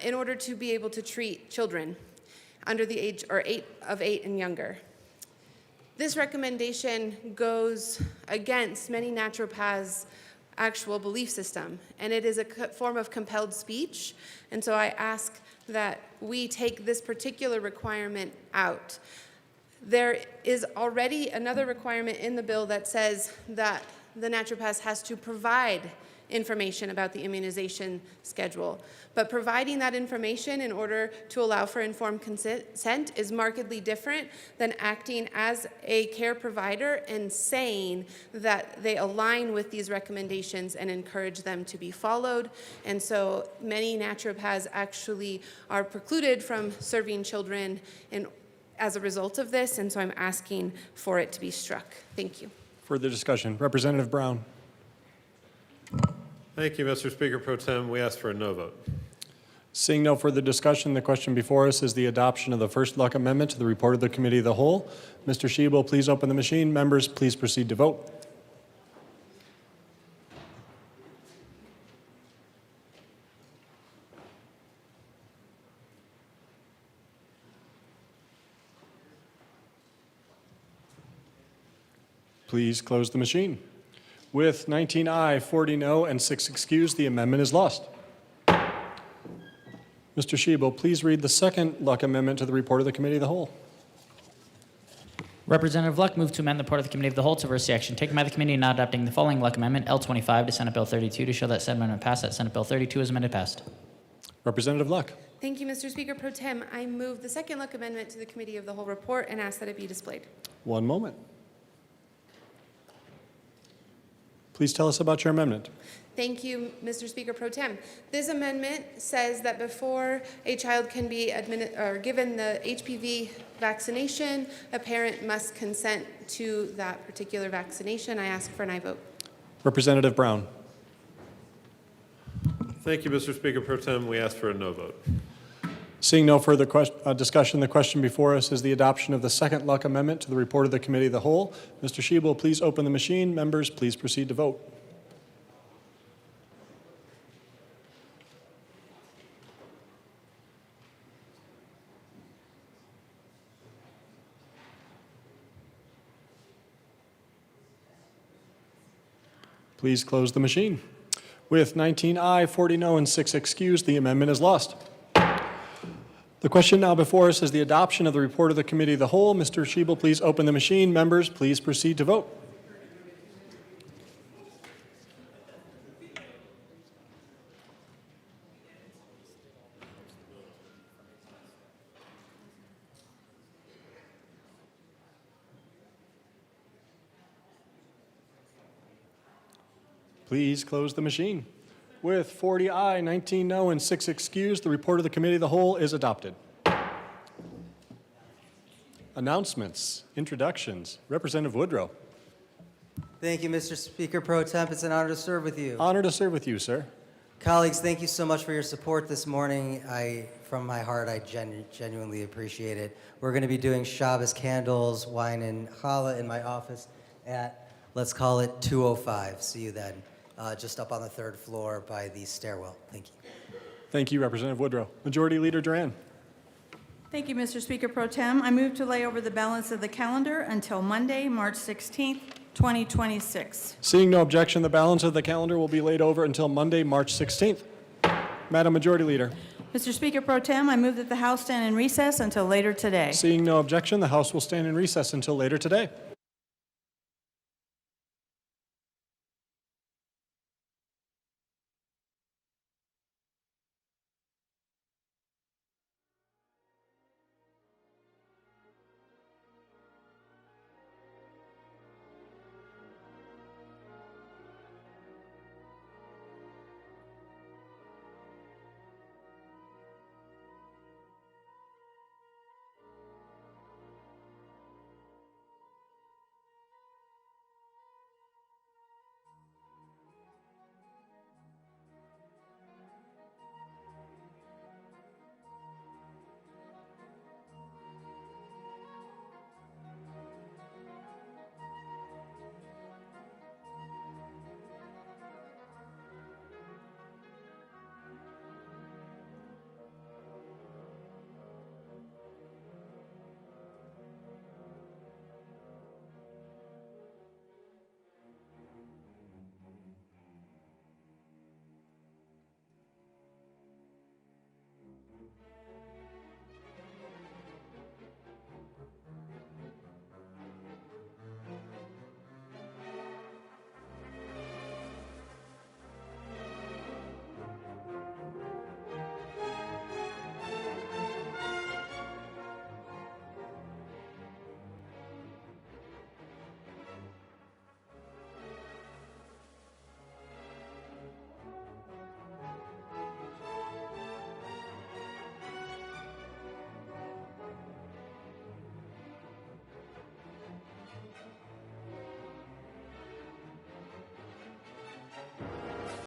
in order to be able to treat children under the age of 8 and younger. This recommendation goes against many naturopaths' actual belief system, and it is a form of compelled speech, and so I ask that we take this particular requirement out. There is already another requirement in the bill that says that the naturopath has to provide information about the immunization schedule. But providing that information in order to allow for informed consent is markedly different than acting as a care provider and saying that they align with these recommendations and encourage them to be followed. And so many naturopaths actually are precluded from serving children as a result of this, and so I'm asking for it to be struck. Thank you. Further discussion. Representative Brown. Thank you, Mr. Speaker Pro Tem. We ask for a no vote. Seeing no further discussion, the question before us is the adoption of the first Luck Amendment to the report of the Committee of the Whole. Mr. Schiebel, please open the machine. Members, please proceed to vote. Please close the machine. With 19 aye, 40 no, and 6 excused, the amendment is lost. Mr. Schiebel, please read the second Luck Amendment to the report of the Committee of the Whole. Representative Luck moved to amend the report of the Committee of the Whole to reverse the action taken by the committee, not adopting the following Luck Amendment L25 to Senate Bill 32 to show that said amendment passed, that Senate Bill 32 is amended passed. Representative Luck. Thank you, Mr. Speaker Pro Tem. I move the second Luck Amendment to the Committee of the Whole report and ask that it be displayed. One moment. Please tell us about your amendment. Thank you, Mr. Speaker Pro Tem. This amendment says that before a child can be given the HPV vaccination, a parent must consent to that particular vaccination. I ask for an aye vote. Representative Brown. Thank you, Mr. Speaker Pro Tem. We ask for a no vote. Seeing no further discussion, the question before us is the adoption of the second Luck Amendment to the report of the Committee of the Whole. Mr. Schiebel, please open the machine. Members, please proceed to vote. Please close the machine. With 19 aye, 40 no, and 6 excused, the amendment is lost. The question now before us is the adoption of the report of the Committee of the Whole. Mr. Schiebel, please open the machine. Members, please proceed to vote. Please close the machine. With 40 aye, 19 no, and 6 excused, the report of the Committee of the Whole is adopted. Announcements, introductions. Representative Woodrow. Thank you, Mr. Speaker Pro Temp. It's an honor to serve with you. Honor to serve with you, sir. Colleagues, thank you so much for your support this morning. From my heart, I genuinely appreciate it. We're going to be doing Shabbos candles, wine, and challah in my office at, let's call it 2:05. See you then. Just up on the 3rd floor by the stairwell. Thank you. Thank you, Representative Woodrow. Majority Leader Duran. Thank you, Mr. Speaker Pro Tem. I move to lay over the balance of the calendar until Monday, March 16th, 2026. Seeing no objection, the balance of the calendar will be laid over until Monday, March 16th. Madam Majority Leader. Mr. Speaker Pro Tem, I move that the House stand in recess until later today. Seeing no objection, the House will stand in recess until later today.